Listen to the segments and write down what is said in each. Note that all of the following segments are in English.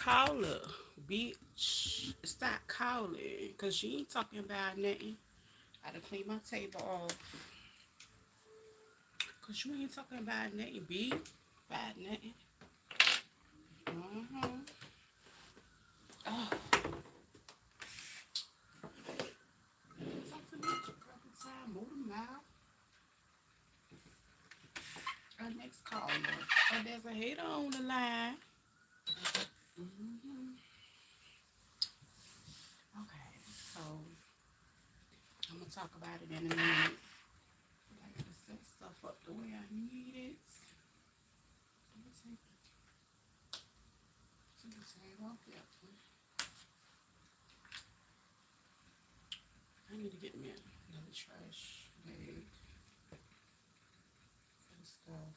caller, bitch. Stop calling, cause you ain't talking about nothing. I had to clean my table off, cause you ain't talking about nothing, bitch. About nothing. Uh-huh. Oh, talk to me a couple times, move them out. Our next caller. Oh, there's a hater on the line. Hmm. Okay, so I'm gonna talk about it in a minute. I gotta set stuff up the way I need it. Let me take the table off there. I need to get me another trash bag for the stuff.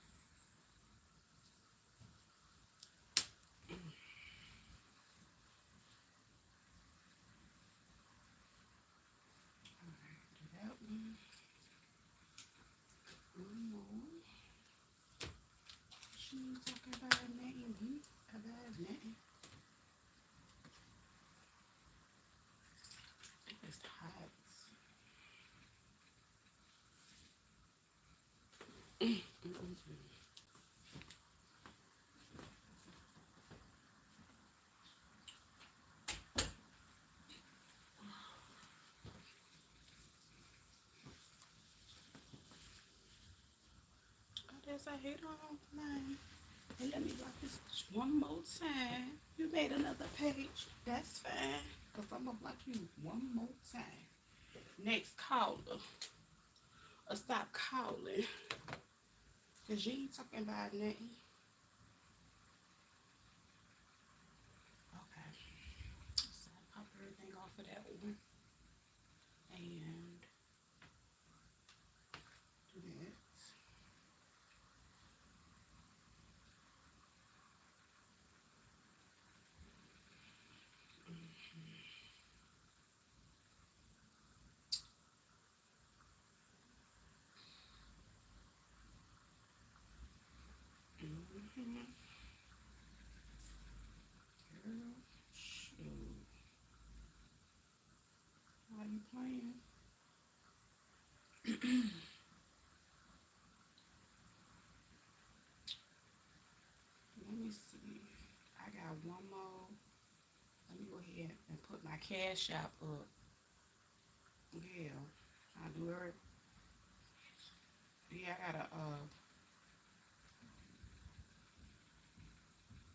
Alright, do that one. One more. She ain't talking about nothing. About nothing. It's hot. Oh, there's a hit on mine. And let me block this one more time. You made another page. That's fine. Because I'm going to block you one more time. Next caller. Or stop calling. Because you ain't talking about nothing. Okay. So I'll pop everything off of that one. And do that. Mm-hmm. Girl, shoot. Why you playing? Let me see. I got one more. Let me go ahead and put my cash app up. Yeah. I do it. Yeah,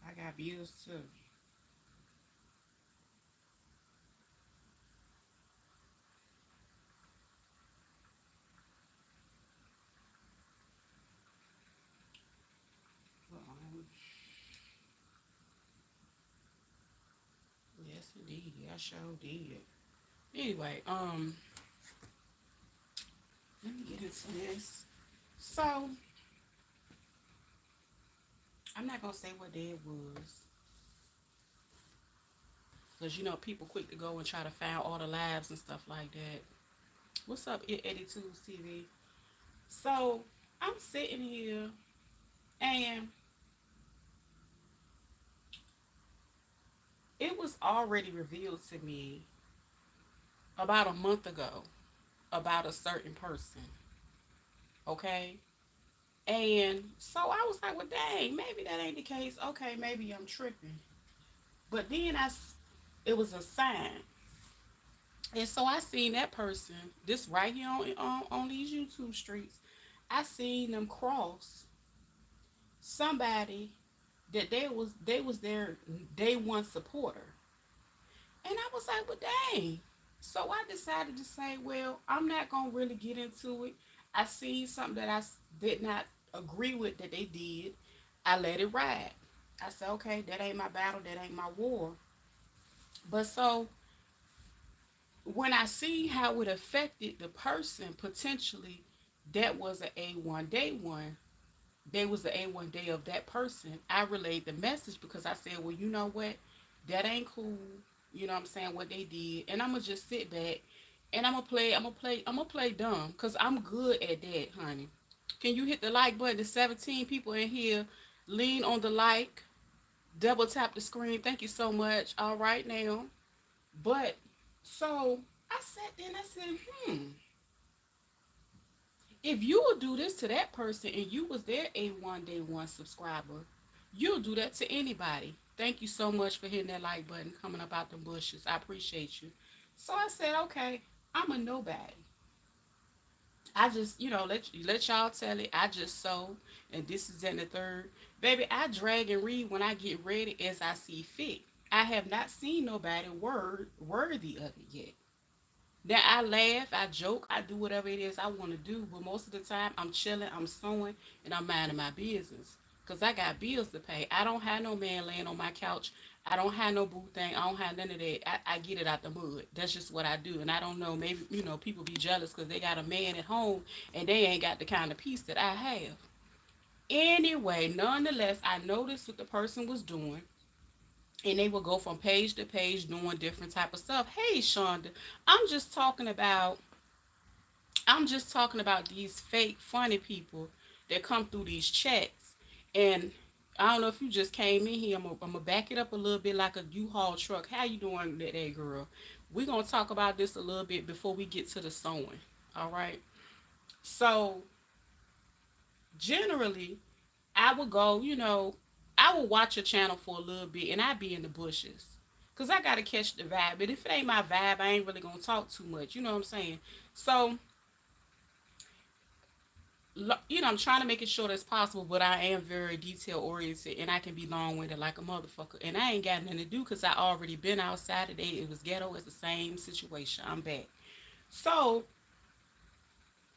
I got bills too. But, yes, indeed. I sure did. Anyway, let me get into this. So, I'm not gonna say what day it was, cause you know people quick to go and try to find all the lives and stuff like that. What's up, 82 TV? So, I'm sitting here and it was already revealed to me about a month ago about a certain person. Okay. And so I was like, well, dang, maybe that ain't the case. Okay, maybe I'm tripping. But then it was a sign. And so I seen that person, this right here on these YouTube streets, I seen them cross somebody that they was their day one supporter. And I was like, well, dang. So I decided to say, well, I'm not going to really get into it. I seen something that did not agree with that they did. I let it ride. I said, okay, that ain't my battle. That ain't my war. But so when I see how it affected the person potentially, that was an A1 day one. They was the A1 day of that person. I relayed the message because I said, well, you know what? That ain't cool. You know what I'm saying? What they did. And I'm gonna just sit back and I'm gonna play dumb because I'm good at that, honey. Can you hit the like button? There's 17 people in here. Lean on the like Double tap the screen. Thank you so much. All right now. But so I sat there and I said, if you would do this to that person and you was their A1 day one subscriber, you'll do that to anybody. Thank you so much for hitting that like button, coming up out the bushes. I appreciate you. So I said, okay, I'm a nobody. I just, let y'all tell it. I just sold, and this is in the third. Baby, I drag and read when I get ready as I see fit. I have not seen nobody worthy of it yet. Now I laugh, I joke, I do whatever it is I want to do, but most of the time I'm chilling, I'm sewing, and I'm minding my business. Cause I got bills to pay. I don't have no man laying on my couch. I don't have no boo thing. I don't have none of that. I get it out the mud. That's just what I do. And I don't know, maybe, people be jealous because they got a man at home and they ain't got the kind of peace that I have. Anyway, nonetheless, I noticed what the person was doing, and they would go from page to page doing different type of stuff. Hey, Shonda, I'm just talking about I'm just talking about these fake funny people that come through these chats. And I don't know if you just came in here. I'm gonna back it up a little bit like a U-Haul truck. How you doing today, girl? We're gonna talk about this a little bit before we get to the sewing. All right. So generally, I would go, I would watch a channel for a little bit and I'd be in the bushes. Cause I gotta catch the vibe. But if it ain't my vibe, I ain't really gonna talk too much. You know what I'm saying? So, I'm trying to make it short as possible, but I am very detail oriented and I can be long winded like a motherfucker. And I ain't got nothing to do because I already been outside today. It was ghetto. It's the same situation. I'm back. So,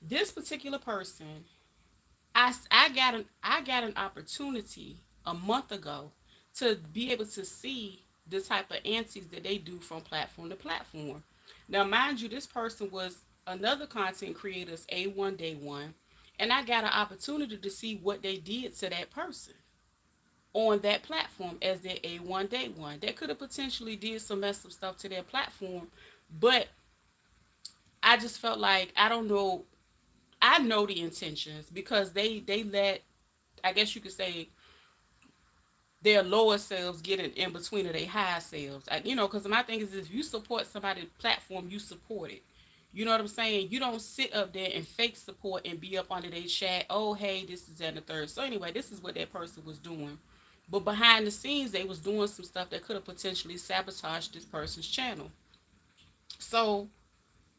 this particular person, I got an opportunity a month ago to be able to see the type of antics that they do from platform to platform. Now, mind you, this person was another content creator's A1 day one, and I got an opportunity to see what they did to that person on that platform as their A1 day one. That could have potentially did some messed up stuff to their platform, but I just felt like I don't know. I know the intentions because they let, I guess you could say, their lower selves get in between of their high selves. Because my thing is, if you support somebody's platform, you support it. You know what I'm saying? You don't sit up there and fake support and be up under their chat. Oh, hey, this is and the third. So anyway, this is what that person was doing. But behind the scenes, they was doing some stuff that could have potentially sabotaged this person's channel. So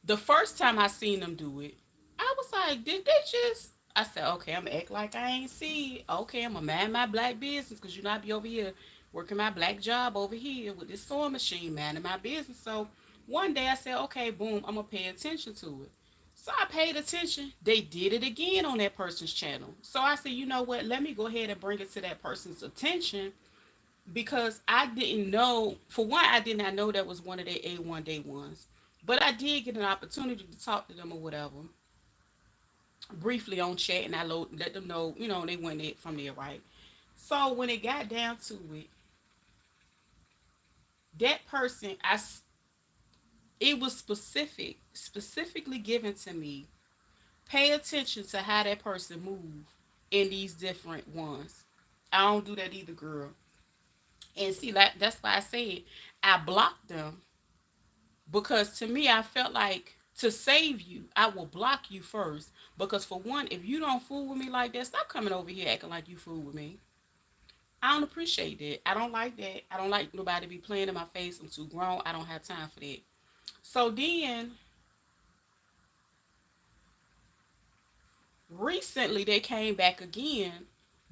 the first time I seen them do it, I was like, did they just? I said, okay, I'm gonna act like I ain't see it. Okay, I'm gonna mind my black business because you know I be over here working my black job over here with this sewing machine, minding my business. So one day I said, okay, boom, I'm gonna pay attention to it. So I paid attention. They did it again on that person's channel. So I said, you know what? Let me go ahead and bring it to that person's attention because I didn't know. For one, I did not know that was one of their A1 day ones. But I did get an opportunity to talk to them or whatever, briefly on chat, and let them know, they went it from there, right? So when it got down to it, that person, it was specifically given to me. Pay attention to how that person move in these different ones. I don't do that either, girl. And see, like that's why I said I blocked them because to me I felt like to save you I will block you first, because for one, if you don't fool with me like that, stop coming over here acting like you fool with me. I don't appreciate that. I don't like that. I don't like nobody to be playing in my face. I'm too grown. I don't have time for that. So then recently they came back again,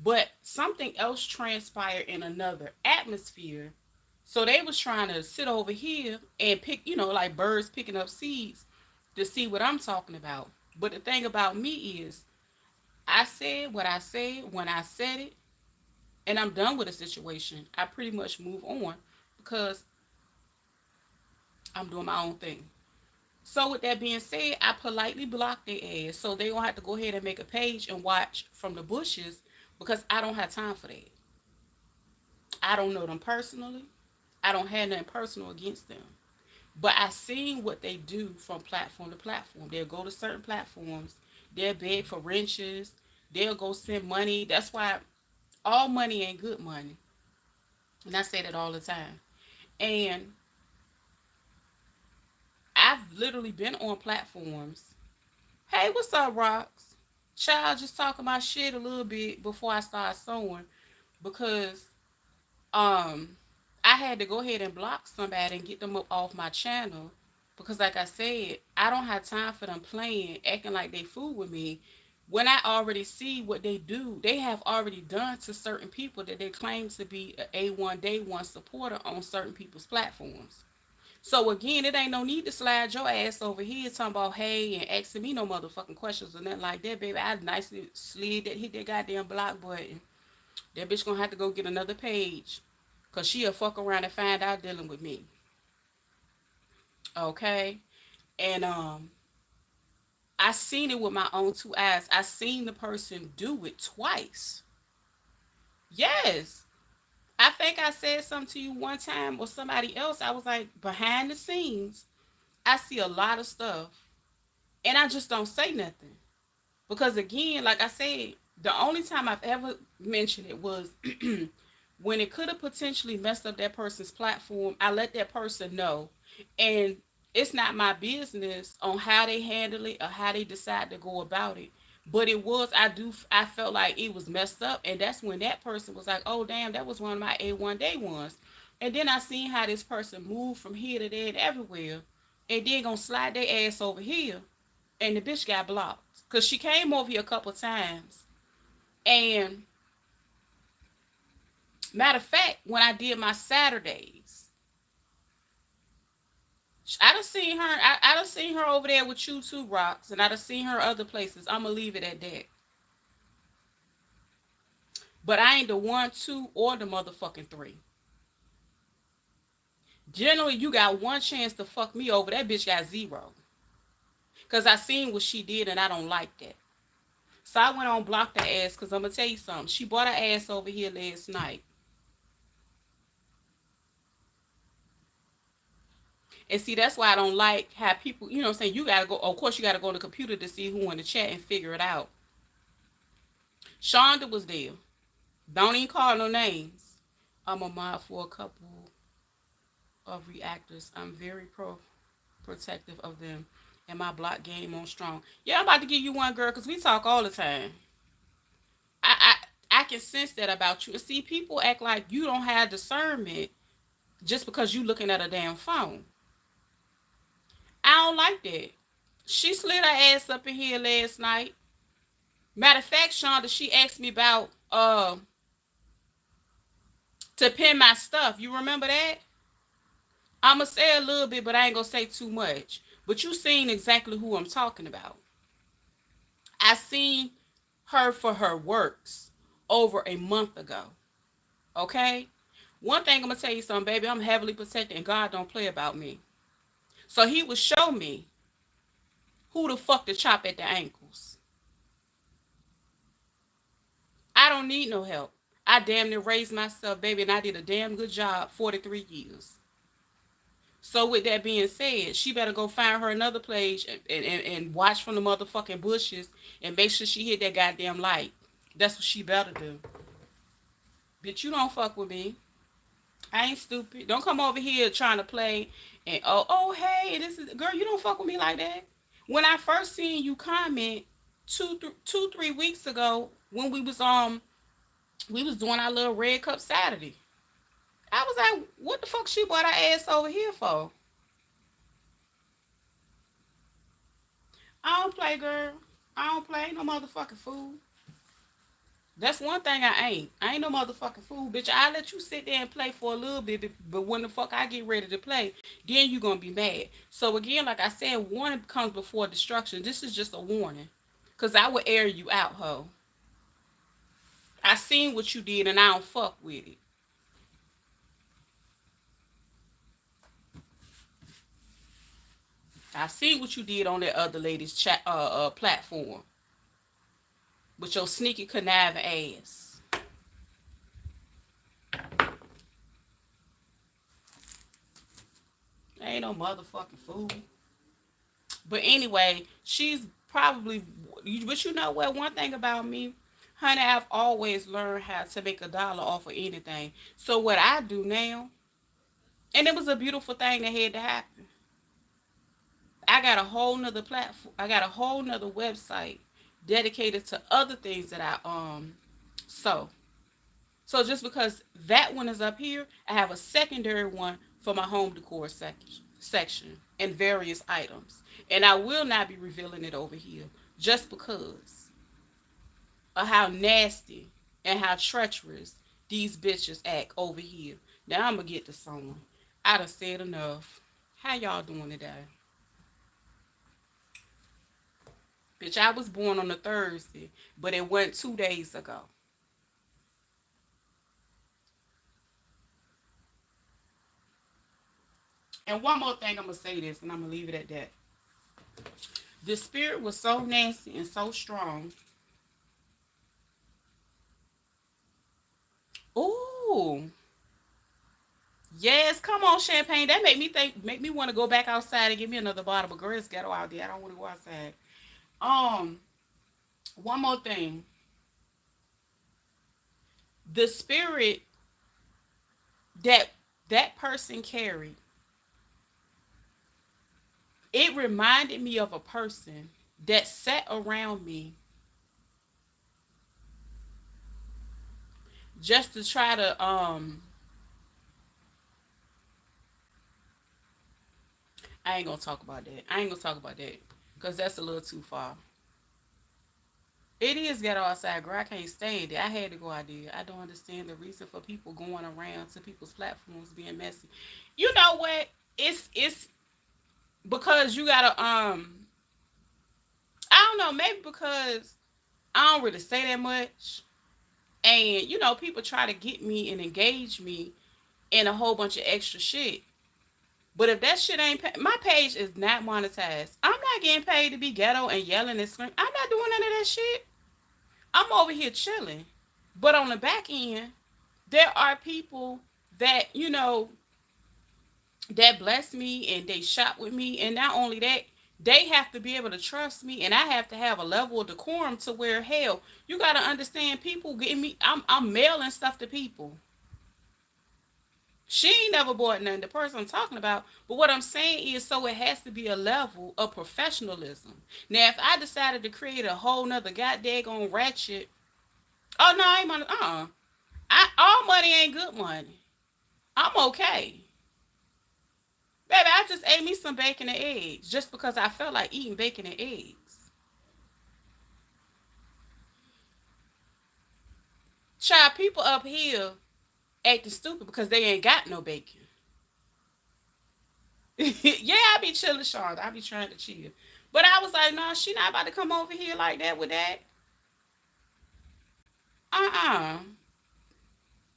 but something else transpired in another atmosphere. So they was trying to sit over here and pick, like birds picking up seeds to see what I'm talking about. But the thing about me is I said what I said when I said it, and I'm done with the situation. I pretty much move on because I'm doing my own thing. So with that being said, I politely blocked their ass so they gonna have to go ahead and make a page and watch from the bushes because I don't have time for that. I don't know them personally. I don't have nothing personal against them. But I seen what they do from platform to platform. They'll go to certain platforms. They'll beg for wrenches. They'll go send money. That's why all money ain't good money. And I say that all the time. And I've literally been on platforms. Hey, what's up, Rocks? Child, just talking my shit a little bit before I start sewing because um I had to go ahead and block somebody and get them up off my channel because like I said, I don't have time for them playing, acting like they fool with me when I already see what they do. They have already done to certain people that they claim to be a A1 Day One supporter on certain people's platforms. So again, it ain't no need to slide your ass over here talking about hey and asking me no motherfucking questions or nothing like that, baby. I nicely slid that hit that goddamn block button. That bitch gonna have to go get another page. Cause she'll fuck around and find out dealing with me. Okay? And I seen it with my own two eyes. I seen the person do it twice. Yes. I think I said something to you one time or somebody else. I was like, behind the scenes, I see a lot of stuff and I just don't say nothing. Because again, like I said, the only time I've ever mentioned it was when it could have potentially messed up that person's platform. I let that person know. And it's not my business on how they handle it or how they decide to go about it. But it was, I felt like it was messed up. And that's when that person was like, oh, damn, that was one of my A1 day ones. And then I seen how this person moved from here to there and everywhere. And then gonna slide their ass over here and the bitch got blocked because she came over here a couple times. And matter of fact, when I did my Saturdays, I done seen her. I done seen her over there with you too, Rocks, and I done seen her other places. I'ma leave it at that. But I ain't the one, two, or the motherfucking three. Generally, you got one chance to fuck me over. That bitch got zero. Cause I seen what she did and I don't like that. So I went on blocked her ass because I'm gonna tell you something. She brought her ass over here last night. And see, that's why I don't like how people, you know what I'm saying, you gotta go, of course you gotta go on the computer to see who in the chat and figure it out. Shonda was there. Don't even call no names. I'm a mod for a couple of reactors. I'm very protective of them and my block game on strong. Yeah, I'm about to give you one, girl, because we talk all the time. I, I can sense that about you. See, people act like you don't have discernment just because you looking at a damn phone. I don't like that. She slid her ass up in here last night. Matter of fact, Shonda, she asked me about to pin my stuff. You remember that? I'ma say a little bit, but I ain't gonna say too much. But you seen exactly who I'm talking about. I seen her for her works over a month ago. Okay? One thing I'm gonna tell you something, baby. I'm heavily protected and God don't play about me. So he would show me who the fuck to chop at the ankles. I don't need no help. I damn near raised myself, baby, and I did a damn good job 43 years. So with that being said, she better go find her another place and watch from the motherfucking bushes and make sure she hit that goddamn light. That's what she better do. Bitch, you don't fuck with me. I ain't stupid. Don't come over here trying to play and hey, this is girl. You don't fuck with me like that. When I first seen you comment 3 weeks ago when we was doing our little red cup Saturday. I was like, what the fuck she brought her ass over here for? I don't play, girl. I don't play. Ain't no motherfucking fool. That's one thing I ain't. I ain't no motherfucking fool, bitch. I let you sit there and play for a little bit, but when the fuck I get ready to play, then you gonna be mad. So again, like I said, warning comes before destruction. This is just a warning. Cause I would air you out, ho. I seen what you did and I don't fuck with it. I seen what you did on that other lady's chat platform. With your sneaky conniving ass. Ain't no motherfucking fool. But anyway, she's probably, but you know what? One thing about me, Honey, I've always learned how to make $1 off of anything. So what I do now, and it was a beautiful thing that had to happen. I got a whole nother platform. I got a whole nother website dedicated to other things that I sew. So just because that one is up here, I have a secondary one for my home decor section and various items. And I will not be revealing it over here just because of how nasty and how treacherous these bitches act over here. Now I'm gonna get to someone. I done said enough. How y'all doing today? Bitch, I was born on a Thursday, but it went 2 days ago. And one more thing, I'm gonna say this, and I'm gonna leave it at that. The spirit was so nasty and so strong. Ooh, yes, come on, champagne. That make me want to go back outside and give me another bottle. But girl, it's ghetto out there. I don't want to go outside. Um, one more thing. The spirit that that person carried, it reminded me of a person that sat around me just to try to I ain't gonna talk about that. I ain't gonna talk about that because that's a little too far. It is ghetto outside, girl. I can't stand it. I had to go out there. I don't understand the reason for people going around to people's platforms being messy. You know what? It's because you gotta I don't know, maybe because I don't really say that much. And people try to get me and engage me in a whole bunch of extra shit. But if that shit ain't my page is not monetized. I'm not getting paid to be ghetto and yelling and screaming. I'm not doing none of that shit. I'm over here chilling. But on the back end, there are people that, that bless me and they shop with me. And not only that, they have to be able to trust me, and I have to have a level of decorum to where, hell, you got to understand, people getting me, I'm mailing stuff to people. She ain't never bought nothing, the person I'm talking about. But what I'm saying is, so it has to be a level of professionalism. Now, if I decided to create a whole nother goddamn ratchet, oh no, I ain't money. All money ain't good money. I'm okay. Baby, I just ate me some bacon and eggs just because I felt like eating bacon and eggs. Child, people up here acting stupid because they ain't got no bacon. Yeah, I be chilling, Sean. I be trying to chill. But I was like, no, she not about to come over here like that with that. Uh-uh.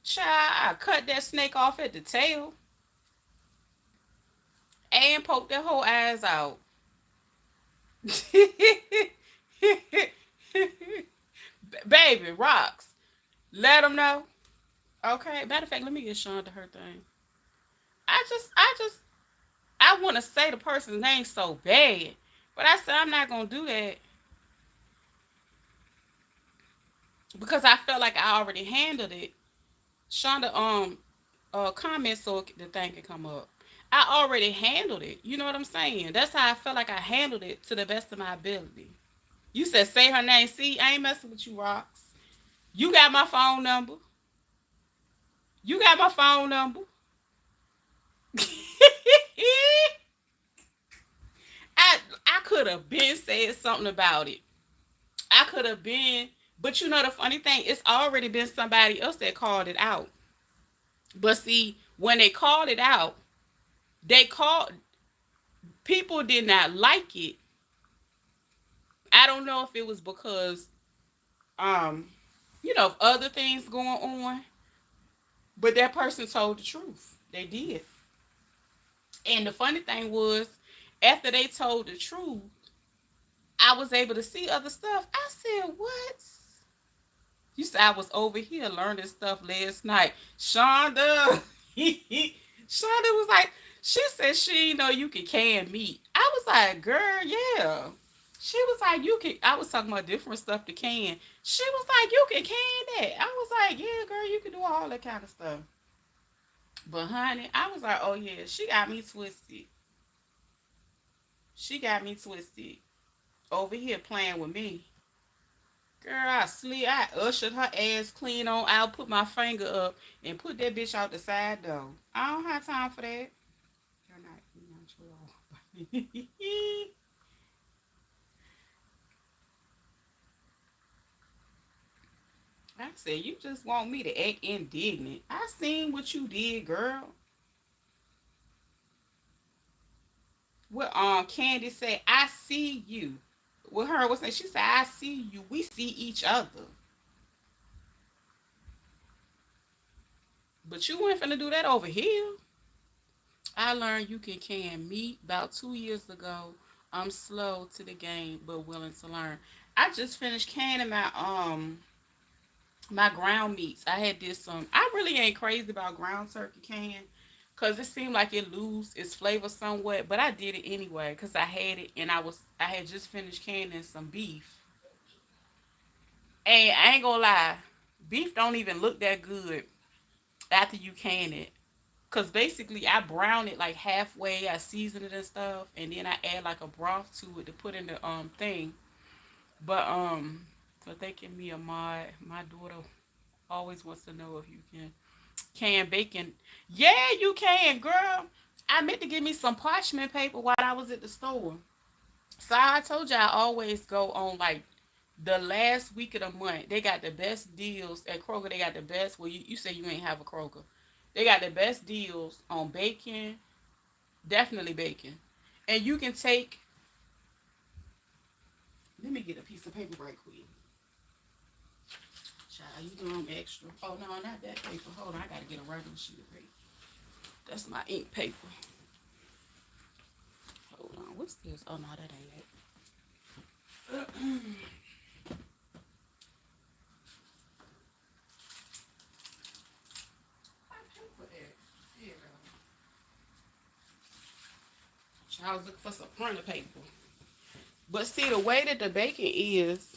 Child, I cut that snake off at the tail and poke their whole eyes out. Baby, rocks. Let them know. Okay. Matter of fact, let me get Sean to her thing. I want to say the person's name so bad, but I said I'm not gonna do that because I felt like I already handled it. Shonda comment so the thing can come up. I already handled it. You know what I'm saying? That's how I felt like I handled it to the best of my ability. You said say her name. See, I ain't messing with you, Rocks. You got my phone number. You got my phone number. I could have been said something about it. I could have been, but the funny thing, it's already been somebody else that called it out. But see, when they called it out, they called people did not like it. I don't know if it was because um, of other things going on, but that person told the truth. They did. And the funny thing was, after they told the truth, I was able to see other stuff. I said, what? You said I was over here learning stuff last night. Shonda. Shonda was like, she said she know you can can meat. I was like, girl, yeah. She was like, you can. I was talking about different stuff to can. She was like, you can that. I was like, yeah, girl, you can do all that kind of stuff. But honey, I was like, oh yeah, she got me twisted. She got me twisted over here playing with me. Girl, I ushered her ass clean on out, put my finger up, and put that bitch out the side door. I don't have time for that. You're not I said, you just want me to act indignant. I seen what you did, girl. What Candy said, I see you. With her was saying, she said, I see you. We see each other. But you weren't finna do that over here. I learned you can meat about 2 years ago. I'm slow to the game, but willing to learn. I just finished canning my ground meats. I had this I really ain't crazy about ground turkey can because it seemed like it lose its flavor somewhat, but I did it anyway because I had it and I had just finished canning some beef. And I ain't gonna lie, beef don't even look that good after you can it. Cause basically I brown it like halfway, I season it and stuff, and then I add like a broth to it to put in the thing. But they give me a mod. My daughter always wants to know if you can bacon. Yeah, you can, girl. I meant to give me some parchment paper while I was at the store. So I told you I always go on like the last week of the month. They got the best deals at Kroger. They got the best. Well, you say you ain't have a Kroger. They got the best deals on bacon, definitely bacon. And you can take. Let me get a piece of paper right quick. Child, you doing extra? Oh no, not that paper. Hold on, I gotta get a regular sheet of paper. That's my ink paper. Hold on, what's this? Oh no, that ain't it. My paper there. Here. I was looking for some printer paper. But see, the way that the bacon is,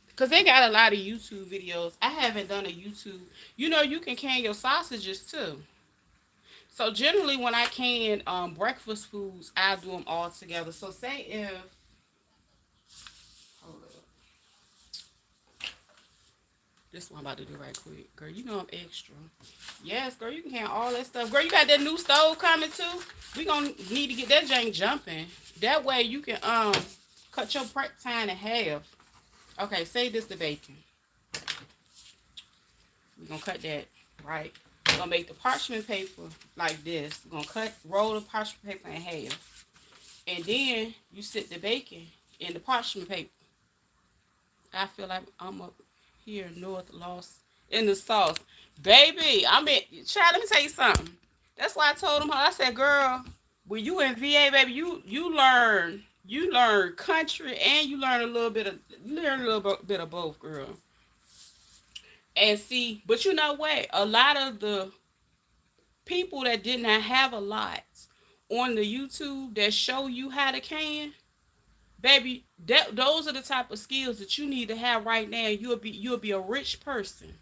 because they got a lot of YouTube videos. I haven't done a YouTube. You know, you can can your sausages too. So generally, when I can breakfast foods, I do them all together. So say if, hold up, this one I'm about to do right quick, girl. You know I'm extra. Yes, girl, you can can all that stuff. Girl, you got that new stove coming too. We gonna need to get that jank jumping. That way you can cut your prep time in half. Okay, say this the bacon. We're gonna cut that, right? We're gonna make the parchment paper like this. We're gonna roll the parchment paper in half. And then you sit the bacon in the parchment paper. I feel like I'm up here north lost in the sauce. Baby, child, let me tell you something. That's why I told him, I said, girl, when you in VA, baby, you learn country and you learn a little bit of both, girl. And see, but you know what? A lot of the people that did not have a lot on the YouTube that show you how to can, baby, those are the type of skills that you need to have right now. You'll be a rich person.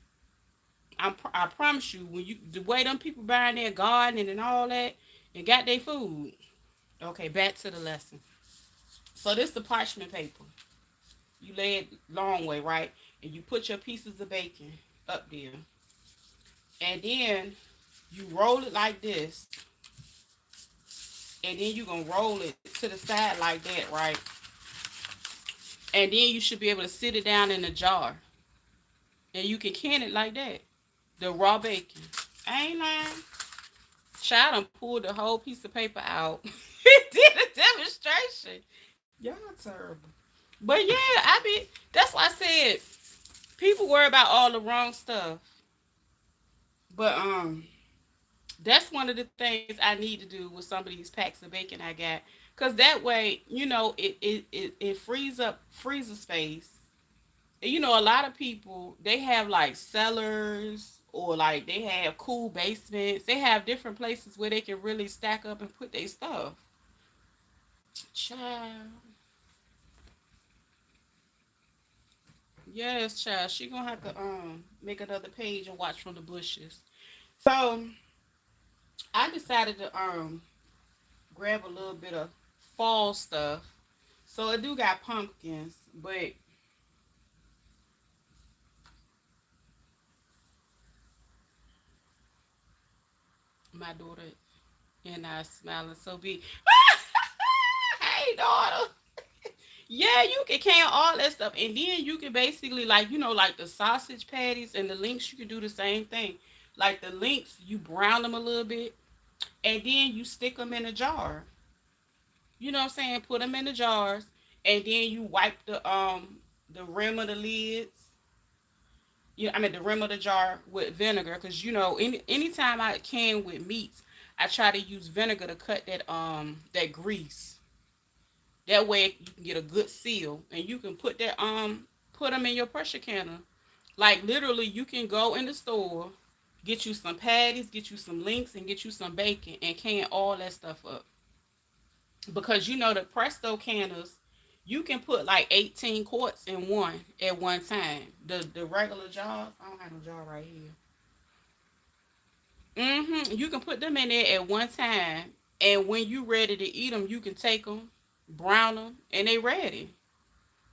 I promise you. When you the way them people buying their gardening and all that and got their food. Okay, back to the lesson. So this the parchment paper. You lay it long way, right? And you put your pieces of bacon up there. And then you roll it like this. And then you're going to roll it to the side like that, right? And then you should be able to sit it down in a jar. And you can can it like that. The raw bacon. I ain't lying. Child done pulled the whole piece of paper out. Did a demonstration. Y'all terrible. But yeah, that's why I said people worry about all the wrong stuff. But that's one of the things I need to do with some of these packs of bacon I got. Cause that way, it frees up freezer space. And a lot of people they have like cellars or like they have cool basements. They have different places where they can really stack up and put their stuff. Child. Yes, child. She gonna have to make another page and watch from the bushes. So I decided to grab a little bit of fall stuff. So I do got pumpkins, but my daughter and I smiling so big. Hey daughter. Yeah, you can can all that stuff, and then you can basically like like the sausage patties and the links. You can do the same thing. Like the links, you brown them a little bit, and then you stick them in a jar. You know what I'm saying? Put them in the jars, and then you wipe the rim of the lids. I mean the rim of the jar with vinegar, because anytime I can with meats, I try to use vinegar to cut that grease. That way you can get a good seal, and you can put them in your pressure canner. Like literally, you can go in the store, get you some patties, get you some links, and get you some bacon, and can all that stuff up. Because the Presto canners, you can put like 18 quarts in one at one time. The regular jars, I don't have no jar right here. You can put them in there at one time, and when you ready to eat them, you can take them, brown them, and they ready.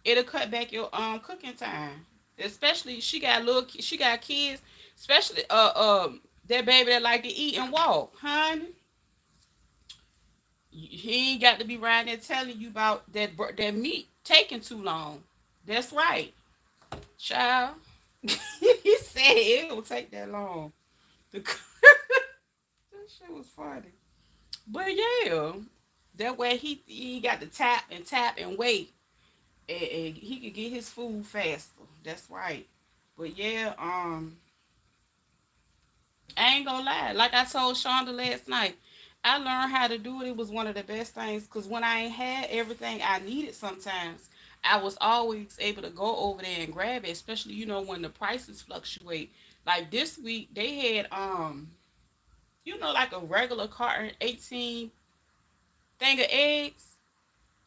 It'll cut back your cooking time. Especially she got kids, especially that baby that like to eat and walk, honey. He ain't got to be right there telling you about that meat taking too long. That's right, child. He said it will take that long. The that shit was funny. But yeah, that way he got to tap and wait, and he could get his food faster. That's right. But yeah, I ain't gonna lie. Like I told Shonda last night, I learned how to do it. It was one of the best things because when I ain't had everything I needed, sometimes I was always able to go over there and grab it. Especially when the prices fluctuate. Like this week, they had like a regular carton 18 thing of eggs.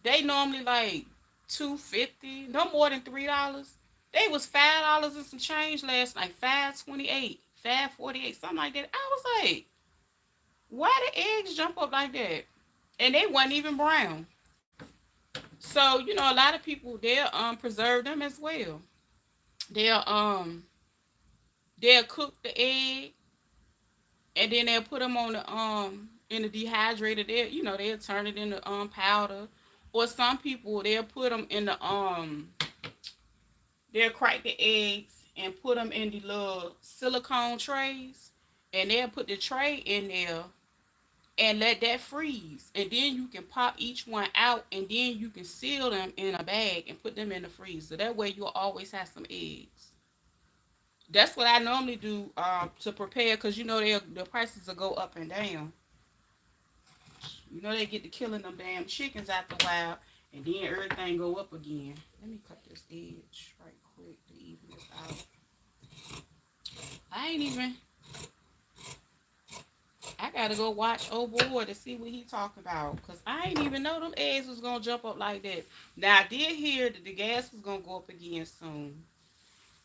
They normally like 2.50, no more than $3. They was $5 and some change last night, 5.28, 5.48, something like that. I was like, why the eggs jump up like that? And they wasn't even brown. So a lot of people they'll preserve them as well. They'll they'll cook the egg, and then they'll put them on the in the dehydrator. They'll turn it into powder. Or some people they'll put them in the they'll crack the eggs and put them in the little silicone trays, and they'll put the tray in there and let that freeze. And then you can pop each one out, and then you can seal them in a bag and put them in the freezer. That way you'll always have some eggs. That's what I normally do to prepare, because the prices will go up and down. They get to killing them damn chickens after a while, and then everything go up again. Let me cut this edge right quick to even this out. I ain't even. I gotta go watch old boy to see what he talking about, cause I ain't even know them eggs was gonna jump up like that. Now I did hear that the gas was gonna go up again soon.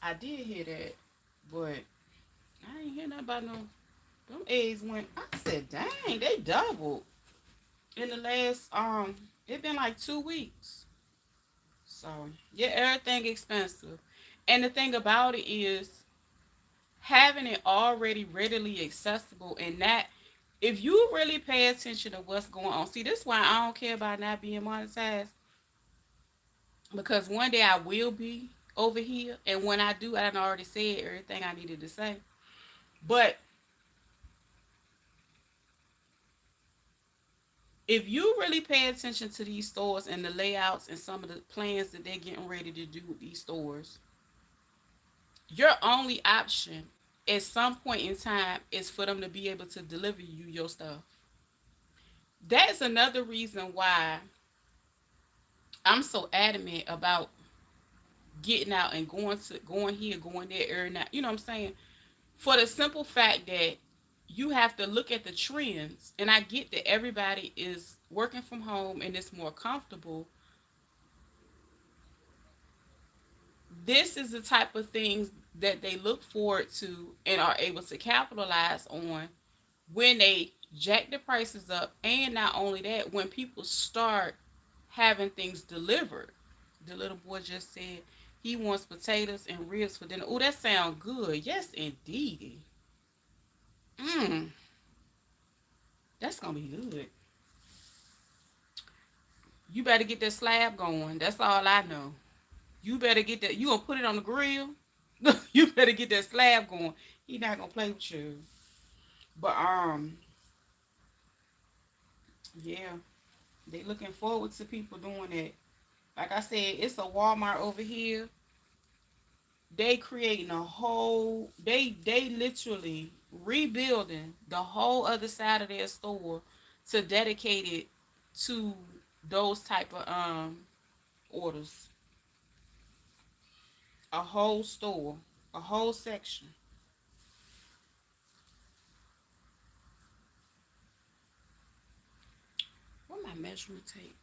I did hear that, but I ain't hear nothing about no. Them eggs went. I said, dang, they doubled in the last It been like 2 weeks. So yeah, everything expensive, and the thing about it is having it already readily accessible, and that if you really pay attention to what's going on, see, this is why I don't care about not being monetized, because one day I will be over here, and when I do, I done already said everything I needed to say. But if you really pay attention to these stores and the layouts and some of the plans that they're getting ready to do with these stores, your only option at some point in time is for them to be able to deliver you your stuff. That is another reason why I'm so adamant about getting out and going here, going there, every night. You know what I'm saying? For the simple fact that you have to look at the trends, and I get that everybody is working from home and it's more comfortable, this is the type of things that they look forward to and are able to capitalize on when they jack the prices up. And not only that, when people start having things delivered. The little boy just said he wants potatoes and ribs for dinner. Oh, that sounds good. Yes, indeed. Mmm, that's gonna be good. You better get that slab going. That's all I know. You better get that. You gonna put it on the grill? You better get that slab going. He not gonna play with you. But yeah, they looking forward to people doing that. Like I said, it's a Walmart over here. They creating a whole. They literally rebuilding the whole other side of their store to dedicate it to those type of orders. A whole store, a whole section. What my measurement tape?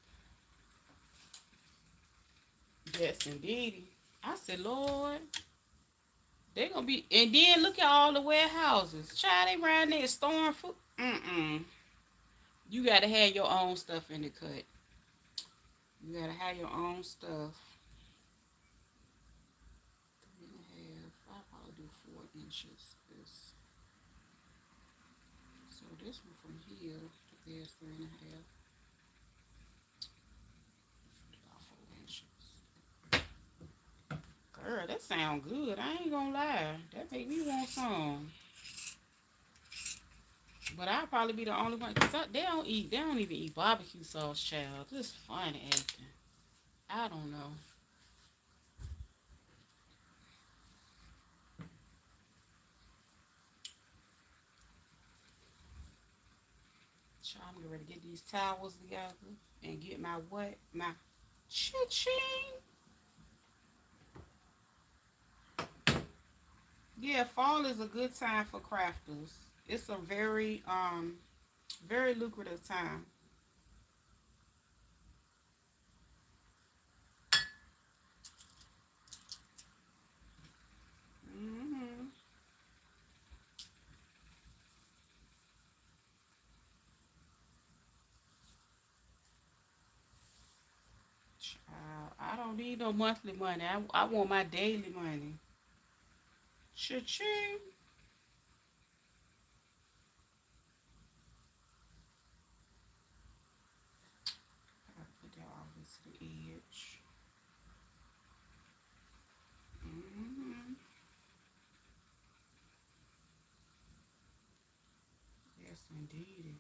Yes, indeed. I said, Lord, they gonna be, and then look at all the warehouses. Child, they around there storing food. Mm-mm. You gotta have your own stuff in the cut. You gotta have your own stuff. 3.5. I'll probably do 4 inches. So this one from here to there's 3.5. About 4 inches. Girl, that sound good. I ain't gonna lie. That make me want some. But I'll probably be the only one. Cause they don't eat. They don't even eat barbecue sauce, child. This fun acting. I don't know. Child, I'm getting ready to get these towels together and get my what? My cha-ching. Yeah, fall is a good time for crafters. It's a very lucrative time. Hmm. Child, I don't need no monthly money. I want my daily money. Cha-ching. I put that all to the edge. Hmm. Yes, indeed.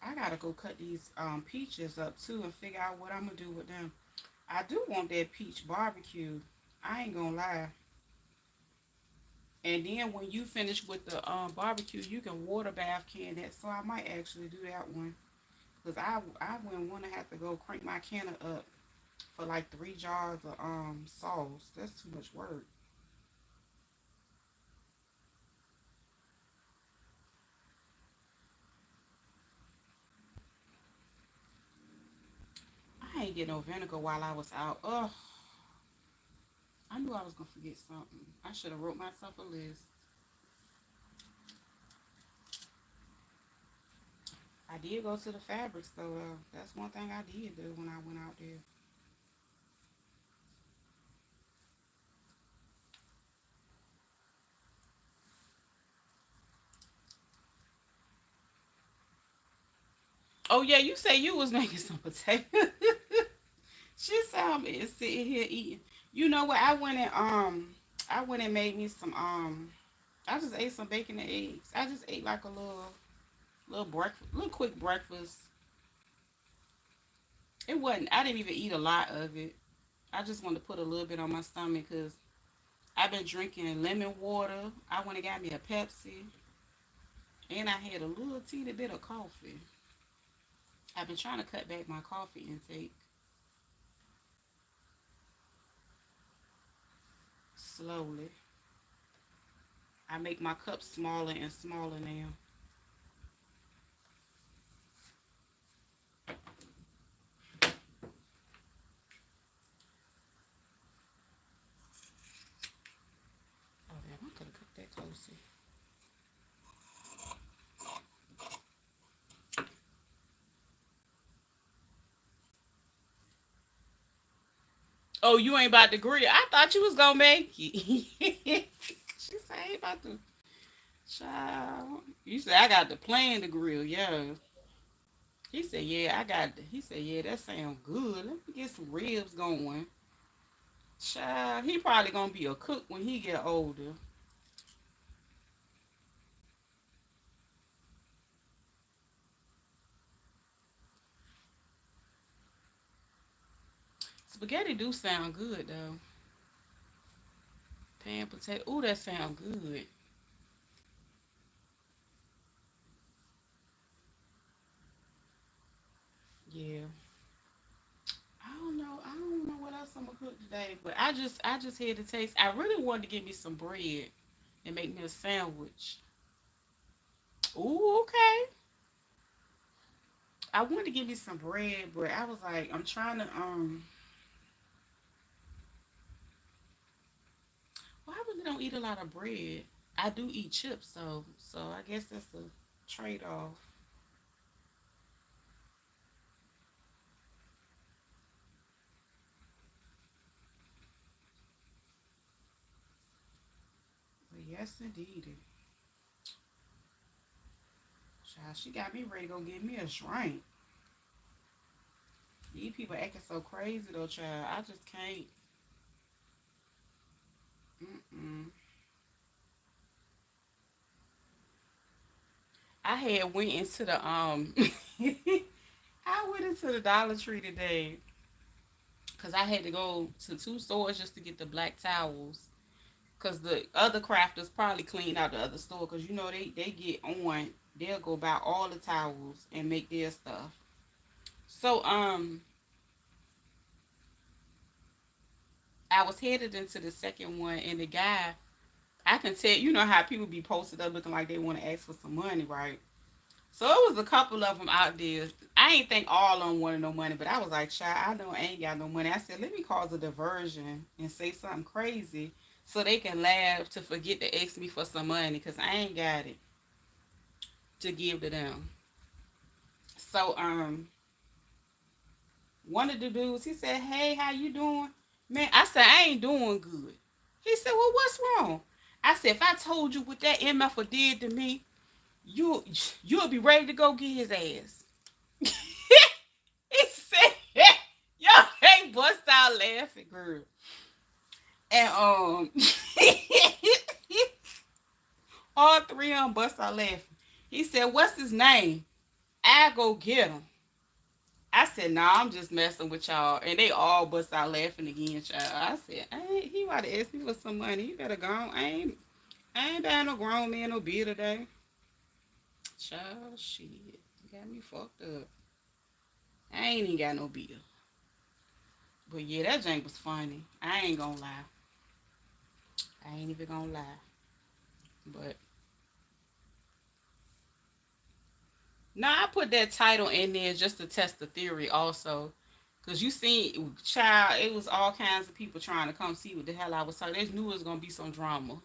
I gotta go cut these peaches up too and figure out what I'm gonna do with them. I do want that peach barbecue. I ain't gonna lie. And then when you finish with the barbecue, you can water bath can that. So I might actually do that one. Cause I wouldn't want to have to go crank my canner up for like 3 jars of sauce. That's too much work. I ain't get no vinegar while I was out. Ugh, I knew I was gonna forget something. I should have wrote myself a list. I did go to the fabric store though. That's one thing I did do when I went out there. Oh yeah, you say you was making some potatoes. She saw me sitting here eating. You know what? I went and made me some I just ate some bacon and eggs. I just ate like a little breakfast, little quick breakfast. It wasn't. I didn't even eat a lot of it. I just wanted to put a little bit on my stomach because I've been drinking lemon water. I went and got me a Pepsi, and I had a little teeny bit of coffee. I've been trying to cut back my coffee intake slowly. I make my cups smaller and smaller now. closer. Oh, you ain't about to grill. I thought you was gonna make it. She said, I ain't about to. Child. You said, I got to plan the grill. Yeah. He said, yeah, I got the. He said, yeah, that sound good. Let me get some ribs going. Child, he probably gonna be a cook when he get older. Spaghetti do sound good though. Pan potato. Ooh, that sound good. Yeah. I don't know what else I'm gonna cook today, but I just had to taste. I really wanted to get me some bread and make me a sandwich. Ooh, okay. I wanted to get me some bread, but I was like, I'm trying to well, I really don't eat a lot of bread. I do eat chips though, so I guess that's a trade off. But yes indeed. Child, she got me ready to go get me a drink. These people acting so crazy though, child. I just can't. Mm-mm. I had went into the I went into the Dollar Tree today because I had to go to two stores just to get the black towels. Cause the other crafters probably cleaned out the other store. Cause you know they get on. They'll go buy all the towels and make their stuff. So I was headed into the second one, and the guy, I can tell, you know how people be posted up looking like they want to ask for some money, right? So it was a couple of them out there. I ain't think all of them wanted no money, but I was like, child, I know I ain't got no money. I said, let me cause a diversion and say something crazy so they can laugh to forget to ask me for some money because I ain't got it to give to them. So one of the dudes, he said, hey, how you doing? Man, I said, I ain't doing good. He said, well, what's wrong? I said, if I told you what that MF did to me, you you'll be ready to go get his ass. He said, y'all can't bust out laughing, girl. And all three of them bust out laughing. He said, what's his name? I go get him. I said, nah, I'm just messing with y'all. And they all bust out laughing again, child. I said, he about to ask me for some money. You better go on. I ain't buying no grown man no beer today. Child, shit. You got me fucked up. I ain't even got no beer. But yeah, that jank was funny. I ain't gonna lie. I ain't even gonna lie. But no, I put that title in there just to test the theory also. Cause you seen, child, it was all kinds of people trying to come see what the hell I was talking. They knew it was gonna be some drama.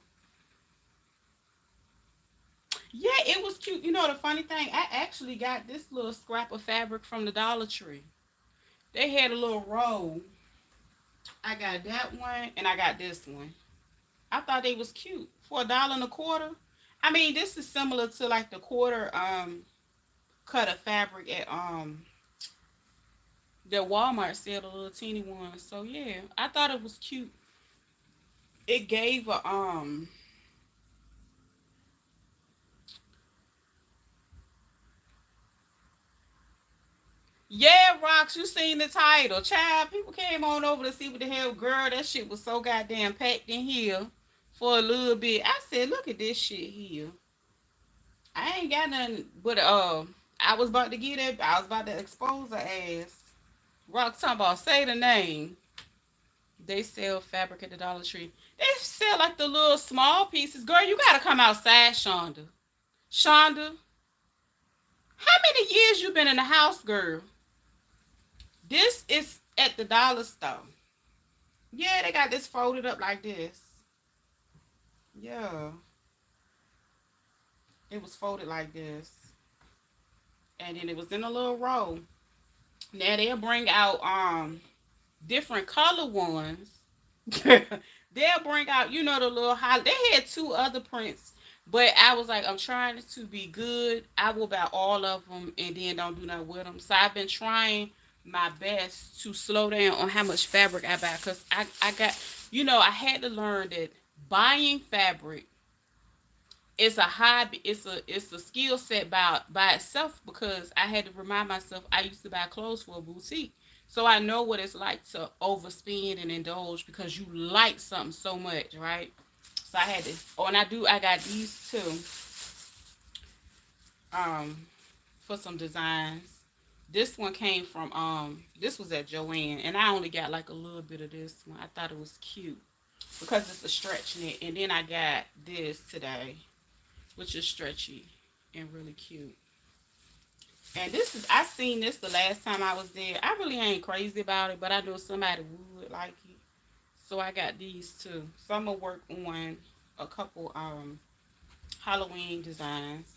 Yeah, it was cute. You know the funny thing, I actually got this little scrap of fabric from the Dollar Tree. They had a little roll. I got that one and I got this one. I thought they was cute for $1.25. I mean, this is similar to like the quarter cut of fabric at the Walmart sale, the little teeny one. So yeah, I thought it was cute. It gave a yeah, Rocks, you seen the title. Child, people came on over to see what the hell, girl, that shit was so goddamn packed in here for a little bit. I said, look at this shit here. I ain't got nothing but I was about to get it. I was about to expose her ass. Rock talking about say the name. They sell fabric at the Dollar Tree. They sell like the little small pieces. Girl, you gotta come outside, Shonda. Shonda, how many years you been in the house, girl? This is at the dollar store. Yeah, they got this folded up like this. Yeah. It was folded like this, and then it was in a little row. Now they'll bring out different color ones. They'll bring out, you know, the little high. They had two other prints, but I was like, I'm trying to be good. I will buy all of them and then don't do nothing with them. So I've been trying my best to slow down on how much fabric I buy, because I got, you know, I had to learn that buying fabric, it's a hobby, it's a skill set by itself, because I had to remind myself I used to buy clothes for a boutique. So I know what it's like to overspend and indulge because you like something so much, right? So I had to, oh, and I got these too, um, for some designs. This one came from, this was at Joann, and I only got like a little bit of this one. I thought it was cute because it's a stretch knit. And then I got this today, which is stretchy and really cute. And this is, I seen this the last time I was there. I really ain't crazy about it, but I know somebody would like it. So I got these too. So I'm gonna work on a couple Halloween designs.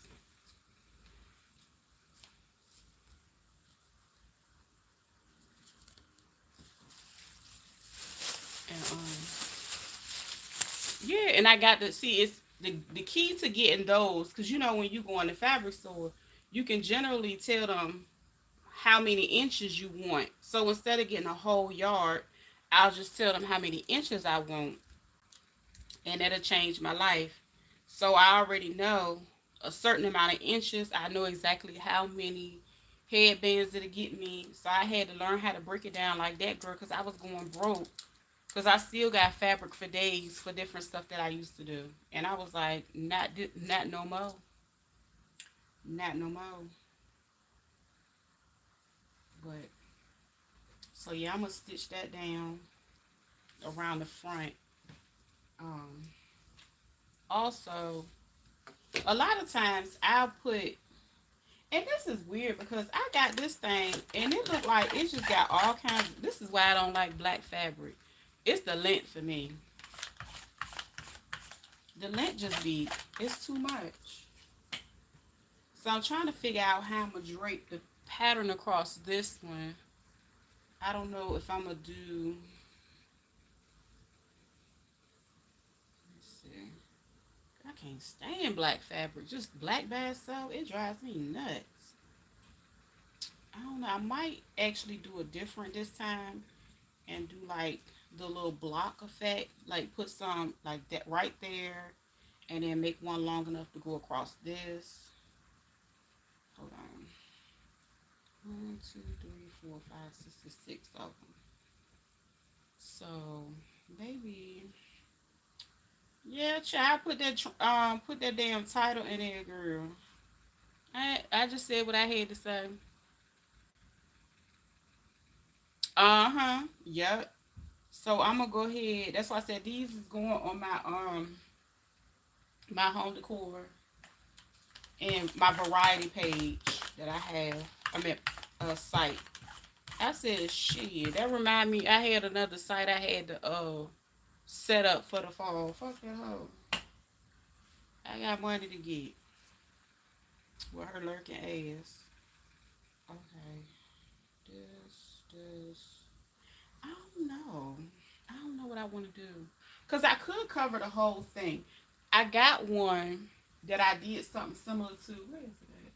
And yeah, and I got to see, it's the key to getting those, because you know when you go in the fabric store, you can generally tell them how many inches you want. So instead of getting a whole yard, I'll just tell them how many inches I want, and that'll change my life. So I already know a certain amount of inches. I know exactly how many headbands it'll get me. So I had to learn how to break it down like that, girl, because I was going broke. Because I still got fabric for days for different stuff that I used to do. And I was like, not no more. Not no more. But, so yeah, I'm going to stitch that down around the front. Um, Also, a lot of times I'll put, and this is weird because I got this thing and it looked like it just got all kinds. This is why I don't like black fabric. It's the length for me. The length just be, it's too much. So I'm trying to figure out how I'm going to drape the pattern across this one. I don't know if I'm going to do, let's see. I can't stand black fabric. Just black by itself, it drives me nuts. I don't know. I might actually do it different this time and do like the little block effect. Like put some like that right there and then make one long enough to go across this. Hold on. 1, 2, 3, 4, 5, 6 of them. So maybe, yeah, child, put that damn title in there, girl. I just said what I had to say. Uh-huh. Yep. So I'm gonna go ahead. That's why I said these is going on my home decor and my variety page that I have. I mean a site. I said shit. That remind me I had another site I had to set up for the fall. Fuck that hoe. I got money to get with her lurking ass. Okay. This. I don't know. I don't know what I want to do. Because I could cover the whole thing. I got one that I did something similar to. Where is it at?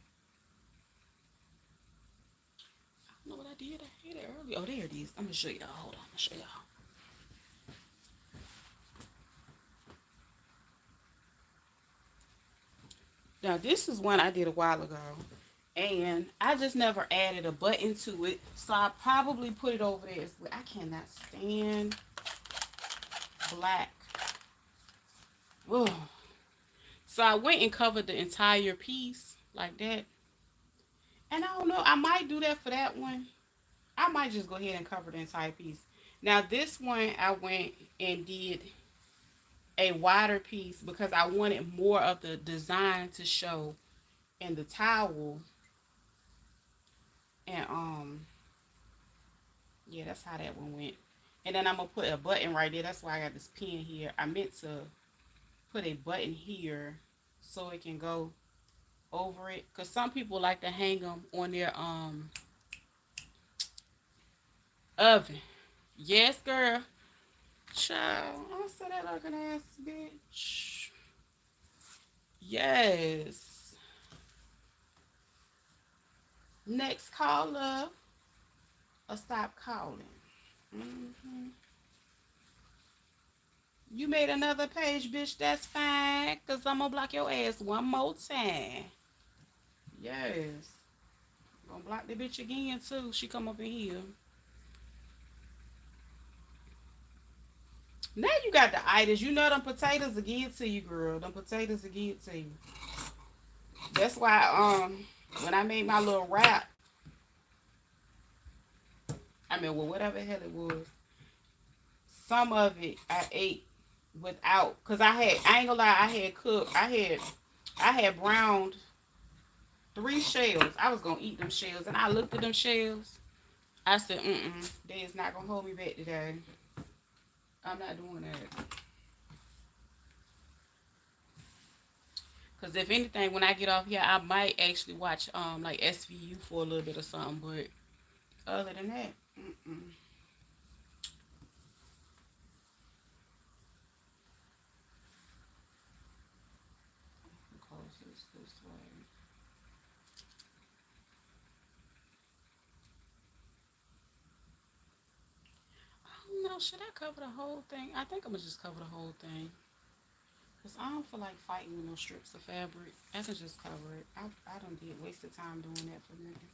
I don't know what I did. I had it earlier. Oh, there it is. I'm going to show y'all. Hold on. I'm going to show y'all. Now, this is one I did a while ago. And I just never added a button to it. So I probably put it over there as well. I cannot stand black. Ugh. So I went and covered the entire piece like that. And I don't know. I might do that for that one. I might just go ahead and cover the entire piece. Now this one I went and did a wider piece because I wanted more of the design to show in the towel. And yeah, that's how that one went. And then I'm gonna put a button right there. That's why I got this pin here. I meant to put a button here so it can go over it, because some people like to hang them on their oven. Yes, girl. Child, I said that looking ass bitch. Yes. Next caller, or stop calling. hmm You made another page, bitch. That's fine, cause I'm gonna block your ass one more time. Yes. Gonna block the bitch again too. She come up in here. Now you got the itis. You know them potatoes will get to you, girl. Them potatoes will get to you. That's why when I made my little wrap, I mean well whatever the hell it was, some of it I ate without, cause I ain't gonna lie, I had browned 3 shells. I was gonna eat them shells, and I looked at them shells. I said, they is not gonna hold me back today. I'm not doing that. Cause if anything, when I get off here, I might actually watch like SVU for a little bit or something. But other than that, close this way. I don't know. Should I cover the whole thing? I think I'm gonna just cover the whole thing. Cause I don't feel like fighting with no strips of fabric. I can just cover it. I don't did wasted time doing that for nothing.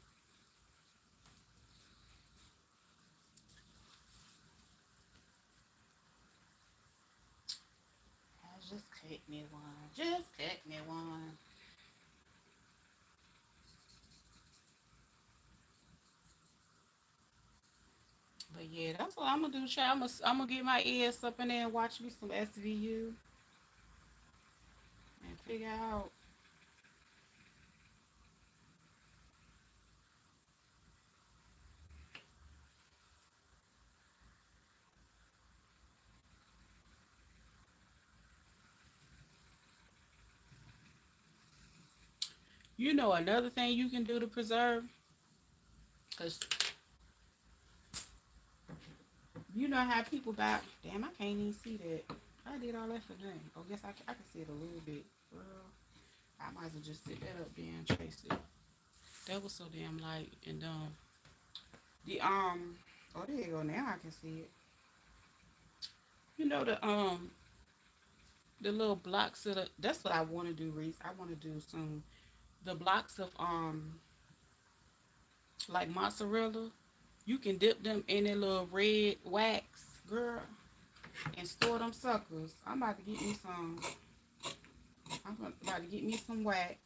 I just cut me one. Just cut me one. But yeah, that's what I'm gonna do, child. I'm gonna get my ears up in there and watch me some SVU and figure out. You know another thing you can do to preserve, cause you know how people buy. Damn, I can't even see that. I did all that for nothing. Oh, guess I can see it a little bit. Girl, I might as well just sit that up there and trace it. That was so damn light and dumb. The oh there you go. Now I can see it. You know the little blocks of the. That's what I want to do, Reese. I want to do some the blocks of like mozzarella. You can dip them in a little red wax, girl, and store them suckers. I'm about to get me some. I'm about to get me some wax.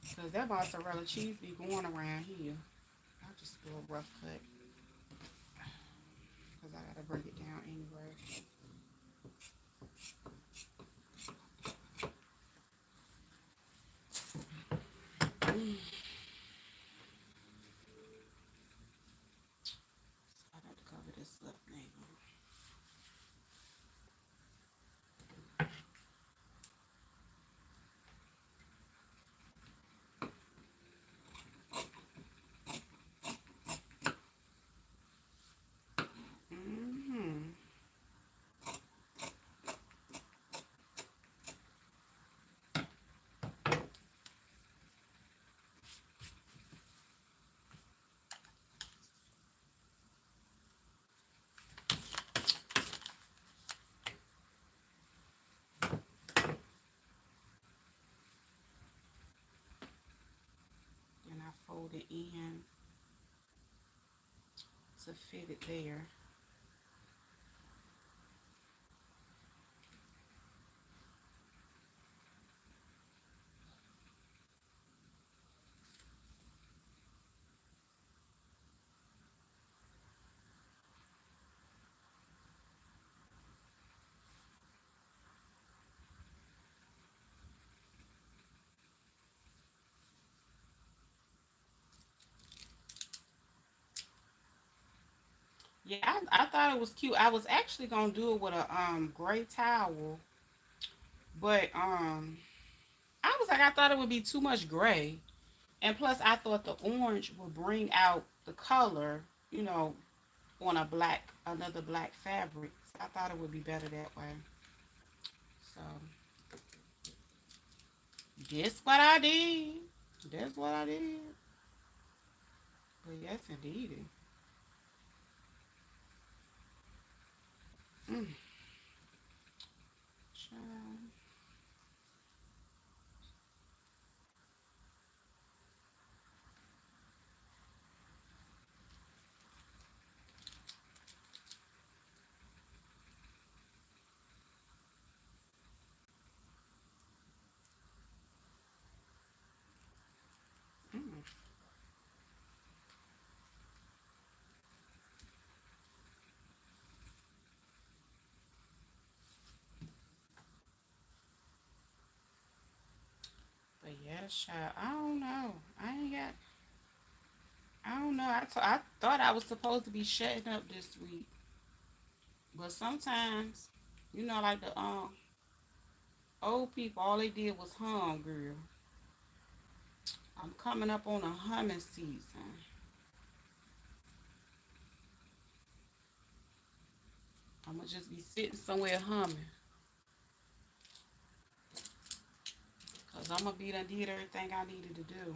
Because that mozzarella cheese be going around here. I'll just do a rough cut. Because I got to break it down anyway. So I got to cover this up now. Mm-hmm. Then I fold it in to fit it there. Yeah, I thought it was cute. I was actually gonna do it with a gray towel, But I was like, I thought it would be too much gray. And plus I thought the orange would bring out the color, you know, on a black another black fabric. So I thought it would be better that way. So that's what I did. That's what I did. But yes indeed. Mm, child. Mm. But yes, child. I don't know. I ain't got. I don't know. I thought I was supposed to be shutting up this week, but sometimes, you know, like the old people, all they did was hum, girl. I'm coming up on a humming season. I'm gonna just be sitting somewhere humming, cause I'm gonna be done did everything I needed to do.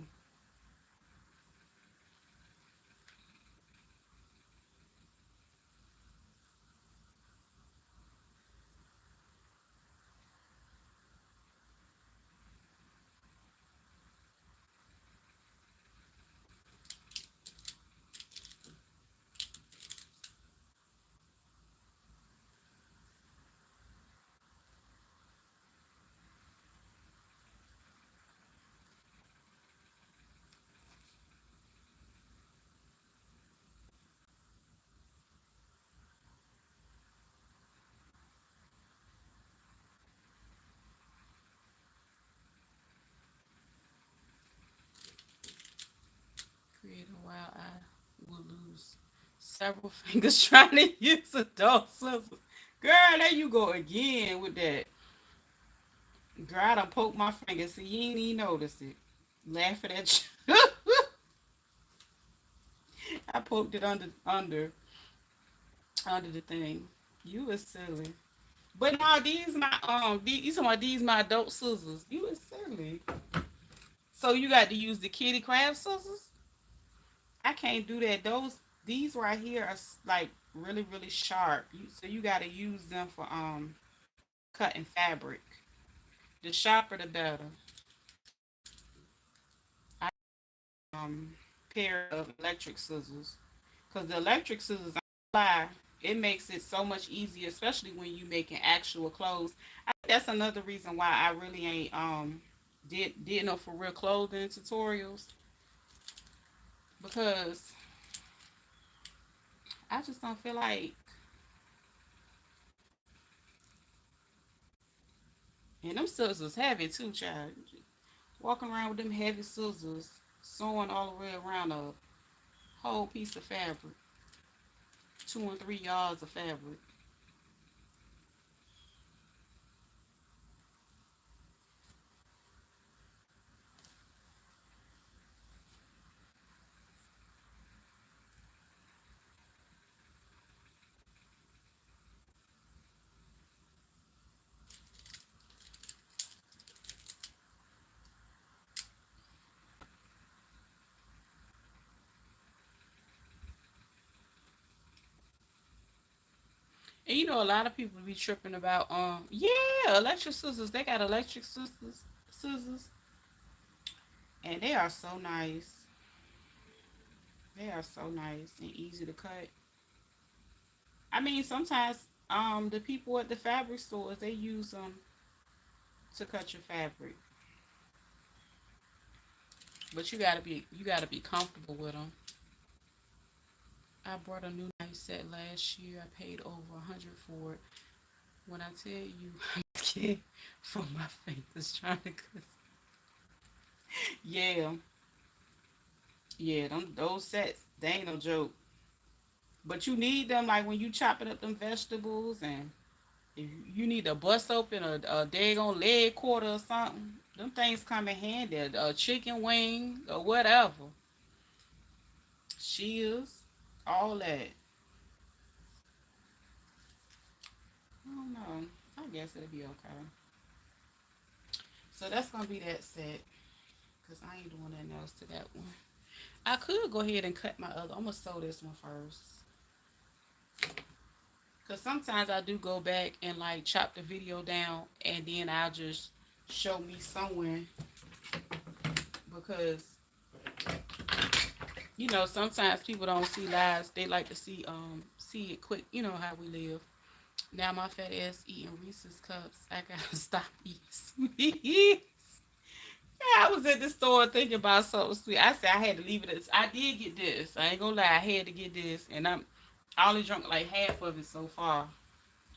Create a while I will lose several fingers trying to use adult scissors. Girl, there you go again with that. Girl, I done poked my finger. See, you ain't even notice it. Laughing at you. I poked it under the thing. You was silly. But now these my you talking about these my adult scissors. You was silly. So you got to use the kitty crab scissors? I can't do that. These right here are like really really sharp. So you got to use them for cutting fabric. The sharper the better. I pair of electric scissors because the electric scissors, I lie, it makes it so much easier, especially when you making actual clothes. I think that's another reason why I really ain't did no for real clothing tutorials because I just don't feel like. And them scissors heavy too, child. Walking around with them heavy scissors, sewing all the way around a whole piece of fabric, 2 and 3 yards of fabric. And you know, a lot of people be tripping about yeah, electric scissors. They got electric scissors, and they are so nice. They are so nice and easy to cut. I mean, sometimes the people at the fabric stores they use them to cut your fabric, but you gotta be comfortable with them. I bought a new knife set last year. I paid over 100 for it. When I tell you, I can't from my fingers trying to cut. Yeah, yeah, those sets they ain't no joke. But you need them like when you chopping up them vegetables and If you need to bust open a daggone leg quarter or something, them things come in handy. A chicken wing or whatever. Shields, all that. I don't know. I guess it'll be okay. So that's gonna be that set. Cause I ain't doing nothing else to that one. I could go ahead and cut my other. I'm gonna sew this one first. Cause sometimes I do go back and like chop the video down, and then I'll just show me sewing because sometimes people don't see lives. They like to see it quick. You know how we live. Now my fat ass eating Reese's cups. I gotta stop eating sweets. I was at the store thinking about something sweet. I said I had to leave it. I did get this. I ain't gonna lie. I had to get this, and I only drunk like half of it so far.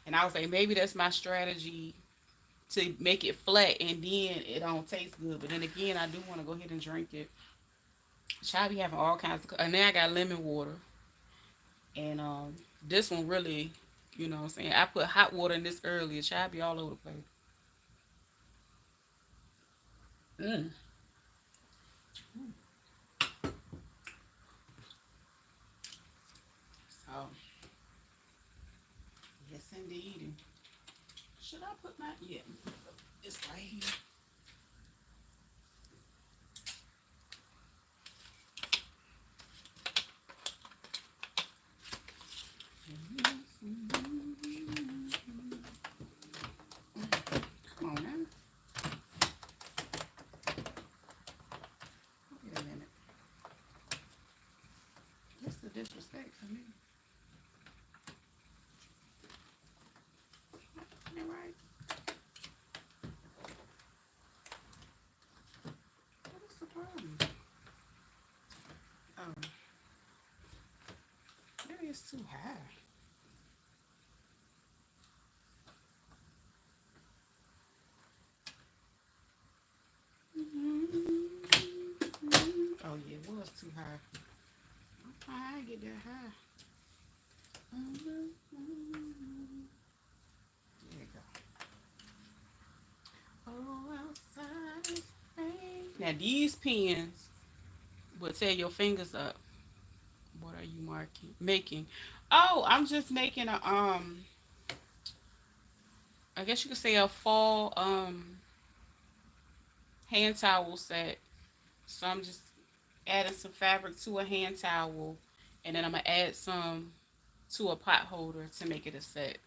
And I was like, maybe that's my strategy to make it flat, and then it don't taste good. But then again, I do want to go ahead and drink it. Child be having all kinds of, and then I got lemon water, and this one really, what I'm saying. I put hot water in this earlier. Child be all over the place. Mm. So yes, indeed. Should I put my it's right here. Come on now. Wait a minute. What's the disrespect for me? Am I right? What is the problem? Oh, maybe it's too high. Oh yeah, it was too high. I get that high. There you go. Oh, outside is rain. Now these pens will tear your fingers up. What are you making? Oh, I'm just making a I guess you could say a fall hand towel set. So I'm just adding some fabric to a hand towel, and then I'm gonna add some to a pot holder to make it a set.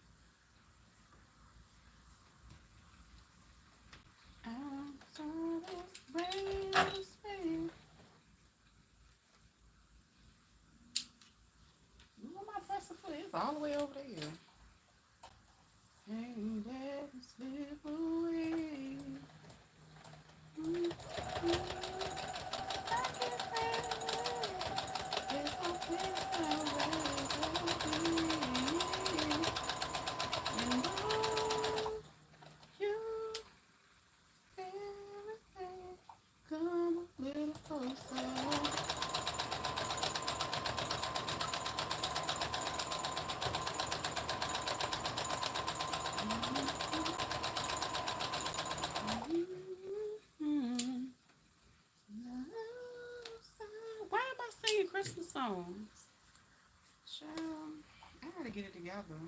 Outside is rain. Where my presser foot is all the way over there. Ain't let me slip away. Mm, I can't there's no place and all you everything come a little closer. Mm-hmm. Why am I singing Christmas songs? Child, I gotta get it together.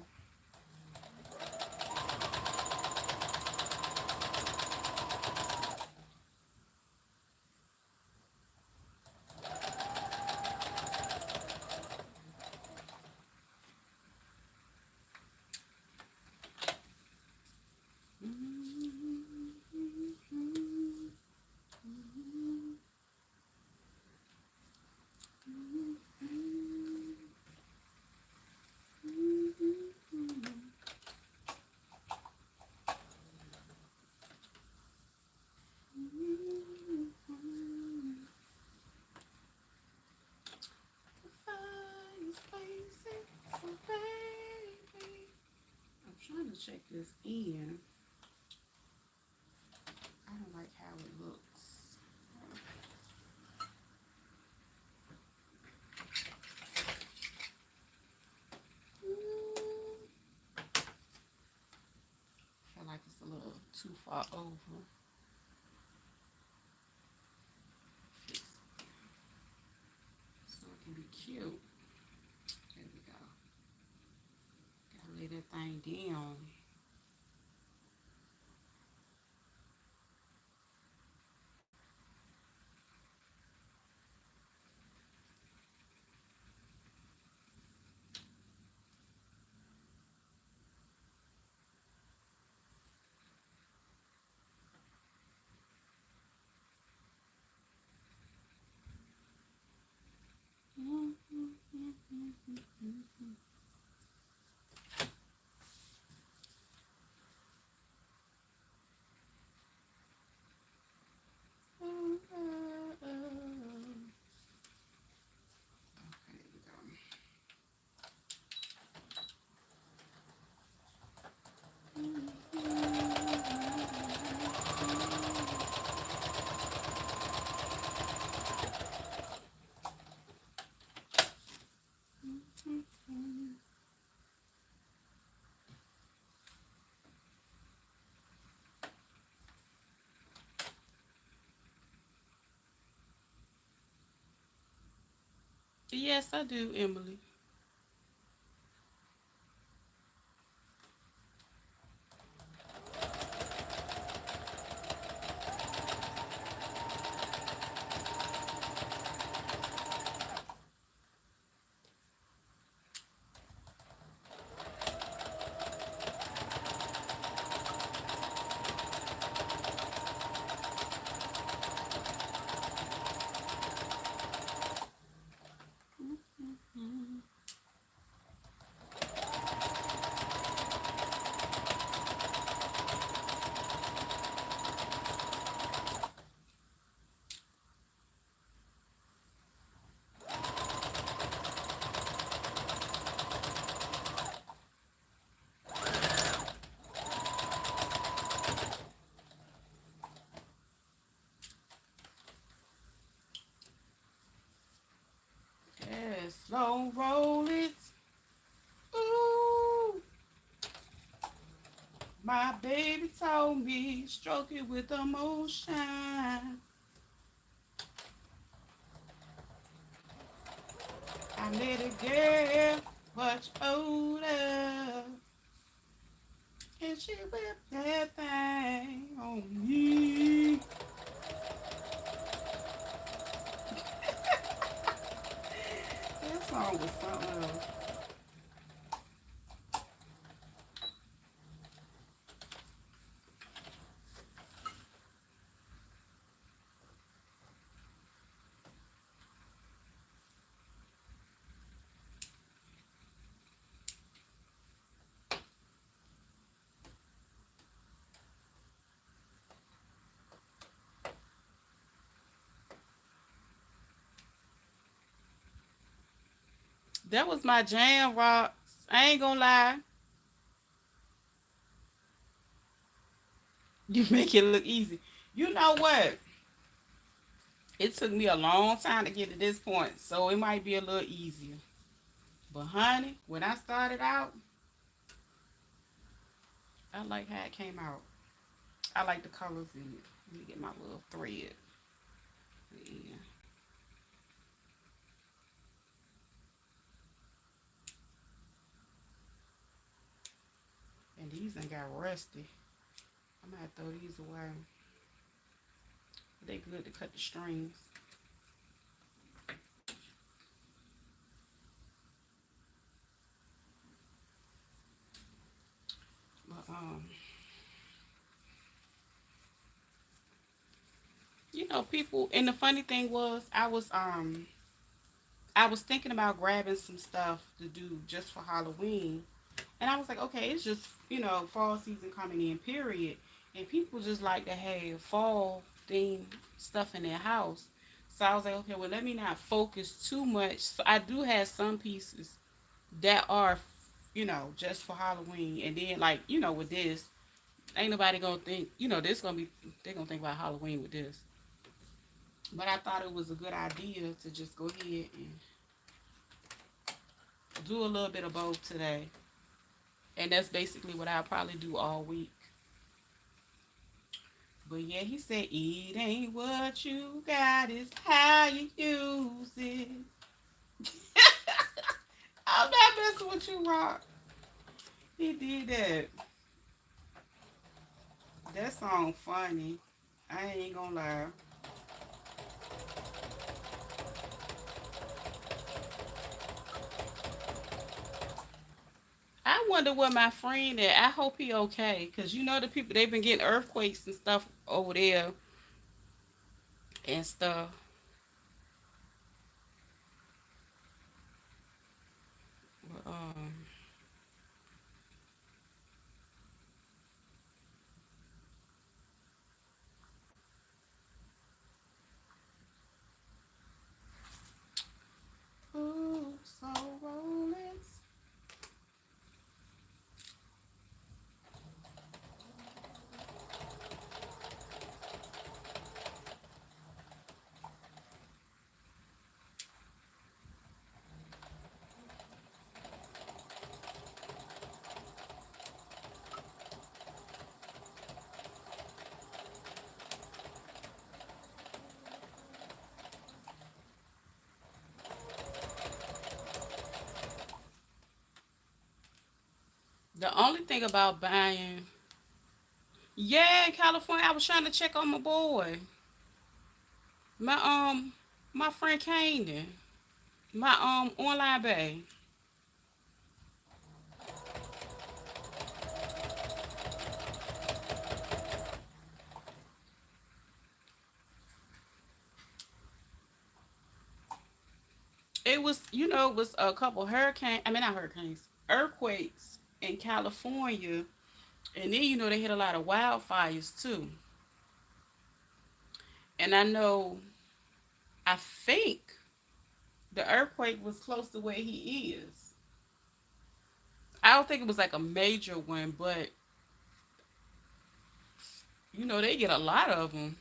I'm trying to check this in. I don't like how it looks. far over. Fix so it can be cute. There we go. Gotta lay that thing down. Yes, I do, Emily. Yes, slow roll it. Ooh, my baby told me, stroke it with emotion. I met a girl much older, and she whipped that thing on me. That song was something else. That was my jam, Rock. I ain't gonna lie. You make it look easy. You know what? It took me a long time to get to this point, so it might be a little easier. But honey, when I started out, I like how it came out. I like the colors in it. Let me get my little thread. Yeah. And these ain't got rusty. I might throw these away. They good to cut the strings. But people. And the funny thing was, I was thinking about grabbing some stuff to do just for Halloween. And I was like, okay, it's just, fall season coming in, period. And people just like to have fall themed stuff in their house. So I was like, okay, well, let me not focus too much. So I do have some pieces that are, just for Halloween. And then, like, with this, ain't nobody gonna think, this gonna be, they're gonna think about Halloween with this. But I thought it was a good idea to just go ahead and do a little bit of both today. And that's basically what I'll probably do all week. But yeah, he said, it ain't what you got, it's how you use it. I'm not messing with you, Rock. He did that. That song funny. I ain't gonna lie. I wonder where my friend at. I hope he okay. Cause you know the people they've been getting earthquakes and stuff over there and stuff. But, ooh, so rolling. The only thing about buying, yeah, in California, I was trying to check on my boy, my my friend Candy, my online bay. It was, it was a couple hurricanes. I mean, not hurricanes, earthquakes in California, and then they hit a lot of wildfires too. And I know, I think the earthquake was close to where he is. I don't think it was like a major one, but they get a lot of them.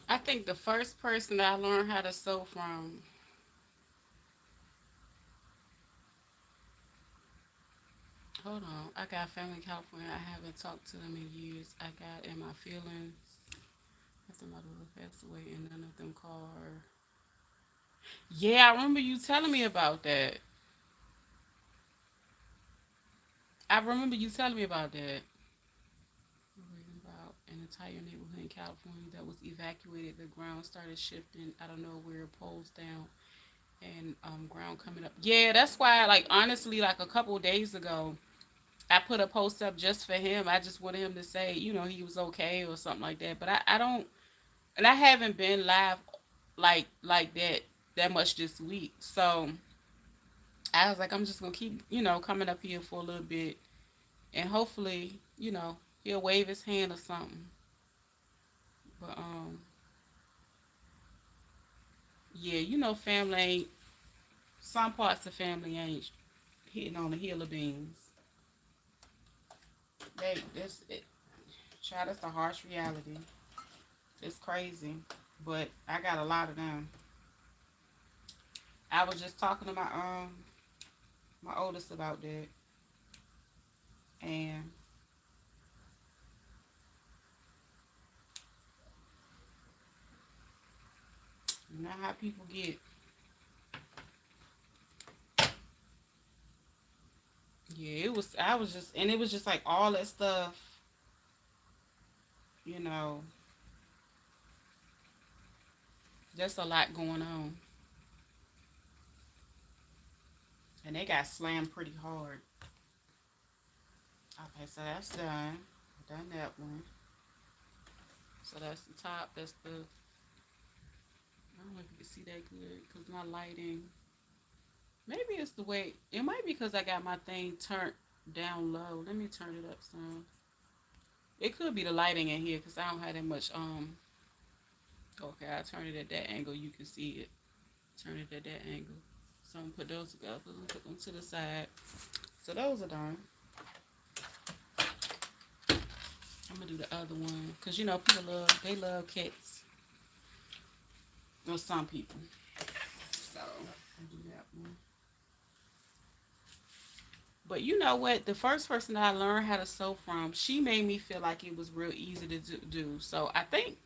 I think the first person that I learned how to sew from, hold on, I got family in California. I haven't talked to them in years. I got in my feelings after my daughter passed away, and none of them call her. Yeah, I remember you telling me about that. I remember you telling me about that. Reading about an entire neighborhood in California that was evacuated. The ground started shifting out of nowhere, poles down, and ground coming up. Yeah, that's why. Like honestly, like a couple of days ago, I put a post up just for him. I just wanted him to say, he was okay or something like that. But I don't, and I haven't been live like that that much this week. So I was like, I'm just gonna keep, coming up here for a little bit, and hopefully, he'll wave his hand or something. But yeah, family ain't. Some parts of family ain't hitting on the hill of beans. This child, that's the harsh reality. It's crazy, but I got a lot of them. I was just talking to my oldest about that, and you know how people get. Yeah, it was. I was just, and it was just like all that stuff. You know, just a lot going on, and they got slammed pretty hard. Okay, so that's done. Done that one. So that's the top. That's the. I don't know if you can see that good because my lighting. Maybe it's the way. It might be because I got my thing turned down low. Let me turn it up some. It could be the lighting in here because I don't have that much. Okay, I turn it at that angle. You can see it. Turn it at that angle. So I'm gonna put those together and put them to the side. So those are done. I'm gonna do the other one because people love cats. Or some people. So I'll do that one. But you know what? The first person that I learned how to sew from, she made me feel like it was real easy to do. So I think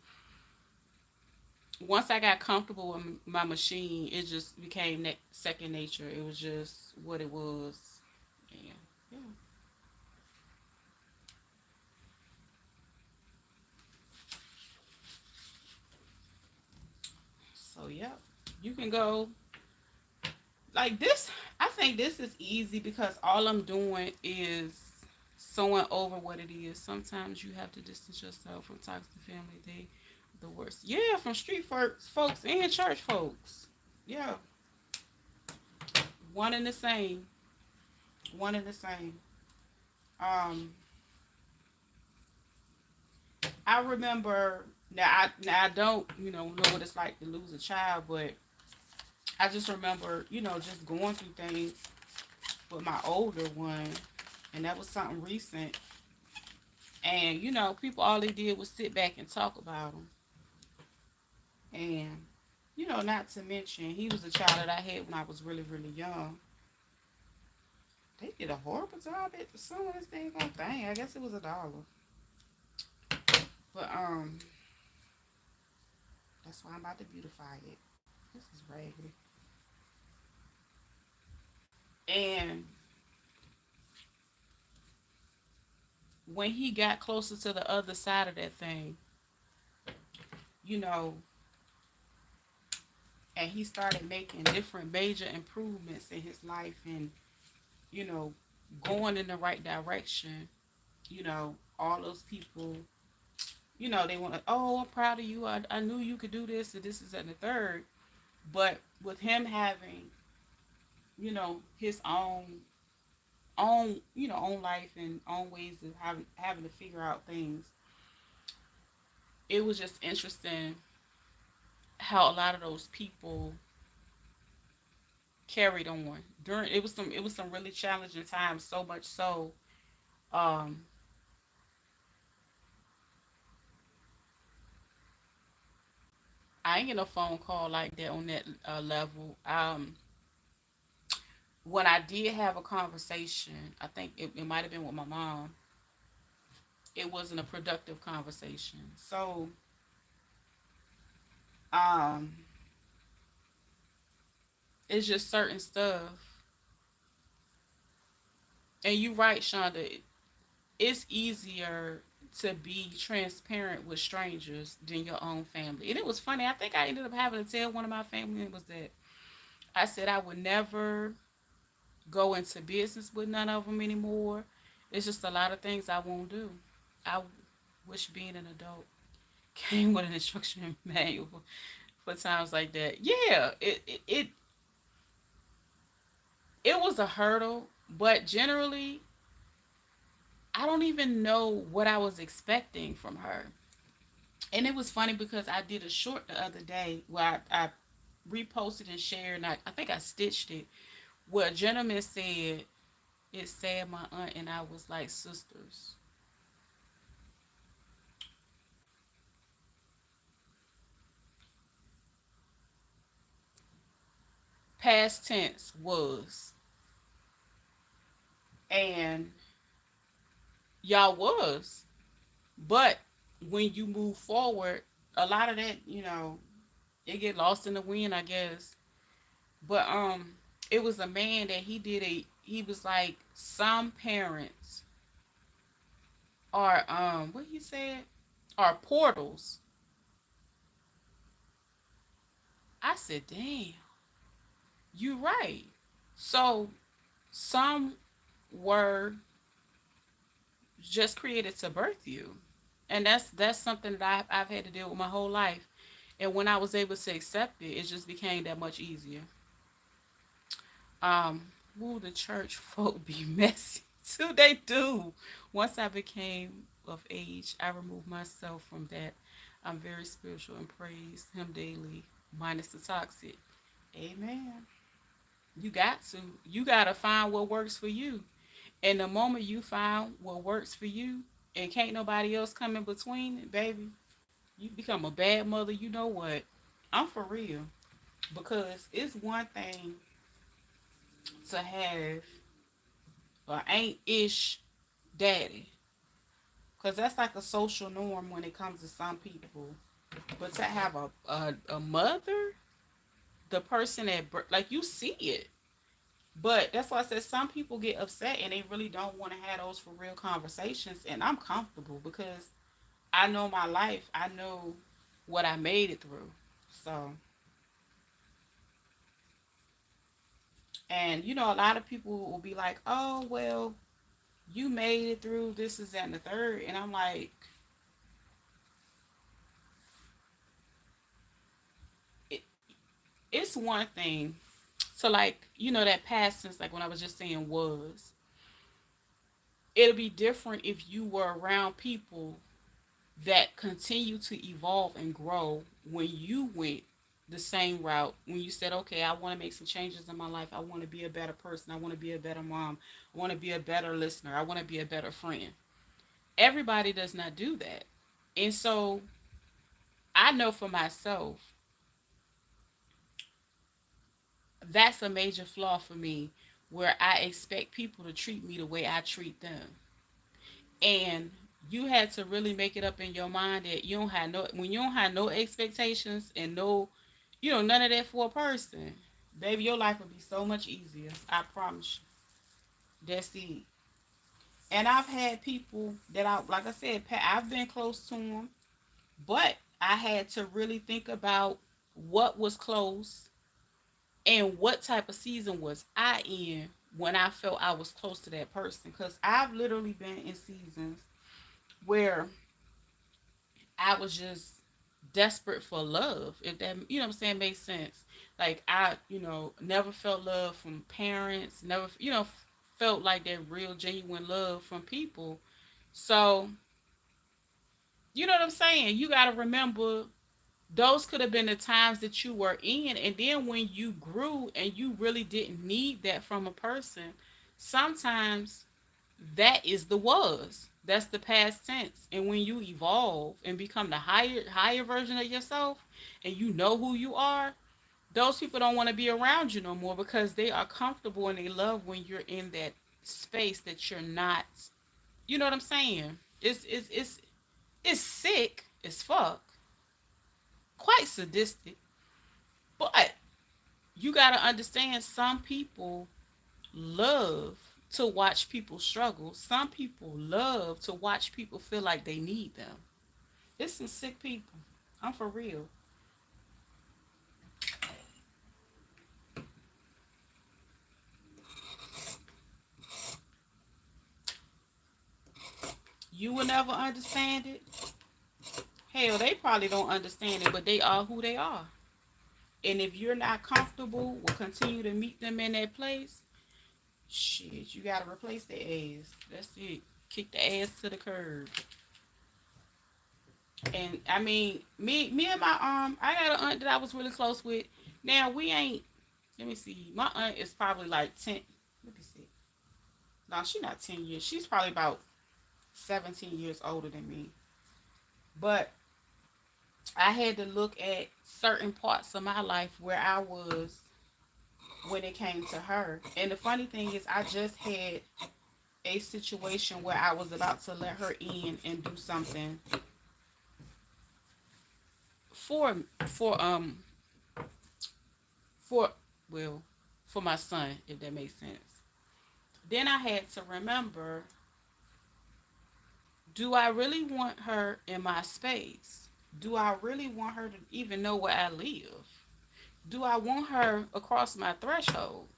once I got comfortable with my machine, it just became that second nature. It was just what it was. And yeah. So yeah, you can go like this. I think this is easy because all I'm doing is sewing over what it is. Sometimes you have to distance yourself from toxic family. They the worst. Yeah, from street folks and church folks. Yeah, one and the same. One and the same. Um, I remember now I don't know what it's like to lose a child, but I just remember just going through things with my older one, and that was something recent. And people all they did was sit back and talk about him, and not to mention he was a child that I had when I was really really young. They did a horrible job at sewing this thing on thing. I guess it was $1, but that's why I'm about to beautify it. This is raggedy. And when he got closer to the other side of that thing, you know, and he started making different major improvements in his life and, you know, going in the right direction, all those people, they want to, oh, I'm proud of you. I knew you could do this and this is and the third. But with him having, his own life and own ways of having to figure out things, it was just interesting how a lot of those people carried on during it was some really challenging times, so much so um I ain't get a phone call like that on that level. When I did have a conversation, I think it might have been with my mom. It wasn't a productive conversation. So um it's just certain stuff. And you right, Shonda, it's easier to be transparent with strangers than your own family. And it was funny. I think I ended up having to tell one of my family members that I said I would never go into business with none of them anymore. It's just a lot of things I won't do. I wish being an adult came with an instruction manual for times like that. Yeah, it was a hurdle, but generally, I don't even know what I was expecting from her. And it was funny because I did a short the other day where I reposted and shared, and I think I stitched it, where a gentleman said, it said my aunt and I was like sisters. Past tense was. And y'all was. But when you move forward, a lot of that, it get lost in the wind, I guess. But it was a man that he was like, some parents are what he said are portals. I said, damn, you right. So some were just created to birth you. And that's something that I've had to deal with my whole life. And when I was able to accept it, it just became that much easier. Will the church folk be messy too? They do. Once I became of age, I removed myself from that. I'm very spiritual and praise him daily, minus the toxic. Amen. You got to. You got to find what works for you. And the moment you find what works for you and can't nobody else come in between, baby, you become a bad mother. You know what? I'm for real. Because it's one thing to have an ain't ish daddy. Because that's like a social norm when it comes to some people. But to have a mother, the person that, like, you see it. But that's why I said some people get upset and they really don't want to have those for real conversations. And I'm comfortable because I know my life. I know what I made it through. So, and a lot of people will be like, oh, well, you made it through this, is that, and the third. And I'm like, it, it's one thing. So, like, that past tense, like when I was just saying was, it'll be different if you were around people that continue to evolve and grow when you went the same route. When you said, okay, I want to make some changes in my life, I want to be a better person, I want to be a better mom, I want to be a better listener, I want to be a better friend. Everybody does not do that. And so I know for myself, that's a major flaw for me, where I expect people to treat me the way I treat them. And you had to really make it up in your mind that you don't have no, when you don't have no expectations and no, none of that for a person, baby, your life would be so much easier. I promise you. That's it. And I've had people that like I said, I've been close to them, but I had to really think about what was close and what type of season was I in when I felt I was close to that person. Because I've literally been in seasons where I was just desperate for love. If that, what I'm saying, makes sense. Like, I, never felt love from parents, never, felt like that real genuine love from people. So, you know what I'm saying? You got to remember those could have been the times that you were in. And then when you grew and you really didn't need that from a person, sometimes that is the was. That's the past tense. And when you evolve and become the higher version of yourself and you know who you are, those people don't want to be around you no more because they are comfortable and they love when you're in that space that you're not. You know what I'm saying? It's sick as fuck. Quite sadistic. But you gotta understand, some people love to watch people struggle. Some people love to watch people feel like they need them. It's some sick people. I'm for real. You will never understand it. Hell, they probably don't understand it, but they are who they are. And if you're not comfortable, we'll continue to meet them in that place. Shit, you gotta replace the ass. That's it. Kick the ass to the curb. And I mean, me and my I got an aunt that I was really close with. Now we ain't. Let me see. My aunt is probably like 10. Let me see. No, she's not 10 years. She's probably about 17 years older than me. But I had to look at certain parts of my life where I was when it came to her. And the funny thing is, I just had a situation where I was about to let her in and do something for for um for well for my son, if that makes sense. Then I had to remember, do I really want her in my space? Do I really want her to even know where I live? Do I want her across my threshold?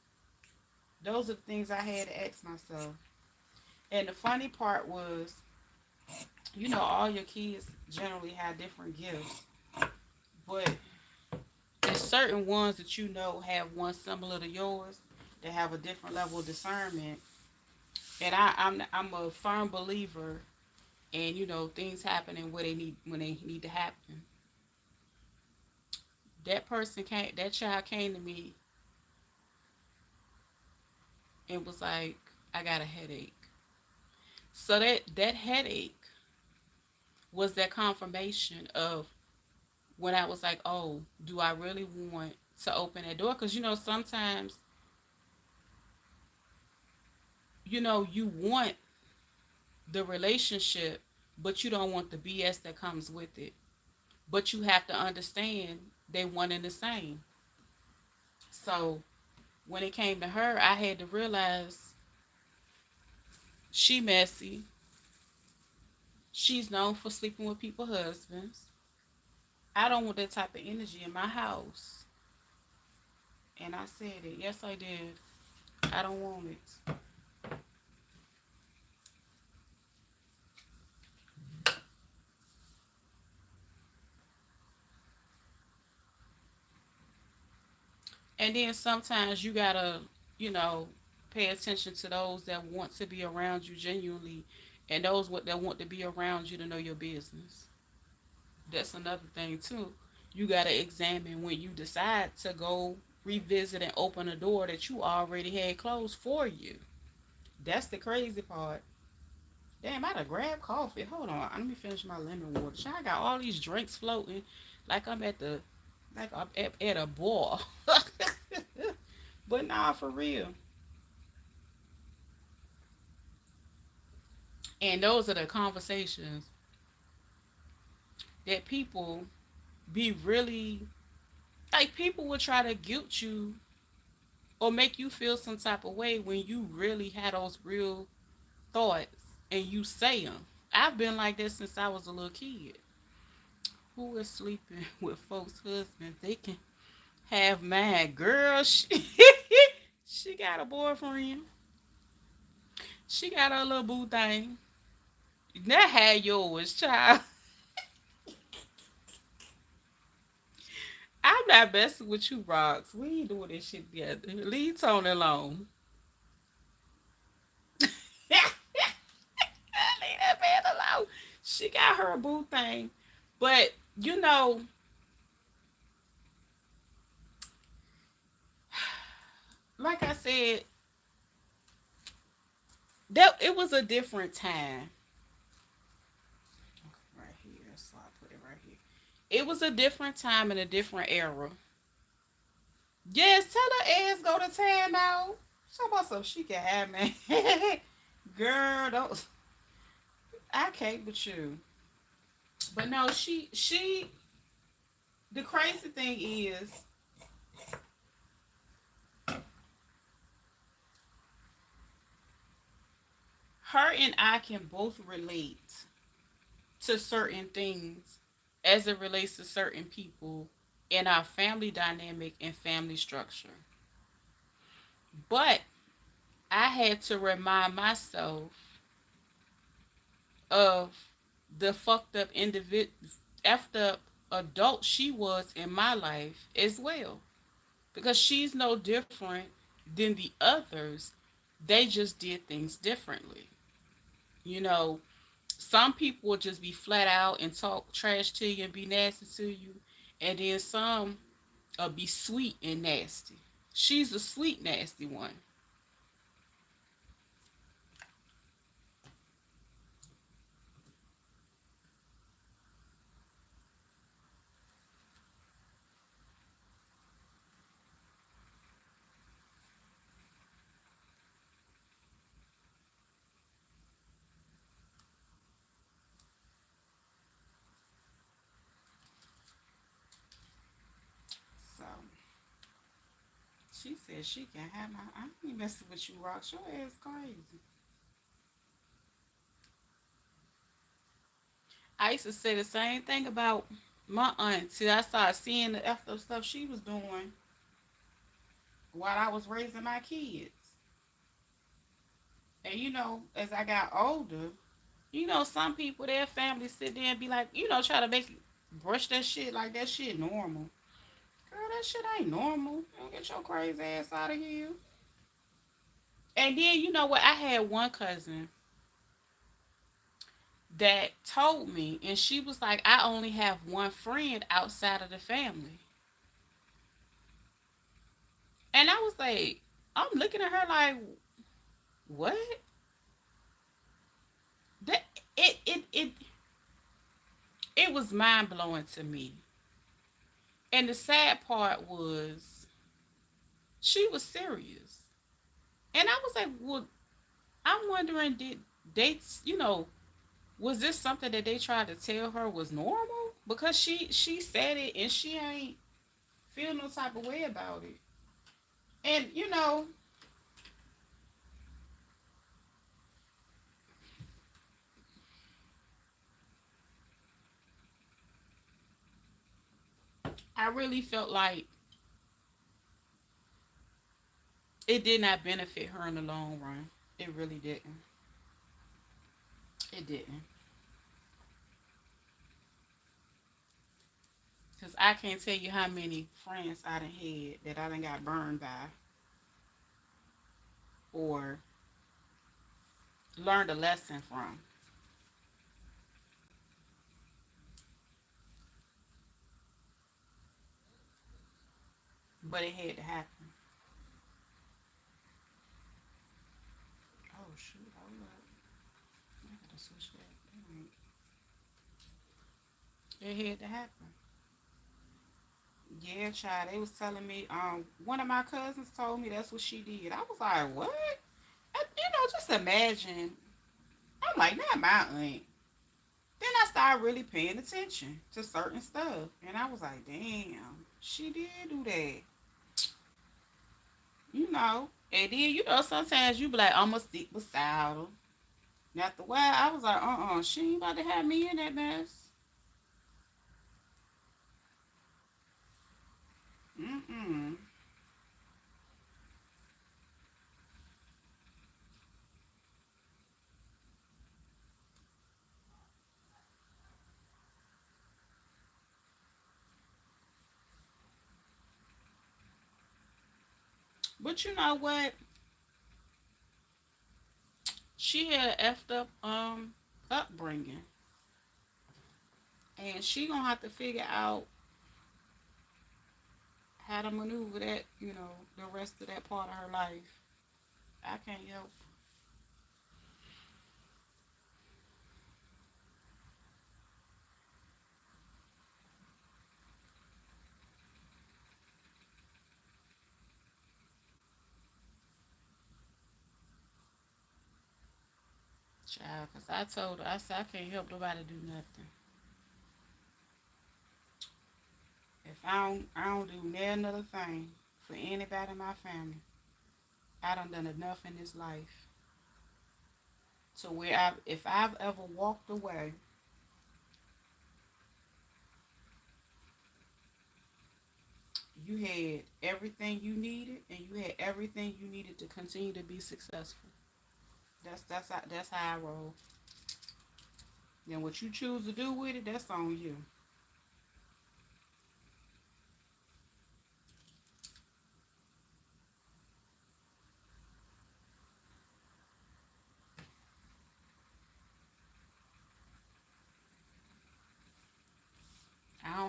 Those are the things I had to ask myself. And the funny part was, all your kids generally have different gifts, but there's certain ones that have one similar to yours that have a different level of discernment. And I'm a firm believer in things happening where they need when they need to happen. That child came to me and was like, I got a headache. So that headache was that confirmation of when I was like, oh, do I really want to open that door? Because sometimes you want the relationship, but you don't want the BS that comes with it. But you have to understand they one and the same. So when it came to her, I had to realize she messy. She's known for sleeping with people's husbands. I don't want that type of energy in my house. And I said it. Yes, I did. I don't want it. And then sometimes you gotta, you know, pay attention to those that want to be around you genuinely, and those that want to be around you to know your business. That's another thing too. You gotta examine when you decide to go revisit and open a door that you already had closed for you. That's the crazy part. Damn, I gotta grab coffee. Hold on, let me finish my lemon water. I got all these drinks floating, like I'm at a bar. But nah, for real. And those are the conversations that people be really like. People will try to guilt you or make you feel some type of way when you really had those real thoughts and you say them. I've been like this since I was a little kid. Who is sleeping with folks' husbands? They can have mine. Girl, she got a boyfriend. She got her little boo thing. That had yours, child. I'm not messing with you, Rocks. We ain't doing this shit together. Leave Tony alone. Leave that man alone. She got her boo thing. But, like I said, that it was a different time. Right here. So I put it right here. It was a different time and a different era. Yes, tell her ass go to time out. Show about some she can have, man. Girl, don't. I can't with you. But no, the crazy thing is, her and I can both relate to certain things as it relates to certain people in our family dynamic and family structure. But I had to remind myself of the fucked up effed up adult she was in my life as well. Because she's no different than the others. They just did things differently. You know, some people will just be flat out and talk trash to you and be nasty to you, and then some be sweet and nasty. She's a sweet, nasty one. So she said she can have my. I ain't messing with you, Rocks. Your ass crazy. I used to say the same thing about my aunt till I started seeing the after stuff she was doing while I was raising my kids. And as I got older, some people, their families sit there and be like, try to make brush that shit like that shit normal. Girl, that shit ain't normal. Don't get your crazy ass out of here. And then you know what? I had one cousin that told me, and she was like, I only have one friend outside of the family. And I was like, I'm looking at her like, what? That it was mind blowing to me. And the sad part was she was serious. And I was like, well, I'm wondering, did they, was this something that they tried to tell her was normal? Because she said it and she ain't feel no type of way about it. And I really felt like it did not benefit her in the long run. It really didn't. It didn't. Because I can't tell you how many friends I done had that I done got burned by or learned a lesson from. But it had to happen. Oh, shoot. Hold up. I gotta switch that. It had to happen. Yeah, child. They was telling me, one of my cousins told me that's what she did. I was like, what? Just imagine. I'm like, not my aunt. Then I started really paying attention to certain stuff. And I was like, damn, she did do that. And then, sometimes you be like, I'm going to stick beside her. And after a while, I was like, she ain't about to have me in that mess. Mm-mm. But you know what? She had an effed up upbringing. And she gonna have to figure out how to maneuver that, the rest of that part of her life. I can't help. Child, because I told her, I said, I can't help nobody do nothing. If I don't do another thing for anybody in my family, I done enough in this life to where if I've ever walked away, you had everything you needed, and you had everything you needed to continue to be successful. That's how I roll. Then what you choose to do with it, that's on you.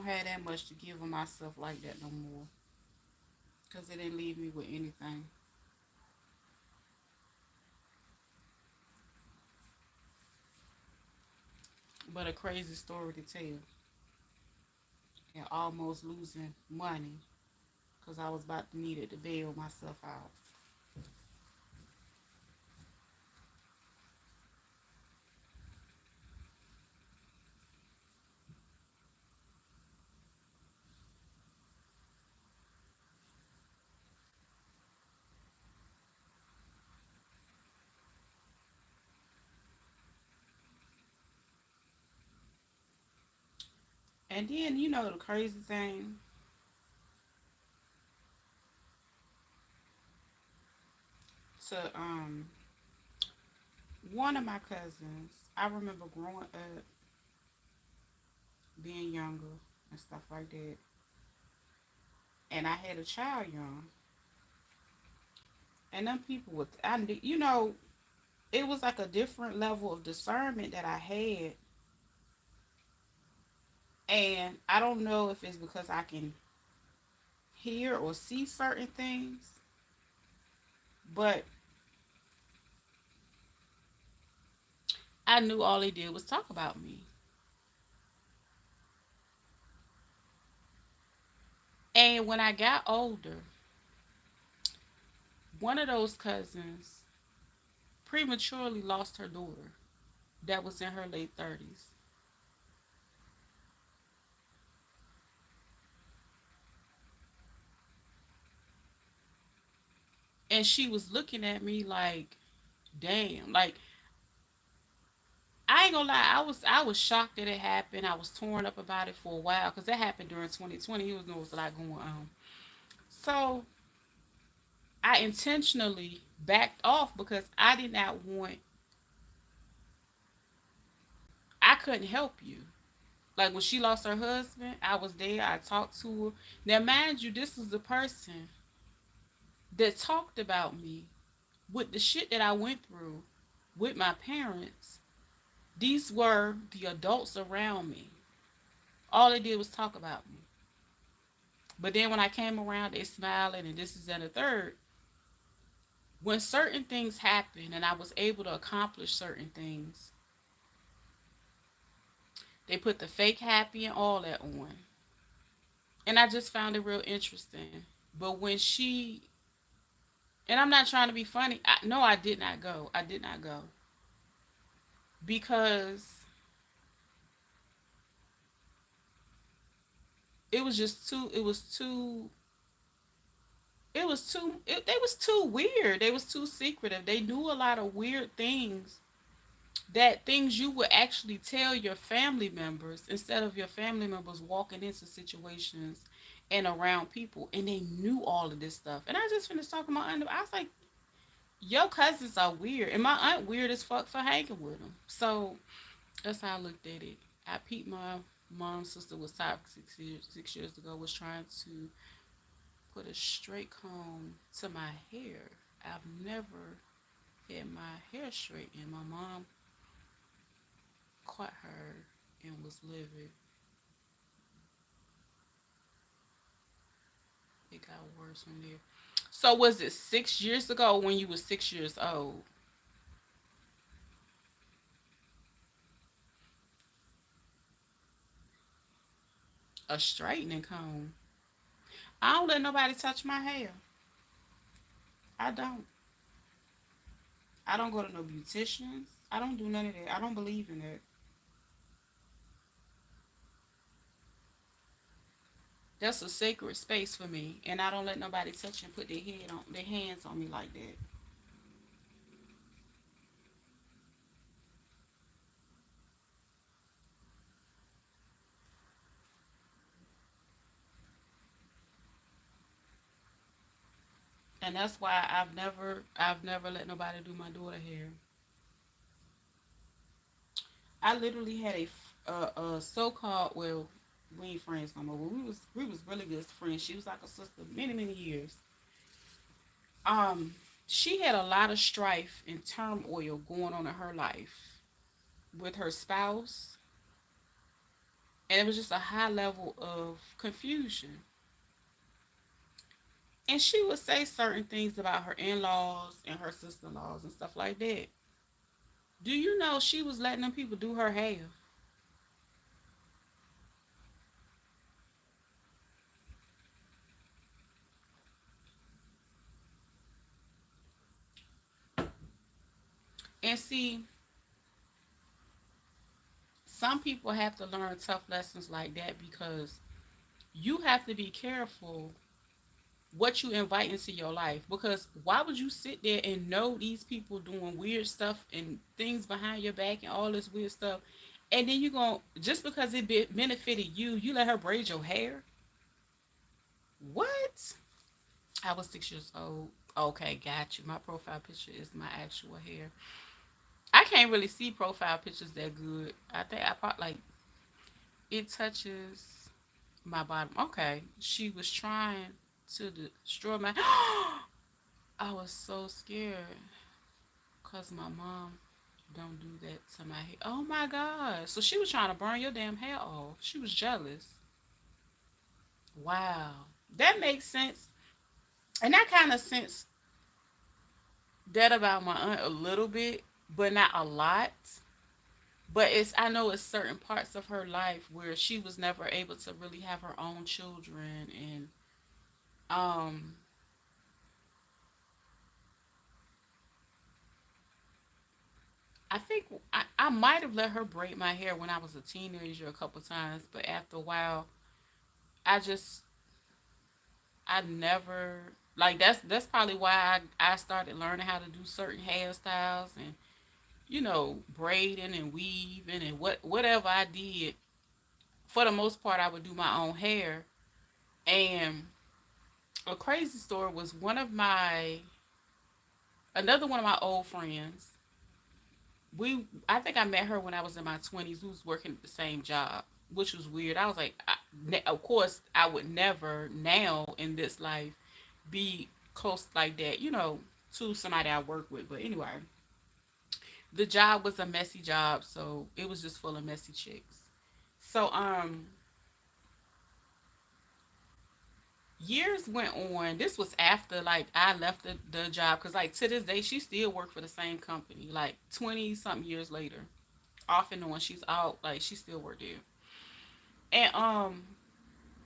have that much to give of myself like that no more. Because it didn't leave me with anything. But a crazy story to tell. And almost losing money. Because I was about to need it to bail myself out. And then, the crazy thing, to one of my cousins, I remember growing up, being younger and stuff like that. And I had a child young. And them people would, it was like a different level of discernment that I had. And I don't know if it's because I can hear or see certain things, but I knew all they did was talk about me. And when I got older, one of those cousins prematurely lost her daughter that was in her late 30s. And she was looking at me like, damn. Like, I ain't gonna lie, I was shocked that it happened. I was torn up about it for a while because that happened during 2020. It was, there was a lot going on. So I intentionally backed off because I did not want, I couldn't help you. Like when she lost her husband, I was there, I talked to her. Now, mind you, this is the person that talked about me with the shit that I went through with my parents. These were the adults around me. All they did was talk about me. But then when I came around, they smiling and this is and the third. When certain things happened and I was able to accomplish certain things, they put the fake happy and all that on. And I just found it real interesting. But when she, and I'm not trying to be funny, no, I did not go. I did not go. Because it was just too, they was too weird. They was too secretive. They knew a lot of weird things, that things you would actually tell your family members instead of your family members walking into situations and around people, and they knew all of this stuff. And I just finished talking to my aunt. I was like, your cousins are weird, and my aunt weird as fuck for hanging with them. So that's how I looked at it. I peeped my mom's sister was toxic 6 years ago, was trying to put a straight comb to my hair. I've never had my hair straightened. My mom caught her and was livid. It got worse from there. So was it 6 years ago when you were 6 years old? A straightening comb. I don't let nobody touch my hair. I don't. I don't go to no beauticians. I don't do none of that. I don't believe in that. That's a sacred space for me, and I don't let nobody touch and put their hands on me like that. And that's why I've never let nobody do my daughter hair. I literally had a so-called, well, we ain't friends no more. But we was really good friends. She was like a sister many years. She had a lot of strife and turmoil going on in her life with her spouse, And it was just a high level of confusion. And she would say certain things about her in-laws and her sister-in-laws and stuff like that. Do you know she was letting them people do her hair? And see, some people have to learn tough lessons like that because you have to be careful what you invite into your life, because why would you sit there and know these people doing weird stuff and things behind your back and all this weird stuff, and then you going just because it benefited you, you let her braid your hair? What? I was 6 years old. Okay, got you. My profile picture is my actual hair. I can't really see profile pictures that good. I think I probably like it touches my bottom. Okay, she was trying to destroy my. I was so scared because my mom don't do that to my hair. Oh my God. So she was trying to burn your damn hair off. She was jealous. Wow. That makes sense. And that kind of sense that about my aunt a little bit, but not a lot. But it's I know it's certain parts of her life where she was never able to really have her own children, and um I think I might have let her braid my hair when I was a teenager a couple times, but after a while I just I never like that's probably why I started learning how to do certain hairstyles and braiding and weaving and whatever I did. For the most part, I would do my own hair. And a crazy story was another one of my old friends. I think I met her when I was in my 20s. We was working at the same job, which was weird. I was like, of course, I would never now in this life be close like that, to somebody I work with. But anyway, the job was a messy job, so it was just full of messy chicks. So years went on. This was after like I left the job, because like to this day she still worked for the same company. Like 20 something years later, off and on, she's out. Like she still worked there. And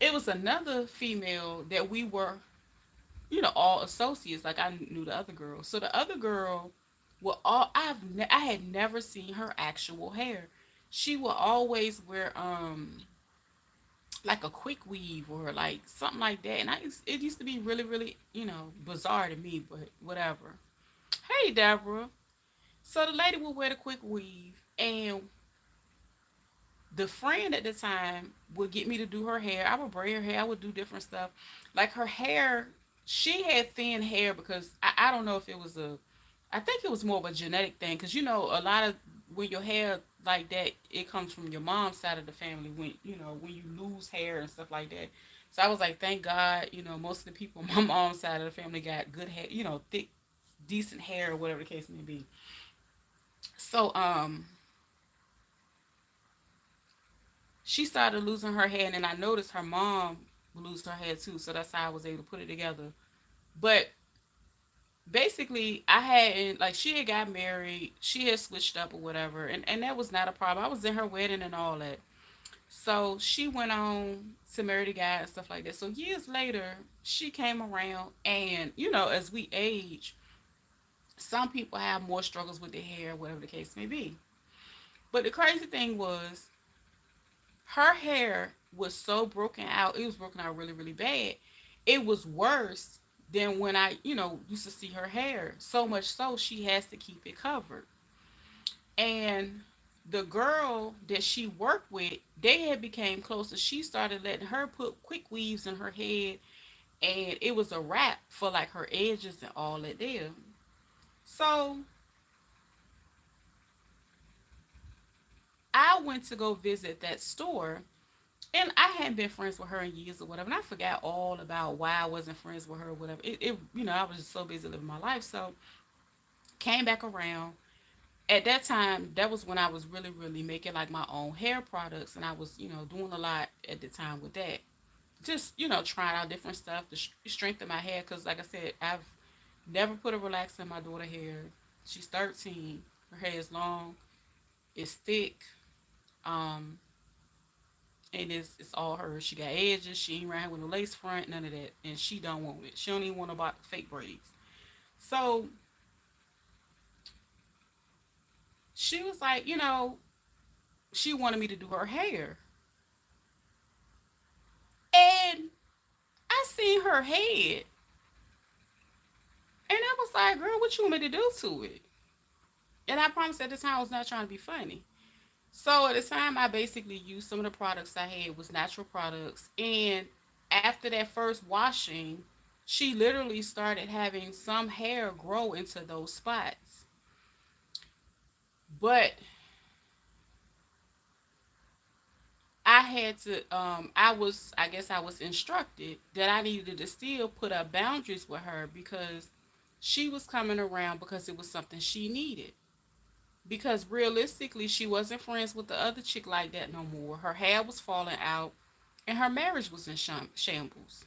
it was another female that we were, all associates. Like I knew the other girl. So the other girl, well, I had never seen her actual hair. She would always wear like a quick weave or like something like that. And it used to be really, really, bizarre to me, but whatever. Hey, Deborah. So the lady would wear the quick weave, and the friend at the time would get me to do her hair. I would braid her hair. I would do different stuff. Like her hair, she had thin hair because I don't know if it was I think it was more of a genetic thing, because a lot of when your hair like that, it comes from your mom's side of the family, when you lose hair and stuff like that. So I was like, thank God, most of the people on my mom's side of the family got good hair, thick, decent hair or whatever the case may be. So she started losing her hair, and then I noticed her mom would lose her hair too. So that's how I was able to put it together. But basically, I hadn't like she had got married, she had switched up or whatever, and that was not a problem. I was in her wedding and all that. So she went on to marry the guy and stuff like that. So years later, she came around, and as we age, some people have more struggles with their hair, whatever the case may be. But the crazy thing was, her hair was so broken out. It was broken out really, really bad. It was worse than when I, used to see her hair. So much so she has to keep it covered. And the girl that she worked with, they had became closer. She started letting her put quick weaves in her head, and it was a wrap for like her edges and all that there. So I went to go visit that store, and I hadn't been friends with her in years or whatever. And I forgot all about why I wasn't friends with her or whatever. I was just so busy living my life. So came back around. At that time, that was when I was really, really making like my own hair products, and I was, doing a lot at the time with that. Just, trying out different stuff to strengthen my hair. Cause like I said, I've never put a relaxer in my daughter's hair. She's 13. Her hair is long. It's thick. Um, and it's all hers. She got edges. She ain't around with no lace front, none of that. And she don't want it. She don't even want about fake braids. So she was like, she wanted me to do her hair. And I seen her head. And I was like, girl, what you want me to do to it? And I promised at the time I was not trying to be funny. So at the time, I basically used some of the products I had was natural products, and after that first washing, she literally started having some hair grow into those spots. But I had to, I guess I was instructed that I needed to still put up boundaries with her because she was coming around because it was something she needed. Because realistically, she wasn't friends with the other chick like that no more. Her hair was falling out and her marriage was in shambles.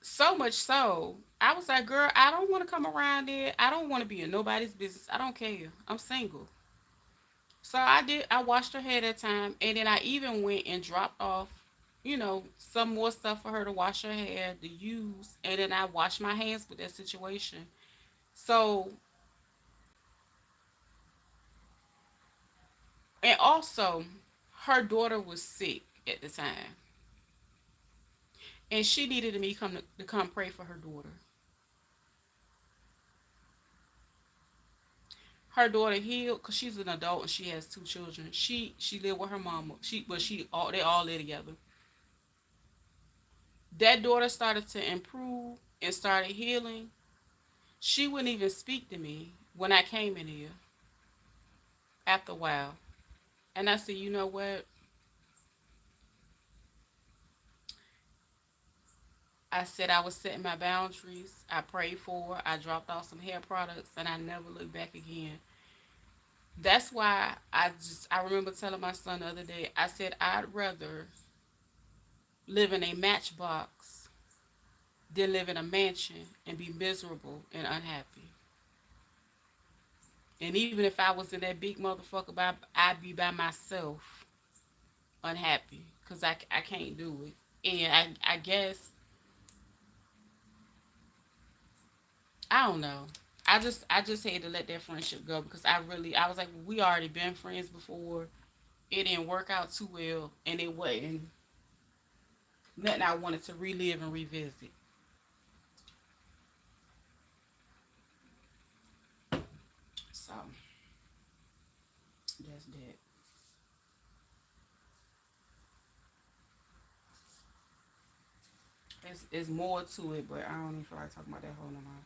So much so, I was like, girl, I don't want to come around there. I don't want to be in nobody's business. I don't care. I'm single. So I did. I washed her hair that time, and then I even went and dropped off, some more stuff for her to wash her hair to use, and then I washed my hands with that situation. So, and also, her daughter was sick at the time, and she needed me to come pray for her daughter. Her daughter healed because she's an adult and she has two children. She lived with her mama. They all live together. That daughter started to improve and started healing. She wouldn't even speak to me when I came in here after a while. And I said, you know what? I said I was setting my boundaries. I prayed for her. I dropped off some hair products and I never looked back again. That's why I remember telling my son the other day, I said I'd rather live in a matchbox than live in a mansion and be miserable and unhappy. And even if I was in that big motherfucker, I'd be by myself, unhappy, because I can't do it. And I guess, I don't know. I just had to let that friendship go because I was like, we already been friends before. It didn't work out too well, and it wasn't nothing I wanted to relive and revisit. So that's that. It's more to it, but I don't even feel like talking about that whole no more.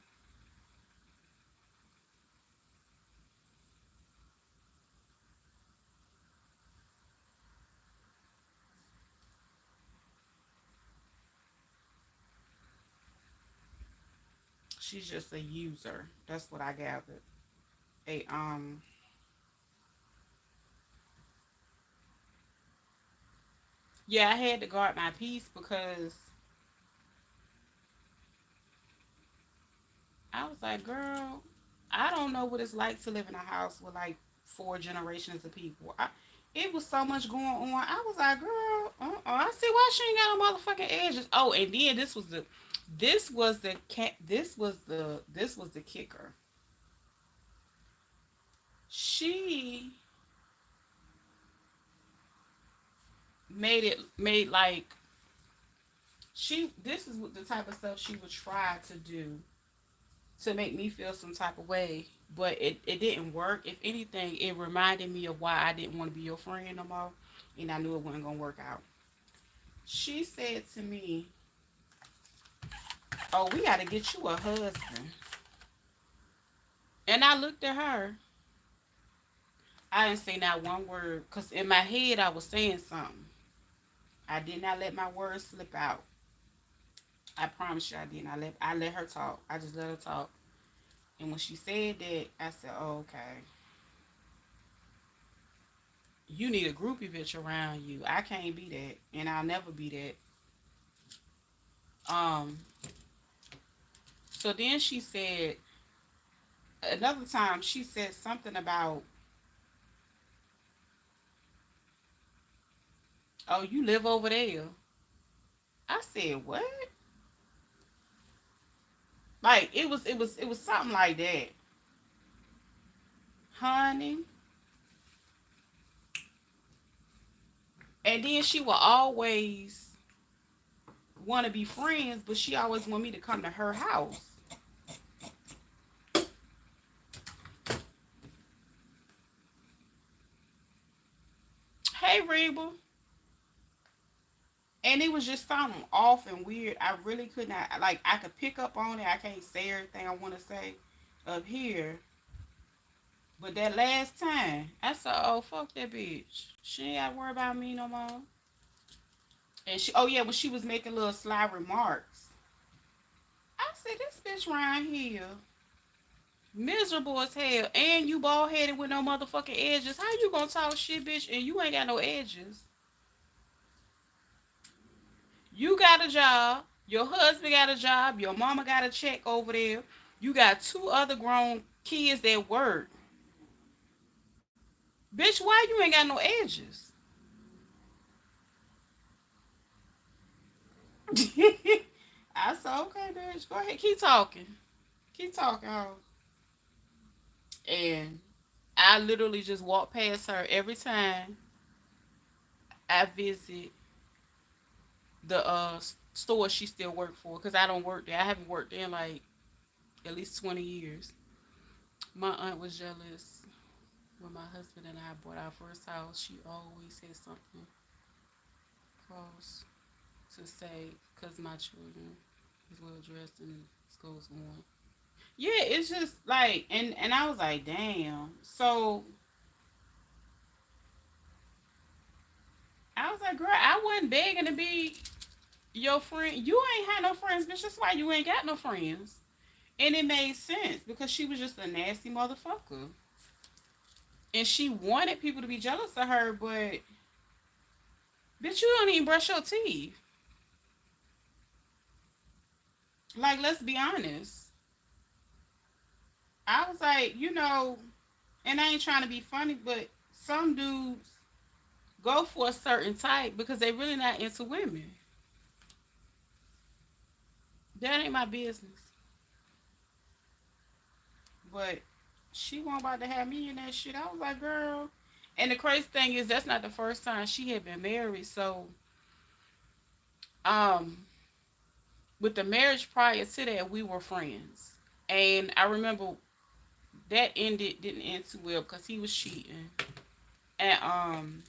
She's just a user. That's what I gathered. A Yeah, I had to guard my peace because I was like, girl, I don't know what it's like to live in a house with like four generations of people. It was so much going on. I was like, girl, I see why she ain't got no motherfucking edges. Oh, and then this was the kicker. She made like this is what the type of stuff she would try to do to make me feel some type of way, but it didn't work. If anything, it reminded me of why I didn't want to be your friend no more, and I knew it wasn't gonna work out. She said to me, "Oh, we got to get you a husband." And I looked at her. I didn't say not one word because in my head I was saying something. I did not let my words slip out. I promise you I didn't. I let her talk. I just let her talk. And when she said that, I said, oh, okay, you need a groupie bitch around you. I can't be that, and I'll never be that. So then she said, another time, she said something about, oh, you live over there. I said, what? Like, it was something like that. Honey. And then she will always want to be friends, but she always want me to come to her house. Hey, Reba. And it was just something off and weird. I really could not, like, I could pick up on it. I can't say everything I want to say up here. But that last time, I said, oh, fuck that bitch. She ain't got to worry about me no more. And she, oh yeah, when she was making little sly remarks, I said, this bitch right here, miserable as hell, and you bald headed with no motherfucking edges. How you gonna talk shit, bitch, and you ain't got no edges? You got a job, your husband got a job, your mama got a check over there, you got two other grown kids that work. Bitch, why you ain't got no edges? I said, okay, bitch, go ahead, keep talking. Keep talking, ho. And I literally just walk past her every time I visit the store she still work for, because I don't work there. I haven't worked there in like at least 20 years. My aunt was jealous when my husband and I bought our first house. She always had something cross to say because my children is well dressed and it goes on. Yeah, it's just like, and I was like, damn. So I was like, girl, I wasn't begging to be your friend. You ain't had no friends, bitch. That's why you ain't got no friends. And it made sense because she was just a nasty motherfucker. And she wanted people to be jealous of her, but bitch, you don't even brush your teeth. Like, let's be honest. I was like, and I ain't trying to be funny, but some dudes go for a certain type because they really not into women. That ain't my business. But she wasn't about to have me in that shit. I was like, girl. And the crazy thing is, that's not the first time she had been married. So, um, with the marriage prior to that, we were friends. And I remember that didn't end too well because he was cheating. And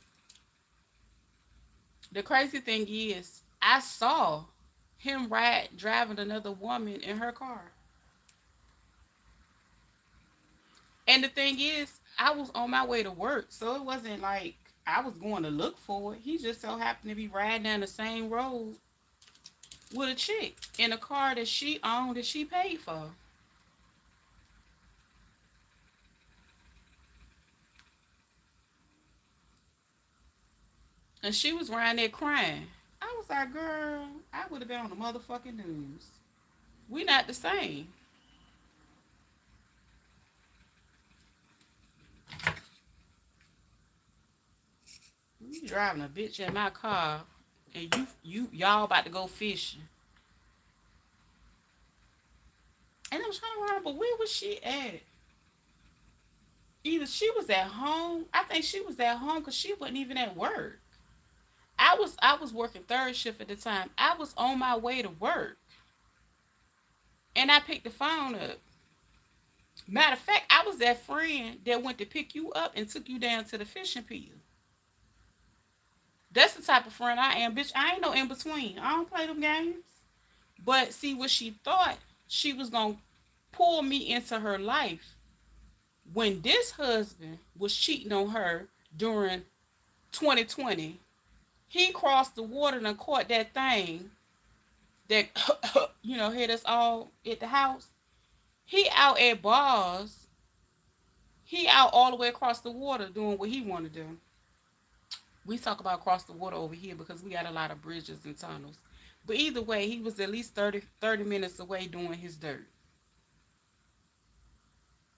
the crazy thing is, I saw him driving another woman in her car. And the thing is, I was on my way to work, so it wasn't like I was going to look for it. He just so happened to be riding down the same road with a chick in a car that she owned that she paid for. And she was around there crying. I was like, girl, I would have been on the motherfucking news. We not the same. You driving a bitch in my car and y'all about to go fishing. And I'm trying to remember, where was she at? Either she was at home. I think she was at home because she wasn't even at work. I was working third shift at the time. I was on my way to work. And I picked the phone up. Matter of fact, I was that friend that went to pick you up and took you down to the fishing pier. That's the type of friend I am, bitch. I ain't no in between. I don't play them games. But see, what she thought, she was gonna pull me into her life when this husband was cheating on her during 2020. He crossed the water and caught that thing that had us all at the house. He out at bars. He out all the way across the water doing what he want to do. We talk about across the water over here because we got a lot of bridges and tunnels. But either way, he was at least 30 minutes away doing his dirt.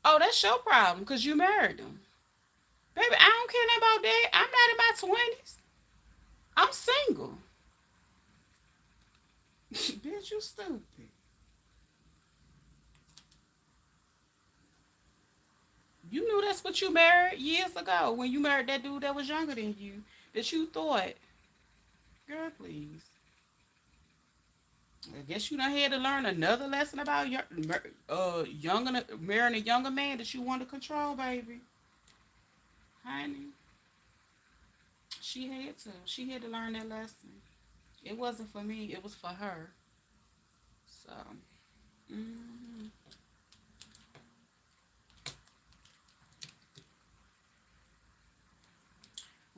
Oh, that's your problem because you married him. Baby, I don't care nothing about that. I'm not in my 20s. I'm single. Bitch, you stupid. You knew that's what you married years ago when you married that dude that was younger than you. That you thought, girl, please. I guess you done had to learn another lesson about marrying a younger man that you want to control, baby. Honey, she had to. She had to learn that lesson. It wasn't for me. It was for her. So, mm-hmm.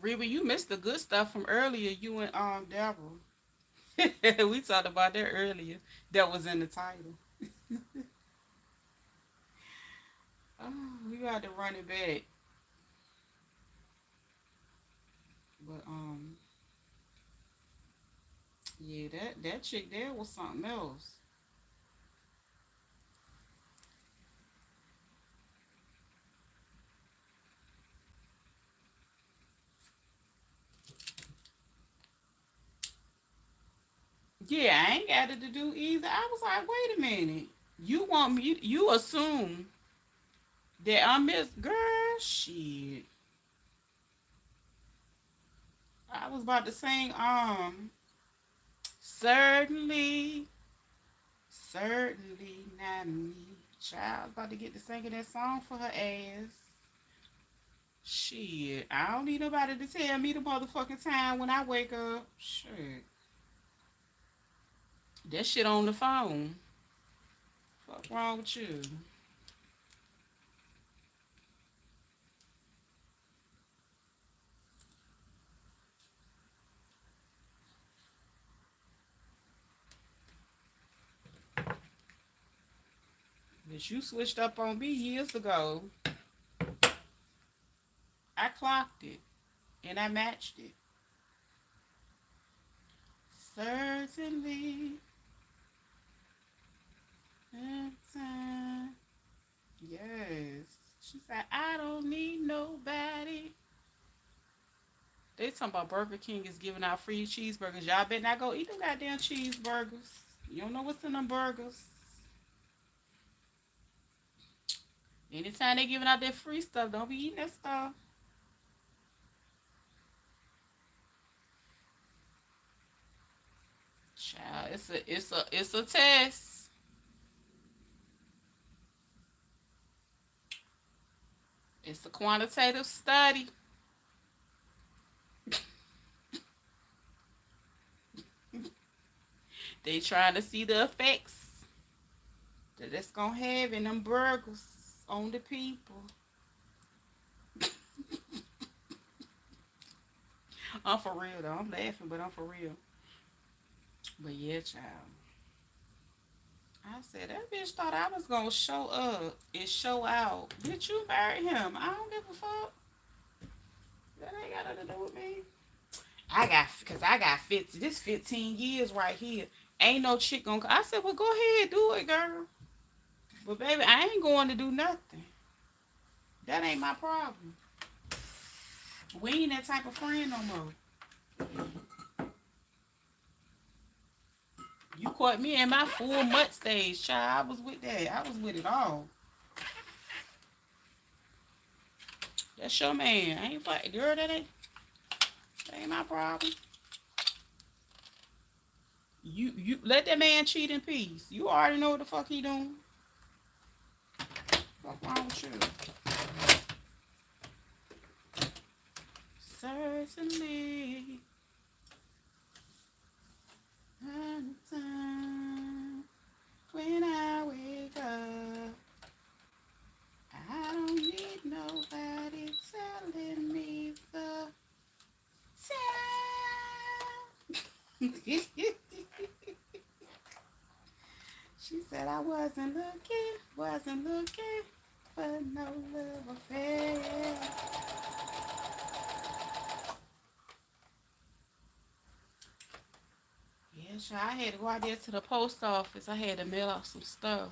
Reba, you missed the good stuff from earlier. You and Deborah. We talked about that earlier. That was in the title. Oh, we got to run it back. But yeah, that chick there was something else. Yeah, I ain't got it to do either. I was like, wait a minute. You want me? You assume that I'm Miss Girl. Shit. I was about to sing. Certainly, certainly not me. Child, I was about to get to singing that song for her ass. Shit, I don't need nobody to tell me the motherfucking time when I wake up. Shit, that shit on the phone. Fuck wrong with you? Bitch, you switched up on me years ago. I clocked it and I matched it. Certainly. Yes. She said, I don't need nobody. They talking about Burger King is giving out free cheeseburgers. Y'all better not go eat them goddamn cheeseburgers. You don't know what's in them burgers. Anytime they giving out that free stuff, don't be eating that stuff. Child, it's a test. It's a quantitative study. They trying to see the effects that it's gonna have in them burgers on the people. I'm for real though. I'm laughing, but I'm for real. But yeah, child. I said that bitch thought I was gonna show up and show out. Bitch, you marry him. I don't give a fuck. That ain't got nothing to do with me. Cause I got 15 years right here. Ain't no chick gonna. I said, well, go ahead, do it, girl. But baby, I ain't going to do nothing. That ain't my problem. We ain't that type of friend no more. You caught me in my full mutt stage, child. I was with that. I was with it all. That's your man. I ain't fighting. Girl, that ain't my problem. You let that man cheat in peace. You already know what the fuck he doing. What's wrong with you? Certainly. Anytime when I wake up, I don't need nobody telling me the time. She said, But I wasn't looking for no love affair. Yeah, sure. I had to go out there to the post office. I had to mail out some stuff.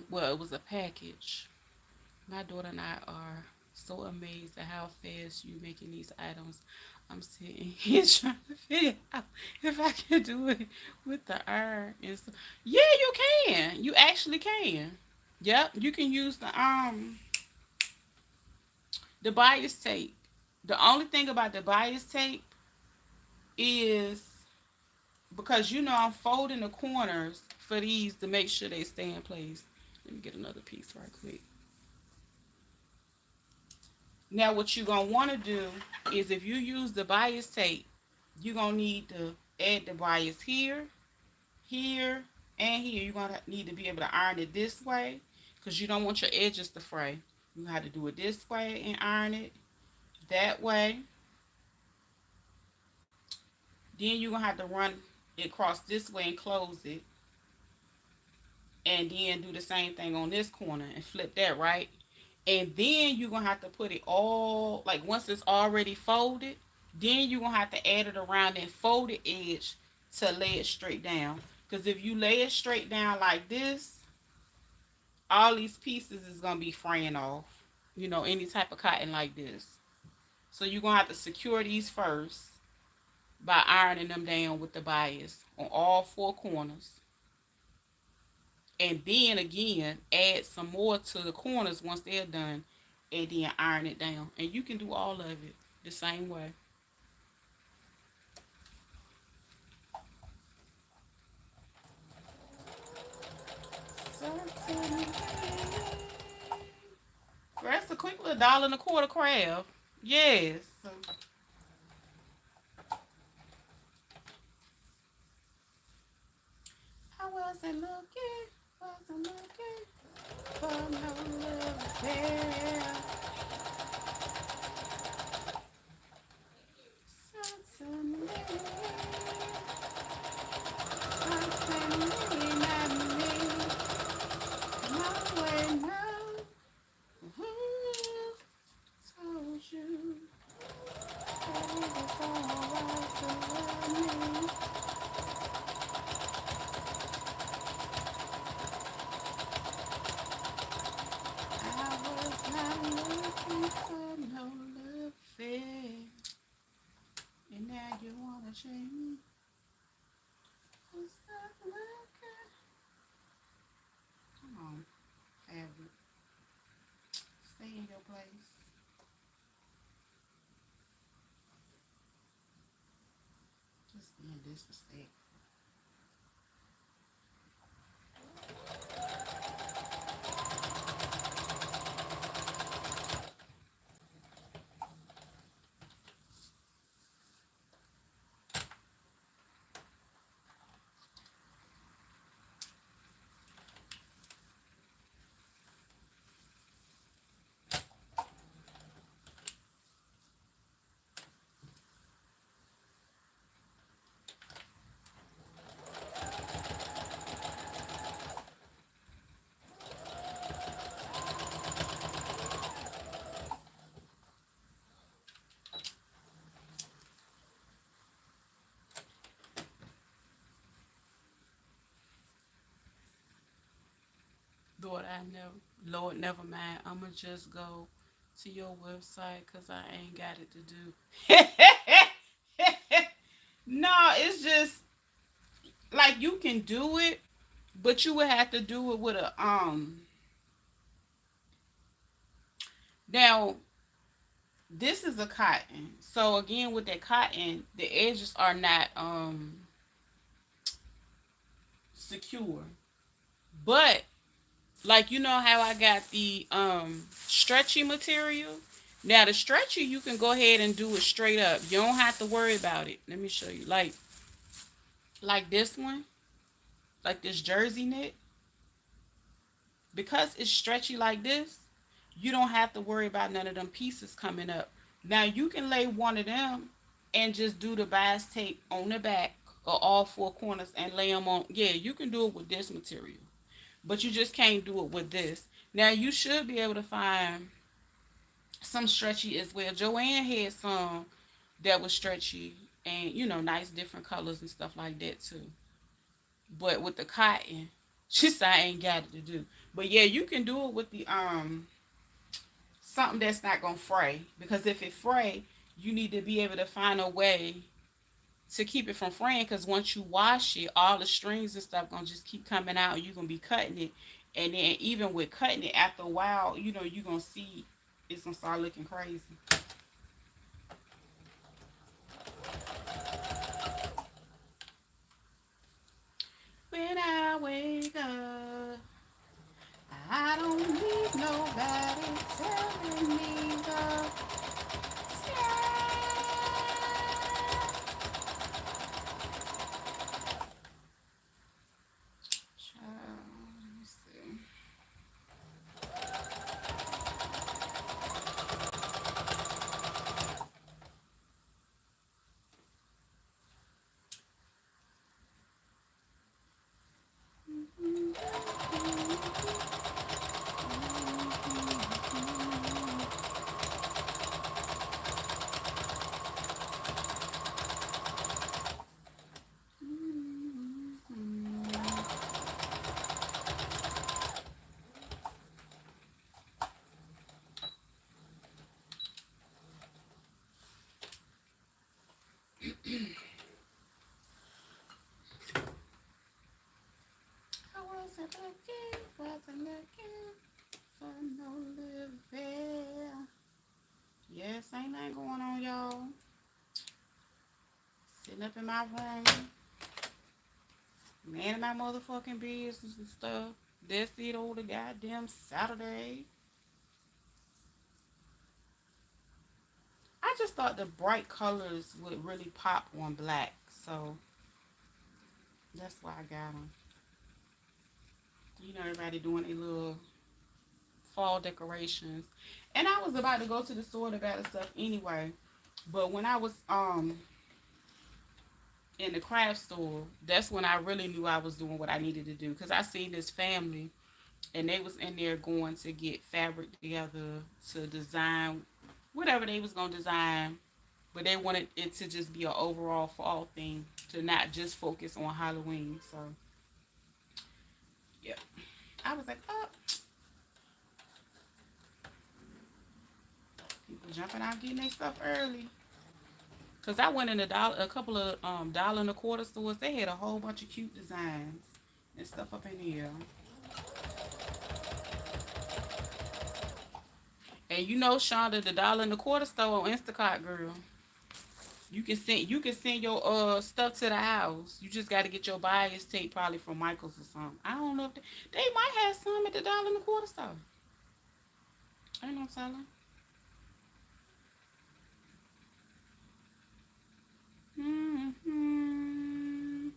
Well, it was a package. My daughter and I are so amazed at how fast you making these items. I'm sitting here trying to figure out if I can do it with the iron. And so, yeah, you can. You actually can. Yep, you can use the bias tape. The only thing about the bias tape is because I'm folding the corners for these to make sure they stay in place. Let me get another piece right quick. Now what you're gonna want to do is if you use the bias tape, you're gonna need to add the bias here, here, and here. You're gonna need to be able to iron it this way because you don't want your edges to fray. You have to do it this way and iron it that way. Then you're gonna have to run it across this way and close it, and then do the same thing on this corner and flip that, right? And then you're gonna have to put it all, like once it's already folded, then you're gonna have to add it around that folded edge to lay it straight down. Because if you lay it straight down like this, all these pieces is gonna be fraying off. Any type of cotton like this. So you're gonna have to secure these first by ironing them down with the bias on all four corners. And then again, add some more to the corners once they're done, and then iron it down. And you can do all of it the same way. That's a quick little $1.25 craft. Yes. I wasn't looking for no love there. Something at me. No way, no. Who told you that it was alright to love me? I was not looking for no love affair. And now you wanna change me? Was not looking. Come on, fabric. Stay in your place. Just being disrespectful. Lord, never mind. I'ma just go to your website because I ain't got it to do. No, it's just like you can do it, but you would have to do it with a. Now this is a cotton, so again with that cotton, the edges are not secure, but like how I got the stretchy material. Now the stretchy you can go ahead and do it straight up. You don't have to worry about it. Let me show you. Like this one, like this jersey knit. Because it's stretchy like this, you don't have to worry about none of them pieces coming up. Now you can lay one of them and just do the bias tape on the back or all four corners and lay them on. Yeah, you can do it with this material. but you just can't do it with this. Now you should be able to find some stretchy as well. Joanne had some that was stretchy and nice different colors and stuff like that too. But with the cotton, she said I ain't got it to do. But yeah, you can do it with the something that's not gonna fray, because if it fray, you need to be able to find a way to keep it from fraying, because once you wash it, all the strings and stuff gonna just keep coming out and you're gonna be cutting it. And then even with cutting it, after a while, you're gonna see it's gonna start looking crazy. When I wake up, I don't need nobody telling me the child. Let me see. I wasn't looking for no living. Yes, ain't nothing going on, y'all. Sitting up in my room, manning my motherfucking business and stuff. That's it over the goddamn Saturday. I just thought the bright colors would really pop on black, so that's why I got them. Everybody doing a little fall decorations, and I was about to go to the store to buy the stuff anyway. But when I was in the craft store, that's when I really knew I was doing what I needed to do, because I seen this family and they was in there going to get fabric together to design whatever they was gonna design, but they wanted it to just be an overall fall thing, to not just focus on Halloween. So yeah, I was like, oh, people jumping out getting their stuff early. Cause I went in a couple of dollar and a quarter stores. They had a whole bunch of cute designs and stuff up in here. And Shonda, the dollar and a quarter store on Instacart, girl. You can send your stuff to the house. You just got to get your buyer's tape probably from Michael's or something. I don't know if they might have some at the dollar and a quarter store. Ain't no telling. Mm-hmm.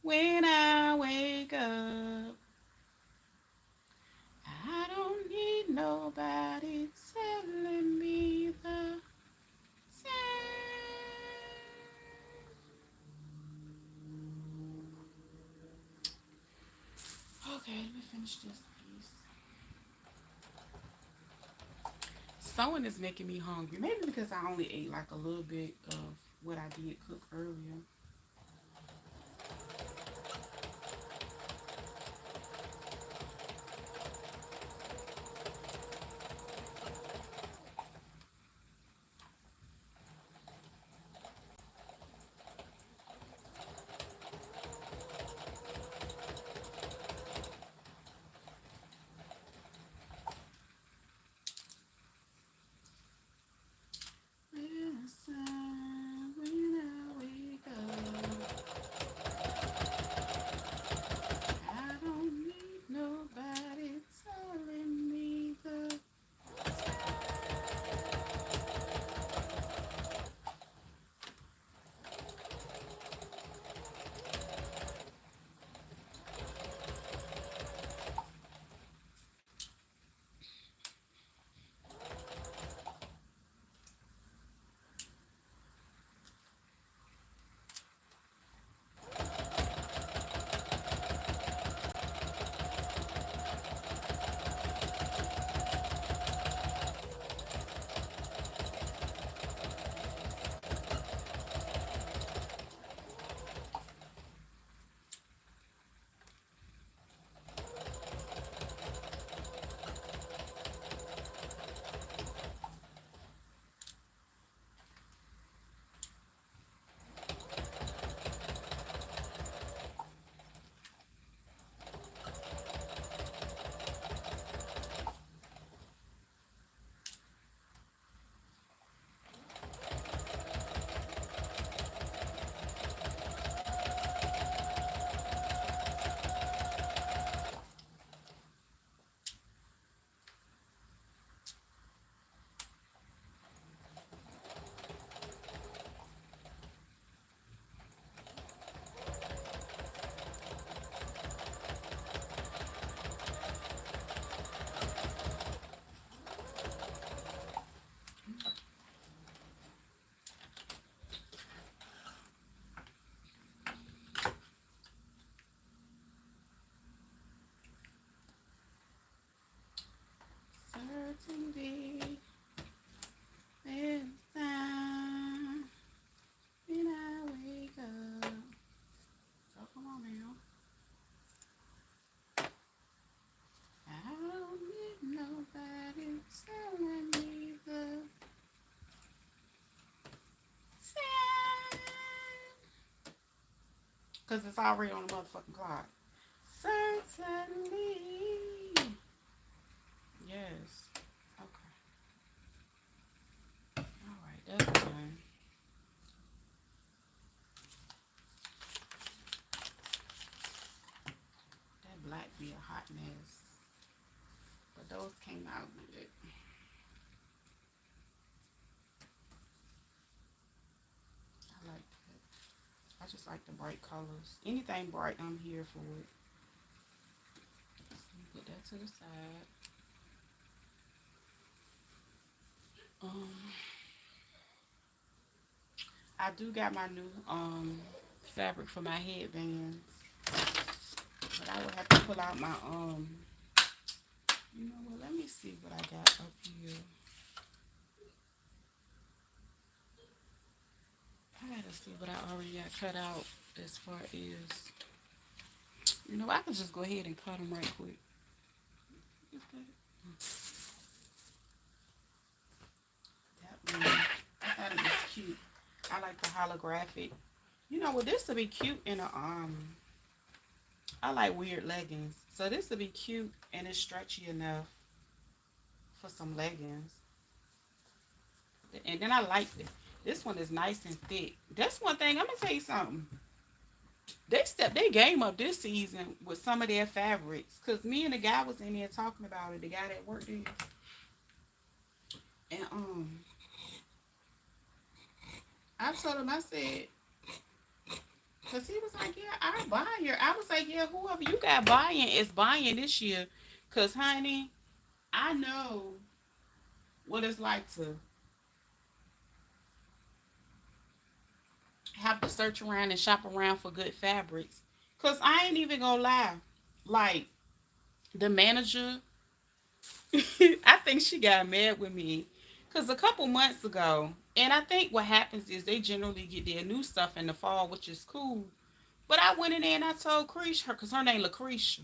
When I wake up, I don't need nobody telling me the time. Okay, let me finish this piece. Sewing is making me hungry. Maybe because I only ate like a little bit of what I did cook earlier. When I wake up. Certainly, there's time when I wake up. Oh, come on now. I don't need nobody telling me the time. Because it's already on the motherfucking clock. Certainly. Yes. Okay. Alright, that's fine. That black be a hot mess. But those came out good. I like that. I just like the bright colors. Anything bright, I'm here for it. So put that to the side. Um, I do got my new fabric for my headbands, but I would have to pull out my You know what? Let me see what I got up here. I gotta see what I already got cut out as far as. You know, I could just go ahead and cut them right quick. That one, I thought it was cute. I like the holographic. You know what? This would be cute in a I like weird leggings, so this would be cute and it's stretchy enough for some leggings. And then I like it. This one is nice and thick. That's one thing. I'm gonna tell you something. They stepped their game up this season with some of their fabrics. Cause me and the guy was in there talking about it. The guy that worked there, and I told him, I said, cause he was like, yeah, I buy here. I was like, yeah, whoever you got buying is buying this year. Cause honey, I know what it's like to have to search around and shop around for good fabrics. Cause I ain't even gonna lie, like the manager, I think she got mad with me. Cause a couple months ago, and I think what happens is they generally get their new stuff in the fall, which is cool. But I went in there and I told Cretia, cause her name Lucretia.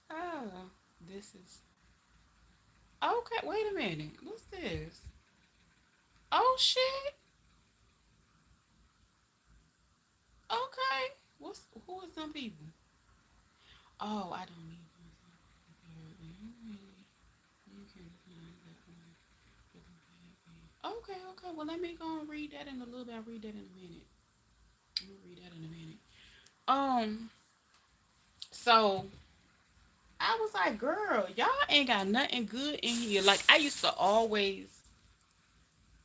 Oh, this is okay. Wait a minute, what's this? Oh shit. Okay, who is some people? Oh, I don't need Okay, okay. Well, let me go and read that in a little bit. I'll read that in a minute. I'm gonna read that in a minute. So I was like, girl, y'all ain't got nothing good in here. Like I used to always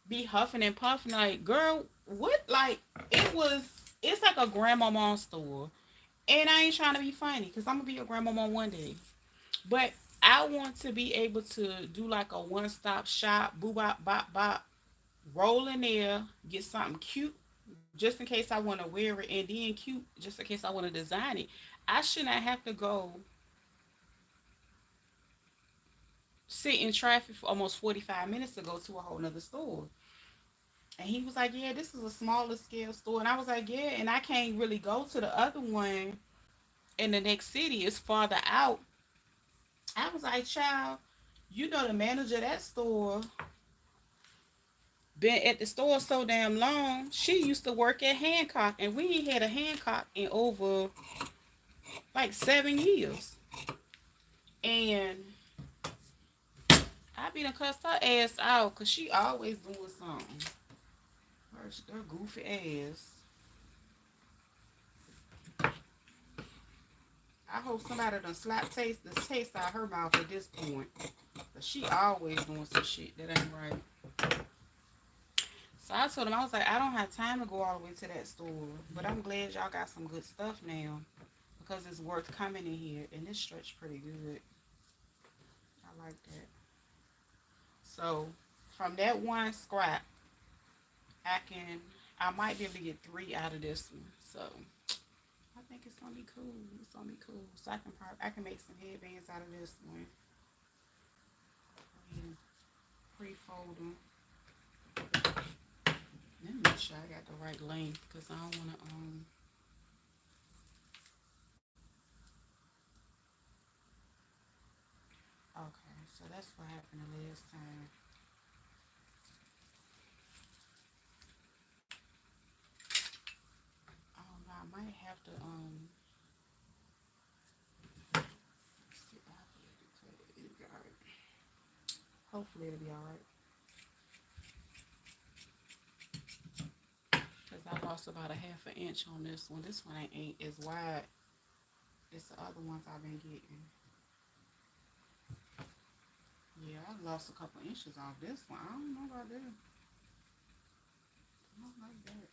be huffing and puffing. Like, girl, what? Like it was. It's like a grandmama store, and I ain't trying to be funny because I'm gonna be a grandmama one day. But I want to be able to do like a one-stop shop, boo bop bop bop, roll in there, get something cute just in case I want to wear it, and then cute just in case I want to design it. I should not have to go sit in traffic for almost 45 minutes to go to a whole nother store. And he was like, yeah, this is a smaller scale store. And I was like, yeah, and I can't really go to the other one in the next city. It's farther out. I was like, child, you know the manager of that store been at the store so damn long. She used to work at Hancock, and we ain't had a Hancock in over like 7 years. And I be done cussed her ass out because she always doing something. Her goofy ass. I hope somebody done slap the taste out of her mouth at this point. But she always doing some shit that ain't right. So I told him, I was like, I don't have time to go all the way to that store. But I'm glad y'all got some good stuff now. Because it's worth coming in here. And this stretch pretty good. I like that. So from that one scrap, I might be able to get 3 out of this one. So I I think it's gonna be cool. It's gonna be cool. So I can make some headbands out of this one. And pre-fold them. Let me make sure I got the right length because I don't wanna okay, so that's what happened the last time. I don't know, I might have to see if I can cut it. It'll be alright. Hopefully it'll be alright. Because I lost about a half an inch on this one. This one ain't as wide as the other ones I've been getting. Yeah, I lost a couple inches off this one. I don't know about that. I don't like that.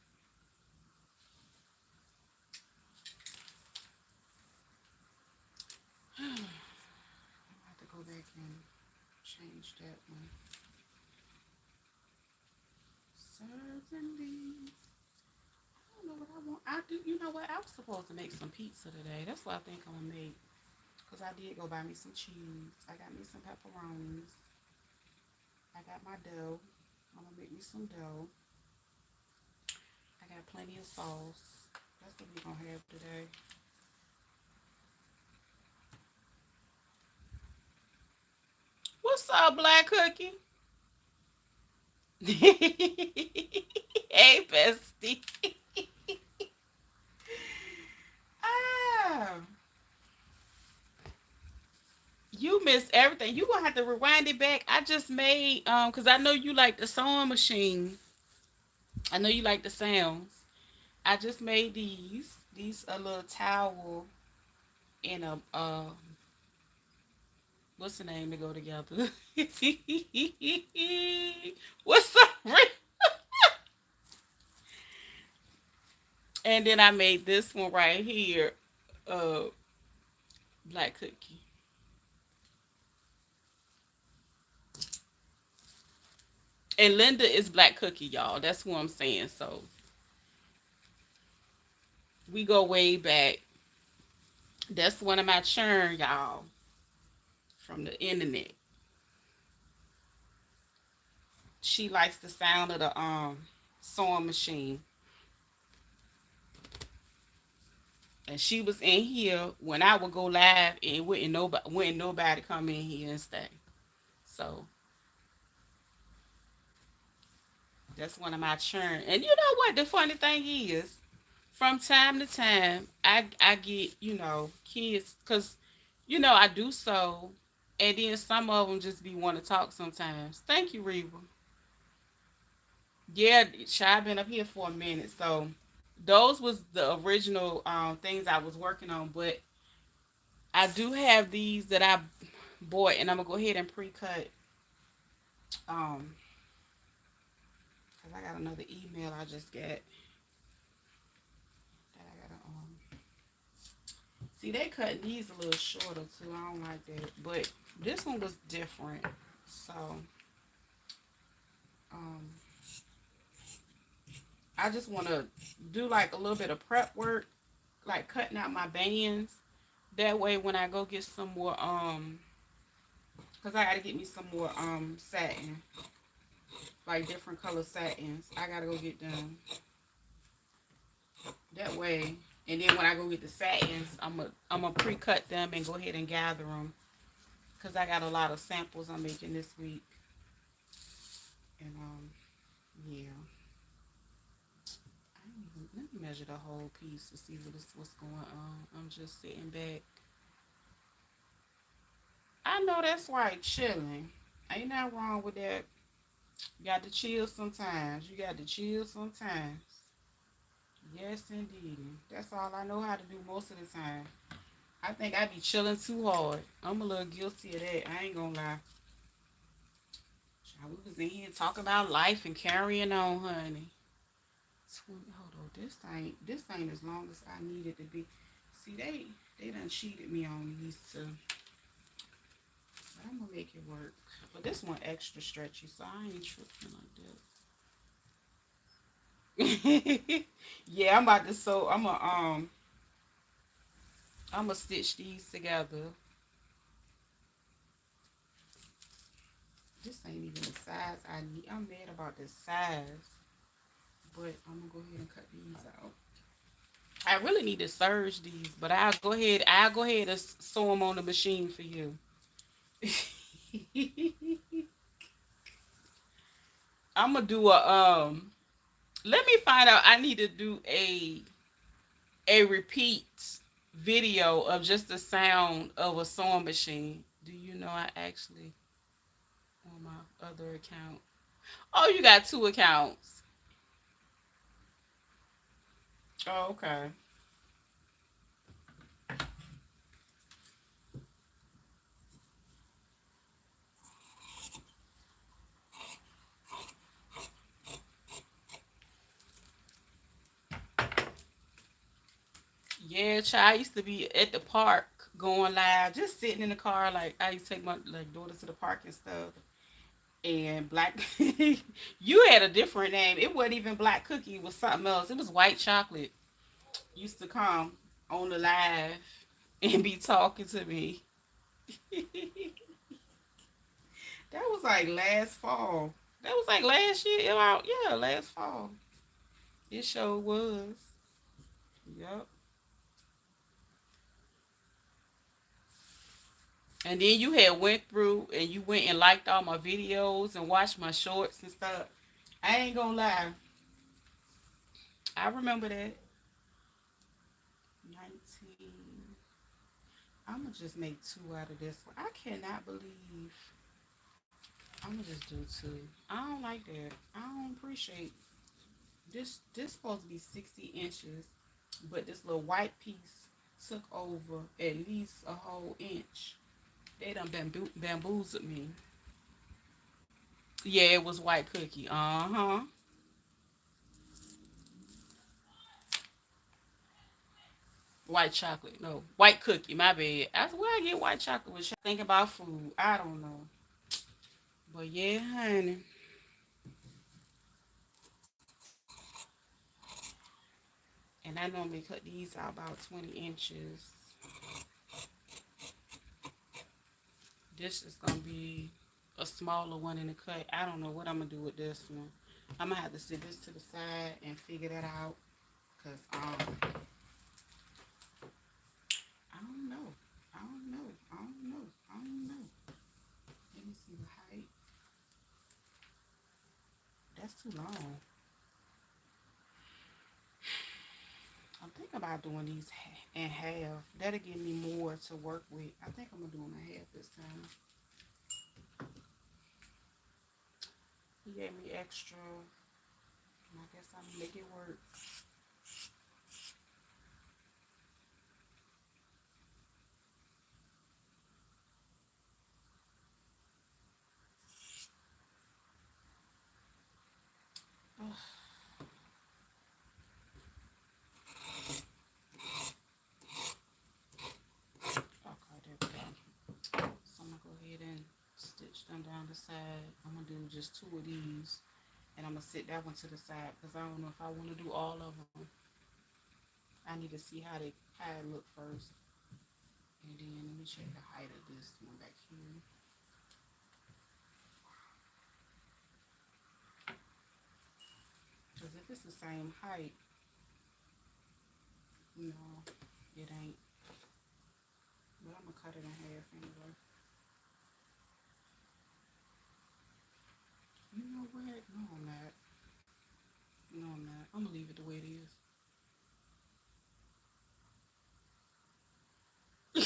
I have to go back and change that one. Certainly. I don't know what I want. I do. You know what? I was supposed to make some pizza today. That's what I think I'm gonna make. Cause I did go buy me some cheese. I got me some pepperonis. I got my dough. I'm gonna make me some dough. I got plenty of sauce. That's what we're gonna have today. What's up, Black Cookie? Hey, bestie. Ah, you missed everything. You gonna have to rewind it back. I just made because I know you like the sewing machine. I know you like the sounds. I just made these. These a little towel and a what's the name to go together? What's up, Rick? And then I made this one right here, uh, Black Cookie. And Linda is Black Cookie, y'all. That's what I'm saying. So we go way back. That's one of my churn, y'all, from the internet. She likes the sound of the sewing machine. And she was in here when I would go live and wouldn't nobody come in here and stay. So that's one of my churn. And you know what the funny thing is? From time to time, I get, kids, because, I do so. And then some of them just be want to talk sometimes. Thank you, Reba. Yeah, Shy been up here for a minute. So those was the original things I was working on. But I do have these that I bought, and I'm going to go ahead and pre-cut. Um, because I got another email I just got that I got to see, they cut these a little shorter too. I don't like that. But this one was different. So, um, I just want to do like a little bit of prep work, like cutting out my bands. That way when I go get some more, because I got to get me some more, satin. Like different color satins. I got to go get them. That way. And then when I go get the satins, I'm gonna pre-cut them and go ahead and gather them. Because I got a lot of samples I'm making this week. And, yeah. Let me measure the whole piece to see what's going on. I'm just sitting back. I know that's right, chilling. Ain't nothing wrong with that. You got to chill sometimes. You got to chill sometimes. Yes, indeed. That's all I know how to do most of the time. I think I be chilling too hard. I'm a little guilty of that. I ain't gonna lie. We was in here talking about life and carrying on, honey. Hold on, this ain't as long as I need it to be. See, they done cheated me on these two. But I'm gonna make it work. But this one extra stretchy, so I ain't tripping like that. Yeah, I'm about to sew. I'm gonna stitch these together. This ain't even the size I need. I'm mad about the size, but I'm gonna go ahead and cut these out. I really need to serge these, but I'll go ahead. I'll go ahead and sew them on the machine for you. I'm gonna do a Let me find out. I need to do a repeat video of just the sound of a sewing machine. Do you know I actually on my other account? Oh, you got two accounts. Oh, okay. Yeah, child. I used to be at the park going live, just sitting in the car. Like I used to take my like daughter to the park and stuff. And black, you had a different name. It wasn't even black cookie. It was something else. It was white chocolate. Used to come on the live and be talking to me. That was like last fall. That was like last year. Yeah, last fall. It sure was. Yep. And then you had went through and you went and liked all my videos and watched my shorts and stuff. I ain't gonna lie. I remember that. 19. I'm gonna just make two out of this one. I cannot believe. I'm gonna just do two. I don't like that. I don't appreciate this. This supposed to be 60 inches, but this little white piece took over at least a whole inch. They done bamboozled me. Yeah, it was white cookie. Uh-huh. White chocolate. No, white cookie. My bad. That's where I get white chocolate with. Think about food. I don't know. But yeah, honey. And I normally cut these out about 20 inches. This is gonna be a smaller one in the cut. I don't know what I'm gonna do with this one. I'm gonna have to sit this to the side and figure that out. Cause I don't know. I don't know. I don't know. I don't know. Let me see the height. That's too long. I'm thinking about doing these in half. That'll give me more to work with. I think I'm gonna do them in half this time. He gave me extra. And I guess I'm gonna make it work. Okay, there we go. So I'm gonna go ahead and stitch them down the side. I'm gonna do just two of these, and I'm gonna sit that one to the side because I don't know if I want to do all of them. I need to see how it look first, and then let me check the height of this one back here. Because if it's the same height, no, it ain't. But I'm gonna cut it in half anyway. You know what? No, I'm not. No, I'm not. I'm gonna leave it the way it is.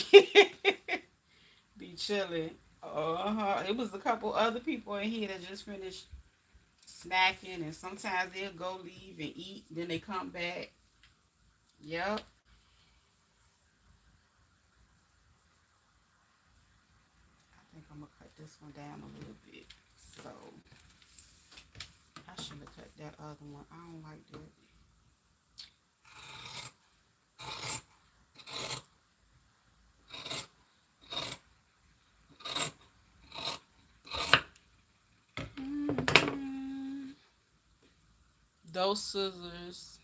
Be chilling. Uh-huh. It was a couple other people in here that just finished snacking, and sometimes they'll go leave and eat, then they come back. Yep. I think I'm gonna cut this one down a little bit. So I should have cut that other one. I don't like that. Mhm. Those scissors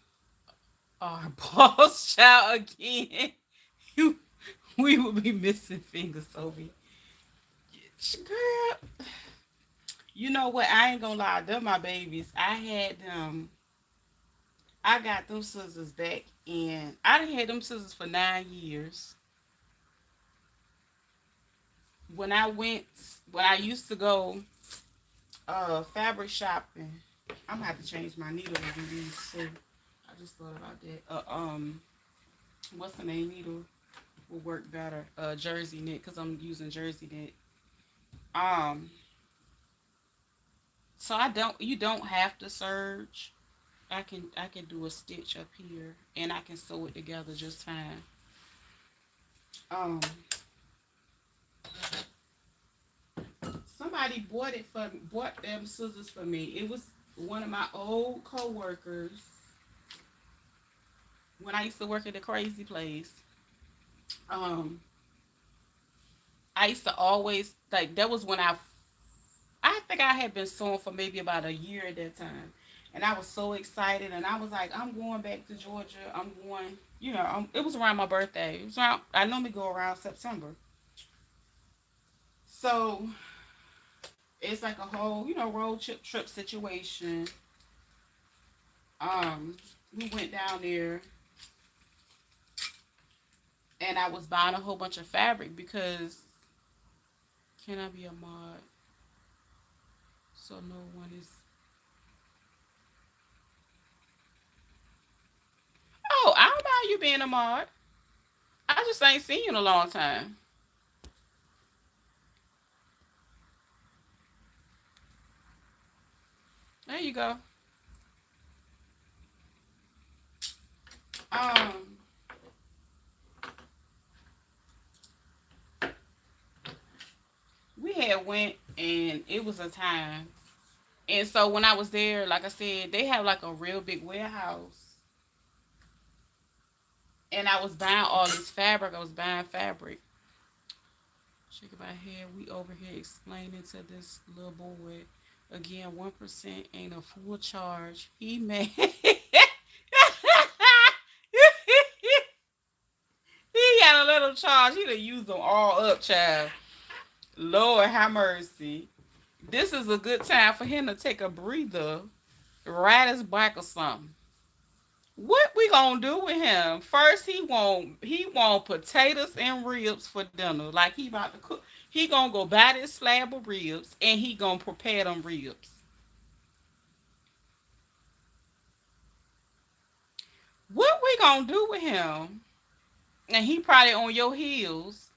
are boss child again. we would be missing fingers, Sophie. Girl, you know what? I ain't gonna lie. They're my babies. I had them. I got them scissors back, and I done had them scissors for 9 years. When I went, when I used to go fabric shopping, I'm gonna have to change my needle to do these too. I just thought about that. What's the name needle will work better? Jersey knit, because I'm using jersey knit. Um, so I don't. You don't have to serge. I can do a stitch up here, and I can sew it together just fine. Um, Somebody bought them scissors for me. It was one of my old coworkers when I used to work at the crazy place. Um, I used to always like that was when I think I had been sewing for maybe about a year at that time. And I was so excited, and I was like, I'm going back to Georgia. I'm going, it was around my birthday. It was around, I normally go around September. So it's like a whole, road trip situation. We went down there, and I was buying a whole bunch of fabric because can I be a mod? So no one is. Oh, I don't mind you being a mod. I just ain't seen you in a long time. There you go. Um, we had went, and it was a time. And so when I was there, like I said, they have like a real big warehouse. And I was buying all this fabric. I was buying fabric. Shaking my head. We over here explaining to this little boy. Again, 1% ain't a full charge. He mad. He got a little charge. He done used them all up, child. Lord have mercy. This is a good time for him to take a breather, ride his bike or something. What we gonna do with him? First, he want potatoes and ribs for dinner. Like he about to cook. He gonna go buy this slab of ribs and he gonna prepare them ribs. What we gonna do with him? And he probably on your heels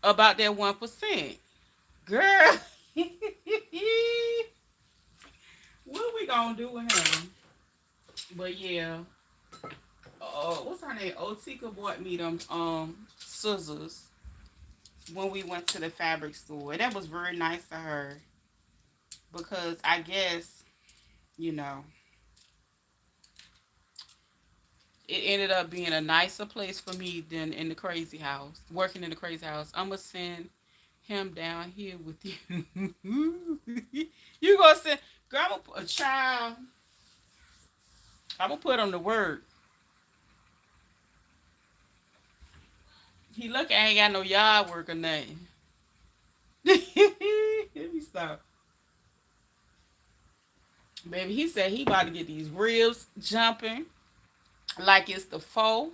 about that 1%, girl. What we gonna do with him? But yeah, what's her name? Otika bought me them scissors when we went to the fabric store. That was very nice of her because I guess you know it ended up being a nicer place for me than in the crazy house. Working in the crazy house, I'm gonna send him down here with you. You gonna send, girl? I'm a child. I'm gonna put him to work. He look, I ain't got no yard work or nothing. Let me stop. Baby, he said he about to get these ribs jumping like it's the fourth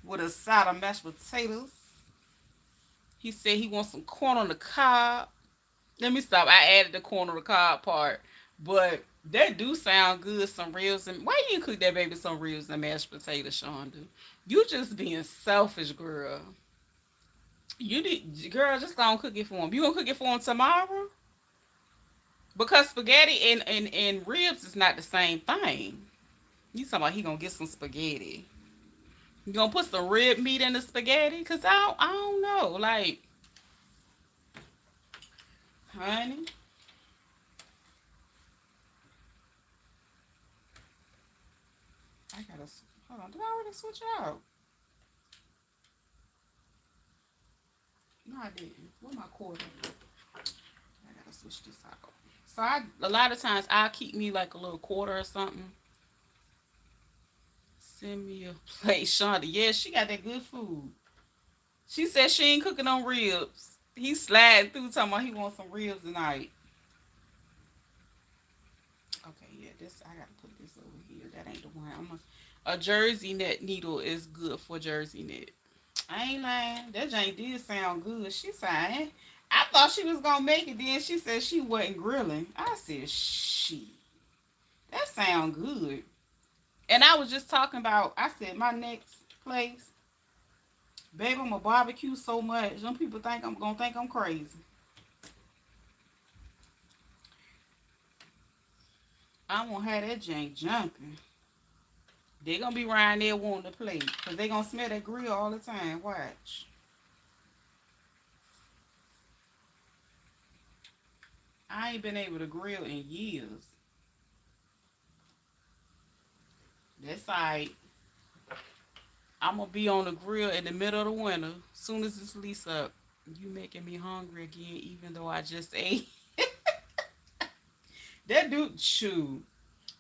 with a side of mashed potatoes. He said he wants some corn on the cob. Let me stop. I added the corn on the cob part. But that do sound good, some ribs. And why you cook that baby some ribs and mashed potatoes, Shonda? You just being selfish, girl. You did, girl, just don't cook it for him. You gonna cook it for him tomorrow? Because spaghetti and ribs is not the same thing. You talking about he gonna get some spaghetti. You gonna put some rib meat in the spaghetti? Cause I don't know. Like, honey, I gotta hold on. Did I already switch out? No, I didn't. Where my quarter? I gotta switch this out. So a lot of times I'll keep me like a little quarter or something. Send me a plate, Shonda. Yeah, she got that good food. She said she ain't cooking on ribs. He sliding through talking about he wants some ribs tonight. Okay, yeah, this I gotta put this over here. That ain't the one. A jersey net needle is good for jersey net. I ain't lying. That Jane did sound good. She said, I thought she was gonna make it. Then she said she wasn't grilling. I said, she. That sound good. And I was just talking about. I said my next place, baby, I'm a barbecue so much. Some people think I'm gonna think I'm crazy. I won't have that Jane jumping. They gonna be around there wanting to play, cause they gonna smell that grill all the time. Watch. I ain't been able to grill in years. That's like I'm gonna be on the grill in the middle of the winter. Soon as this lease up, you making me hungry again, even though I just ate. That dude, shoot.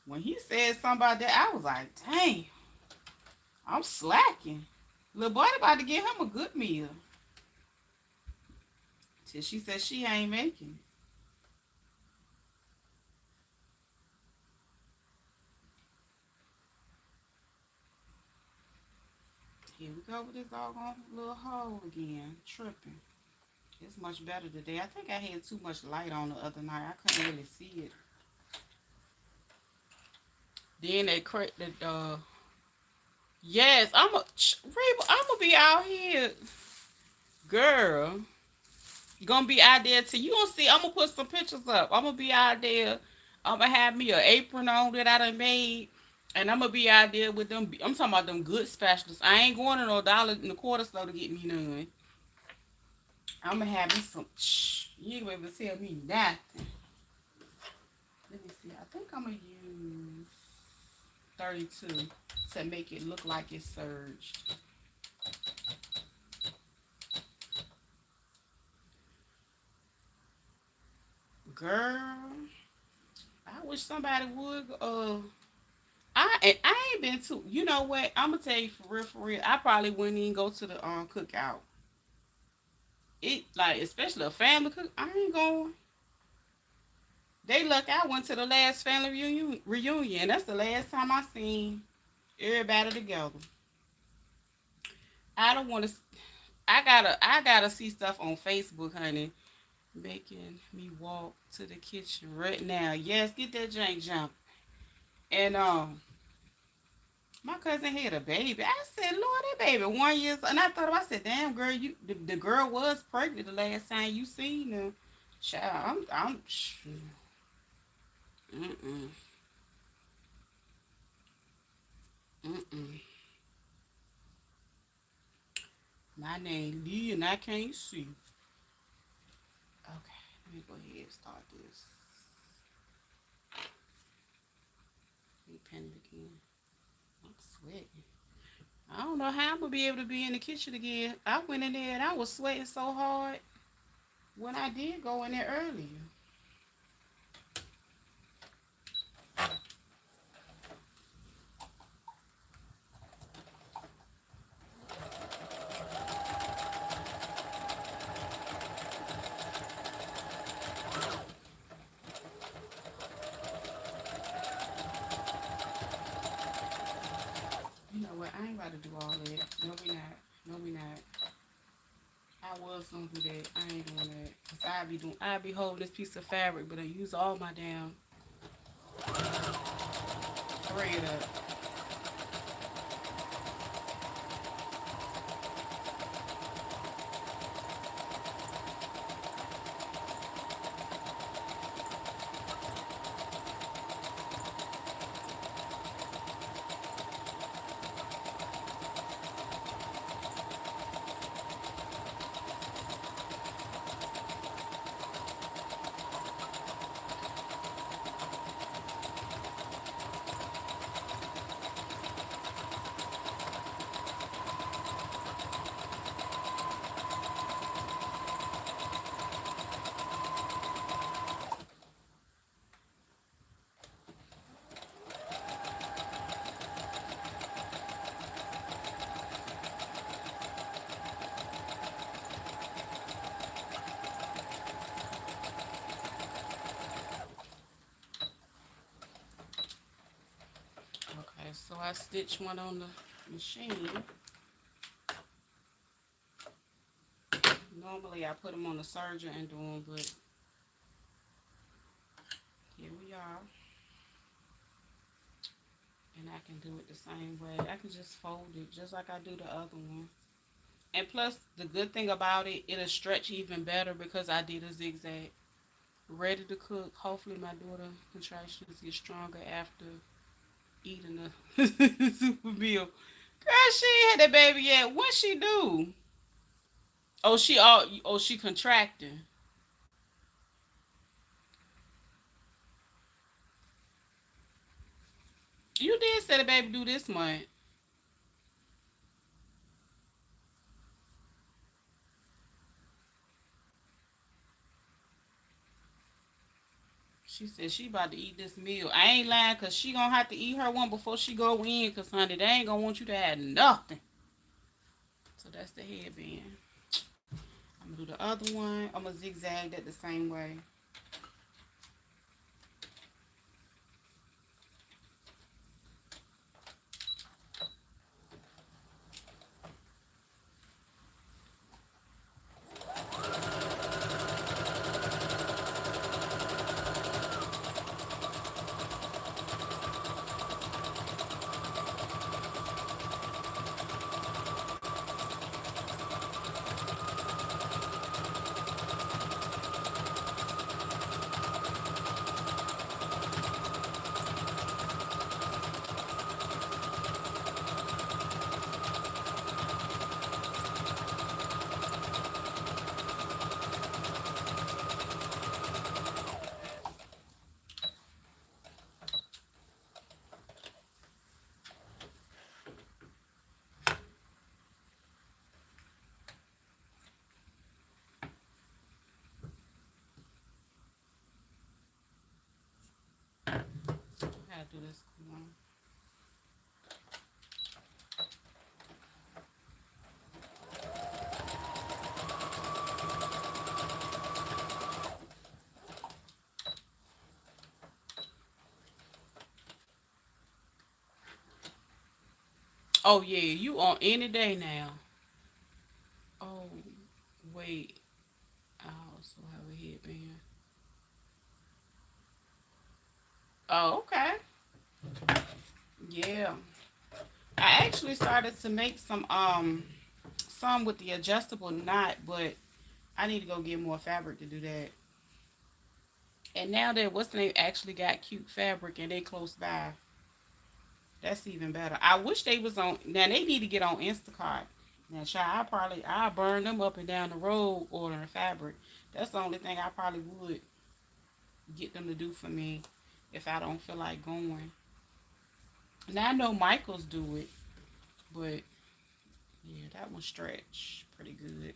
When he said something about that, I was like, dang, I'm slacking. Little boy about to give him a good meal. Till she said she ain't making it. Here we go with this doggone little hole again. Tripping. It's much better today. I think I had too much light on the other night. I couldn't really see it. Then they cracked the yes, I'm gonna be out here, girl. Gonna be out there till you gonna see. I'm gonna put some pictures up. I'm gonna be out there. I'm gonna have me an apron on that I done made, and I'm gonna be out there with them. I'm talking about them good spatulas. I ain't going to no dollar and a quarter store to get me none. I'm gonna have me some. You ain't gonna be able to tell me nothing. Let me see. I think I'm gonna use 32 to make it look like it's surged. Girl, I wish somebody would. I ain't been to. You know what? I'm gonna tell you for real, for real. I probably wouldn't even go to the cookout. It like especially a family cook. I ain't going. They look. I went to the last family reunion. That's the last time I seen everybody together. I don't want to. I gotta see stuff on Facebook, honey. Making me walk to the kitchen right now. Yes, get that jank jump. And my cousin had a baby. I said, Lord, that baby 1 year. And I thought, I said, damn, girl, the girl was pregnant the last time you seen her. Child, mm-mm, mm-mm. My name Lee and I can't see. Okay, let me go ahead and start this. Let me pen it again. I'm sweating. I don't know how I'm gonna be able to be in the kitchen again. I went in there and I was sweating so hard when I did go in there earlier. You know what? I ain't about to do all that. No, we not. No, we not. I was gonna do that. I ain't doing that. Cause I'd be holding this piece of fabric, but I use all my damn thread up. I stitch one on the machine. Normally I put them on the serger and do them, but here we are. And I can do it the same way. I can just fold it just like I do the other one. And plus, the good thing about it, it'll stretch even better because I did a zigzag. Ready to cook. Hopefully my daughter contractions get stronger after eating a super meal. Girl, she ain't had that baby yet. What she do? Oh, she contracting. You did say the baby do this month. She said she about to eat this meal. I ain't lying, cause she gonna have to eat her one before she go in, cause honey, they ain't gonna want you to have nothing. So that's the headband. I'm gonna do the other one. I'm gonna zigzag that the same way. I gotta do this one. Oh yeah, you on any day now. Oh wait, I also have a headband. Oh okay. Yeah, I actually started to make some with the adjustable knot, but I need to go get more fabric to do that. And now that what's the name actually got cute fabric and they close by, that's even better. I wish they was on. Now they need to get on Instacart. Now, child, I'll burn them up and down the road ordering fabric. That's the only thing I probably would get them to do for me if I don't feel like going. Now I know Michaels do it, but yeah, that one stretch pretty good.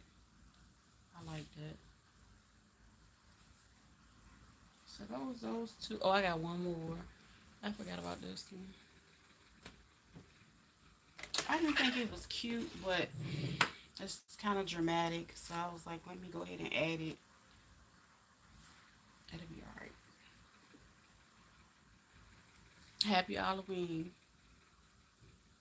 I like that. So those two. Oh, I got one more. I forgot about this one. I didn't think it was cute, but it's kind of dramatic. So I was like, let me go ahead and add it. It'll be alright. Happy Halloween.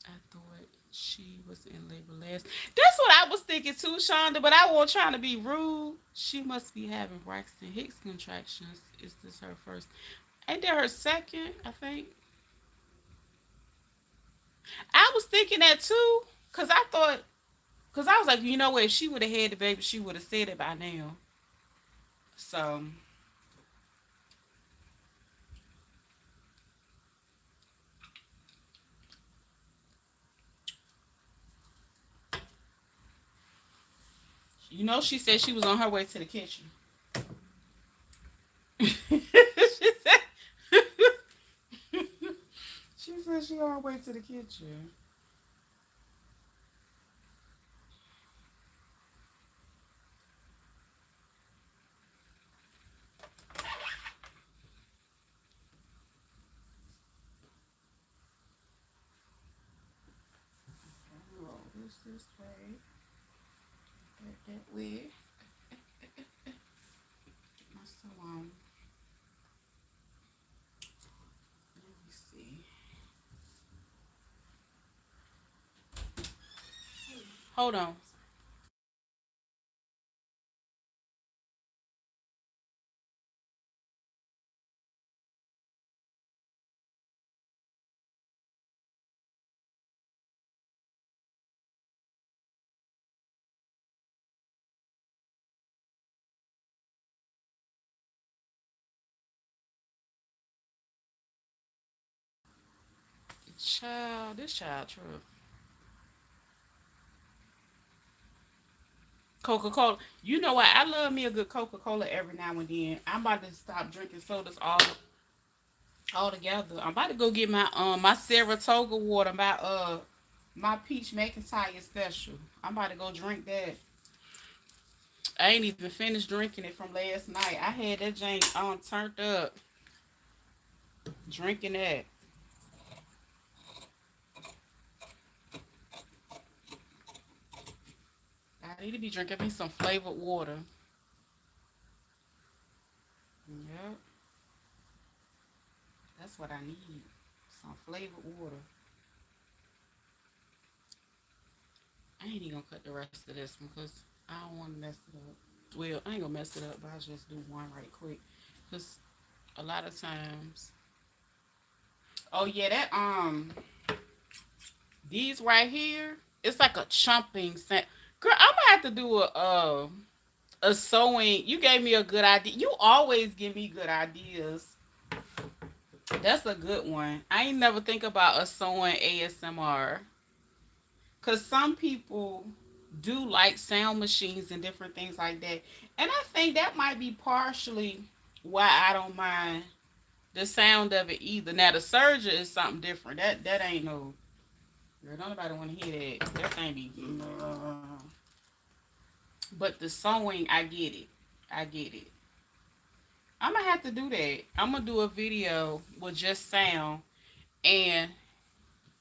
I thought she was in labor last. That's what I was thinking too, Shonda, but I wasn't trying to be rude. She must be having Braxton Hicks contractions. Is this her first? Ain't that her second, I think? I was thinking that too, cause I was like, you know what, if she would have had the baby, she would have said it by now. So, she said she was on her way to the kitchen. she said, she said she on her way to the kitchen. Roll this way. That way. My salon. Let me see. Hold on. Child, this child true. Coca Cola. You know what? I love me a good Coca Cola every now and then. I'm about to stop drinking sodas all together. I'm about to go get my Saratoga water, my peach McIntyre special. I'm about to go drink that. I ain't even finished drinking it from last night. I had that jank turned up drinking that. I need to be drinking me some flavored water. Yep, that's what I need. Some flavored water. I ain't even gonna cut the rest of this one because I don't want to mess it up. Well, I ain't gonna mess it up, but I'll just do one right quick. Cause a lot of times, oh yeah, that these right here, it's like a chumping sound. Girl, I'm gonna have to do a sewing. You gave me a good idea. You always give me good ideas. That's a good one. I ain't never think about a sewing ASMR. Cause some people do like sound machines and different things like that. And I think that might be partially why I don't mind the sound of it either. Now the surger is something different. That ain't no girl, don't nobody wanna hear that. That thing be but the sewing I get it. I get it. I'm gonna have to do that. I'm gonna do a video with just sound and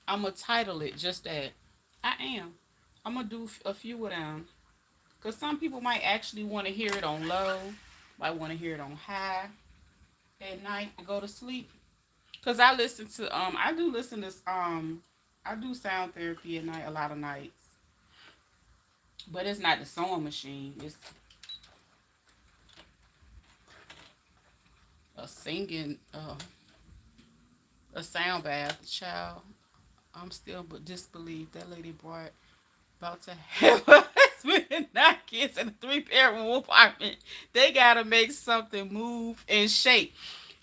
I'm gonna title it just that. I am. I'm gonna do a few of them. Because some people might actually want to hear it on low, might want to hear it on high at night to go to sleep. Because I do listen to, I do sound therapy at night a lot of nights. But it's not the sewing machine. It's a singing, a sound bath. Child, I'm still but disbelieved that lady brought about to have a husband and 9 kids in a three-bedroom apartment. They gotta make something move and shake.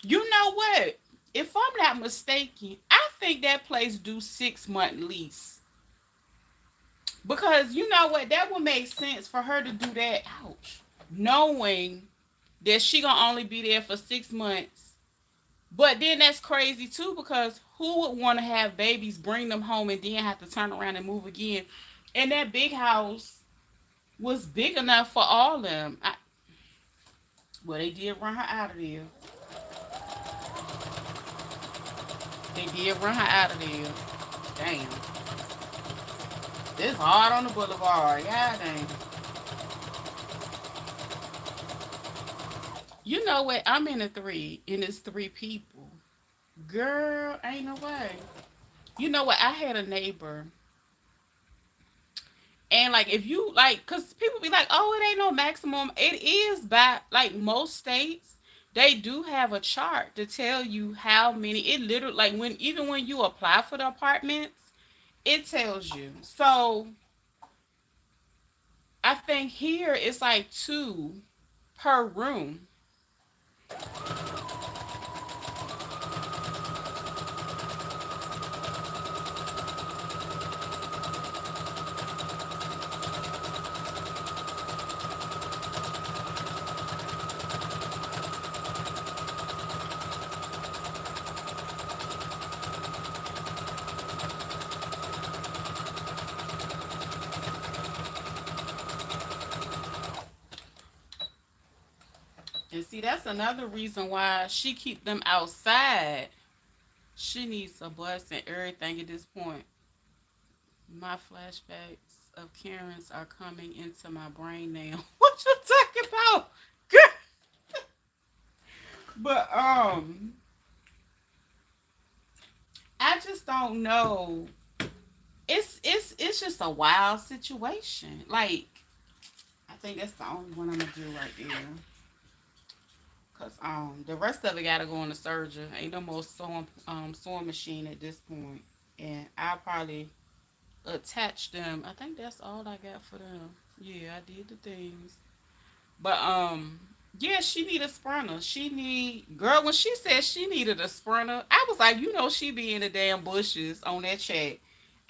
You know what? If I'm not mistaken, I think that place do 6 month lease. Because you know what? That would make sense for her to do that. Ouch. Knowing that she gonna only be there for 6 months. But then that's crazy too because who would want to have babies, bring them home, and then have to turn around and move again? And that big house was big enough for all of them. Well, they did run her out of there. They did run her out of there. Damn. It's hard on the boulevard. Yeah, dang. You know what? I'm in a three, and it's 3 people. Girl, ain't no way. You know what? I had a neighbor, and like, if you like, cause people be like, "Oh, it ain't no maximum." It is by like most states, they do have a chart to tell you how many. It literally like when even when you apply for the apartments, it tells you. So I think here it's like two per room. And see, that's another reason why she keep them outside. She needs a bus and everything at this point. My flashbacks of Karen's are coming into my brain now. What you talking about? But I just don't know. it's just a wild situation. Like, I think that's the only one I'm gonna do right there. Cause the rest of it gotta go in the serger. Ain't no more sewing machine at this point. And I'll probably attach them. I think that's all I got for them. Yeah, I did the things. But yeah, she need a sprinter. She need girl when she said she needed a sprinter, I was like, she be in the damn bushes on that chat.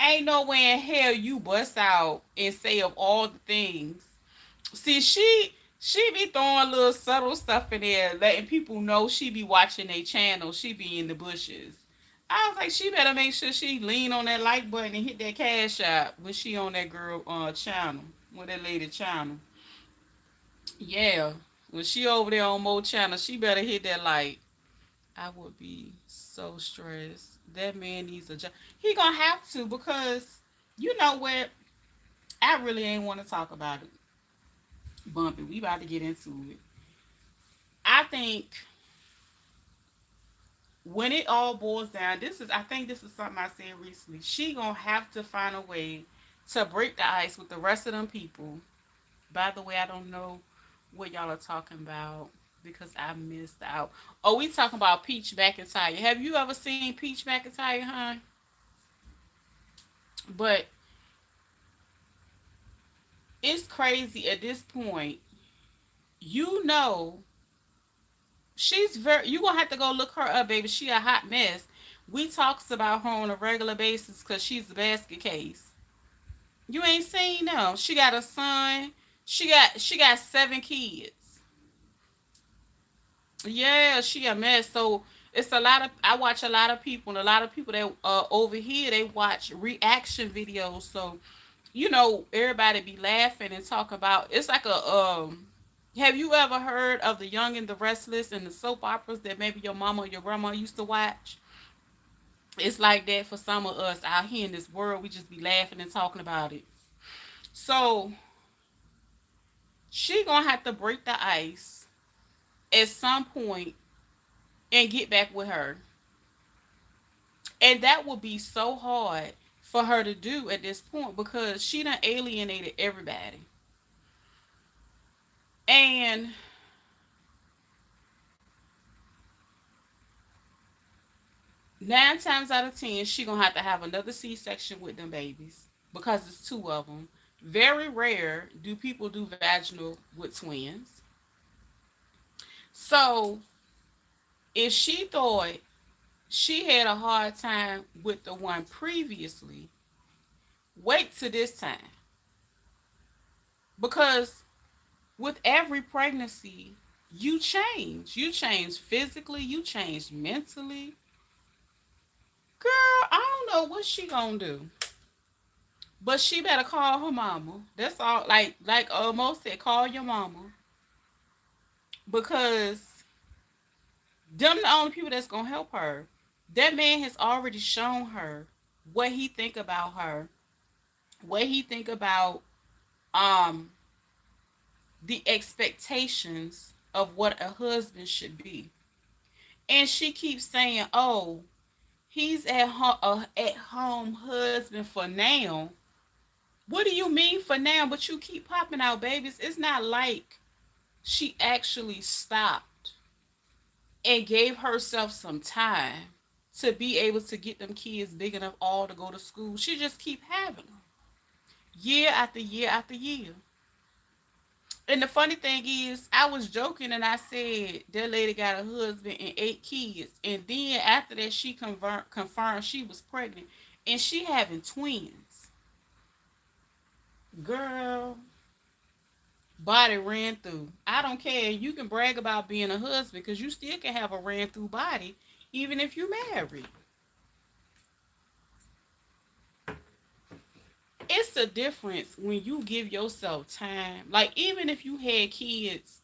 Ain't no way in hell you bust out and say of all the things. See, she be throwing little subtle stuff in there, letting people know she be watching their channel. She be in the bushes. I was like, she better make sure she lean on that like button and hit that cash out when she on that girl channel, with that lady channel. Yeah, when she over there on Mo channel, she better hit that like. I would be so stressed. That man needs a job. He gonna have to because you know what? I really ain't want to talk about it. Bumpy, we about to get into it. I think when it all boils down, I think this is something I said recently. She gonna have to find a way to break the ice with the rest of them people. By the way, I don't know what y'all are talking about because I missed out. Oh, we talking about Peach McIntyre. Have you ever seen Peach McIntyre, huh? But it's crazy at this point. You know, you gonna have to go look her up, baby. She a hot mess. We talks about her on a regular basis because she's a basket case. You ain't seen them. She got a son. She got 7 kids. Yeah, she a mess. So it's a lot of I watch a lot of people and a lot of people that over here they watch reaction videos. So everybody be laughing and talk about it's like a have you ever heard of The Young and the Restless and the soap operas that maybe your mama or your grandma used to watch? It's like that for some of us out here in this world. We just be laughing and talking about it. So she gonna have to break the ice at some point and get back with her. And that would be so hard for her to do at this point because she done alienated everybody. And 9 times out of 10, she gonna have another C-section with them babies because it's two of them. Very rare do people do vaginal with twins. So if she thought she had a hard time with the one previously, wait till this time. Because with every pregnancy, you change. You change physically, you change mentally. Girl, I don't know what she gonna do. But she better call her mama. That's all. Like Mo said, call your mama. Because them the only people that's gonna help her. That man has already shown her what he think about her, what he think about um the expectations of what a husband should be. And she keeps saying, "Oh, he's at home husband for now." What do you mean for now? But you keep popping out babies. It's not like she actually stopped and gave herself some time to be able to get them kids big enough all to go to school. She just keep having them year after year after year. And the funny thing is, I was joking and I said that lady got a husband and 8 kids, and then after that she confirmed she was pregnant, and she having twins. Girl, body ran through. I don't care. You can brag about being a husband because you still can have a ran through body even if you married. It's a difference when you give yourself time. Like even if you had kids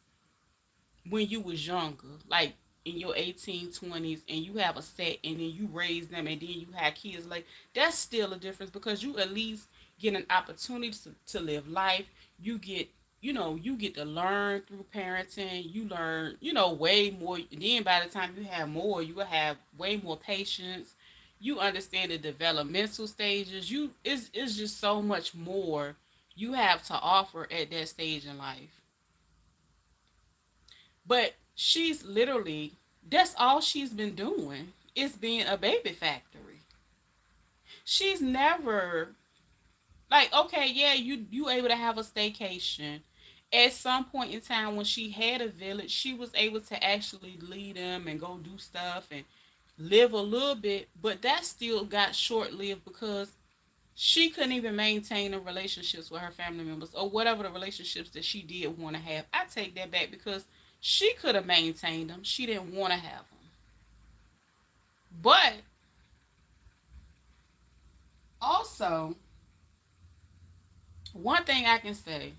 when you was younger, like in your 18, 20s, and you have a set and then you raise them and then you have kids, like that's still a difference because you at least get an opportunity to live life. You get you get to learn through parenting. You learn way more. Then by the time you have more, you will have way more patience. You understand the developmental stages. It's just so much more you have to offer at that stage in life. But she's literally, that's all she's been doing is being a baby factory. She's never, like, okay, yeah, you able to have a staycation. At some point in time when she had a village, she was able to actually lead them and go do stuff and live a little bit, but that still got short lived because she couldn't even maintain the relationships with her family members or whatever the relationships that she did want to have. I take that back because she could have maintained them. She didn't want to have them. But also, one thing I can say,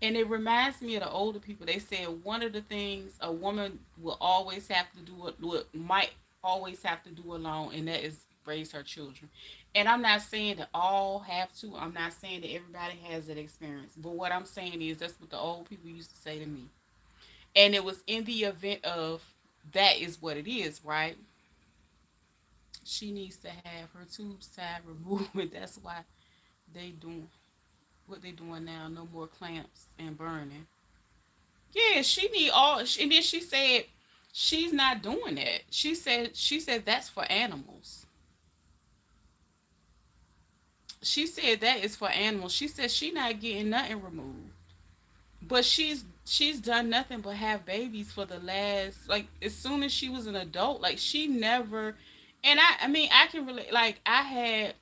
and it reminds me of the older people, they said one of the things a woman will always have to do, what might always have to do alone, and that is raise her children. And I'm not saying that all have to. I'm not saying that everybody has that experience. But what I'm saying is that's what the old people used to say to me. And it was in the event of that is what it is, right? She needs to have her tubes tied removed. That's why they doing what they doing now. No more clamps and burning. Yeah, she need all. And then she said she's not doing that. She said that's for animals. She said that is for animals. She said she not getting nothing removed. But she's done nothing but have babies for the last, like, as soon as she was an adult, like she never. And I mean I can relate, like I had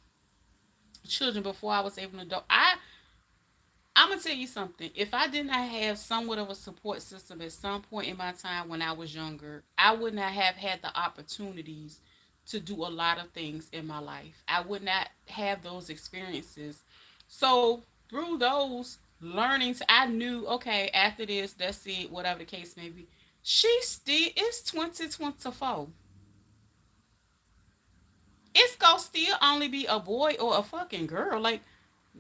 children before I was able to adult. I'm gonna tell you something. If I did not have somewhat of a support system at some point in my time when I was younger, I would not have had the opportunities to do a lot of things in my life. I would not have those experiences. So through those learnings, I knew, okay, after this, that's it, whatever the case may be. She still, it's 2024. It's gonna still only be a boy or a fucking girl. Like,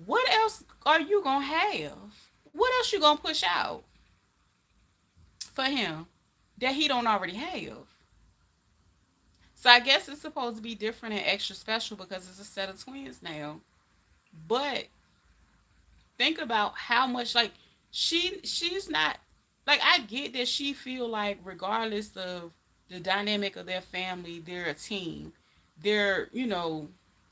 what else are you gonna have? What else you gonna push out for him that he don't already have? So I guess it's supposed to be different and extra special because it's a set of twins now. But think about how much, like, she's not, like, I get that she feel like regardless of the dynamic of their family, they're a team. They're,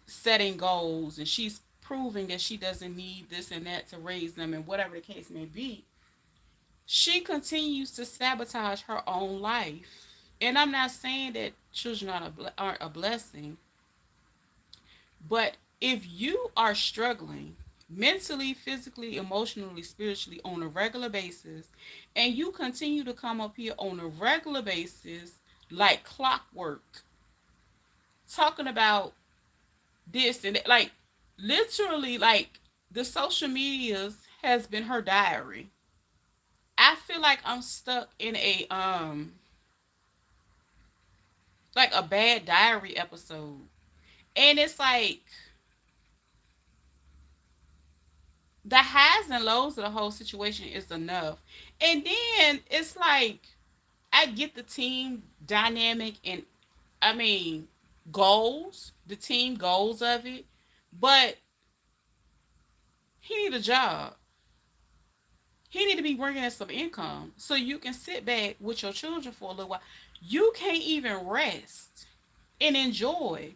setting goals, and she's proving that she doesn't need this and that to raise them, and whatever the case may be. She continues to sabotage her own life. And I'm not saying that children aren't a blessing, but if you are struggling mentally, physically, emotionally, spiritually on a regular basis, and you continue to come up here on a regular basis like clockwork, talking about this and that, like, literally, like, the social medias has been her diary. I feel like I'm stuck in a like a bad diary episode. And it's like the highs and lows of the whole situation is enough. And then it's like I get the team dynamic and, I mean, goals, the team goals of it, but he need a job. He need to be bringing in some income so you can sit back with your children for a little while. You can't even rest and enjoy,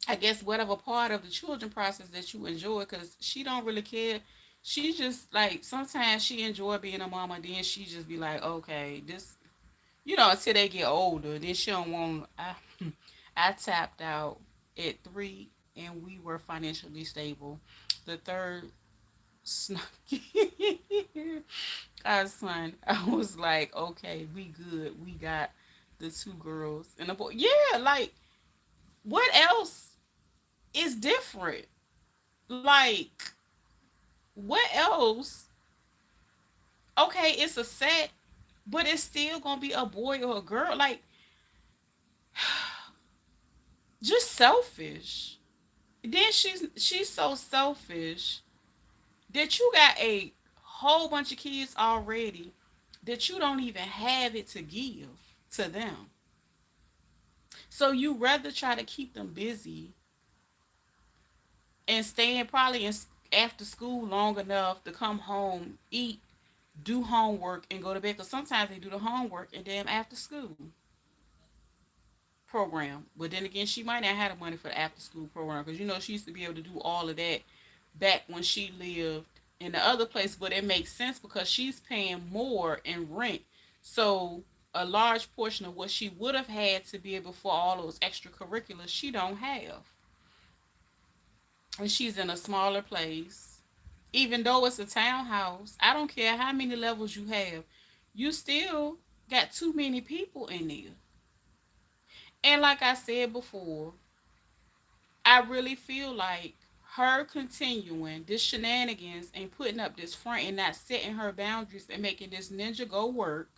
I guess, whatever part of the children process that you enjoy, because she don't really care. She just, like, sometimes she enjoy being a mama, then she just be like, okay, this, until they get older, then she don't want. I tapped out at 3, and we were financially stable. The third snuck. Our son, I was like, okay, we good. We got the 2 girls and a boy. Yeah, like, what else is different? Like, what else? Okay, it's a set, but it's still gonna be a boy or a girl. Like, just selfish. Then she's so selfish that you got a whole bunch of kids already that you don't even have it to give to them. So you rather try to keep them busy and staying probably after school long enough to come home, eat, do homework, and go to bed. Because sometimes they do the homework and then after school program. But then again, she might not have the money for the after school program because she used to be able to do all of that back when she lived in the other place. But it makes sense because she's paying more in rent. So a large portion of what she would have had to be able for all those extracurriculars she don't have. And she's in a smaller place. Even though it's a townhouse, I don't care how many levels you have, you still got too many people in there. And like I said before, I really feel like her continuing this shenanigans and putting up this front and not setting her boundaries and making this ninja go work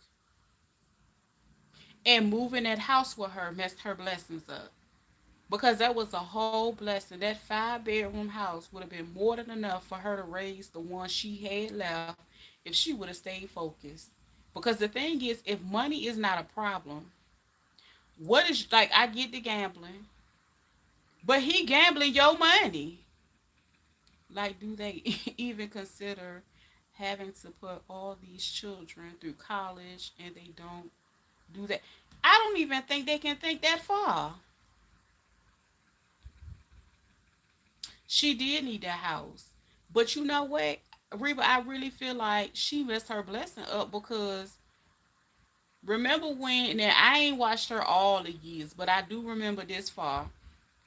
and moving that house with her messed her blessings up. Because that was a whole blessing. That 5 bedroom house would have been more than enough for her to raise the one she had left if she would have stayed focused. Because the thing is, if money is not a problem, what is like I get the gambling, but he gambling your money. Like, do they even consider having to put all these children through college and they don't do that? I don't even think they can think that far. She did need that house. But you know what? Reba, I really feel like she messed her blessing up because remember when, now I ain't watched her all the years, but I do remember this far.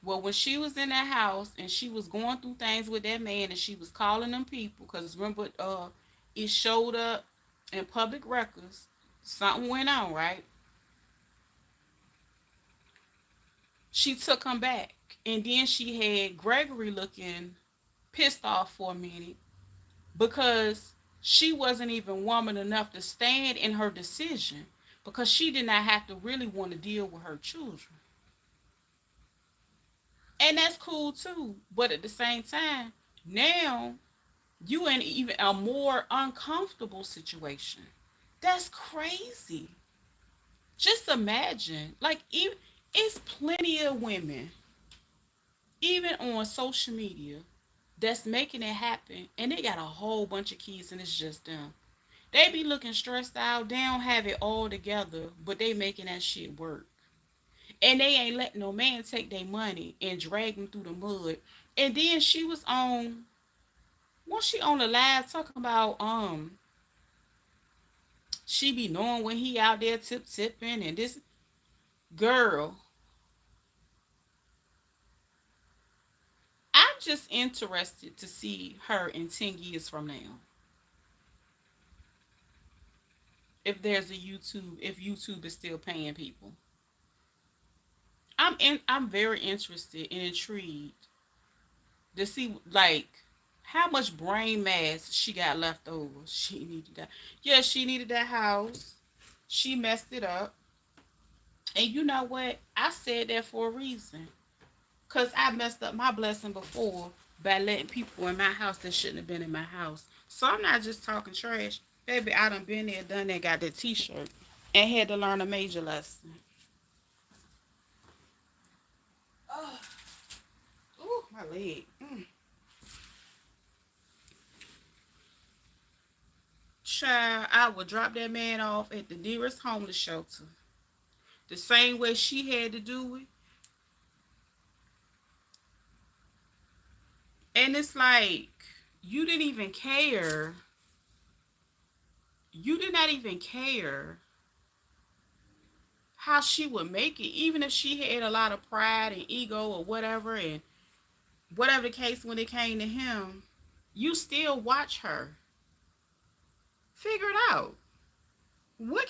Well, when she was in that house and she was going through things with that man and she was calling them people, because remember, it showed up in public records. Something went on, right? She took him back. And then she had Gregory looking pissed off for a minute because she wasn't even woman enough to stand in her decision because she did not have to really want to deal with her children. And that's cool too. But at the same time, now you in even a more uncomfortable situation. That's crazy. Just imagine, like, even it's plenty of women, even on social media, that's making it happen, and they got a whole bunch of kids, and it's just them. They be looking stressed out. They don't have it all together, but they making that shit work. And they ain't letting no man take their money and drag them through the mud. And then she was on, was she on the live talking about she be knowing when he out there tipping and this girl. I'm just interested to see her in 10 years from now. If there's a YouTube, if YouTube is still paying people. I'm very interested and intrigued to see like how much brain mass she got left over. She needed that. Yeah, she needed that house. She messed it up. And you know what? I said that for a reason. Cause I messed up my blessing before by letting people in my house that shouldn't have been in my house. So I'm not just talking trash. Baby, I done been there, done that, got that t-shirt. And had to learn a major lesson. Oh, ooh, my leg. Child, I would drop that man off at the nearest homeless shelter. The same way she had to do it. And it's like, you didn't even care. You did not even care how she would make it, even if she had a lot of pride and ego or whatever, and whatever the case when it came to him, you still watch her. Figure it out. What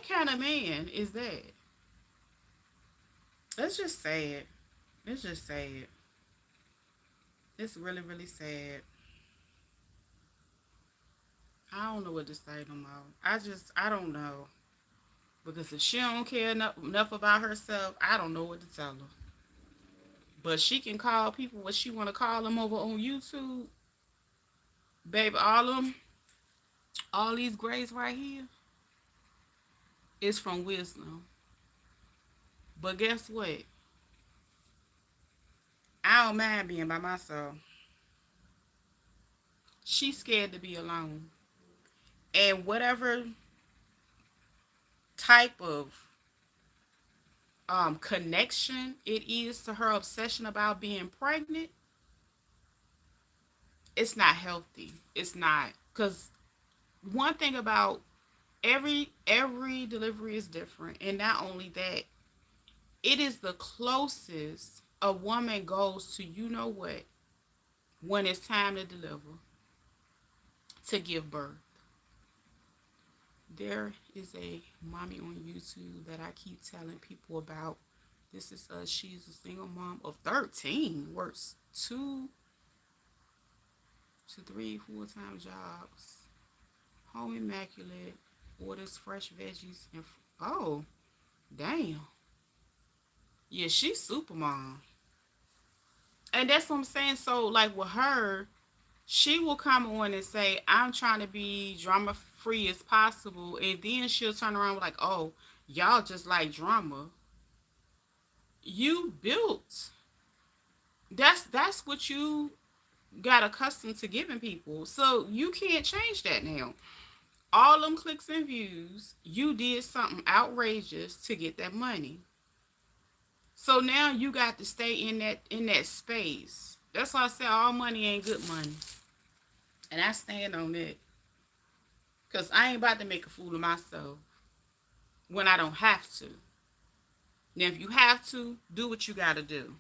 kind of man is that? It's just sad. It's just sad. It's really, really sad. I don't know what to say no more. I don't know. Because if she don't care enough about herself, I don't know what to tell her. But she can call people what she want to call them over on YouTube. Baby, all these grades right here is from wisdom. But guess what? I don't mind being by myself. She's scared to be alone. And whatever type of connection it is to her obsession about being pregnant, it's not healthy. It's not. Because one thing about every delivery is different. And not only that, it is the closest a woman goes to, you know what, when it's time to deliver, to give birth. There is a mommy on YouTube that I keep telling people about. This is she's a single mom of 13, works 2 to 3 full-time jobs, home immaculate, orders fresh veggies and oh, damn. Yeah, she's super mom. And that's what I'm saying. So like with her, she will come on and say, I'm trying to be drama free as possible. And then she'll turn around like, oh, y'all just like drama. You built. That's what you got accustomed to giving people. So you can't change that now. All them clicks and views, you did something outrageous to get that money. So now you got to stay in that space. That's why I say all money ain't good money. And I stand on that. Because I ain't about to make a fool of myself when I don't have to. Now, if you have to, do what you got to do.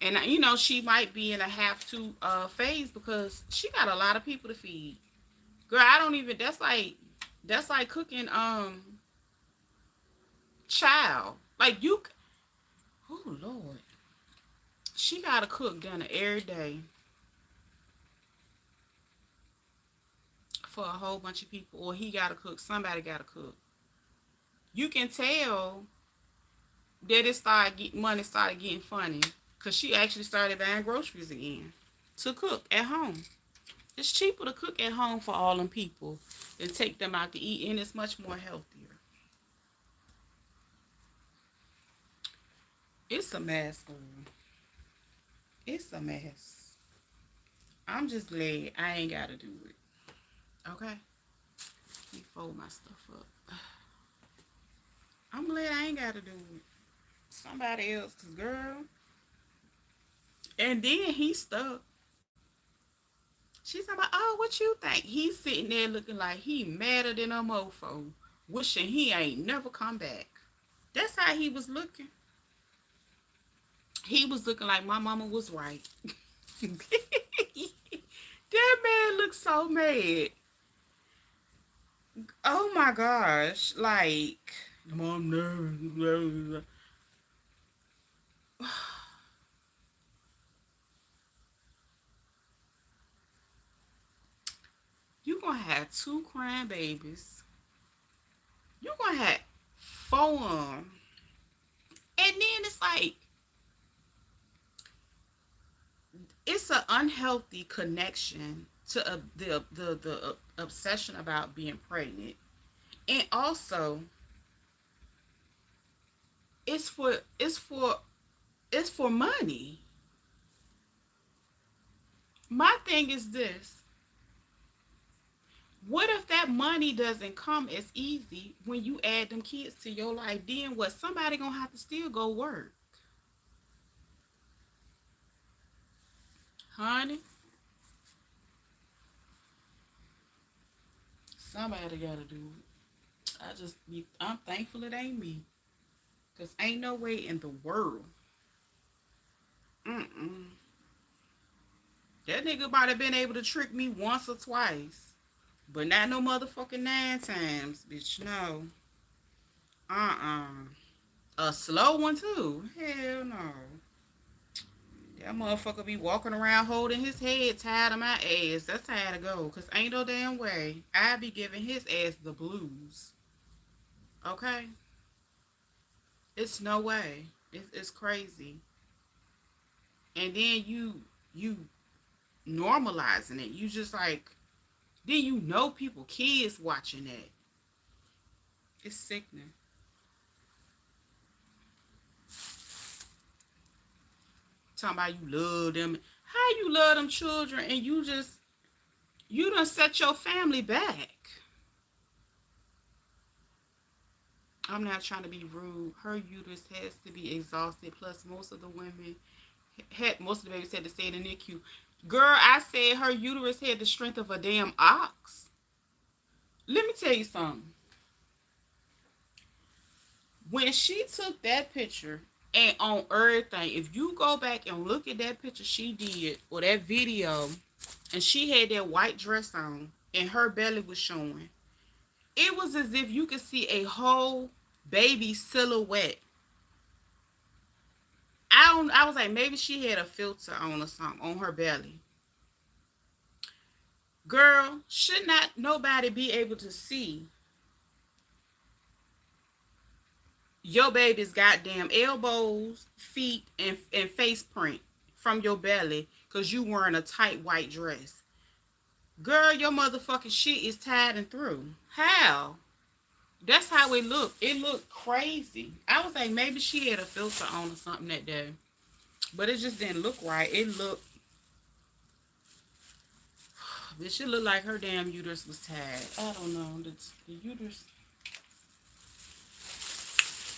And, she might be in a have to phase because she got a lot of people to feed. Girl, I don't even, that's like cooking, child. Like, oh, Lord. She got to cook dinner every day for a whole bunch of people. Or he got to cook. Somebody got to cook. You can tell that money started getting funny because she actually started buying groceries again to cook at home. It's cheaper to cook at home for all them people than take them out to eat, and it's much more healthier. It's a mess, girl. It's a mess. I'm just glad I ain't got to do it. Okay? Let me fold my stuff up. I'm glad I ain't got to do it. Somebody else, cause girl. And then he stuck. She's like, oh, what you think? He's sitting there looking like he madder than a mofo, wishing he ain't never come back. That's how he was looking. He was looking like my mama was right. That man looked so mad. Oh my gosh. Like, mom, no. You gonna have 2 crying babies. You gonna have 4. And then it's like, it's an unhealthy connection to the obsession about being pregnant. And also, it's for money. My thing is this. What if that money doesn't come as easy when you add them kids to your life? Then what? Somebody gonna have to still go work. Honey, somebody gotta do it. I'm thankful it ain't me. Cause ain't no way in the world. Mm-mm. That nigga might have been able to trick me once or twice. But not no motherfucking 9 times, bitch. No. A slow one too. Hell no. That motherfucker be walking around holding his head tied to my ass. That's how to go. Cause ain't no damn way I be giving his ass the blues. Okay? It's no way. It's crazy. And then you normalizing it. You just like, then people, kids watching that. It's sickening. Talking about you love them. How you love them children and you done set your family back. I'm not trying to be rude. Her uterus has to be exhausted. Plus, most of the babies had to stay in the NICU. Girl, I said her uterus had the strength of a damn ox. Let me tell you something. When she took that picture and on everything, if you go back and look at that picture she did or that video, and she had that white dress on and her belly was showing, it was as if you could see a whole baby silhouette. I was like, maybe she had a filter on or something on her belly. Girl, should not nobody be able to see your baby's goddamn elbows, feet, and face print from your belly because you wearing a tight white dress? Girl, your motherfucking shit is tied and through. How? That's how it looked. It looked crazy. I was like, maybe she had a filter on or something that day. But it just didn't look right. It looked... Bitch, it looked like her damn uterus was tied. I don't know. The uterus...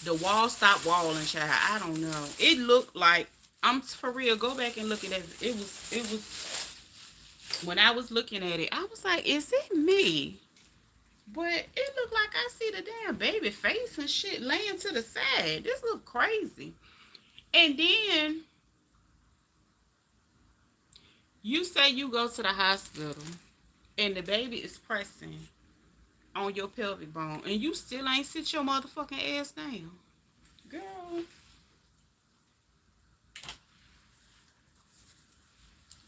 The wall stopped walling, child. I don't know. It looked like... I'm for real. Go back and look at it. It was... When I was looking at it, I was like, is it me? But it looked like I see the damn baby face and shit laying to the side. This look crazy. And then you say you go to the hospital and the baby is pressing on your pelvic bone and you still ain't sit your motherfucking ass down. Girl.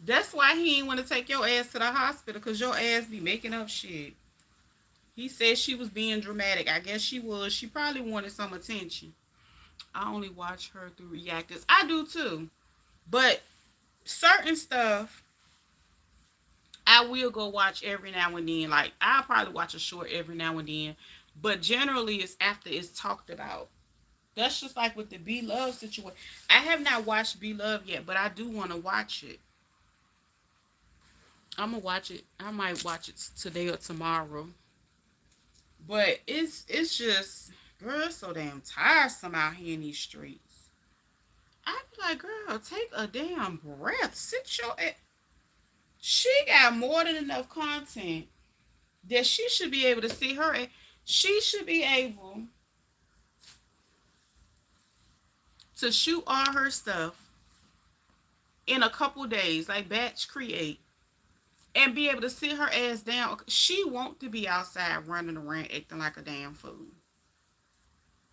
That's why he ain't want to take your ass to the hospital, because your ass be making up shit. He said she was being dramatic. I guess she was. She probably wanted some attention. I only watch her through reactors. I do too. But certain stuff, I will go watch every now and then. Like, I'll probably watch a short every now and then. But generally, it's after it's talked about. That's just like with the Be Love situation. I have not watched Be Love yet, but I do want to watch it. I'm going to watch it. I might watch it today or tomorrow. But it's just, girl, it's so damn tiresome out here in these streets. I be like, girl, take a damn breath. Sit your ass. She got more than enough content that she should be able to see her. She should be able to shoot all her stuff in a couple days, like batch create, and be able to sit her ass down. She want to be outside running around acting like a damn fool.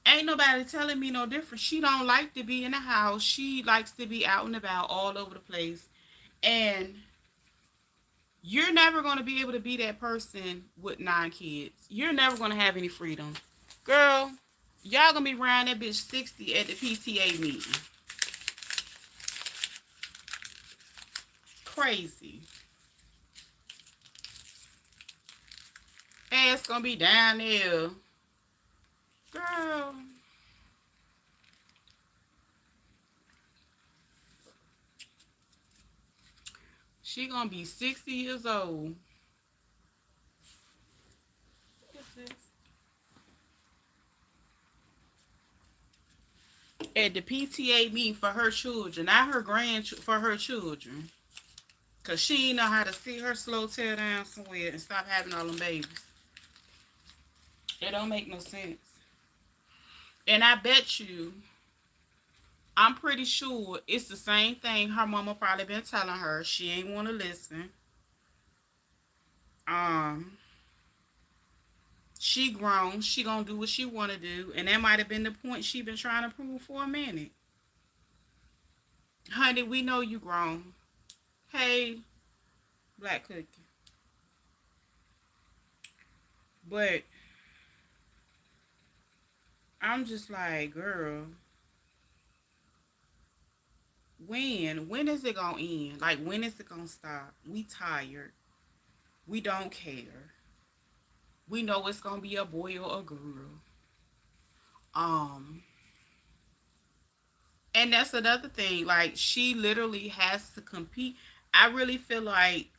Ain't nobody telling me no different. She don't like to be in the house. She likes to be out and about all over the place. And you're never going to be able to be that person with 9 kids. You're never going to have any freedom. Girl, y'all going to be around that bitch 60 at the PTA meeting. Crazy. Ass gonna be down there. Girl. She gonna be 60 years old. What is this? At the PTA meeting for her children, not her grandchildren, for her children. Because she ain't know how to see her slow tail down somewhere and stop having all them babies. It don't make no sense. And I bet you, I'm pretty sure it's the same thing her mama probably been telling her. She ain't want to listen. She grown. She gonna do what she want to do. And that might have been the point she been trying to prove for a minute. Honey, we know you grown. Hey, Black Cookie. But I'm just like, girl, when is it gonna end? Like, when is it gonna stop? We tired. We don't care. We know it's gonna be a boy or a girl. And that's another thing. Like, she literally has to compete. I really feel like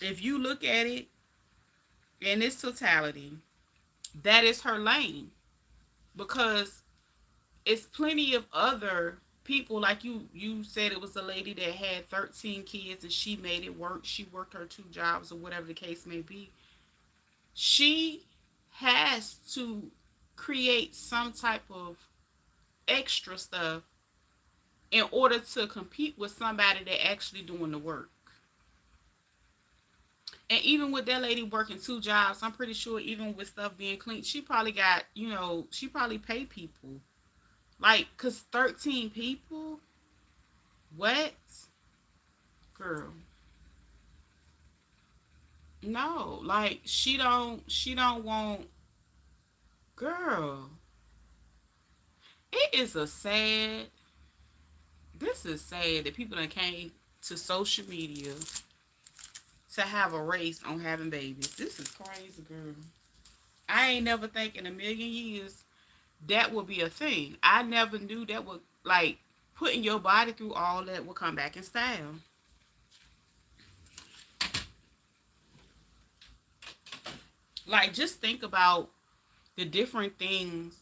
if you look at it in its totality, that is her lane. Because it's plenty of other people, like you said, it was a lady that had 13 kids and she made it work. She worked her two jobs or whatever the case may be. She has to create some type of extra stuff in order to compete with somebody that actually doing the work. And even with that lady working two jobs, I'm pretty sure even with stuff being clean, she probably got, she probably pay people. Like, cause 13 people? What? Girl. No. Like, she don't want, girl. It is a sad, this is sad that people that came to social media to have a race on having babies. This is crazy, girl. I ain't never think in a million years that would be a thing. I never knew that would, like, putting your body through all that would come back in style. Like, just think about the different things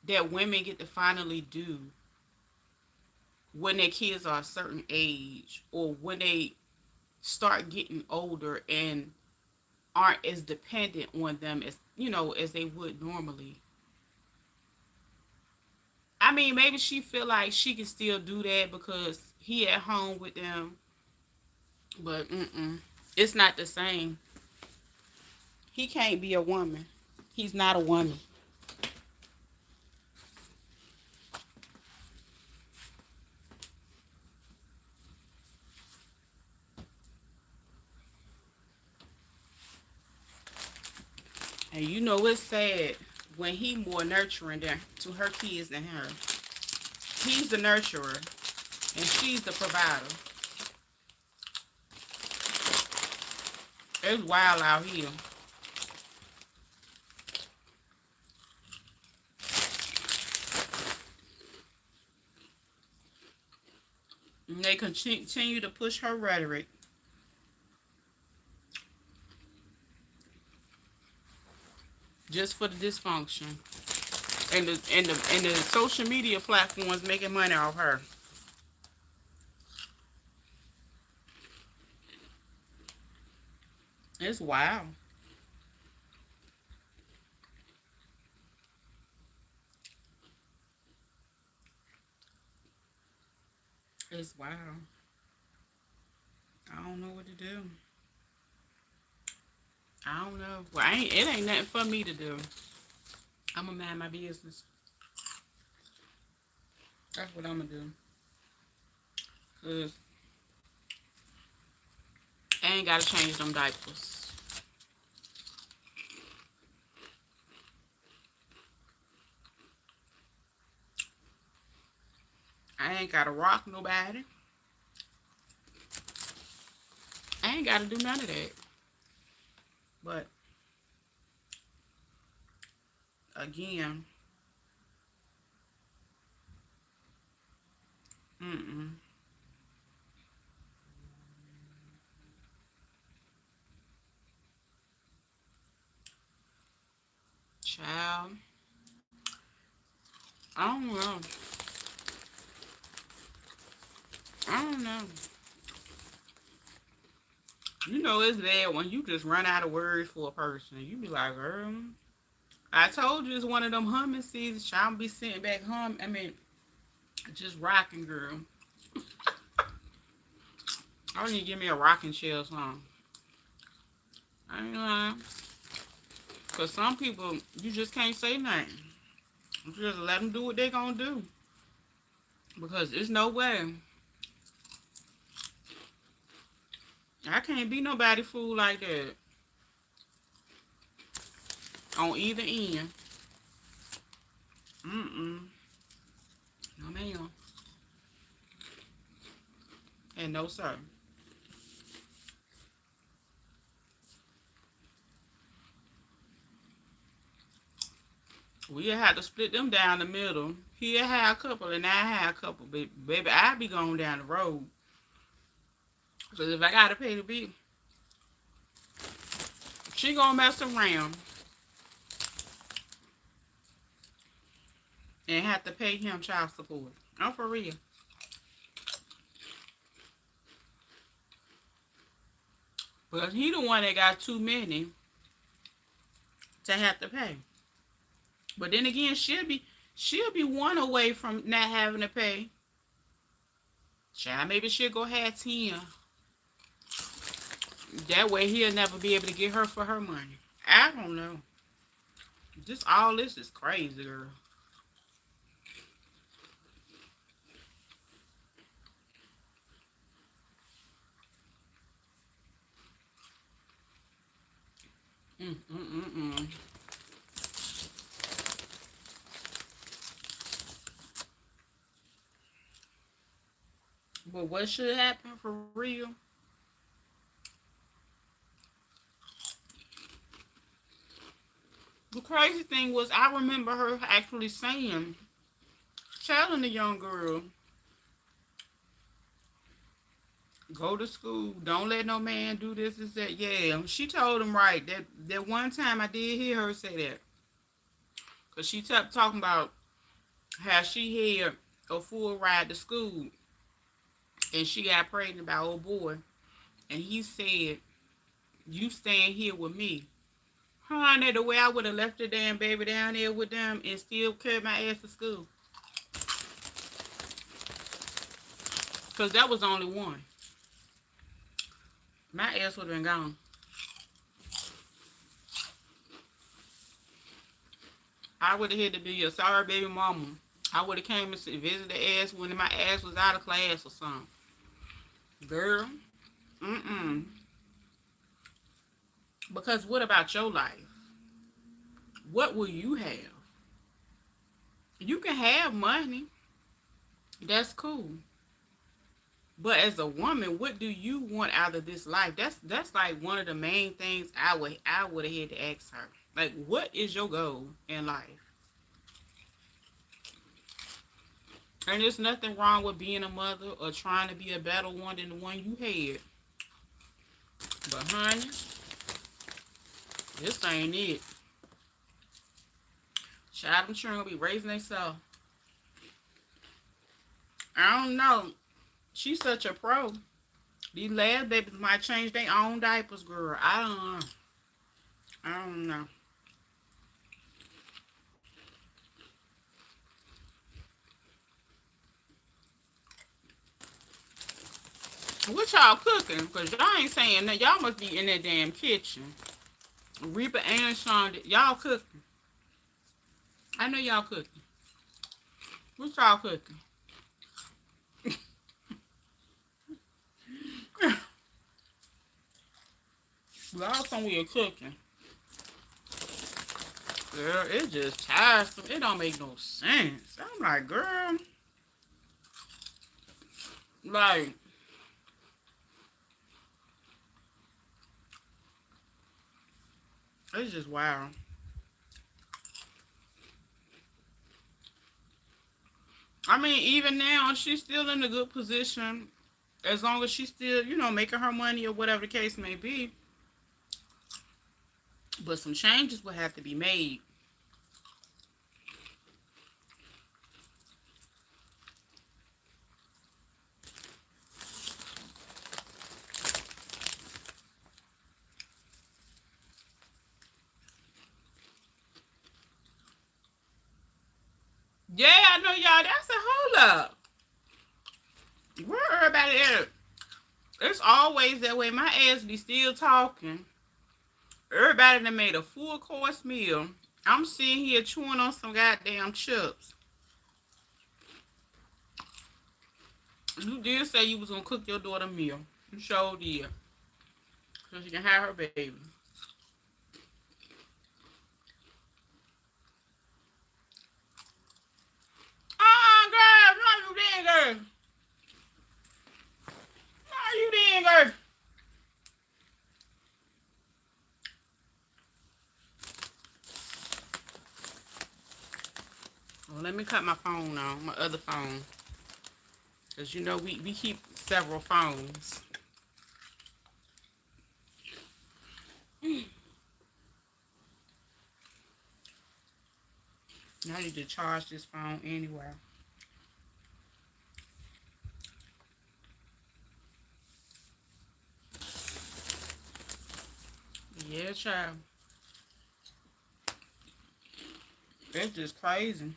that women get to finally do when their kids are a certain age or when they start getting older and aren't as dependent on them as as they would normally. I mean, maybe she feel like she can still do that because he at home with them, but it's not the same. He can't be a woman. He's not a woman. And it's sad when he more nurturing to her kids than her. He's the nurturer and she's the provider. It's wild out here. And they continue to push her rhetoric just for the dysfunction. And the social media platforms making money off her. It's wild. It's wild. I don't know what to do. I don't know. Well, it ain't nothing for me to do. I'm gonna mind my business. That's what I'm gonna do. Cause I ain't gotta change them diapers. I ain't gotta rock nobody. I ain't gotta do none of that. But again, mm-mm. Child, I don't know. I don't know. It's bad when you just run out of words for a person. You be like, girl, I told you it's one of them humming seasons. Child be sitting back hum. I mean, just rocking, girl. I need to give me a rocking chair song. I ain't lying. Because some people, you just can't say nothing. You just let them do what they gonna do. Because there's no way. I can't be nobody fool like that. On either end. Mm-mm. No, ma'am. And no, sir. We had to split them down the middle. He'll have a couple and I have a couple. Baby, I be going down the road. Because if I got to pay the bill, she gonna mess around and have to pay him child support. I'm for real. But he the one that got too many to have to pay. But then again, she'll be one away from not having to pay. Child, maybe she'll go have 10. That way he'll never be able to get her for her money. I don't know. Just all this is crazy, girl. Mm. But what should happen for real? The crazy thing was I remember her actually saying, telling the young girl, go to school. Don't let no man do this and that. Yeah, she told him right. That one time I did hear her say that. Because she kept talking about how she had a full ride to school. And she got pregnant by old boy. And he said, you staying here with me. Honey, the way I would have left the damn baby down there with them and still carried my ass to school. Because that was only one. My ass would have been gone. I would have had to be a sorry baby mama. I would have came and visit the ass when my ass was out of class or something. Girl. Because what about your life? What will you have? You can have money. That's cool. But as a woman, what do you want out of this life? That's like one of the main things I would have had to ask her. Like, what is your goal in life? And there's nothing wrong with being a mother or trying to be a better one than the one you had. But honey, this ain't it. Child, them children gonna be raising themselves. I don't know. She's such a pro. These lab babies might change their own diapers, girl. I don't know. I don't know. What y'all cooking? Because y'all ain't saying that. Y'all must be in that damn kitchen. Reaper and Sean, y'all cooking. I know y'all cooking. What y'all cooking? Y'all somewhere cooking. Girl, it just tiresome. It don't make no sense. I'm like, girl. Like, it's just wild. I mean, even now, she's still in a good position. As long as she's still, making her money or whatever the case may be. But some changes will have to be made. Yeah, I know y'all. That's a hold up. Where everybody at? It's always that way. My ass be still talking. Everybody done made a full course meal. I'm sitting here chewing on some goddamn chips. You did say you was gonna cook your daughter a meal. You sure did. So she can have her baby. Girl, no you didn't, girl. No you didn't, girl. Well, let me cut my phone on, my other phone. Because, you know, we keep several phones. I need to charge this phone anyway. Yeah, child. That's just crazy.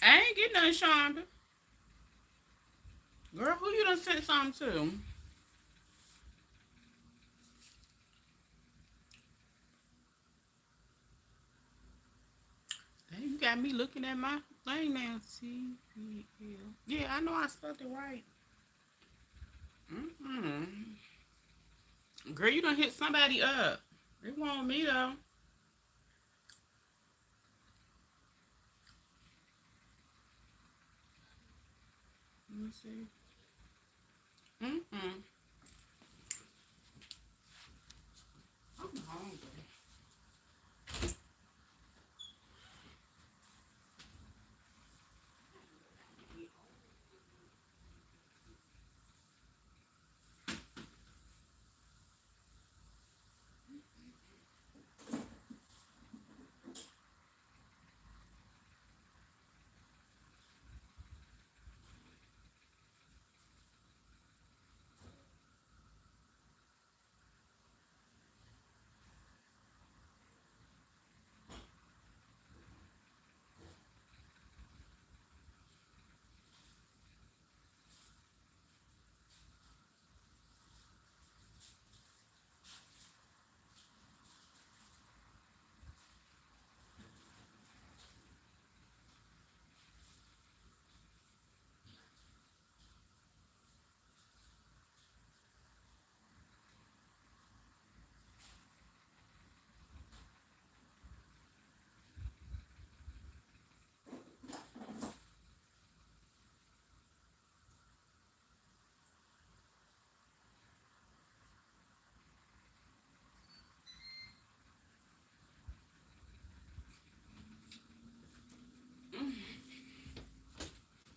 I ain't getting nothing, Shonda. Girl, who you done sent something to? Hey, you got me looking at my thing now. TPL. Yeah, I know I spelled it right. Mm-mm. Girl, you done hit somebody up. It wasn't me, though. Let me see. Mm-mm. I'm hungry.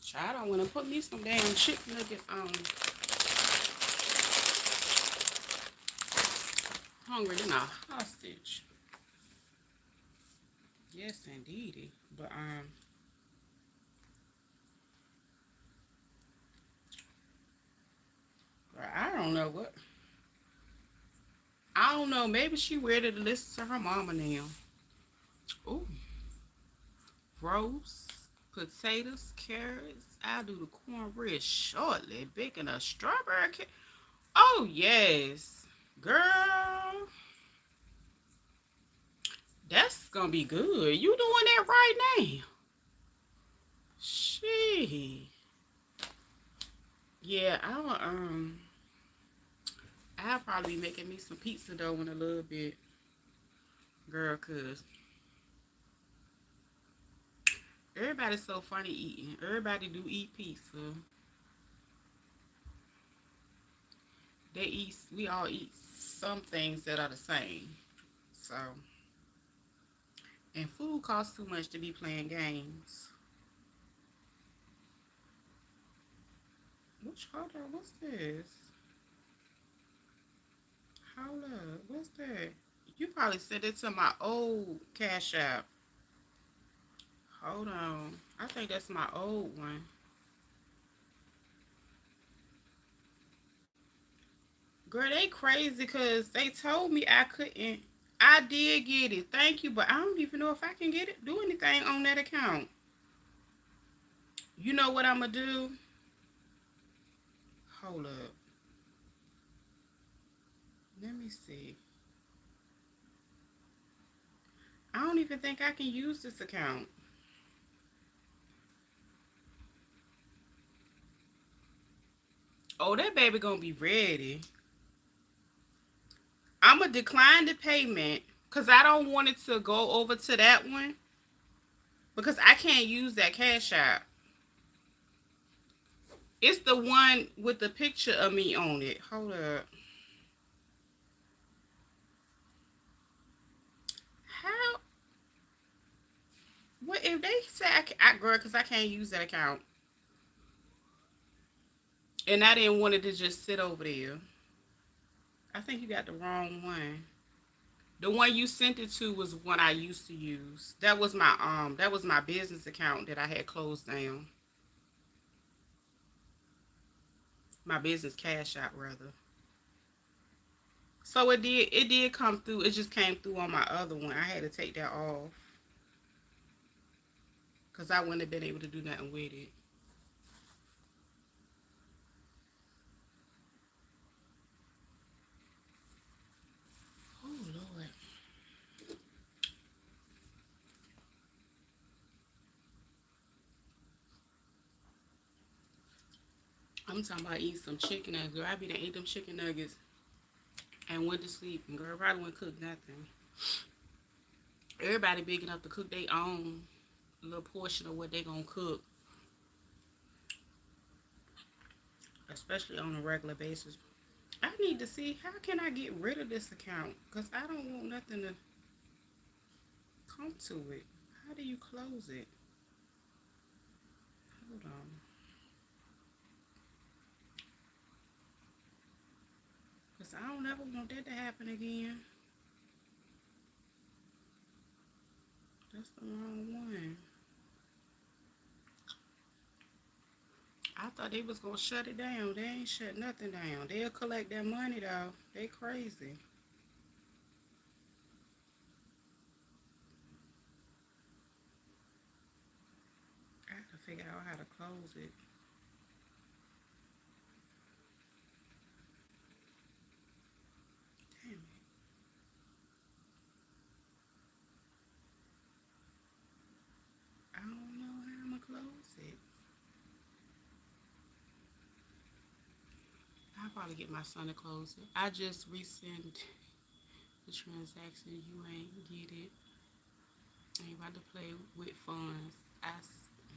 Child, I want to put me some damn chicken nuggets on. Hungry than a hostage. Yes, indeedy. But, I don't know what. I don't know. Maybe she ready to listen to her mama now. Ooh. Roast potatoes, carrots. I'll do the cornbread shortly. Baking a strawberry cake. Oh, yes. Girl, that's gonna be good. You doing that right now? She. Yeah, I'll probably be making me some pizza dough in a little bit. Girl, cause everybody's so funny eating. Everybody do eat pizza. We all eat some things that are the same. So, and food costs too much to be playing games. Hold on, what's this? Hold up, what's that? You probably sent it to my old Cash App. Hold on. I think that's my old one. Girl, they crazy because they told me I couldn't. I did get it. Thank you, but I don't even know if I can get it, do anything on that account. You know what I'm gonna do? Hold up. Let me see. I don't even think I can use this account. Oh, that baby gonna be ready. I'm gonna decline the payment because I don't want it to go over to that one because I can't use that Cash App. It's the one with the picture of me on it. Hold up. How? What if they say girl, because I can't use that account. And I didn't want it to just sit over there. I think you got the wrong one. The one you sent it to was one I used to use. That was my business account that I had closed down. My business cash out rather. So it did come through. It just came through on my other one. I had to take that off. Cause I wouldn't have been able to do nothing with it. Oh Lord. I'm talking about eating some chicken nuggets. Girl, I be done ate them chicken nuggets and went to sleep. And girl, probably wouldn't cook nothing. Everybody big enough to cook their own little portion of what they gonna cook, especially on a regular basis. I need to see how can I get rid of this account because I don't want nothing to come to it. How do you close it? Hold on. Because I don't ever want that to happen again. That's the wrong one. I thought they was going to shut it down. They ain't shut nothing down. They'll collect that money, though. They crazy. I have to figure out how to close it. Damn it. I don't know how I'm going to close it. I'll probably get my son to close it. I just resent the transaction. You ain't get it. Ain't about to play with funds. I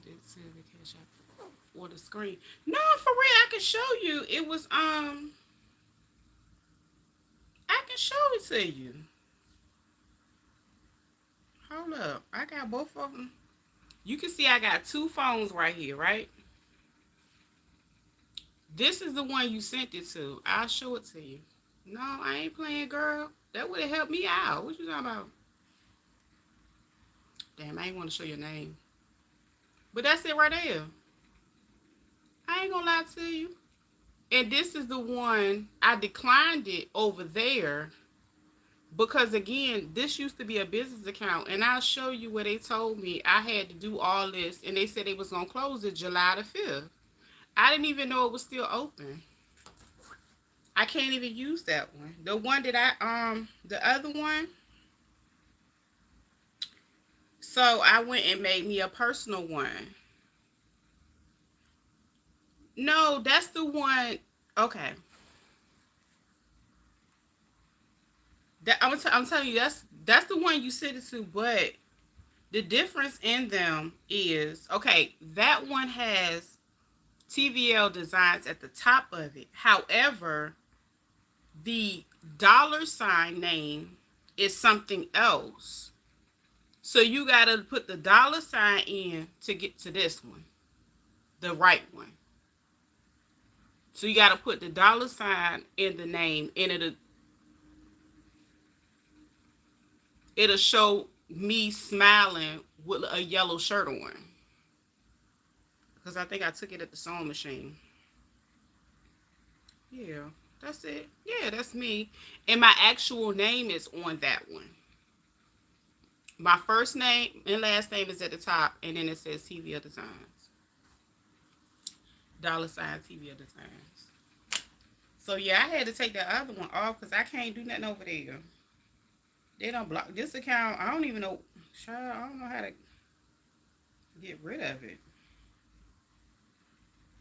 did to the cash app or the screen. No, for real, I can show you. It was I can show it to you. Hold up. I got both of them. You can see I got two phones right here, right? This is the one you sent it to. I'll show it to you. No, I ain't playing, girl. That would have helped me out. What you talking about? Damn, I ain't want to show your name. But that's it right there. I ain't gonna lie to you. And this is the one I declined it over there because again, this used to be a business account, and I'll show you where they told me I had to do all this, and they said they was gonna close it July the 5th. I didn't even know it was still open. I can't even use that one. The one that the other one. So I went and made me a personal one. No, that's the one. Okay. I'm telling you, that's the one you sent it to, but the difference in them is, okay, that one has TVL designs at the top of it. However, the dollar sign name is something else. So you got to put the dollar sign in to get to this one, the right one. So you got to put the dollar sign in the name, and it'll show me smiling with a yellow shirt on. Because I think I took it at the sewing machine. Yeah, that's it. Yeah, that's me. And my actual name is on that one. My first name and last name is at the top, and then it says TVL Designs. Dollar sign TVL Designs. So yeah, I had to take the other one off because I can't do nothing over there. They don't block this account. I don't even know. Child, I don't know how to get rid of it.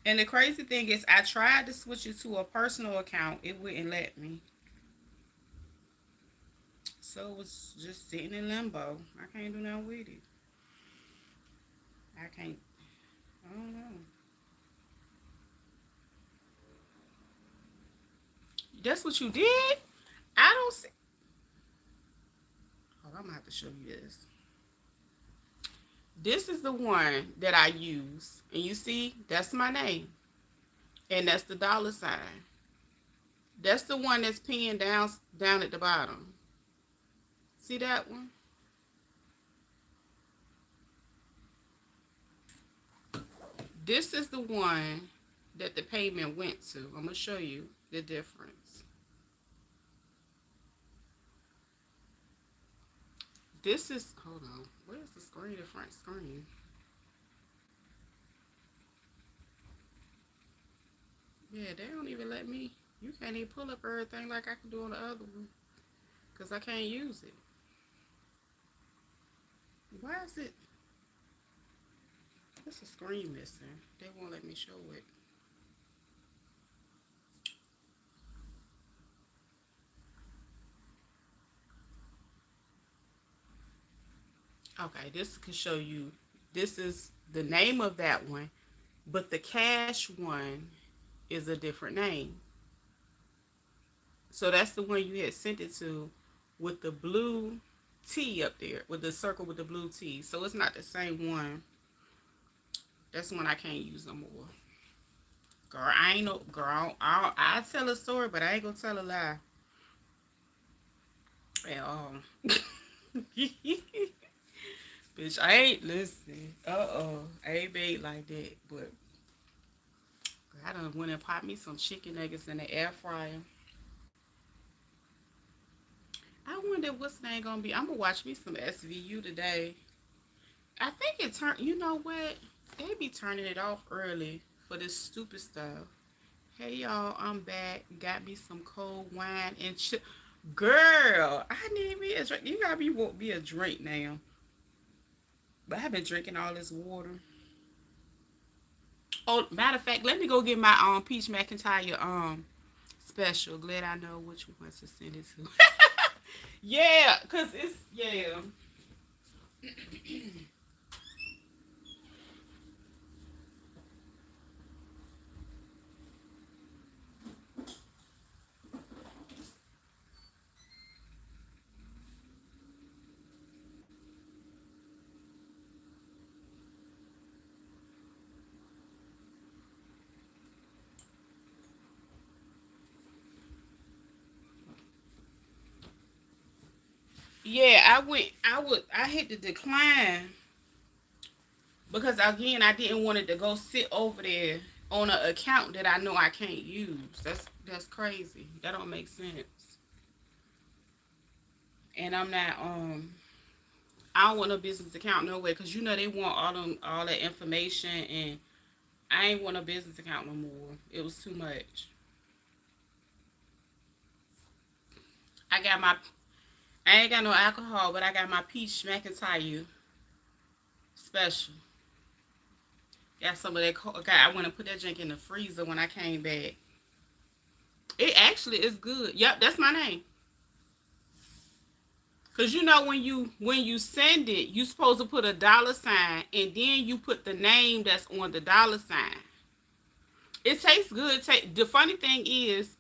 And the crazy thing is, I tried to switch it to a personal account. It wouldn't let me. So it was just sitting in limbo. I can't do nothing with it. I can't. I don't know. That's what you did? I don't see. Oh, I'm gonna have to show you this. This is the one that I use. And you see, that's my name. And that's the dollar sign. That's the one that's pinned down at the bottom. See that one? This is the one that the payment went to. I'm gonna show you the difference. This is, hold on, where's the screen, the front screen? Yeah, they don't even let me, you can't even pull up everything like I can do on the other one. Because I can't use it. Why is it, there's a screen missing. They won't let me show it. Okay, this can show you, this is the name of that one, but the cash one is a different name. So that's the one you had sent it to with the blue T up there, with the circle with the blue T. So it's not the same one. That's the one I can't use no more. Girl, I ain't no girl. I tell a story, but I ain't gonna tell a lie at all. Bitch, I ain't listen. I ain't made like that. But I done went and popped me some chicken nuggets in the air fryer. I wonder what's name gonna be. I'm gonna watch me some SVU today. I think it turned. You know what? They be turning it off early for this stupid stuff. Hey y'all, I'm back. Got me some cold wine and girl, I need me a drink. You gotta be want me a drink now. But I've been drinking all this water. Oh, matter of fact, let me go get my peach McIntyre special. Glad I know which one to send it to. Yeah, cause it's yeah. Yeah, I hit the decline because again I didn't want it to go sit over there on an account that I know I can't use. That's crazy. That don't make sense. And I'm not I don't want no business account no way because you know they want all that information and I ain't want a business account no more. It was too much. I got my I ain't got no alcohol, but I got my peach McIntyre special. Got some of that. Okay, I want to put that drink in the freezer when I came back. It actually is good. Yep, that's my name. Cause you know when you send it, you supposed to put a dollar sign and then you put the name that's on the dollar sign. It tastes good. The funny thing is,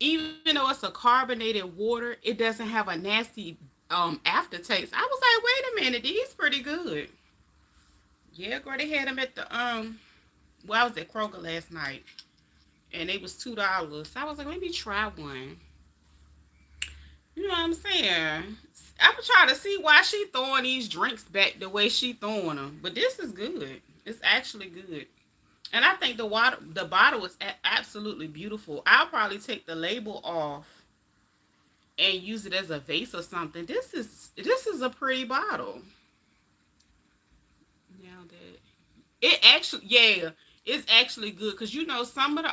even though it's a carbonated water, it doesn't have a nasty aftertaste. I was like, wait a minute, these pretty good. Yeah, girl, they had them at the well, I was at Kroger last night, and it was $2. I was like, let me try one. You know what I'm saying? I'm trying to see why she throwing these drinks back the way she throwing them, but this is good. It's actually good, and I think the bottle is absolutely beautiful. I'll probably take the label off and use it as a vase or something. This is a pretty bottle. Now that it actually, yeah, it's actually good because you know some of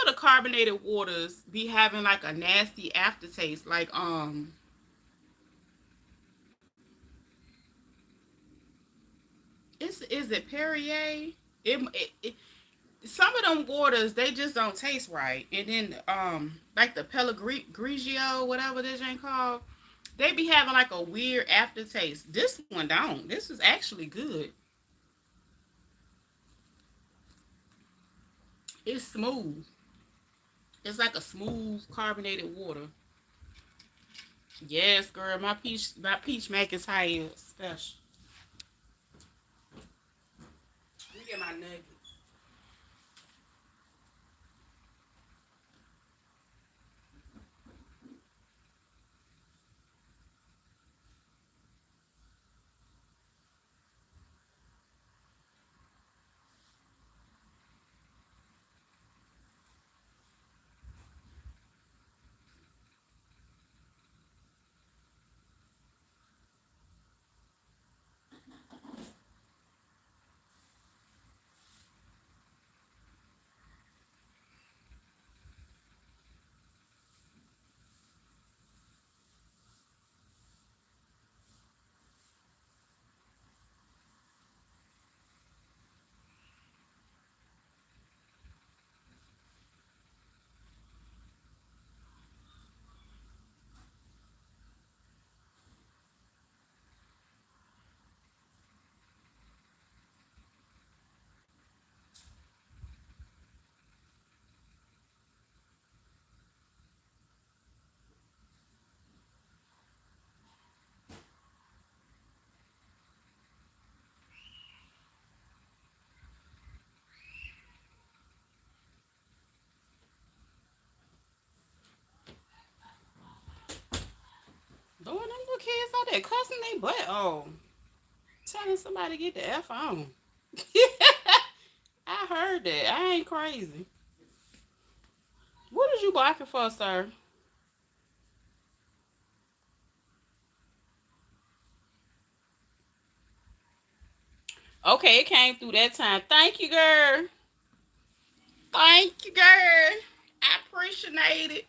the carbonated waters be having like a nasty aftertaste. Like is it Perrier? It some of them waters they just don't taste right. And then like the Pellegrigio, whatever this ain't called, they be having like a weird aftertaste. This one don't. This is actually good. It's smooth. It's like a smooth carbonated water. Yes, girl, my peach mac is high special. Let me get my nuggets. Lord, them little kids out there cussing they butt. Oh, telling somebody to get the F on. I heard that. I ain't crazy. What is you barking for, sir? Okay, it came through that time. Thank you, girl. Thank you, girl. I appreciate it.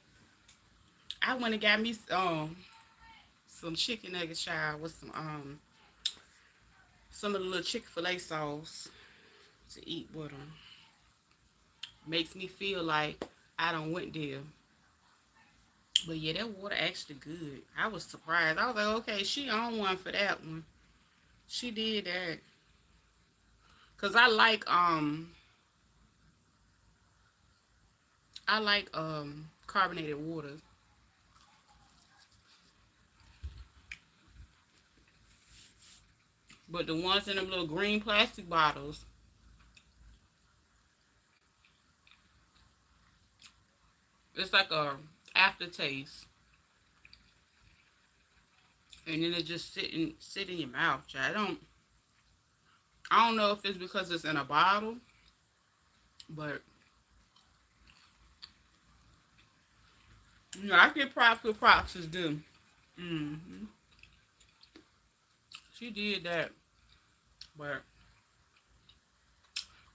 I went and got me some chicken nugget child with some of the little Chick-fil-A sauce to eat with them. Makes me feel like I don't went there. But yeah, that water actually good. I was surprised. I was like, okay, she on one for that one. She did that. Cause I like carbonated water. But the ones in them little green plastic bottles, it's like a aftertaste. And then it just sit in your mouth. I don't know if it's because it's in a bottle, but I get props where props is due. hmm She did that, but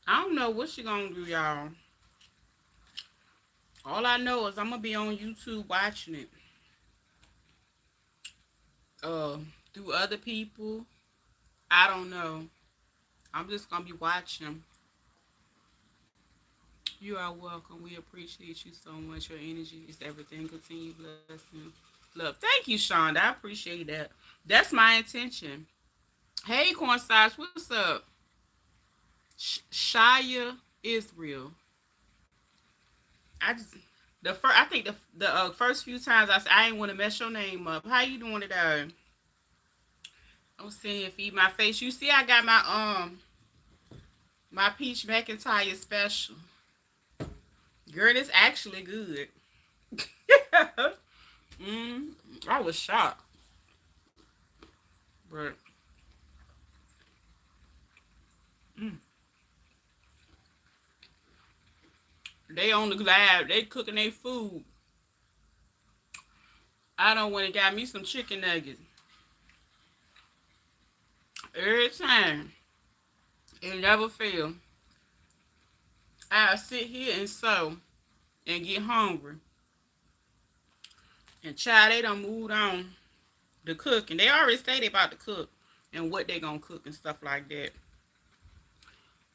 I don't know what she gonna do, y'all. All I know is I'm gonna be on YouTube watching it. Uh, through other people. I don't know. I'm just gonna be watching. You are welcome. We appreciate you so much. Your energy is everything. Continue blessing. Love. Thank you, Shonda. I appreciate that. That's my intention. Hey, Cornstarch, what's up? Shia Israel. I just I think the first few times I ain't want to mess your name up. How you doing today? I'm saying feed my face. You see, I got my peach McIntyre special. Girl, it's actually good. mm, I was shocked, but mm, they on the glad. They cooking their food. I don't want to got me some chicken nuggets every time. It never fail. I sit here and sew and get hungry. And child, they done moved on the cooking. They already say they about to cook and what they gonna cook and stuff like that.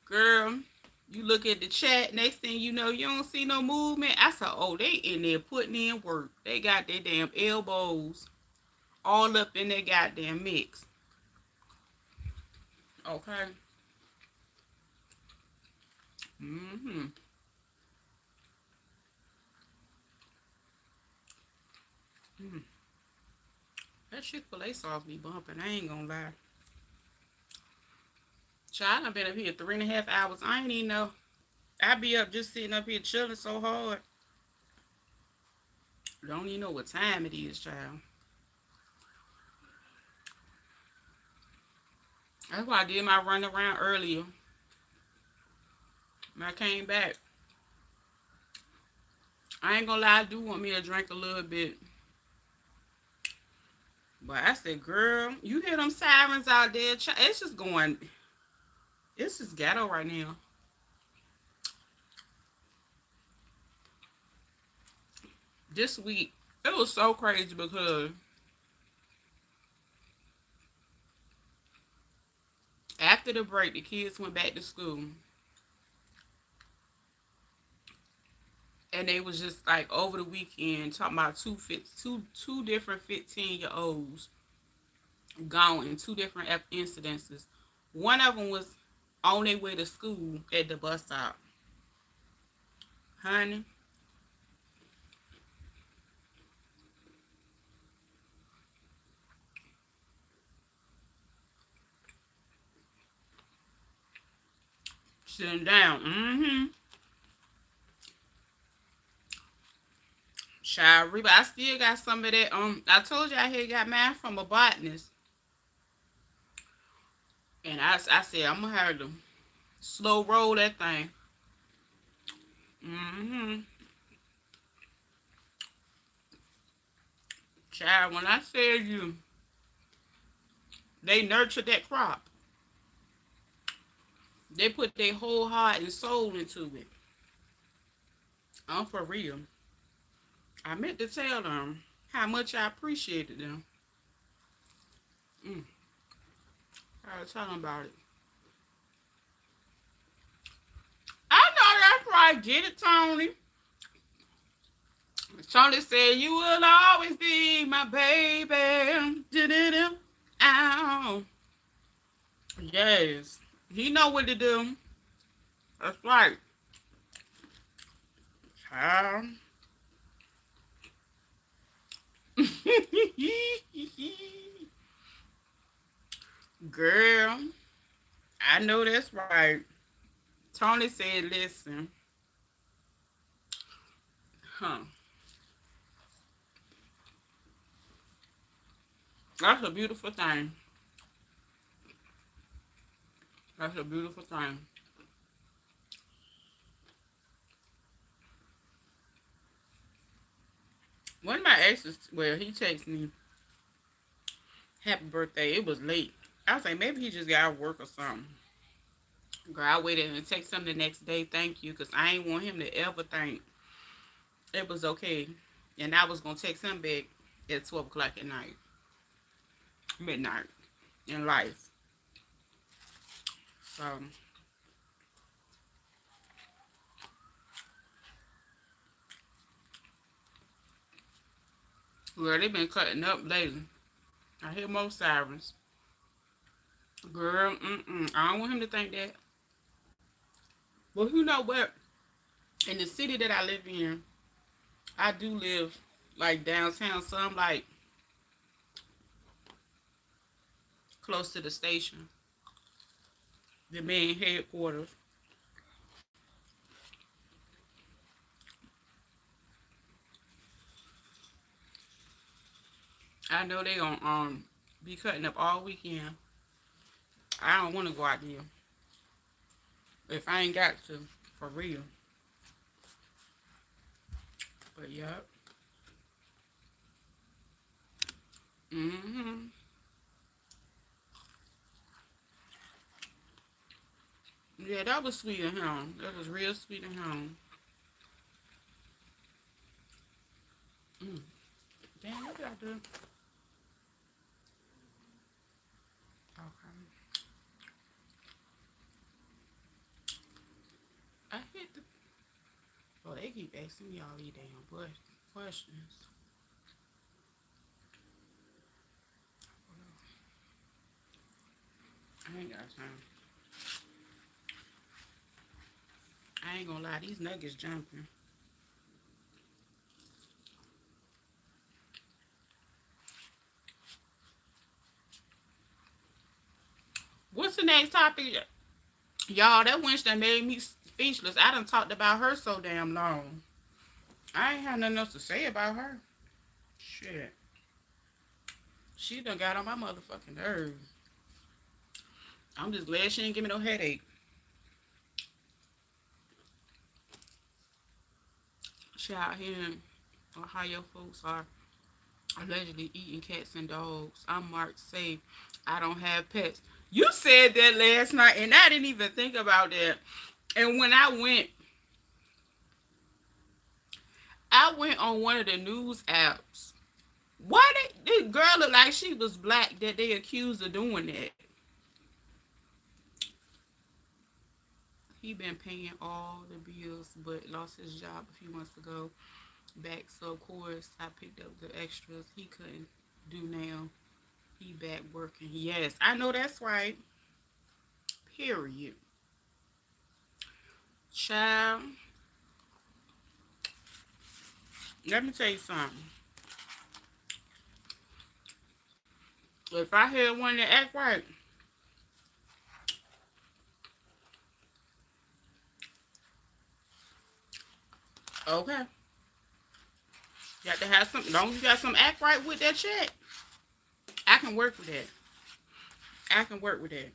Girl, you look at the chat, next thing you know, you don't see no movement. I said, oh, they in there putting in work. They got their damn elbows all up in their goddamn mix. Okay. Mm-hmm. That Chick-fil-A sauce be bumping. I ain't gonna lie. Child, I done been up here 3.5 hours. I ain't even know. I be up just sitting up here chilling so hard. Don't even know what time it is, child. That's why I did my run around earlier. When I came back. I ain't gonna lie, I do want me to drink a little bit. But I said, girl, you hear them sirens out there? It's just going, it's just ghetto right now. This week, it was so crazy because after the break, the kids went back to school. And they was just like over the weekend talking about two different 15-year-olds gone in two different incidences. One of them was on their way to school at the bus stop. Honey. Sitting down. Mm-hmm. Child, Reba, I still got some of that. I told you I had got mine from a botanist. And I said, I'm going to have to slow roll that thing. Mm-hmm. Child, when I said you, they nurtured that crop. They put their whole heart and soul into it. I'm for real. I meant to tell them how much I appreciated them. I was talking about it. I know that's right. Get it, Tony. Tony said, you will always be my baby. Ow. Yes. He know what to do. That's right. Girl, I know that's right. Tony said, listen. That's a beautiful thing. That's a beautiful thing. One of my exes, well, he texted me, happy birthday. It was late. I was like, maybe he just got out of work or something. Girl, I waited and text him the next day, thank you, because I ain't want him to ever think it was okay. And I was going to text him back at 12 o'clock at night. Midnight. In life. So, well, they been cutting up lately. I hear more sirens. Girl, I don't want him to think that. Well, you know what? In the city that I live in, I do live like downtown, so I'm like close to the station, the main headquarters. I know they gonna be cutting up all weekend. I don't want to go out there if I ain't got to, for real. But yep. Mm-hmm. Yeah, that was sweet of him. That was real sweet of him. Damn, what did I do? Okay. I hit the... Oh, they keep asking me all these damn questions. I ain't got time. I ain't gonna lie, these nuggets jumping. next topic, y'all. That wench that made me speechless. I done talked about her so damn long. I ain't had nothing else to say about her. Shit. She done got on my motherfucking nerves. I'm just glad she didn't give me no headache. She out here in Ohio, folks are allegedly eating cats and dogs. I'm marked safe. I don't have pets. You said that last night, and I didn't even think about that. And when I went on one of the news apps. Why this girl looked like she was black that they accused of doing that? He been paying all the bills, but lost his job a few months ago. Back, so of course I picked up the extras he couldn't do now. He back working. Yes, I know that's right. Period. Child, let me tell you something. If I had one that act right, okay. You got to have some. Long as you got some act right with that check, I can work with that. I can work with that.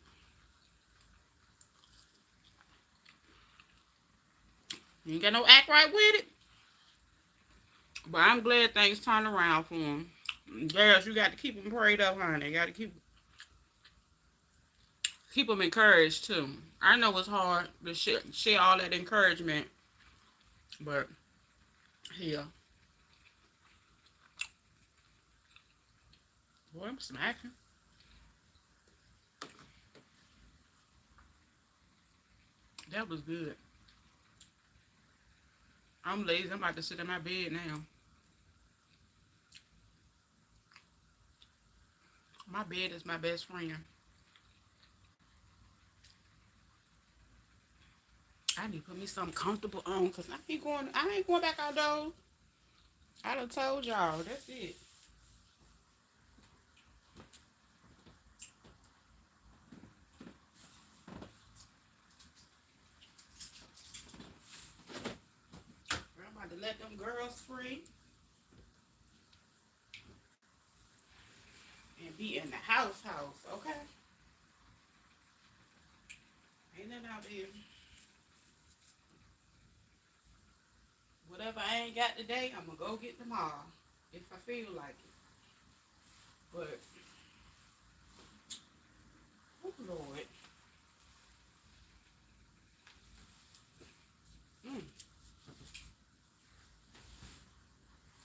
You ain't got no act right with it, but I'm glad things turned around for him. Yes, you got to keep them prayed up, honey. You got to keep them encouraged too. I know it's hard to share all that encouragement, but yeah, boy, I'm smacking. That was good. I'm lazy. I'm about to sit in my bed now. My bed is my best friend. I need to put me something comfortable on because I ain't going back outdoors. I done told y'all. That's it. I'm about to let them girls free and be in the house, okay? Ain't nothing out there. Whatever I ain't got today, I'm gonna go get tomorrow if I feel like it. But, oh Lord. Mm.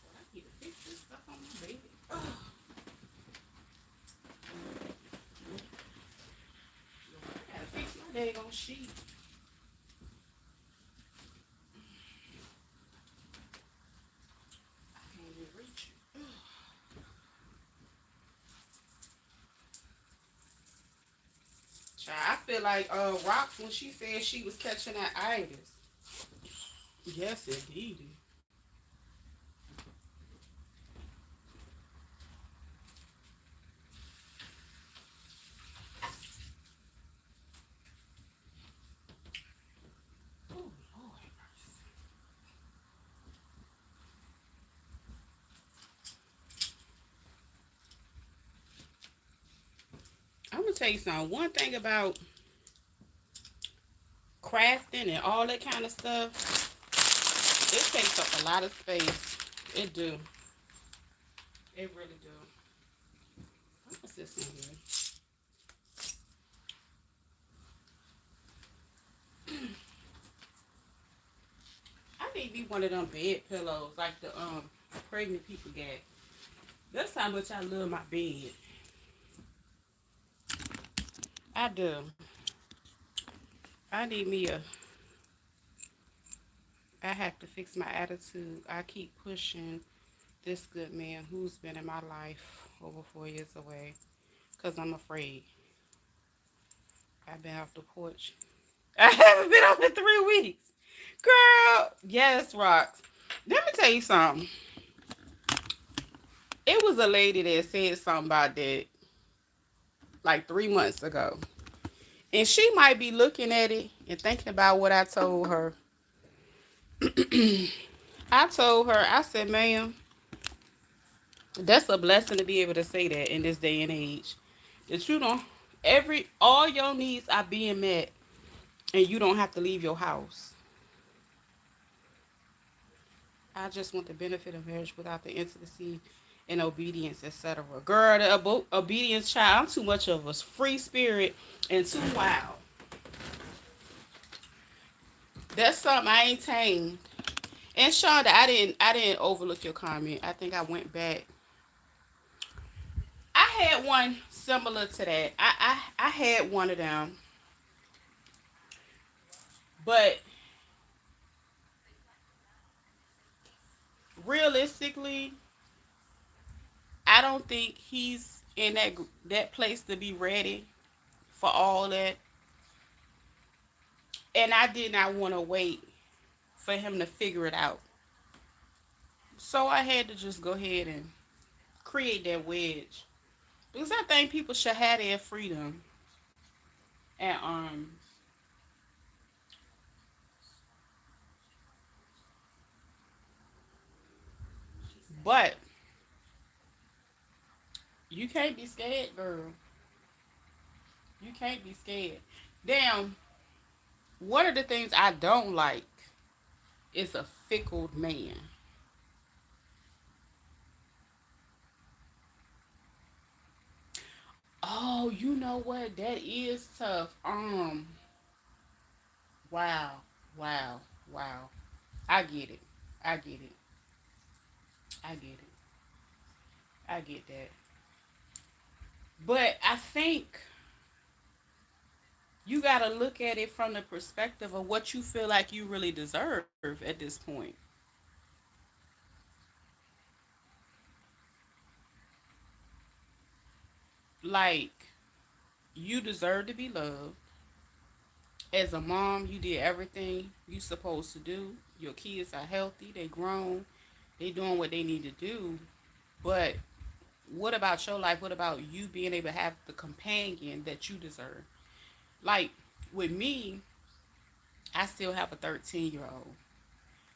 I need to fix this stuff on my baby. Ugh. I gotta fix my daggone sheet. I can't even reach it. Ugh. I feel like Rox when she said she was catching that itis. Yes, indeed. Oh, Lord. I'm gonna tell you something. One thing about crafting and all that kind of stuff, it takes up a lot of space. It do. It really do. What's this in here? I need me one of them bed pillows like the pregnant people get. That's how much I love my bed. I do. I need me a. I have to fix my attitude. I keep pushing this good man who's been in my life over 4 years away because I'm afraid. I've been off the porch. I haven't been off in 3 weeks. Girl, yes, Rocks. Let me tell you something. It was a lady that said something about that like 3 months ago. And she might be looking at it and thinking about what I told her. I told her, I said, ma'am, that's a blessing to be able to say that in this day and age. That you don't, all your needs are being met and you don't have to leave your house. I just want the benefit of marriage without the intimacy and obedience, etc. Girl, the obedience child, I'm too much of a free spirit and too wild. That's something I ain't tamed. And Shonda, I didn't overlook your comment. I think I went back. I had one similar to that. I had one of them, but realistically, I don't think he's in that place to be ready for all that. And I did not want to wait for him to figure it out. So I had to just go ahead and create that wedge. Because I think people should have their freedom. And but you can't be scared, girl. You can't be scared. Damn, one of the things I don't like is a fickle man. Oh, you know what? That is tough. Wow, wow, wow. I get it. I get it. I get it. I get that. But I think you got to look at it from the perspective of what you feel like you really deserve at this point. Like, you deserve to be loved. As a mom, you did everything you supposed to do. Your kids are healthy, they grown, they doing what they need to do. But what about your life? What about you being able to have the companion that you deserve? Like with me, I still have a 13-year-old.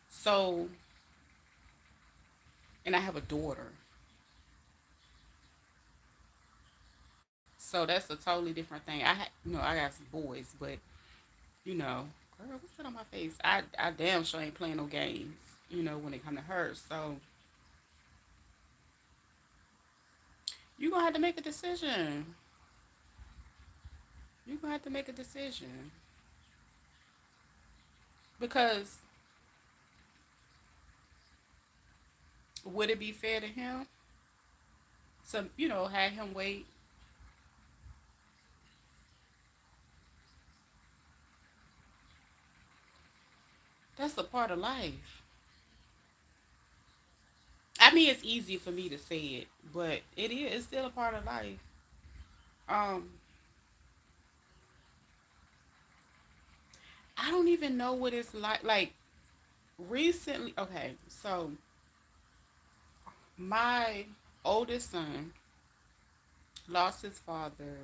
So, and I have a daughter. So that's a totally different thing. I got some boys, but girl, what's that on my face? I damn sure ain't playing no games. When it come to her. So you gonna have to make a decision. You gonna have to make a decision because would it be fair to him to have him wait? That's a part of life. I mean, it's easy for me to say it, but it is. It's still a part of life. Um, I don't even know what it's like. Like recently, okay, so my oldest son lost his father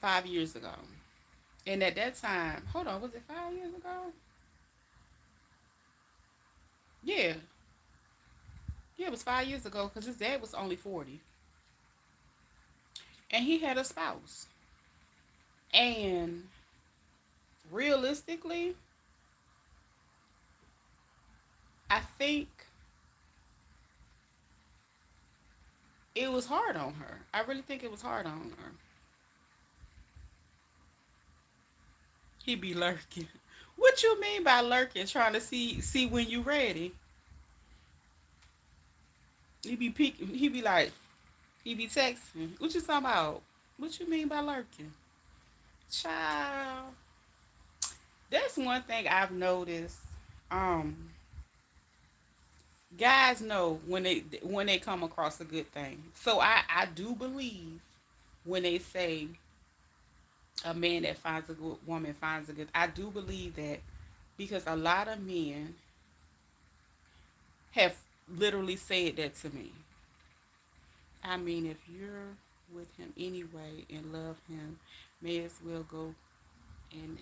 5 years ago, and at that time, hold on, was it 5 years ago? Yeah, yeah, it was 5 years ago because his dad was only 40, and he had a spouse. And realistically, I think it was hard on her. I really think it was hard on her. He be lurking. What you mean by lurking? Trying to see when you ready. He be peeking. He be texting. What you talking about? What you mean by lurking? Child. That's one thing I've noticed. Um, Guys know when they come across a good thing. So I do believe when they say a man that finds a good woman finds a good. I do believe that because a lot of men have literally said that to me. I mean, if you're with him anyway and love him, may as well go and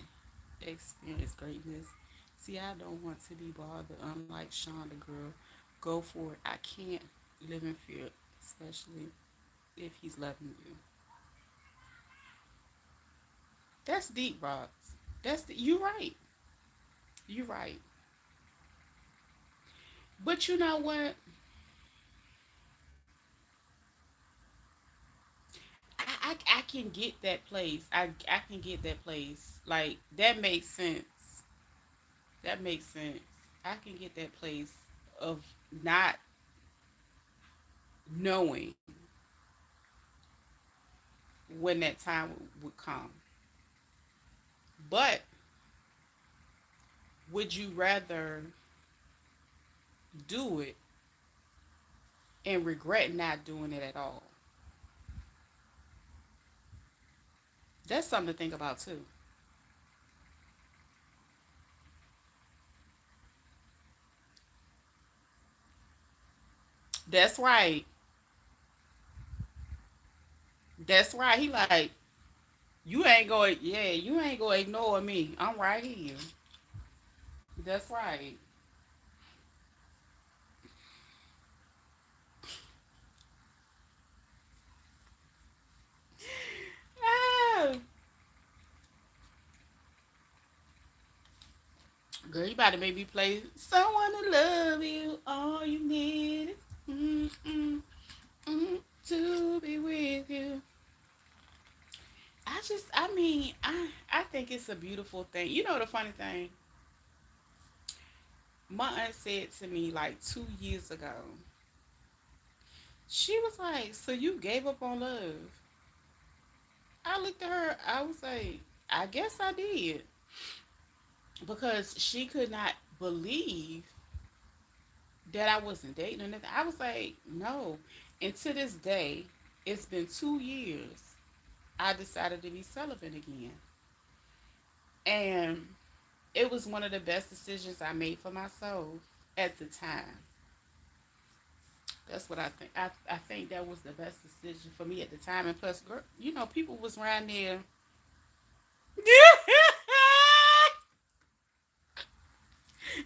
experience greatness. See, I don't want to be bothered, unlike Sean, the girl. Go for it. I can't live in fear, especially if he's loving you. That's deep, rocks. You right. You right. But you know what? I can get that place. I can get that place. Like that makes sense. That makes sense. I can get that place of not knowing when that time would come. But would you rather do it and regret not doing it at all? That's something to think about too. That's right. That's right. He like, you ain't going, yeah, you ain't going to ignore me. I'm right here. That's right. Ah, girl, you about to make me play someone to love you. All you need is to be with you. I mean, I think it's a beautiful thing. You know the funny thing? My aunt said to me like 2 years ago, she was like, so you gave up on love? I looked at her, I was like, I guess I did. Because she could not believe that I wasn't dating or nothing. I was like, no. And to this day, it's been 2 years. I decided to be celibate again. And it was one of the best decisions I made for myself at the time. That's what I think. I think that was the best decision for me at the time. And plus, girl, you know, people was around there.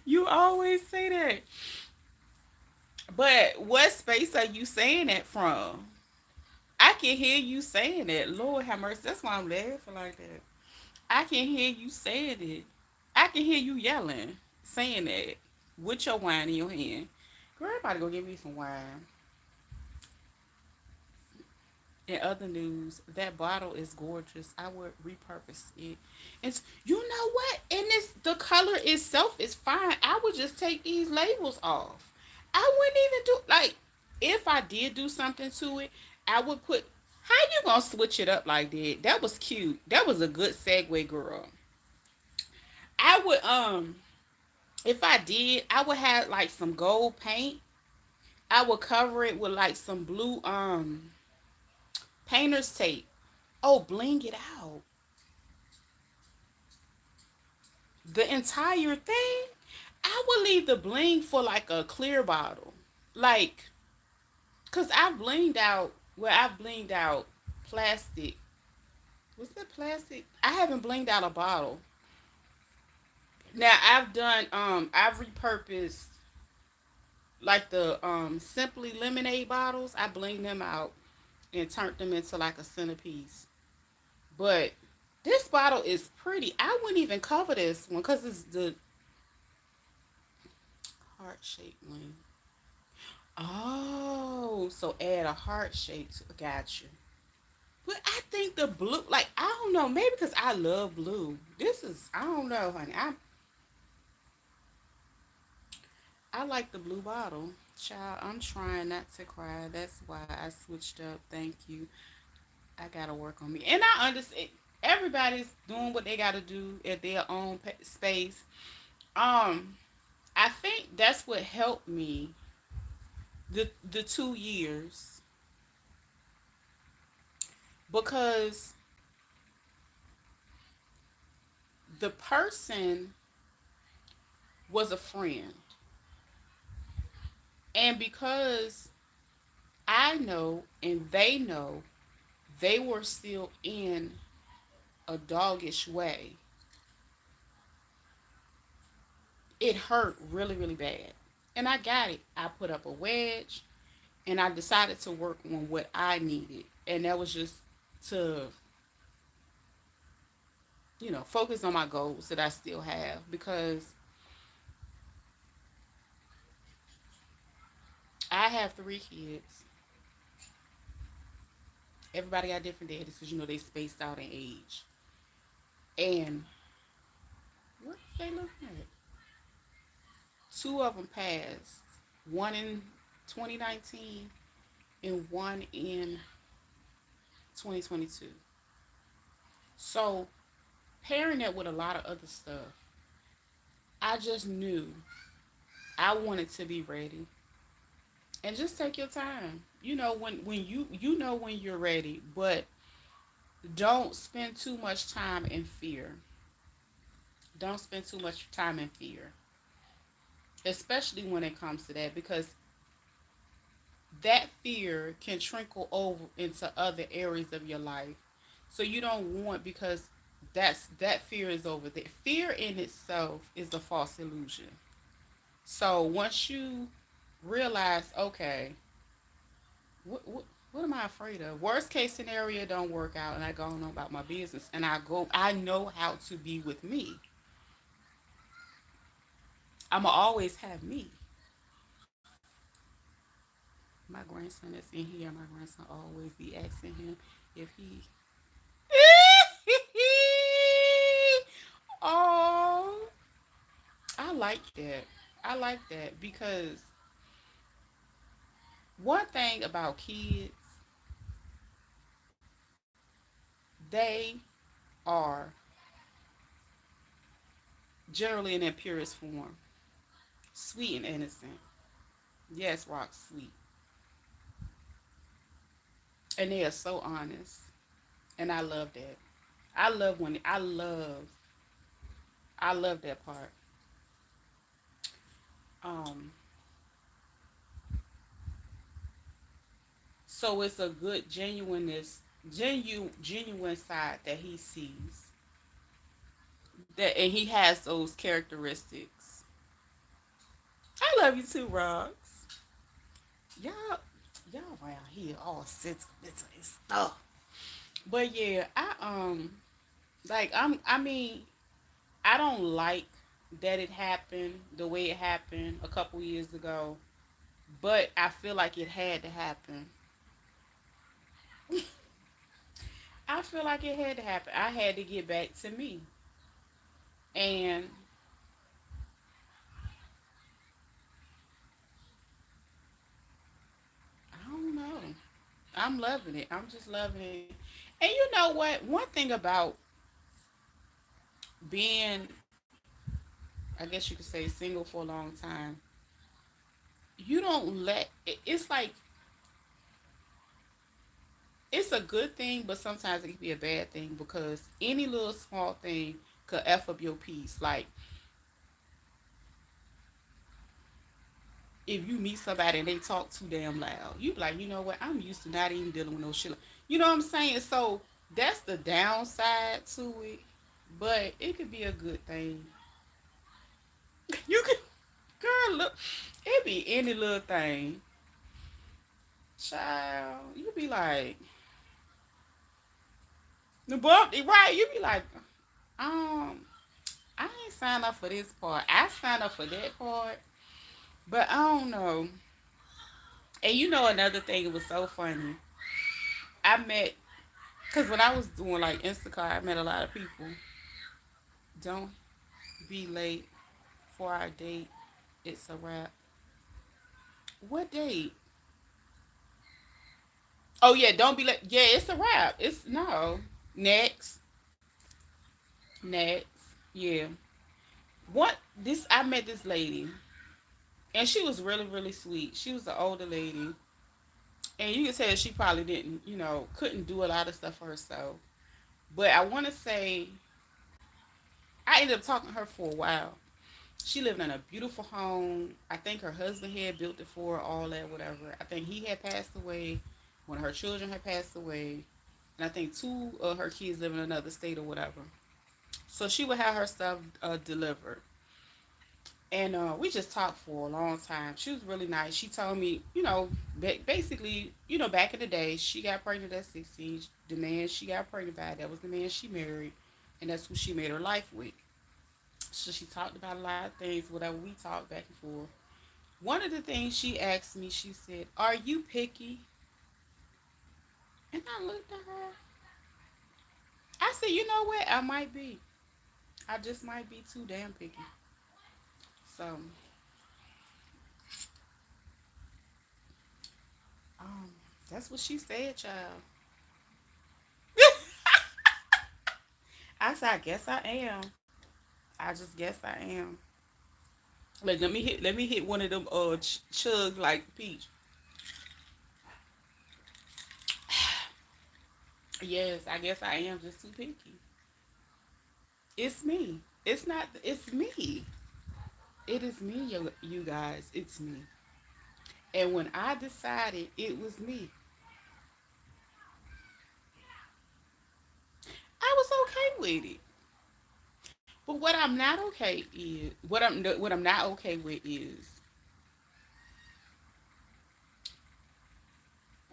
You always say that. But what space are you saying that from? I can hear you saying that. Lord have mercy. That's why I'm laughing like that. I can hear you saying it. I can hear you yelling, saying that with your wine in your hand. Girl, everybody go get me some wine. In other news, that bottle is gorgeous. I would repurpose it. It's, you know what? And this, the color itself is fine. I would just take these labels off. I wouldn't even do like, if I did do something to it, I would put. How you gonna switch it up like that? That was cute. That was a good segue, girl. I would if I did, I would have like some gold paint. I would cover it with like some blue painter's tape. Oh, bling it out. The entire thing. I would leave the bling for like a clear bottle. Like, cause I've blinged out where I've blinged out plastic. Was that plastic? I haven't blinged out a bottle. Now I've repurposed like the simply lemonade bottles. I blinged them out and turned them into like a centerpiece. But this bottle is pretty. I wouldn't even cover this one because it's the heart shaped one. Oh, so add a heart shape to, got you. But I think the blue, like I don't know, maybe because I love blue. This is I don't know, honey. I like the blue bottle. Child, I'm trying not to cry. That's why I switched up. Thank you. I gotta work on me, and I understand. Everybody's doing what they gotta do at their own space. Um, I think that's what helped me the 2 years because the person was a friend, and because I know and they know they were still in a doggish way, it hurt really, really bad. And I got it. I put up a wedge and I decided to work on what I needed. And that was just to, focus on my goals that I still have, because I have 3 kids. Everybody got different daddies because, they spaced out in age. And what they looking at? Two of them passed. One in 2019 and one in 2022. So, pairing that with a lot of other stuff, I just knew I wanted to be ready. And just take your time. When you know when you're ready, but don't spend too much time in fear. Don't spend too much time in fear, especially when it comes to that, because that fear can trickle over into other areas of your life. So you don't want, because that fear is over there. Fear in itself is a false illusion. So once you realize, okay, what am I afraid of? Worst case scenario don't work out, and I go on about my business, and I know how to be with me. I'ma always have me. My grandson that's in here, my grandson always be asking him if he. Oh, I like that. I like that because one thing about kids, they are generally in their purest form, sweet and innocent. Yes, rock sweet, and they are so honest, and I love that. I love that part. Um, so it's a good genuine side that he sees, that, and he has those characteristics. I love you too, Rox. Y'all, y'all around here all sentimental and stuff. But yeah, I mean, I don't like that it happened the way it happened a couple years ago, but I feel like it had to happen. I feel like it had to happen. I had to get back to me. And I don't know. I'm loving it. I'm just loving it. And you know what? One thing about being, I guess you could say, single for a long time, you don't let it's like, it's a good thing, but sometimes it can be a bad thing, because any little small thing could F up your peace. Like, if you meet somebody and they talk too damn loud, you be like, you know what? I'm used to not even dealing with no shit. You know what I'm saying? So that's the downside to it, but it could be a good thing. You could, girl, look, it be any little thing, child. You be like, the bump, right? You be like, um, I ain't signed up for this part. I signed up for that part, but I don't know. And another thing, it was so funny. I met, because when I was doing like Instacart, I met a lot of people. Don't be late for our date. It's a wrap. What date? Oh yeah, don't be late. Yeah, it's a wrap. It's no. Next. Next. Yeah. What this I met this lady, and she was really, really sweet. She was an older lady. And you can tell she probably didn't, couldn't do a lot of stuff for herself. But I wanna say I ended up talking to her for a while. She lived in a beautiful home. I think her husband had built it for her, all that, whatever. I think he had passed away when her children had passed away. and I think two of her kids live in another state or whatever. So she would have her stuff delivered. And we just talked for a long time. She was really nice. She told me, basically, back in the day, she got pregnant at 16. The man she got pregnant by, that was the man she married, and that's who she made her life with. So she talked about a lot of things, whatever we talked back and forth. One of the things she asked me, she said, "Are you picky?" And I looked at her. I said, "You know what? I might be. I just might be too damn picky." So, um, that's what she said, child. I said, "I guess I am. I just guess I am." Like, let me hit one of them chugs like peach. Yes, I guess I am just too picky. It's me. It's not. It's me. It is me, you guys. It's me. And when I decided it was me, I was okay with it. But what I'm not okay is what I'm not okay with is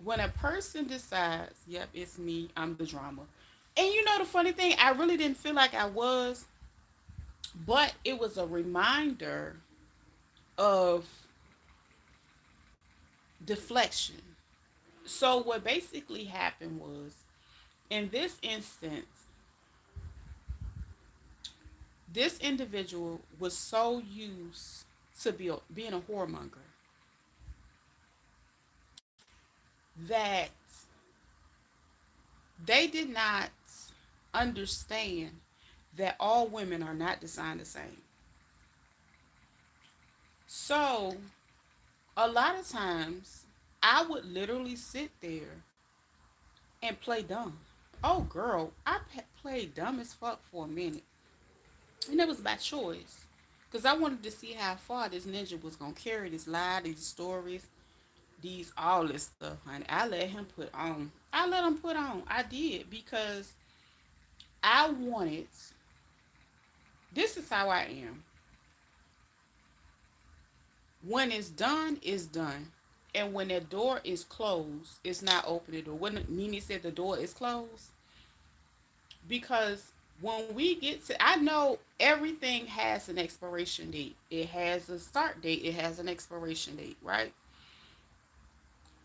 when a person decides, "Yep, it's me. I'm the drama." And the funny thing, I really didn't feel like I was, but it was a reminder of deflection. So what basically happened was, in this instance, this individual was so used to being a whoremonger that they did not understand that all women are not designed the same. So a lot of times I would literally sit there and play dumb. Oh, girl, I played dumb as fuck for a minute. And it was by choice. Because I wanted to see how far this ninja was going to carry this lie, these stories, all this stuff, honey. I let him put on. I let him put on. I did because I wanted, this is how I am. When it's done, it's done. And when the door is closed, it's not opening the door. When Nene said the door is closed, because when we get to, I know everything has an expiration date. It has a start date. It has an expiration date, right?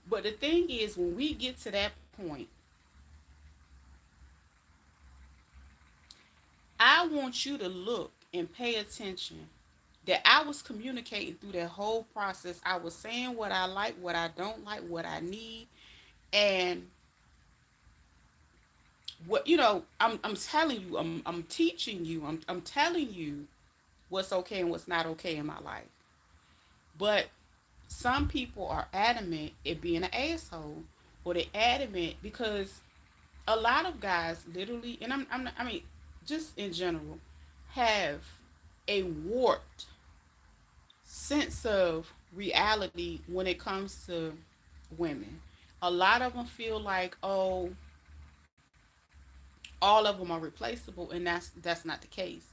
But the thing is, when we get to that point, I want you to look and pay attention that I was communicating through that whole process. I was saying what I like, what I don't like, what I need, and what I'm telling you, I'm teaching you, I'm telling you what's okay and what's not okay in my life. But some people are adamant at being an asshole, or they adamant because a lot of guys literally, and I mean, just in general, have a warped sense of reality when it comes to women. A lot of them feel like, oh, all of them are replaceable, and that's not the case.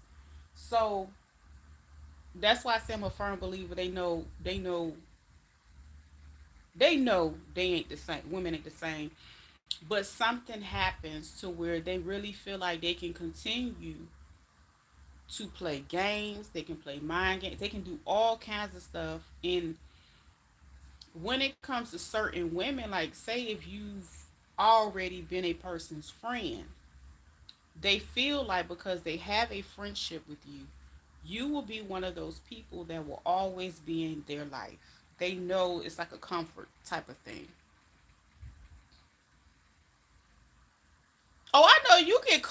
So that's why I say I'm a firm believer. They ain't the same. Women ain't the same. But something happens to where they really feel like they can continue to play games. They can play mind games. They can do all kinds of stuff. And when it comes to certain women, like say if you've already been a person's friend, they feel like because they have a friendship with you, you will be one of those people that will always be in their life. They know it's like a comfort type of thing. Oh, I know you get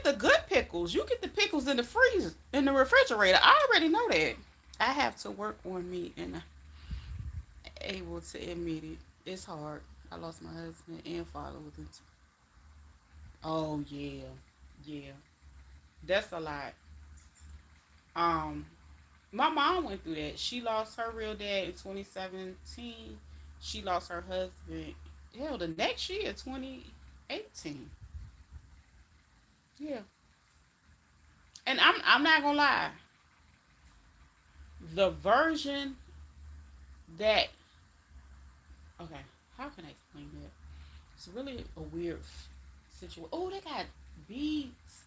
the good pickles. You get the pickles in the freezer, in the refrigerator. I already know that. I have to work on me and able to admit it. It's hard. I lost my husband and father within. Oh yeah, yeah. That's a lot. Um, my mom went through that. She lost her real dad in 2017. She lost her husband hell, the next year, 2018. Yeah. And I'm not gonna lie. The version that okay, how can I explain that? It's really a weird situation. Oh, they got beads,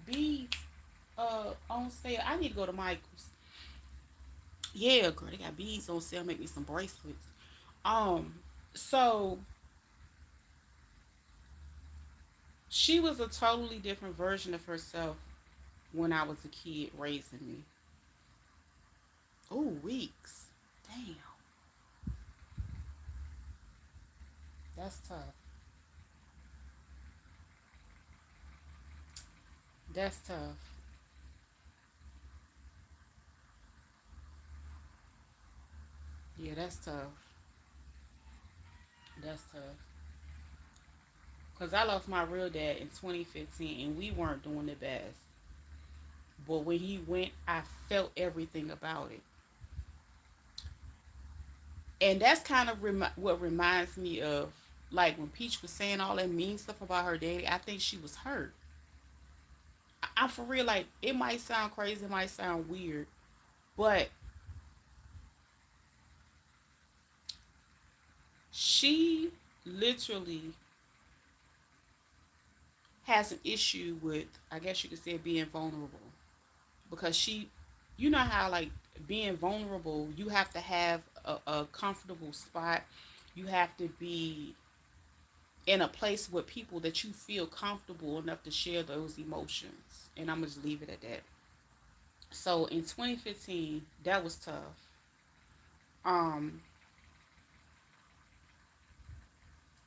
beads, on sale. I need to go to Michael's. Yeah, girl, they got beads on sale. Make me some bracelets. Um, so she was a totally different version of herself when I was a kid raising me. Oh, weeks. Damn, that's tough. That's tough. Yeah, that's tough. That's tough. Cause I lost my real dad in 2015, and we weren't doing the best. But when he went, I felt everything about it, and that's kind of what reminds me of, like when Peach was saying all that mean stuff about her daddy. I think she was hurt. I'm for real. Like it might sound crazy, it might sound weird, but she literally has an issue with, I guess you could say, being vulnerable, because she, you know how like being vulnerable, you have to have a comfortable spot. You have to be in a place with people that you feel comfortable enough to share those emotions. And I'm gonna just leave it at that. So in 2015, that was tough. Um,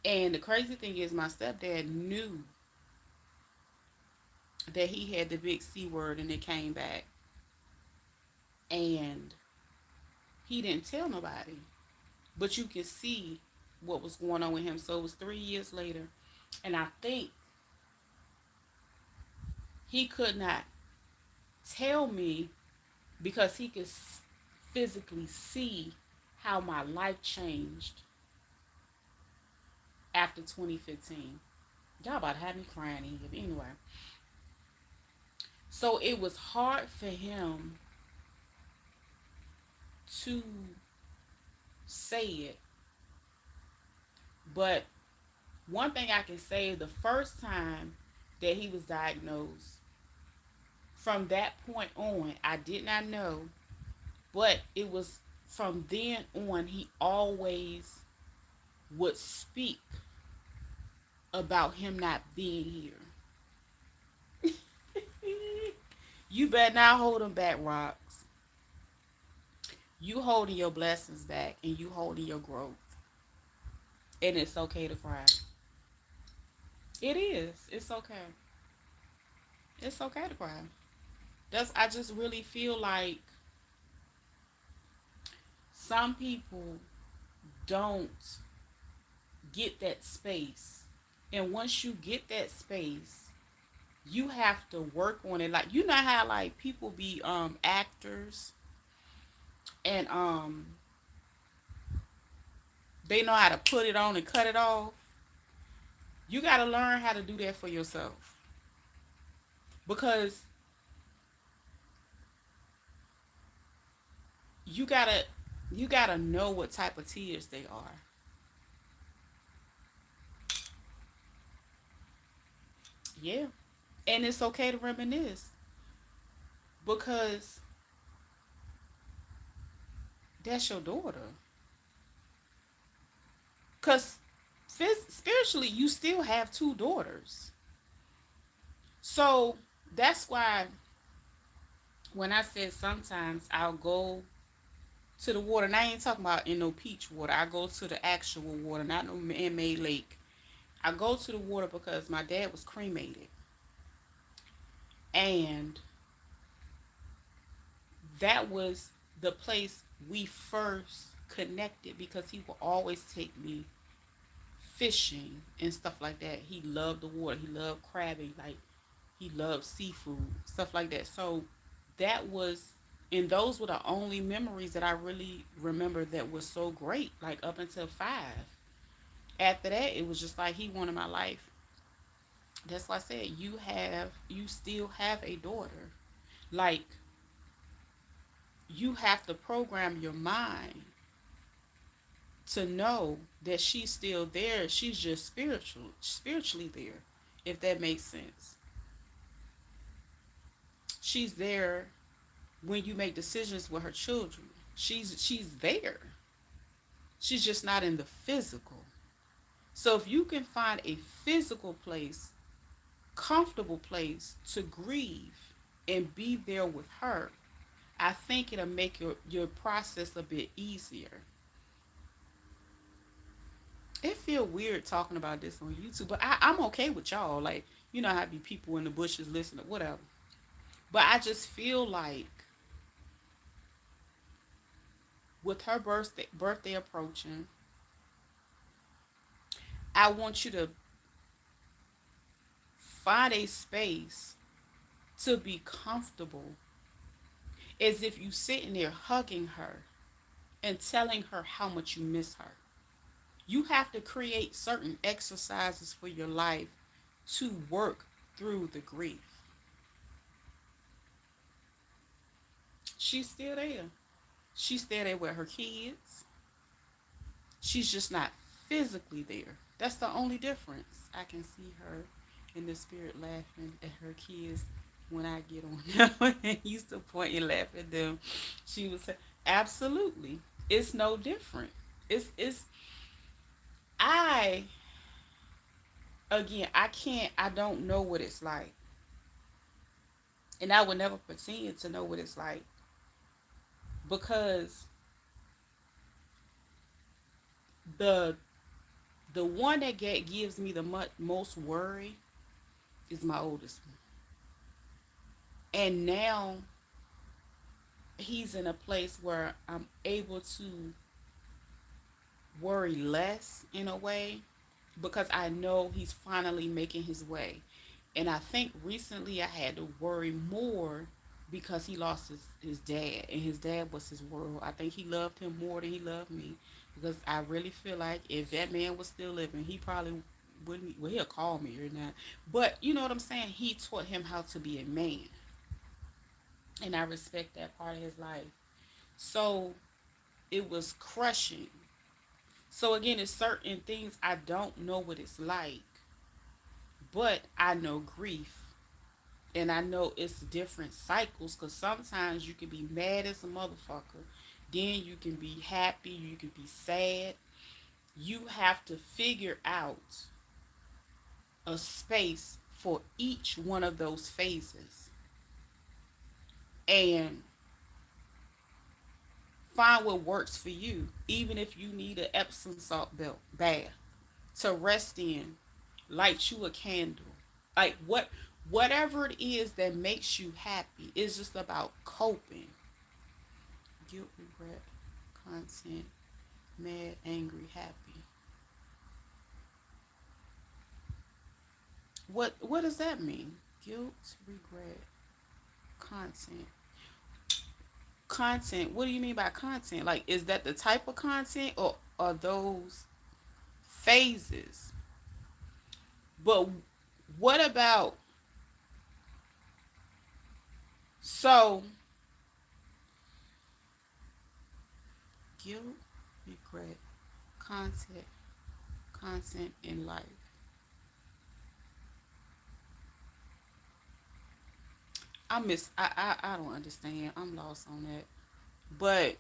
and the crazy thing is, my stepdad knew that he had the big C word and it came back, and he didn't tell nobody. But you could see what was going on with him. So it was 3 years later, and I think he could not tell me because he could physically see how my life changed after 2015. Y'all about to have me crying in here. But anyway, so it was hard for him to say it. But one thing I can say, the first time that he was diagnosed, from that point on, I did not know, but it was from then on, he always would speak about him not being here. You better not hold him back, Rocks. You holding your blessings back, and you holding your growth. And it's okay to cry. It is. It's okay. It's okay to cry. I just really feel like some people don't get that space. And once you get that space, you have to work on it. Like, you know how like people be actors, and they know how to put it on and cut it off. You got to learn how to do that for yourself, because you got to know what type of tears they are. Yeah. And it's okay to reminisce, because that's your daughter. Because spiritually, you still have two daughters. So that's why when I said sometimes I'll go to the water, and I ain't talking about in no peach water. I go to the actual water, not no man-made lake. I go to the water because my dad was cremated. And that was the place we first connected, because he would always take me fishing and stuff like that. He loved the water. He loved crabbing. Like, he loved seafood, stuff like that. So that was, and those were the only memories that I really remember that was so great, like up until 5. After that, it was just like he wanted my life. That's why I said you still have a daughter. Like, you have to program your mind to know that she's still there. She's just spiritually there, if that makes sense. She's there when you make decisions with her children. She's there. She's just not in the physical. So if you can find a physical place, comfortable place to grieve and be there with her, I think it'll make your process a bit easier. It feel weird talking about this on YouTube, but I'm okay with y'all. Like, you know how be people in the bushes listening, whatever. But I just feel like with her birthday approaching, I want you to find a space to be comfortable, as if you sitting there hugging her and telling her how much you miss her. You have to create certain exercises for your life to work through the grief. She's still there. She's still there with her kids. She's just not physically there. That's the only difference. I can see her in the spirit laughing at her kids when I get on them and used to point and laugh at them. She would say, absolutely. It's no different. It's I again, I don't know what it's like. And I would never pretend to know what it's like, because the the one that gives me the most worry is my oldest one. And now he's in a place where I'm able to worry less in a way, because I know he's finally making his way. And I think recently I had to worry more because he lost his dad, and his dad was his world. I think he loved him more than he loved me, because I really feel like if that man was still living, he probably wouldn't, well, he'll call me or not. But you know what I'm saying? He taught him how to be a man. And I respect that part of his life. So it was crushing. So again, it's certain things I don't know what it's like, but I know grief. And I know it's different cycles, because sometimes you can be mad as a motherfucker. Then you can be happy. You can be sad. You have to figure out a space for each one of those phases. And find what works for you. Even if you need an Epsom salt bath to rest in, light you a candle. Like whatever it is that makes you happy. It's just about coping. Guilt, regret, content, mad, angry, happy. What does that mean? Guilt, regret, content. Content. What do you mean by content? Like, is that the type of content, or are those phases? But what about, so guilt, regret, content, content in life. I don't understand. I'm lost on that. But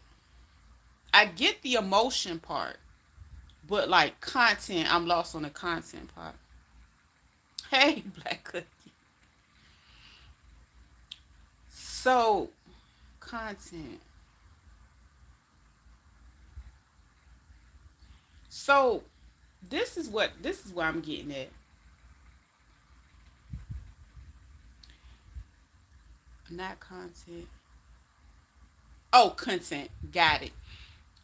I get the emotion part. But like content, I'm lost on the content part. Hey, Black Cookie. So content. So this is what I'm getting at. Not content. Oh, content. Got it.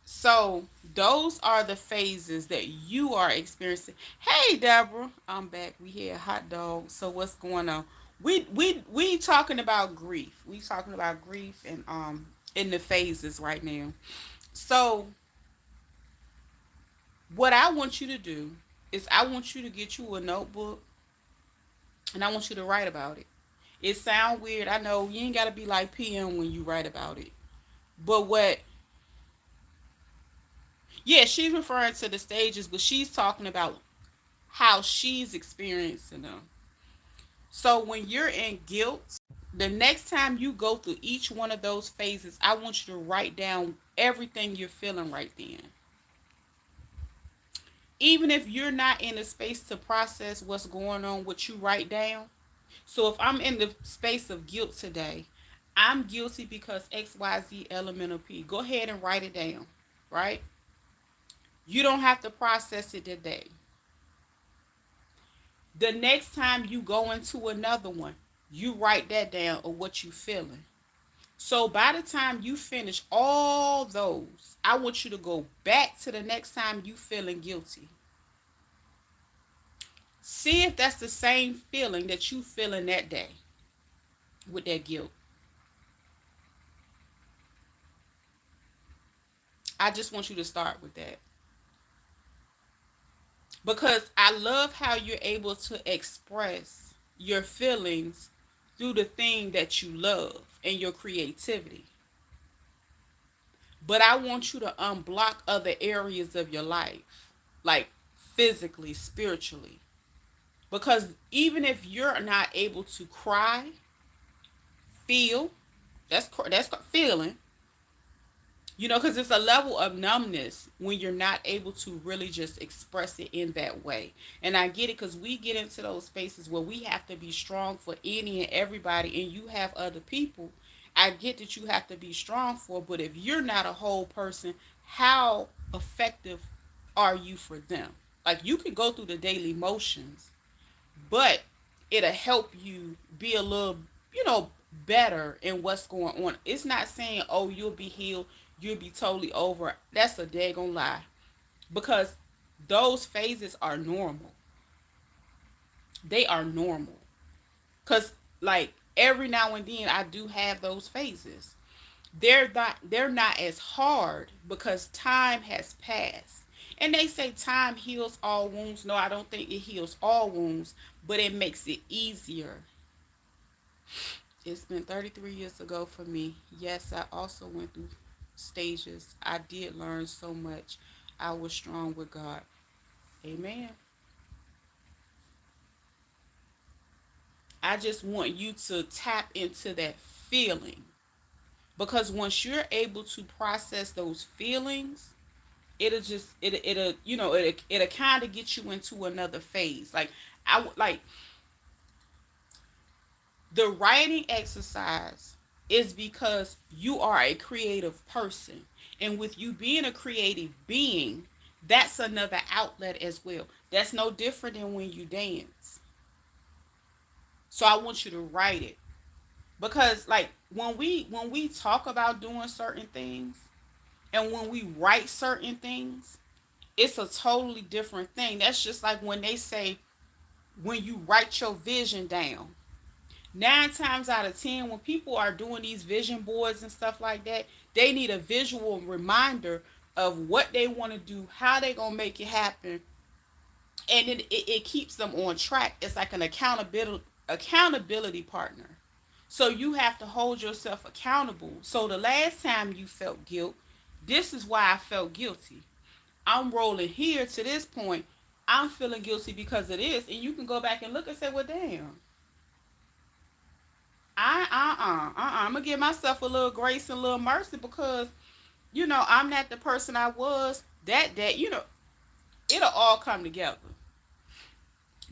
So those are the phases that you are experiencing. Hey, Deborah, I'm back. We had hot dog. So what's going on? We talking about grief. We talking about grief and in the phases right now. So What I want you to do is I want you to get you a notebook and I want you to write about it. It sounds weird. I know you ain't got to be like PM when you write about it. But what, yeah, she's referring to the stages, but she's talking about how she's experiencing them. So when you're in guilt, the next time you go through each one of those phases, I want you to write down everything you're feeling right then. Even if you're not in a space to process what's going on, what you write down. So if I'm in the space of guilt today, I'm guilty because XYZ elemental P. Go ahead and write it down, right? You don't have to process it today. The next time you go into another one, you write that down of what you feeling. So by the time you finish all those, I want you to go back to the next time you feeling guilty. See if that's the same feeling that you feeling that day with that guilt. I just want you to start with that. Because I love how you're able to express your feelings through the thing that you love and your creativity. But I want you to unblock other areas of your life, like physically, spiritually. Because even if you're not able to cry, feel, that's feeling, you know, because it's a level of numbness when you're not able to really just express it in that way. And I get it, because we get into those spaces where we have to be strong for any and everybody, and you have other people. I get that you have to be strong for, but if you're not a whole person, how effective are you for them? Like, you can go through the daily motions, but it'll help you be a little, you know, better in what's going on. It's not saying, oh, you'll be healed, you'll be totally over. That's a daggone lie. Because those phases are normal. They are normal. Because, like, every now and then I do have those phases. They're not as hard because time has passed. And they say time heals all wounds. No, I don't think it heals all wounds, but it makes it easier. It's been 33 years ago for me. Yes, I also went through stages. I did learn so much. I was strong with God. Amen. I just want you to tap into that feeling. Because once you're able to process those feelings, it'll you know, it'll kind of get you into another phase. Like, like the writing exercise is because you are a creative person, and with you being a creative being, that's another outlet as well. That's no different than when you dance. So I want you to write it, because like when we talk about doing certain things and when we write certain things, it's a totally different thing. That's just like when they say, when you write your vision down, 9 times out of 10 when people are doing these vision boards and stuff like that, they need a visual reminder of what they want to do, how they gonna make it happen, and it keeps them on track. It's like an accountability partner. So you have to hold yourself accountable. So the last time you felt guilt, this is why I felt guilty. I'm rolling here to this point. I'm feeling guilty because of this. And you can go back and look and say, well, damn. I'm going to give myself a little grace and a little mercy because, you know, I'm not the person I was that day. You know, it'll all come together.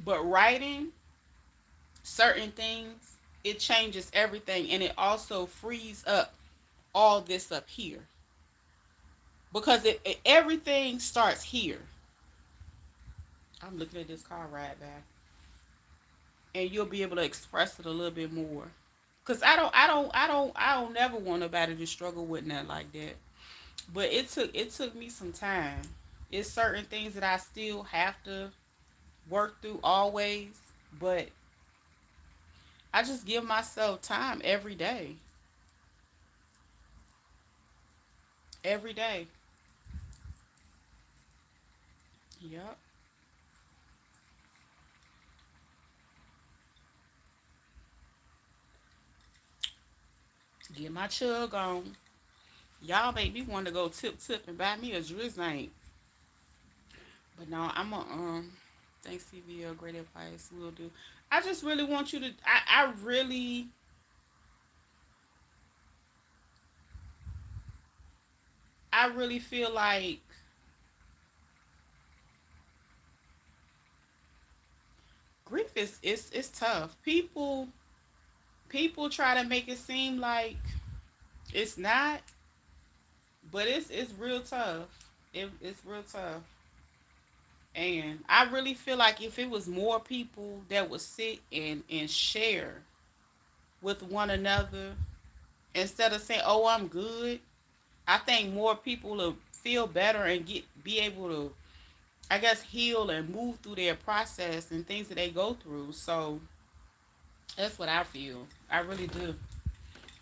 But writing certain things, it changes everything. And it also frees up all this up here. Because everything starts here. I'm looking at this car right back. And you'll be able to express it a little bit more. Cause I don't never want nobody to struggle with nothing like that. But it took me some time. It's certain things that I still have to work through always, but I just give myself time every day. Every day. Yep. Get my chug on. Y'all make me want to go tip and buy me a drizzle. But no, I'm a thanks CVL, great advice. Will do. I just really want you to I really feel like grief is tough. People try to make it seem like it's not, but it's real tough. It's real tough. And I really feel like if it was more people that would sit and share with one another instead of saying, "Oh, I'm good," I think more people will feel better and be able to, I guess, heal and move through their process and things that they go through. So that's what I feel. I really do.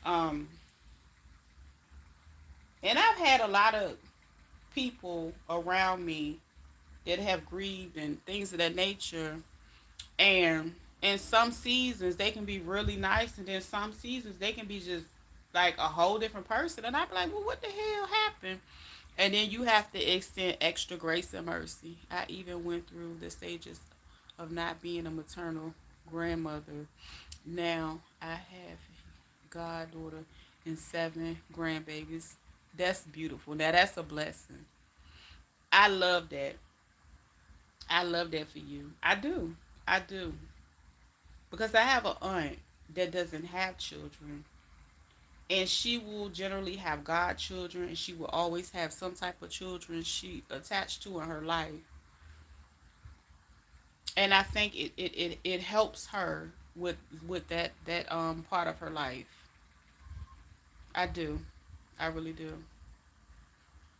Um, and I've had a lot of people around me that have grieved and things of that nature. And in some seasons they can be really nice, and then some seasons they can be just like a whole different person. And I'd be like, well, what the hell happened? And then you have to extend extra grace and mercy. I even went through the stages of not being a maternal grandmother. Now I have goddaughter and 7 grandbabies. That's beautiful. Now that's a blessing. I love that. I love that for you. I do. I do. Because I have an aunt that doesn't have children, and she will generally have godchildren, and she will always have some type of children she attached to in her life. And I think it helps her with that part of her life. I do. I really do.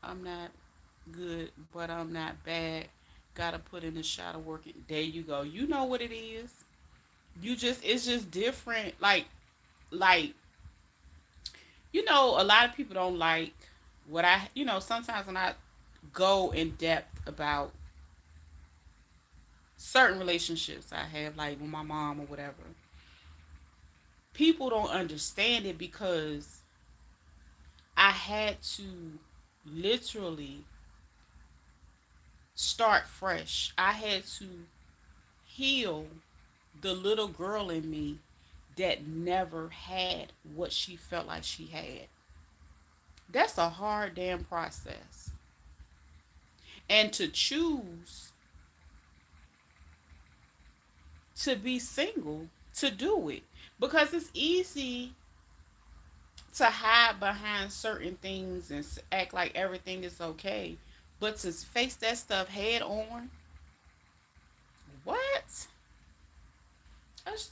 I'm not good, but I'm not bad. Gotta put in the shot of working. There you go. You know what it is. It's just different. Like a lot of people don't like what sometimes when I go in depth about certain relationships I have, like with my mom or whatever, people don't understand it because I had to literally start fresh. I had to heal the little girl in me that never had what she felt like she had. That's a hard damn process. And to choose to be single to do it, because it's easy to hide behind certain things and act like everything is okay, but to face that stuff head on, what?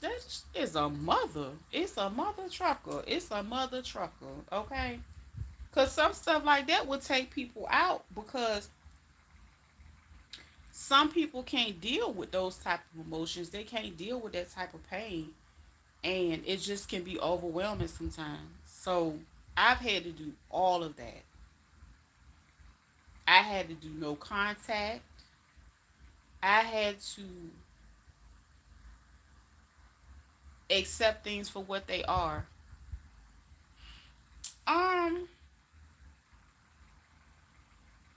That is a mother. It's a mother trucker. It's a mother trucker. Okay, because some stuff like that would take people out, because some people can't deal with those type of emotions. They can't deal with that type of pain, and it just can be overwhelming sometimes. So I've had to do all of that. I had to do no contact. I had to accept things for what they are. Um,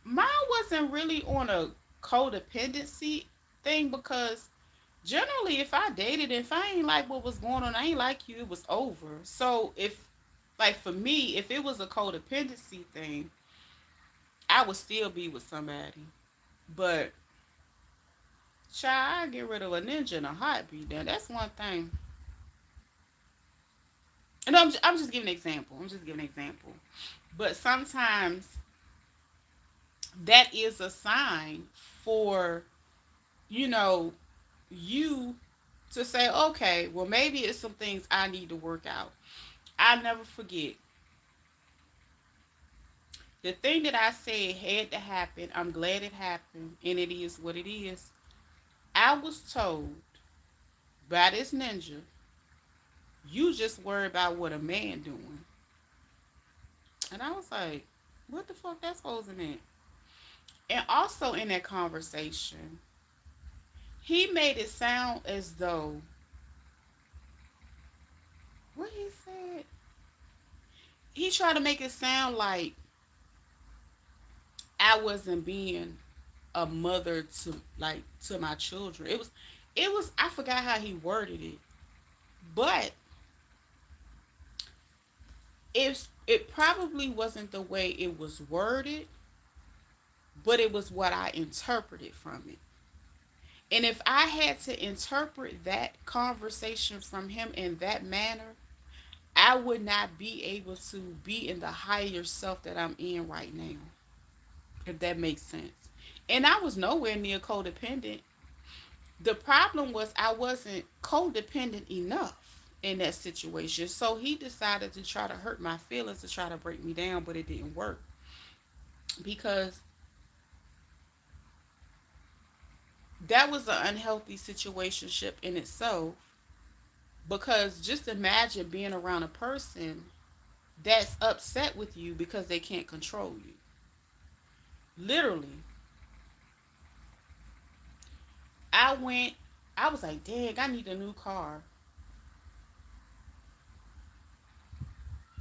Mine wasn't really on a codependency thing, because generally if I dated, if I ain't like what was going on, I ain't like you, it was over. So if, like, for me, if it was a codependency thing, I would still be with somebody. But child, I get rid of a ninja in a heartbeat. Now that's one thing. And I'm just giving an example. I'm just giving an example. But sometimes that is a sign for, you know, you to say, okay, well, maybe it's some things I need to work out. I never forget the thing that I said had to happen. I'm glad it happened, and it is what it is. I was told by this ninja, you just worry about what a man doing. And I was like, what the fuck that's supposed to mean? And also in that conversation, he made it sound as though what he said. He tried to make it sound like I wasn't being a mother to to my children. It was I forgot how he worded it, but it probably wasn't the way it was worded, but it was what I interpreted from it. And if I had to interpret that conversation from him in that manner, I would not be able to be in the higher self that I'm in right now, if that makes sense. And I was nowhere near codependent. The problem was I wasn't codependent enough in that situation. So he decided to try to hurt my feelings, to try to break me down, but it didn't work because that was an unhealthy situationship in itself. Because just imagine being around a person that's upset with you because they can't control you. Literally, I went, I was like, dang, I need a new car.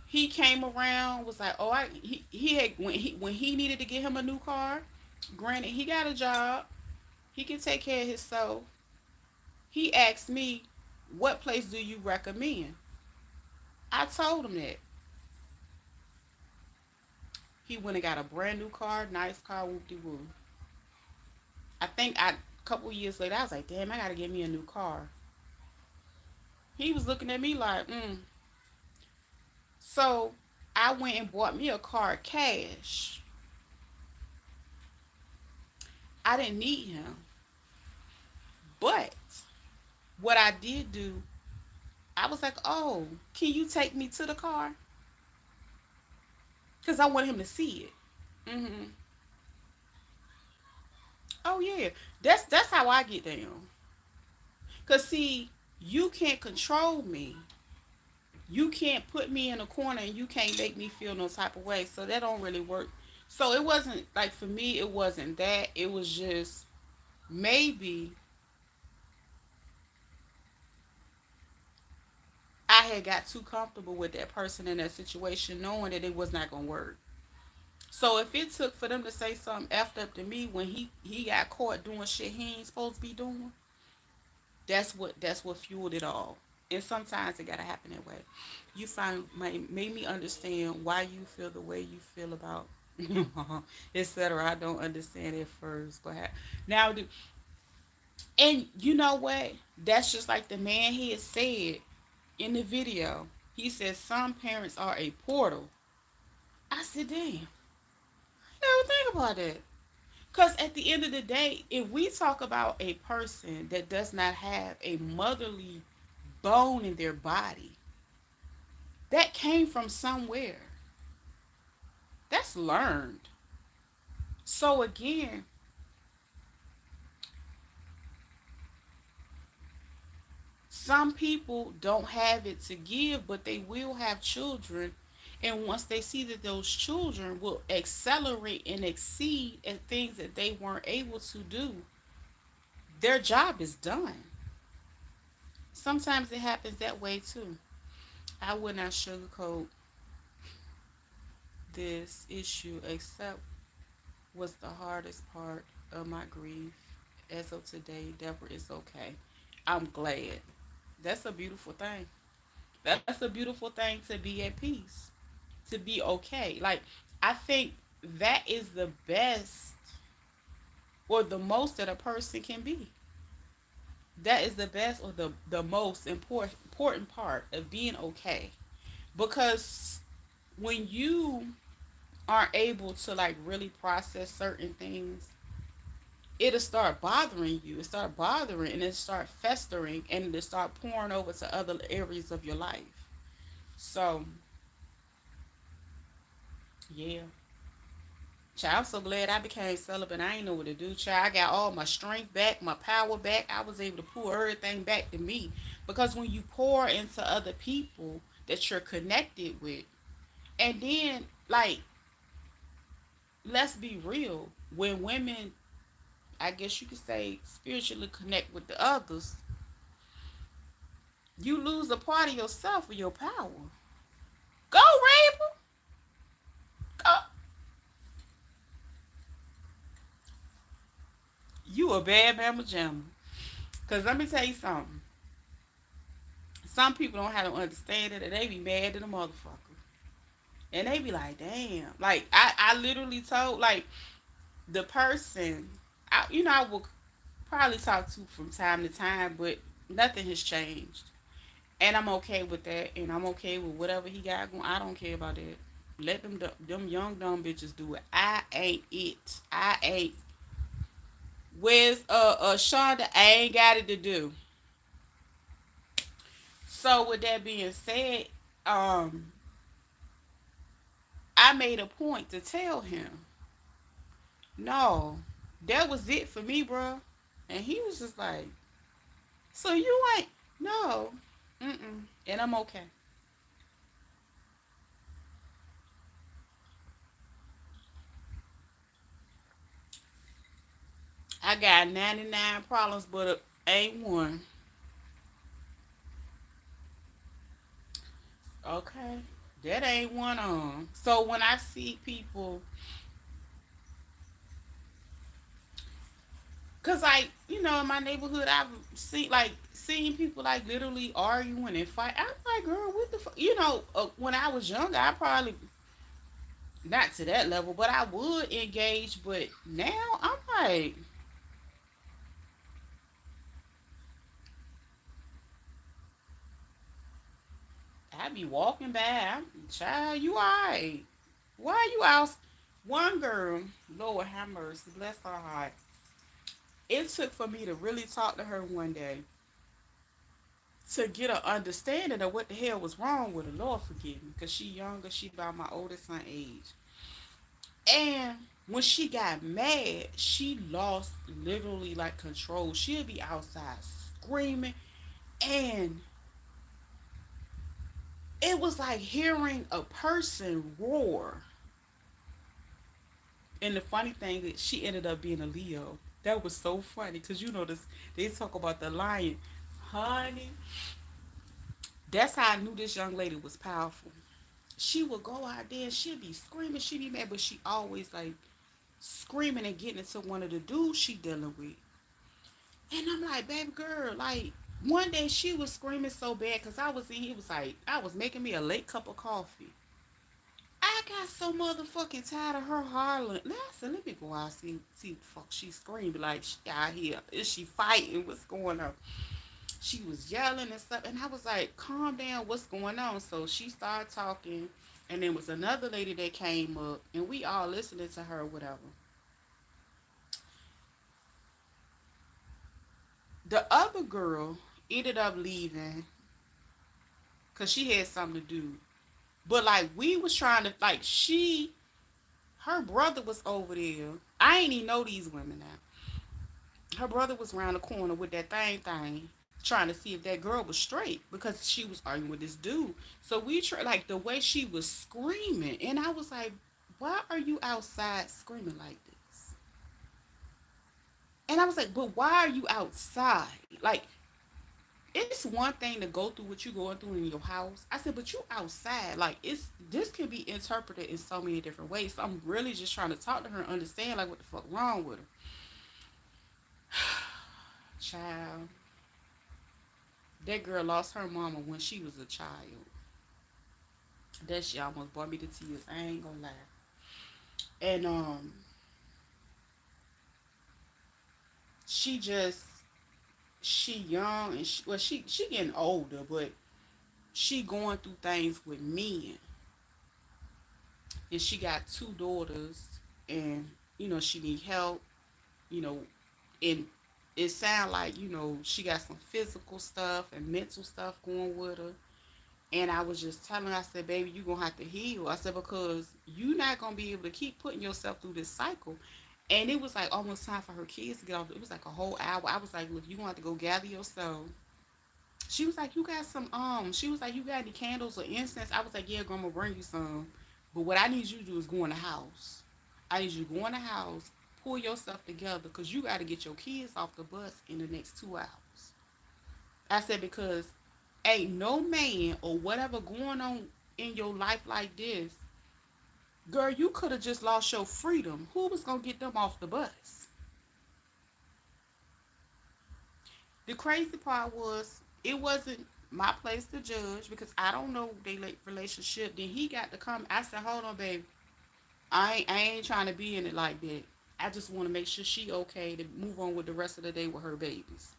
He came around, was like, oh, he had when he needed to get him a new car. Granted, he got a job, he can take care of himself. He asked me, what place do you recommend? I told him that. He went and got a brand new car, nice car, whoop de woo. I think a couple years later, I was like, damn, I gotta get me a new car. He was looking at me like, mm. So I went and bought me a car cash. I didn't need him. But what I did do, I was like, oh, can you take me to the car? Because I want him to see it. Oh yeah, that's how I get down. Cause see, you can't control me. You can't put me in a corner, and you can't make me feel no type of way. So that don't really work. So it wasn't like for me. It wasn't that. It was just maybe I had got too comfortable with that person in that situation, knowing that it was not gonna work. So if it took for them to say something effed up to me when he got caught doing shit he ain't supposed to be doing, that's what fueled it all. And sometimes it gotta happen that way. You find made me understand why you feel the way you feel about etc. I don't understand it first, but now do. And you know what? That's just like the man he had said in the video. He said some parents are a portal. I said, damn, I never think about that. Because at the end of the day, if we talk about a person that does not have a motherly bone in their body, that came from somewhere. That's learned. So again, some people don't have it to give, but they will have children. And once they see that those children will accelerate and exceed at things that they weren't able to do, their job is done. Sometimes it happens that way too. I would not sugarcoat this issue, except was the hardest part of my grief. As of today, Deborah is okay. I'm glad. That's a beautiful thing. That's a beautiful thing to be at peace, to be okay. Like, I think that is the best or the most that a person can be. That is the best or the most important part of being okay. Because when you aren't able to like really process certain things, it'll start bothering you. It start bothering and it start festering and it'll start pouring over to other areas of your life. So yeah. Child, I'm so glad I became celibate. I ain't know what to do. Child, I got all my strength back, my power back. I was able to pull everything back to me. Because when you pour into other people that you're connected with, and then, like, let's be real. when women, I guess you could say, spiritually connect with the others, you lose a part of yourself or your power. Go, Raven. Go. You a bad mama jamma. Cause let me tell you something. Some people don't have to understand it, and they be mad at a motherfucker. And they be like, damn. Like I literally told like the person, I will probably talk to from time to time, but nothing has changed. And I'm okay with that, and I'm okay with whatever he got going. I don't care about that. Let them young dumb bitches do it. I ain't it. I ain't. Where's Shonda? I ain't got it to do. So with that being said, um, I made a point to tell him, no, that was it for me, bro. And he was just like, so you ain't no, and I'm okay. I got 99 problems, but ain't one. Okay, that ain't one on. So when I see people, cause like in my neighborhood, I've seen people like literally arguing and fight. I'm like, girl, what the fuck? When I was younger, I probably not to that level, but I would engage. But now I'm like, I be walking by. Child, you alright? Why you out? One girl, Lord have mercy, bless her heart. It took for me to really talk to her one day to get an understanding of what the hell was wrong with her. Lord forgive me, cause she younger. She about my oldest son age. And when she got mad, she lost literally like control. She'll be outside screaming, and it was like hearing a person roar. And the funny thing is, she ended up being a Leo. That was so funny because this. They talk about the lion, honey. That's how I knew this young lady was powerful. She would go out there, and she'd be screaming, she'd be mad, but she always like screaming and getting into one of the dudes she dealing with. And I'm like, baby girl, like one day she was screaming so bad because I was in here, it was like I was making me a late cup of coffee. I got so motherfucking tired of her hollering. Now I said, let me go out and see what the fuck she screaming like she out here. Is she fighting? What's going on? She was yelling and stuff. And I was like, calm down, what's going on? So she started talking. And there was another lady that came up. And we all listening to her, whatever. The other girl ended up leaving because she had something to do. But like we was trying to like her brother was over there. I ain't even know these women now. Her brother was around the corner with that thing, trying to see if that girl was straight because she was arguing with this dude. So we tried like the way she was screaming, and I was like, "Why are you outside screaming like this?" And I was like, "But why are you outside? Like, it's one thing to go through what you're going through in your house." I said, "But you outside. Like, this can be interpreted in so many different ways." So I'm really just trying to talk to her and understand like what the fuck wrong with her. Child, that girl lost her mama when she was a child. That shit almost brought me to tears. I ain't gonna lie. And she just she young and she getting older, but she going through things with men, and she got two daughters, and she need help. You know, and it sound like she got some physical stuff and mental stuff going with her. And I was just telling her, I said, baby, you're going to have to heal. I said, because you're not going to be able to keep putting yourself through this cycle. And it was like almost time for her kids to get off. It was like a whole hour. I was like, look, you're going to have to go gather yourself. She was like, you got some, she was like, you got any candles or incense? I was like, yeah, grandma, bring you some. But what I need you to do is go in the house. I need you to go in the house, pull yourself together because you got to get your kids off the bus in the next 2 hours. I said, because ain't no man or whatever going on in your life like this, girl, you could have just lost your freedom. Who was going to get them off the bus? The crazy part was, it wasn't my place to judge because I don't know their relationship. Then he got to come. I said, hold on, baby. I ain't trying to be in it like that. I just want to make sure she okay to move on with the rest of the day with her babies.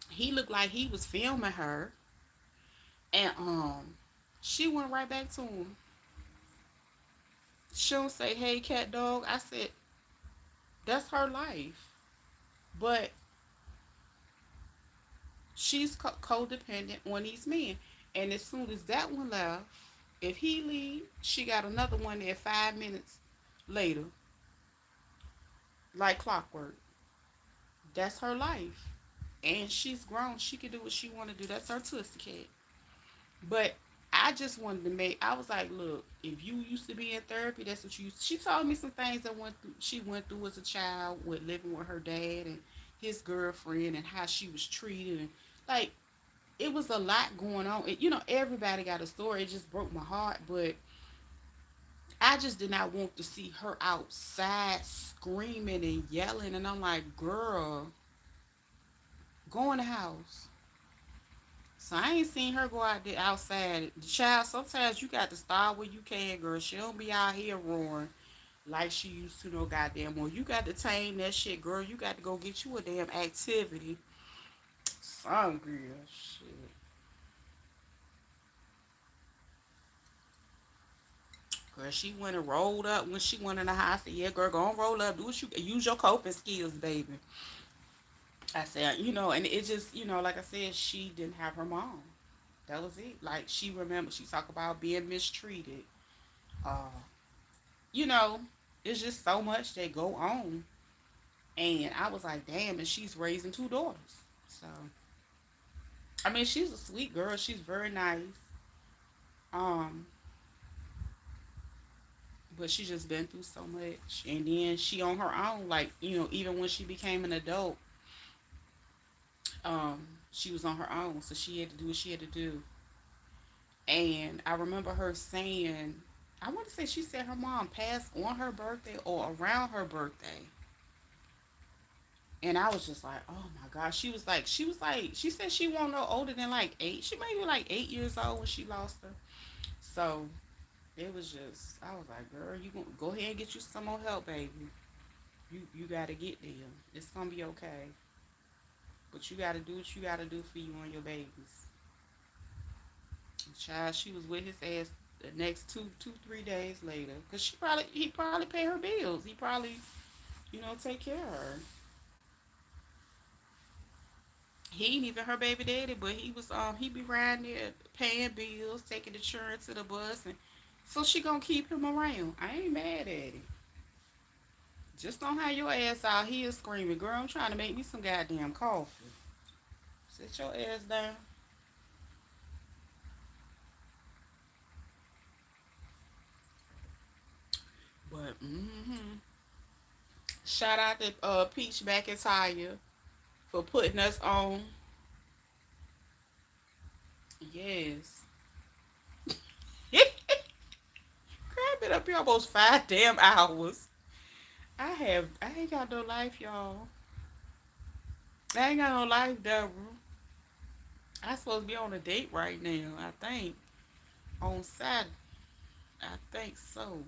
He looked like he was filming her, and she went right back to him. She don't say, "Hey, cat dog." I said, "That's her life," but she's codependent on these men. And as soon as that one left, if he leave, she got another one there 5 minutes later, like clockwork. That's her life, and she's grown. She can do what she want to do. That's her twisted cat. But I just wanted to make. I was like, look, if you used to be in therapy, that's what you. She told me some things that went through. She went through as a child with living with her dad and his girlfriend and how she was treated, and like it was a lot going on. And, everybody got a story. It just broke my heart, but I just did not want to see her outside screaming and yelling. And I'm like, girl, go in the house. So I ain't seen her go out there outside. The child, sometimes you got to start where you can, girl. She don't be out here roaring like she used to no goddamn more. You got to tame that shit, girl. You got to go get you a damn activity. Some girl shit. Girl, she went and rolled up when she went in the house. I said, yeah, girl, go and roll up. Do what you use your coping skills, baby. I said, and it just, like I said, she didn't have her mom. That was it. Like she remembered, she talked about being mistreated. Uh, you know, it's just so much that go on. And I was like, damn, and she's raising 2 daughters. So, I mean, she's a sweet girl. She's very nice. Um, but she just been through so much. And then she on her own, like, even when she became an adult, she was on her own. So she had to do what she had to do. And I remember her saying, I want to say she said her mom passed on her birthday or around her birthday. And I was just like, oh my gosh. She said she wasn't no older than like 8. She may be like 8 years old when she lost her. So it was just, I was like, girl, you gonna go ahead and get you some more help, baby. You gotta get there. It's gonna be okay. But you gotta do what you gotta do for you and your babies. Child, she was with his ass the next 3 days later. Cause he probably pay her bills. He probably, take care of her. He ain't even her baby daddy, but he be around there paying bills, taking the children to the bus, and so she gonna keep him around. I ain't mad at it. Just don't have your ass out here screaming, girl. I'm trying to make me some goddamn coffee. Sit your ass down. But shout out to Peach McIntyre for putting us on. Yes. I've been up here almost 5 damn hours. I ain't got no life, y'all. I ain't got no life, Deborah. I supposed to be on a date right now, I think. On Saturday. I think so.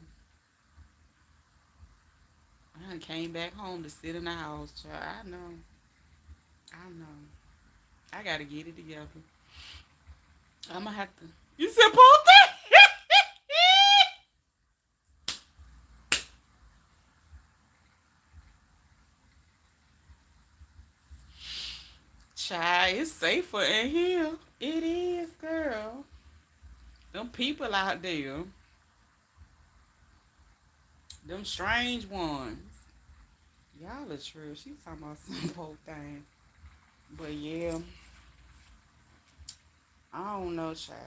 I done came back home to sit in the house, child. I know. I know. I gotta get it together. I'm gonna have to. You said pull that? Child, it's safer in here. It is, girl. Them people out there. Them strange ones. Y'all are true. She's talking about some whole thing. But yeah, I don't know, child.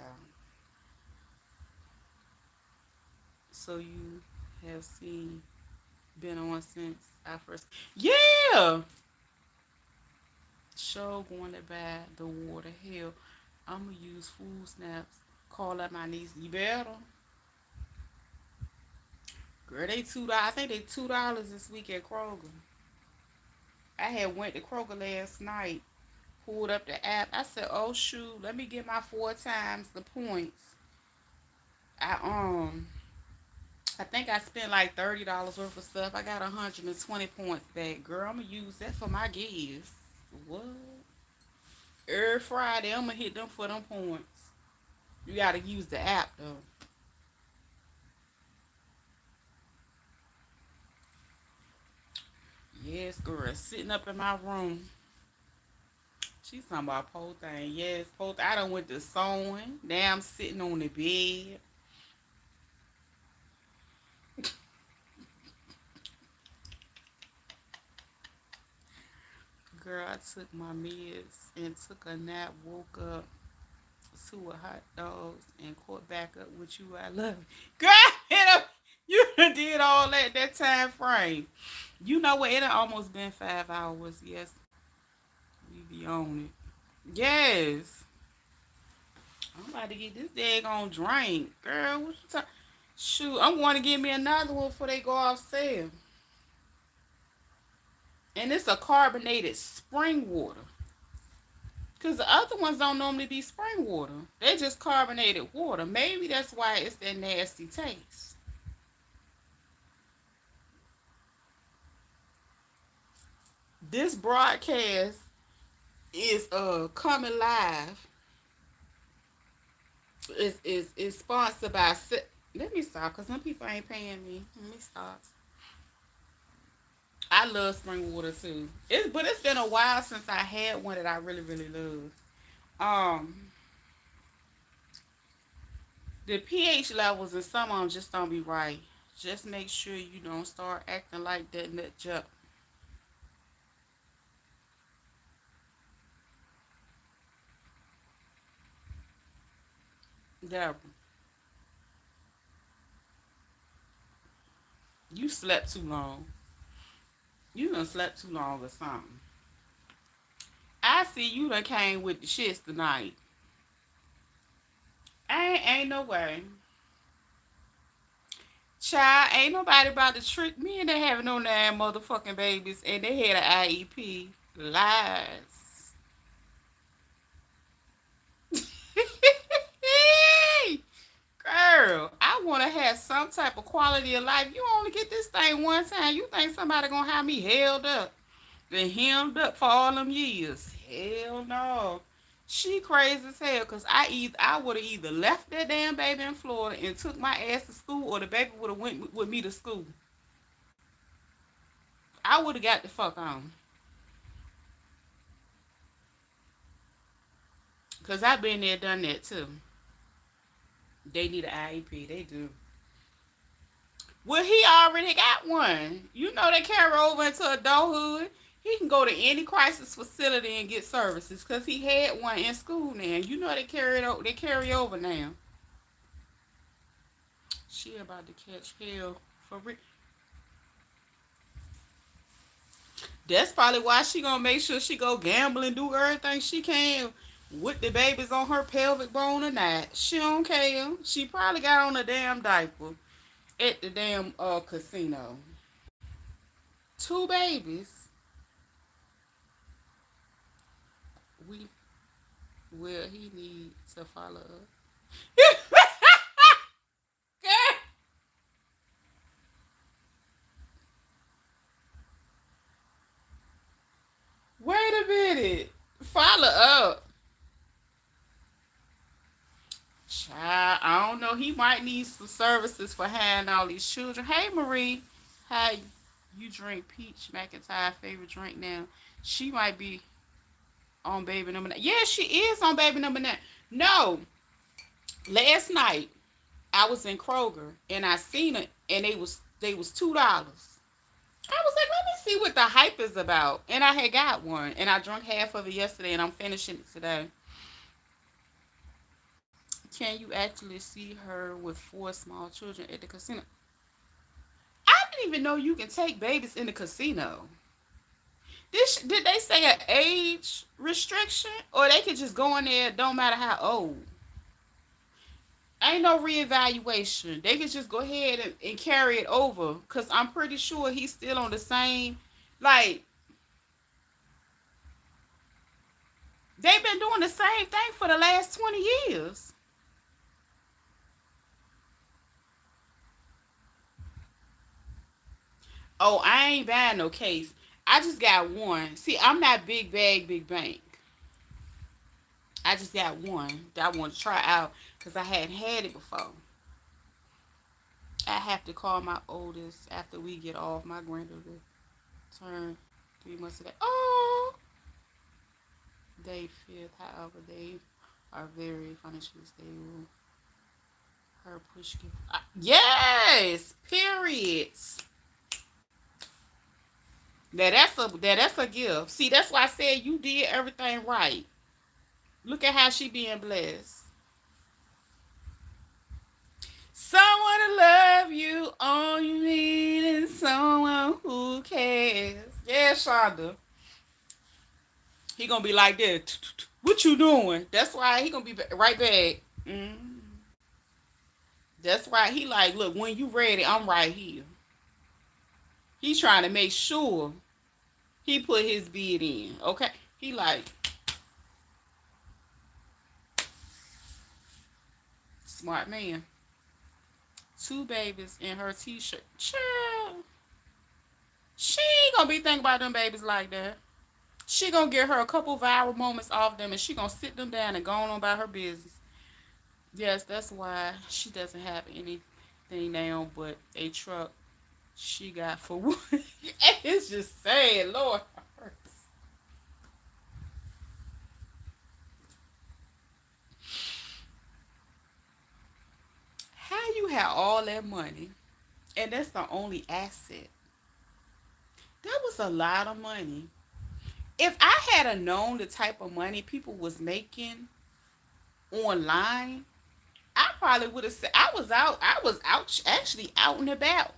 So you have seen Been on since I first. Yeah. Show going to buy the water. Hell, I'ma use food snaps. Call up my niece. You better. Girl, they $2. I think they $2 this week at Kroger. I had went to Kroger last night. Pulled up the app. I said, "Oh shoot, let me get my 4 times the points." I I think I spent like $30 worth of stuff. I got 120 points back. Girl, I'm gonna use that for my gigs. What? Every Friday, I'm gonna hit them for them points. You gotta use the app though. Yes, girl. Sitting up in my room. She's talking about pole thing. Yes, pole. I done went to sewing. Now I'm sitting on the bed. Girl, I took my meds and took a nap. Woke up, two hot dogs, and caught back up with you. I love you. Girl, you did all that time frame. You know what? It done almost been 5 hours. Yes, we be on it. Yes. I'm about to get this daggone drink. Girl, what you talking? Shoot, I'm going to get me another one before they go off sale. And it's a carbonated spring water. Because the other ones don't normally be spring water. They just carbonated water. Maybe that's why it's that nasty taste. This broadcast is coming live. Is sponsored by. Let me stop, because some people ain't paying me. Let me stop. I love spring water too. But it's been a while since I had one that I really really love. Um, the pH levels in some of them just don't be right. Just make sure you don't start acting like that nut jump. Deborah, you slept too long. You done slept too long or something. I see you done came with the shits tonight. Ain't no way. Child, ain't nobody about to trick me into having no 9 motherfucking babies and they had an IEP. Lies. Girl, I want to have some type of quality of life. You only get this thing one time. You think somebody gonna have me held up and hemmed up for all them years? Hell no. She crazy as hell because I would have either left that damn baby in Florida and took my ass to school, or the baby would have went with me to school. I would have got the fuck on. Because I've been there, done that too. They need an IEP. They do. Well, he already got one. You know they carry over into adulthood. He can go to any crisis facility and get services because he had one in school now. You know they carry over now. She about to catch hell for real. That's probably why she gonna make sure she go gamble and do everything she can with the babies on her pelvic bone or not. She don't care. She probably got on a damn diaper at the damn casino. 2 babies. We Will he need to follow up? Wait a minute. Follow up. Child, I don't know. He might need some services for handling all these children. Hey, Marie. How you drink peach McIntyre favorite drink now? She might be on baby number 9. Yeah, she is on baby number 9. No, last night I was in Kroger and I seen it and they was $2. I was like, let me see what the hype is about. And I had got one and I drank half of it yesterday and I'm finishing it today. Can you actually see her with 4 small children at the casino? I didn't even know you can take babies in the casino. Did they say an age restriction, or they could just go in there? Don't matter how old. Ain't no reevaluation. They could just go ahead and carry it over. Cause I'm pretty sure he's still on the same. Like they've been doing the same thing for the last 20 years. Oh, I ain't buying no case. I just got one. See, I'm not big bag, big bank. I just got one that I want to try out because I hadn't had it before. I have to call my oldest after we get off. My granddaughter turn 3 months today. Oh, they feel, however, they are very financially stable. Her push gift. Yes, periods. That's a gift. See, that's why I said you did everything right. Look at how she being blessed. Someone to love you, all you need is someone who cares. Yeah, Shonda. He gonna be like this. What you doing? That's why he gonna be right back. That's why he like, look, when you ready, I'm right here. He trying to make sure he put his bid in. Okay? He like, smart man. 2 babies in her t-shirt. Child. She ain't gonna be thinking about them babies like that. She gonna get her a couple viral moments off them and she gonna sit them down and go on about her business. Yes, that's why she doesn't have anything now but a truck she got for wood. It's just sad, Lord. How you have all that money and that's the only asset? That was a lot of money. If I had a known the type of money people was making online, I probably would have said I was out actually out and about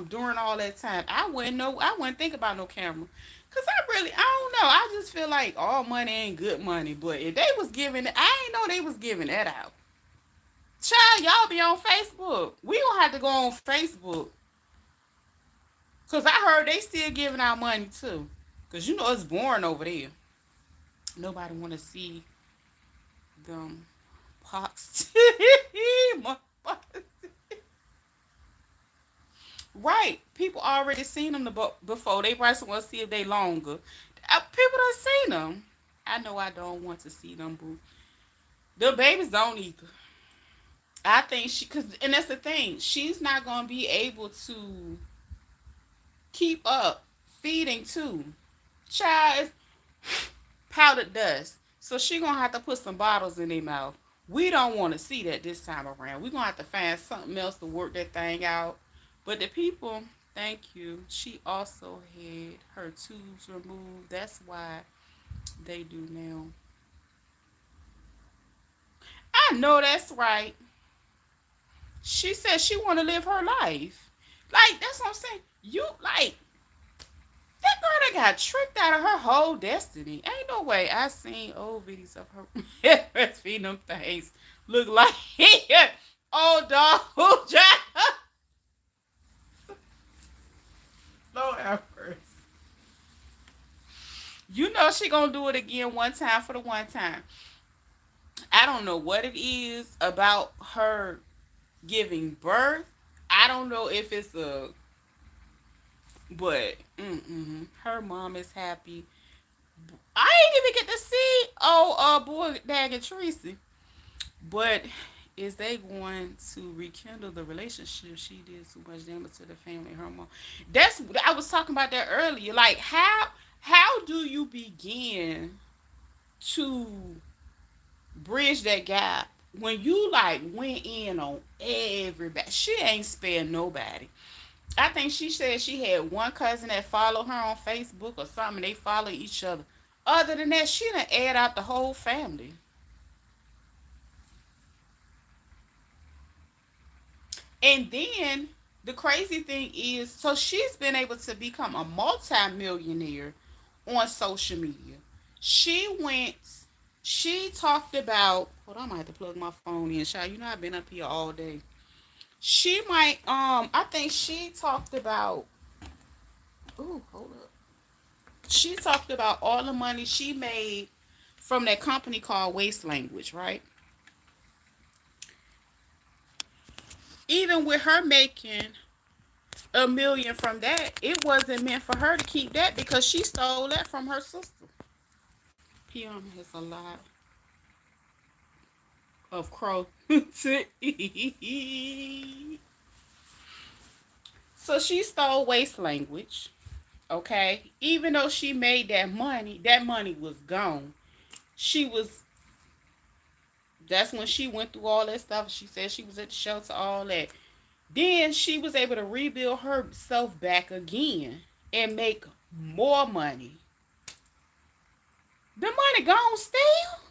during all that time. I wouldn't think about no camera. Cause I don't know. I just feel like all money ain't good money. But if they was giving it, I ain't know they was giving that out. Child, y'all be on Facebook. We don't have to go on Facebook. Cause I heard they still giving out money too. Cause you know it's boring over there. Nobody wanna see them pox. Right. People already seen them before. They probably want to see if they longer. People done seen them. I know I don't want to see them, boo. The babies don't either. I think and that's the thing. She's not going to be able to keep up feeding too. Child is powdered dust. So she going to have to put some bottles in their mouth. We don't want to see that this time around. We're going to have to find something else to work that thing out. But the people, thank you. She also had her tubes removed. That's why they do now. I know that's right. She said she want to live her life. Like, that's what I'm saying. You, like, that girl that got tricked out of her whole destiny. Ain't no way. I seen old videos of her breastfeeding them things. Look like, old dog who Lord have mercy. You know she gonna do it again one time for the one time. I don't know what it is about her giving birth. I don't know if it's but her mom is happy. I ain't even get to see boy Dag and Tracy. But is they going to rekindle the relationship? She did so much damage to the family, her mom. I was talking about that earlier. Like how do you begin to bridge that gap when you like went in on everybody? She ain't spared nobody. I think she said she had one cousin that followed her on Facebook or something. They follow each other. Other than that, she done aired out the whole family. And then The crazy thing is, so she's been able to become a multi-millionaire on social media. She went, she talked about, hold on, I might have to plug my phone in, child. You know I've been up here all day. She might, I think she talked about, ooh, hold up. She talked about all the money she made from that company called Waste Language, right? Even with her making $1 million from that, it wasn't meant for her to keep that because she stole that from her sister. PM has a lot of crow to eat. So she stole Waste Language, okay? Even though she made that money was gone. She was, that's when she went through all that stuff. She said she was at the shelter, all that. Then she was able to rebuild herself back again and make more money. The money gone still.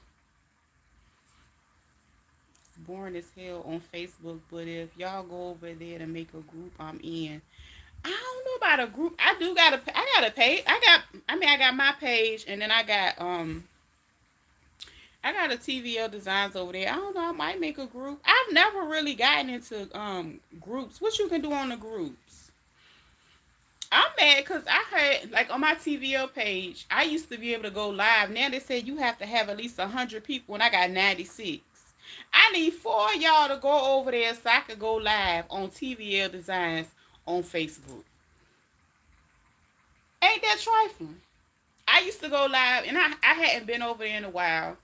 It's boring as hell on Facebook, but if y'all go over there to make a group, I'm in. I don't know about a group. I got a page. I got my page, and then I got a TVL Designs over there. I don't know. I might make a group. I've never really gotten into groups. What you can do on the groups? I'm mad because I heard, like, on my TVL page, I used to be able to go live. Now they said you have to have at least 100 people, and I got 96. I need 4 of y'all to go over there so I could go live on TVL Designs on Facebook. Ain't that trifling? I used to go live, and I hadn't been over there in a while.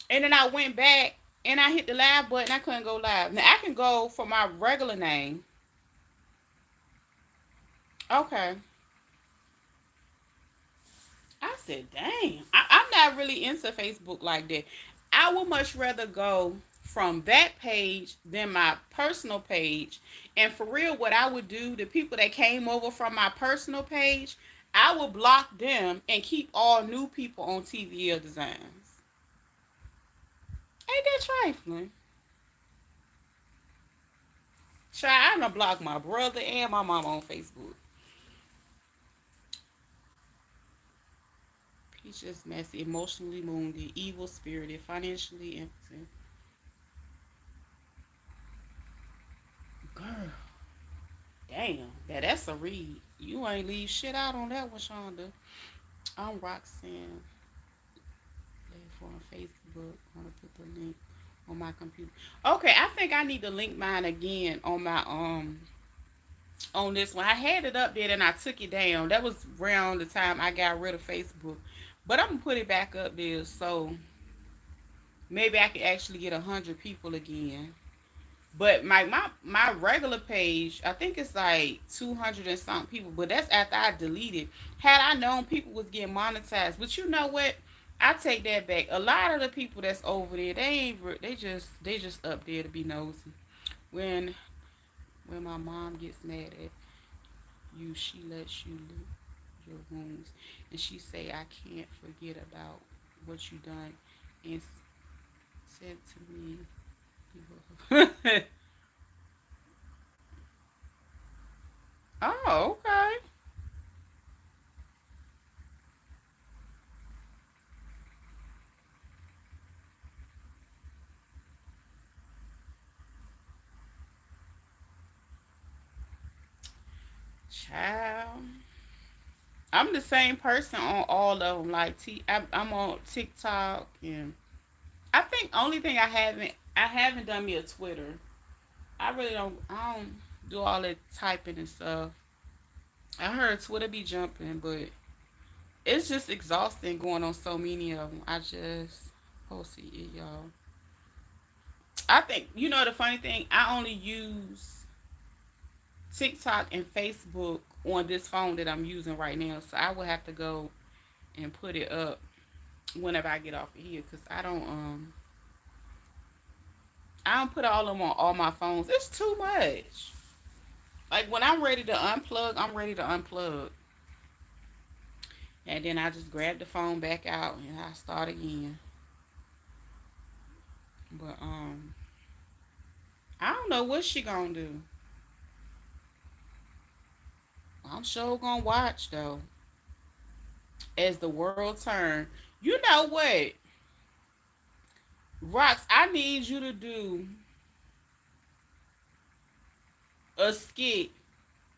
And then I went back, and I hit the live button. I couldn't go live. Now, I can go for my regular name. Okay. I said, dang. I'm not really into Facebook like that. I would much rather go from that page than my personal page. And for real, what I would do, the people that came over from my personal page, I would block them and keep all new people on TVL Designs. Ain't that trifling? Try, I'm gonna block my brother and my mom on Facebook. Peaches, messy, emotionally wounded, evil spirited, financially impotent. Girl, damn. That's a read. You ain't leave shit out on that one, Shonda. I'm Roxanne. For on Facebook. I'm gonna put the link on my computer. Okay, I think I need to link mine again on my on this one. I had it up there and I took it down. That was around the time I got rid of Facebook. But I'm gonna put it back up there so maybe I can actually get 100 people again. But my regular page, I think it's like 200 and something people. But that's after I deleted. Had I known people was getting monetized, but you know what? I take that back. A lot of the people that's over there, they just up there to be nosy. When when my mom gets mad at you, she lets you lick your wounds, and she say, "I can't forget about what you done," and said to me. Oh, okay. Child. I'm the same person on all of them. Like I'm on TikTok, and I think only thing I haven't done me a Twitter. I don't do all that typing and stuff. I heard Twitter be jumping, but it's just exhausting going on so many of them. I just posted it, y'all. I think you know the funny thing. I only use TikTok and Facebook on this phone that I'm using right now, so I will have to go and put it up whenever I get off of here because I don't put all of them on all my phones. It's too much. Like when I'm ready to unplug, I'm ready to unplug. And then I just grab the phone back out and I start again. But I don't know what she gonna do. sure gonna watch though as the world turn. You know what, Rox? I need you to do a skit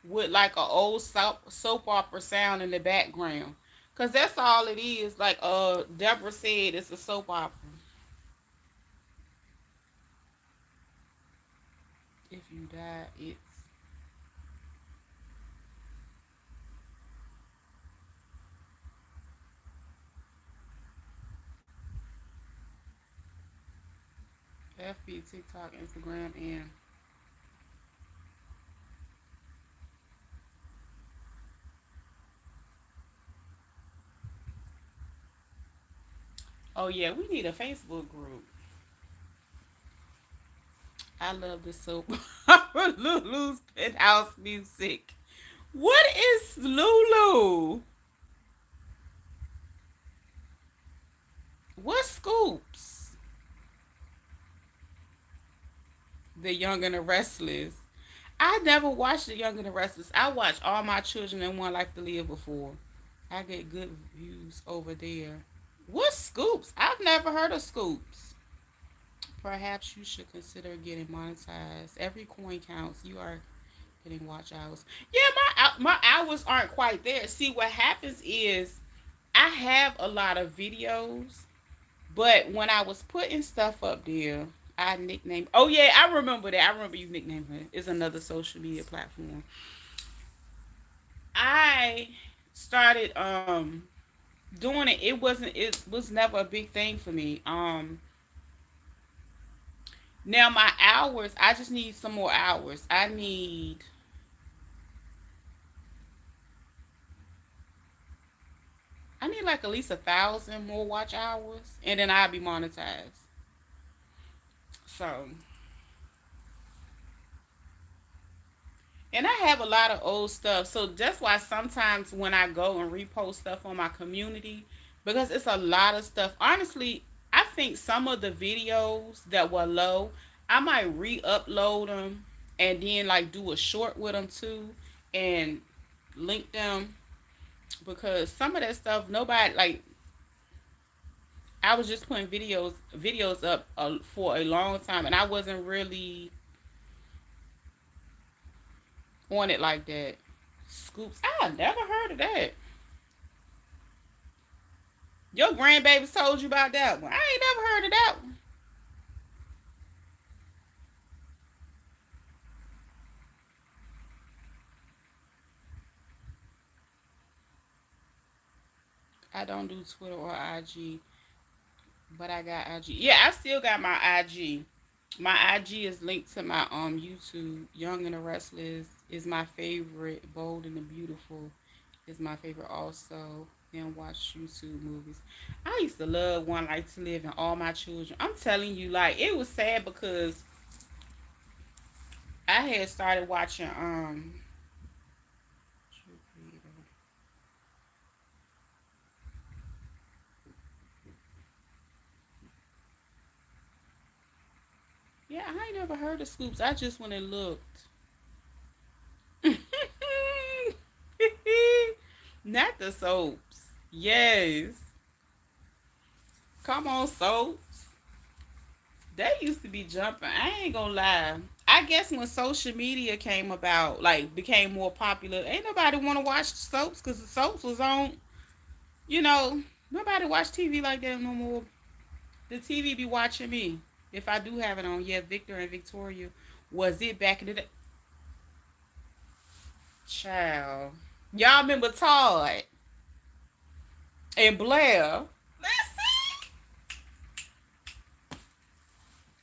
with like a old soap opera sound in the background, cause that's all it is. Like Deborah said, it's a soap opera. If you die, it's FB, TikTok, Instagram, and oh yeah, we need a Facebook group. I love the soap opera Lulu's Penthouse Music. What is Lulu? What scoops? The Young and the Restless. I never watched The Young and the Restless. I watched All My Children and One Life to Live before. I get good views over there. What scoops? I've never heard of scoops. Perhaps you should consider getting monetized. Every coin counts. You are getting watch hours. Yeah, my hours aren't quite there. See, what happens is I have a lot of videos, but when I was putting stuff up there, I nicknamed. Oh yeah, I remember that. I remember you nicknamed it. It's another social media platform. I started doing it. It was never a big thing for me. Now my hours, I just need some more hours. I need like at least 1,000 more watch hours, and then I'll be monetized. So, and I have a lot of old stuff, so that's why sometimes when I go and repost stuff on my community, because it's a lot of stuff. Honestly, I think some of the videos that were low, I might re-upload them and then like do a short with them too, and link them, because some of that stuff nobody like. I was just putting videos up for a long time, and I wasn't really on it like that. Scoops, I never heard of that. Your grandbaby told you about that one. I ain't never heard of that one. I don't do Twitter or IG, but I got IG. Yeah, I still got my IG. My IG is linked to my YouTube. Young and the Restless is my favorite. Bold and the Beautiful is my favorite also. Then watch YouTube movies. I used to love One Life to Live and All My Children. I'm telling you, like it was sad because I had started watching yeah, I ain't never heard of Scoops. I just went and looked. Not the soaps. Yes. Come on, soaps. They used to be jumping. I ain't gonna lie. I guess when social media came about, like became more popular, ain't nobody want to watch soaps because the soaps was on. You know, nobody watch TV like that no more. The TV be watching me if I do have it on. Yeah, Victor and Victoria was it back in the day. Child, y'all remember Todd and Blair?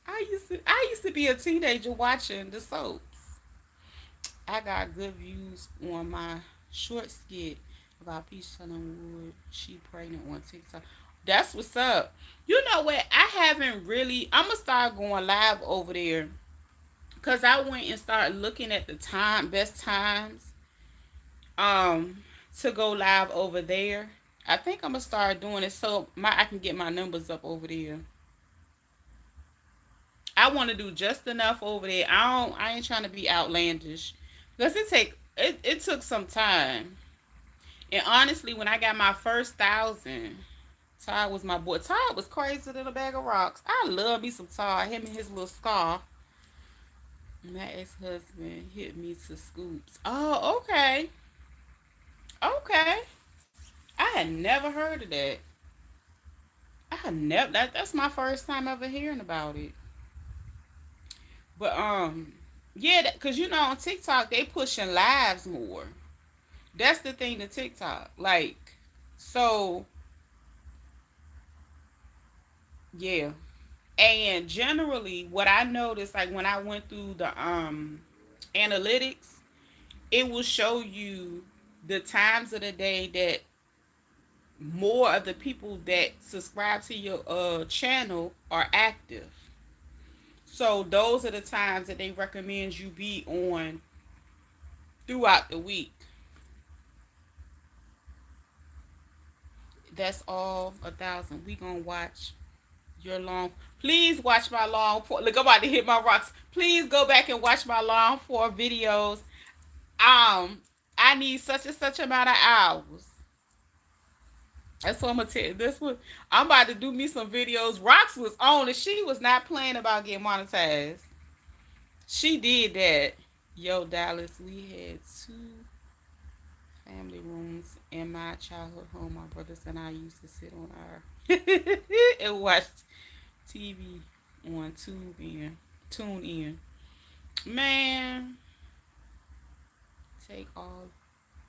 Listen, I used to be a teenager watching the soaps. I got good views on my short skit about Peach telling Wood she pregnant on TikTok. That's what's up. You know what? I haven't really. I'm gonna start going live over there because I went and started looking at the best times, um, to go live over there. I think I'm gonna start doing it so I can get my numbers up over there. I want to do just enough over there. I ain't trying to be outlandish because it take it took some time. And honestly, when I got my first 1,000, Todd was my boy. Todd was crazy than a bag of rocks. I love me some Todd. Him and his little scar. My ex-husband hit me to scoops. Oh, okay. Okay. I had never heard of that. I had never that's my first time ever hearing about it. But yeah, cause you know on TikTok they pushing lives more. That's the thing to TikTok. Like, so yeah. And generally what I noticed, like when I went through the analytics, it will show you the times of the day that more of the people that subscribe to your channel are active. So those are the times that they recommend you be on throughout the week. That's all 1,000. We gonna watch your long. Please watch my long. Look, I'm about to hit my rocks. Please go back and watch my long form videos. I need such and such amount of hours. That's what I'm gonna tell you. This one, I'm about to do me some videos. Rox was on it. She was not playing about getting monetized. She did that. Yo, Dallas, we had 2 family rooms in my childhood home. My brothers and I used to sit on our and watch TV on Tune in. Man, take all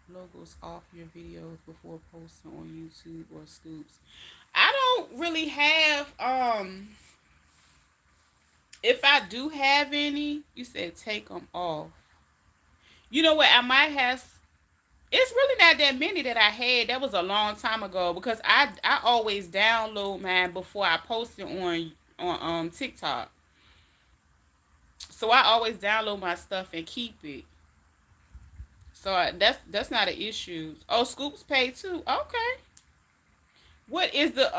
logos off your videos before posting on YouTube or Scoops. I don't really have if I do have any, you said take them off. You know what? I might have. It's really not that many that I had. That was a long time ago because I always download mine before I post it on TikTok. So I always download my stuff and keep it. So that's not an issue. Oh, Scoops pay too. Okay. What is the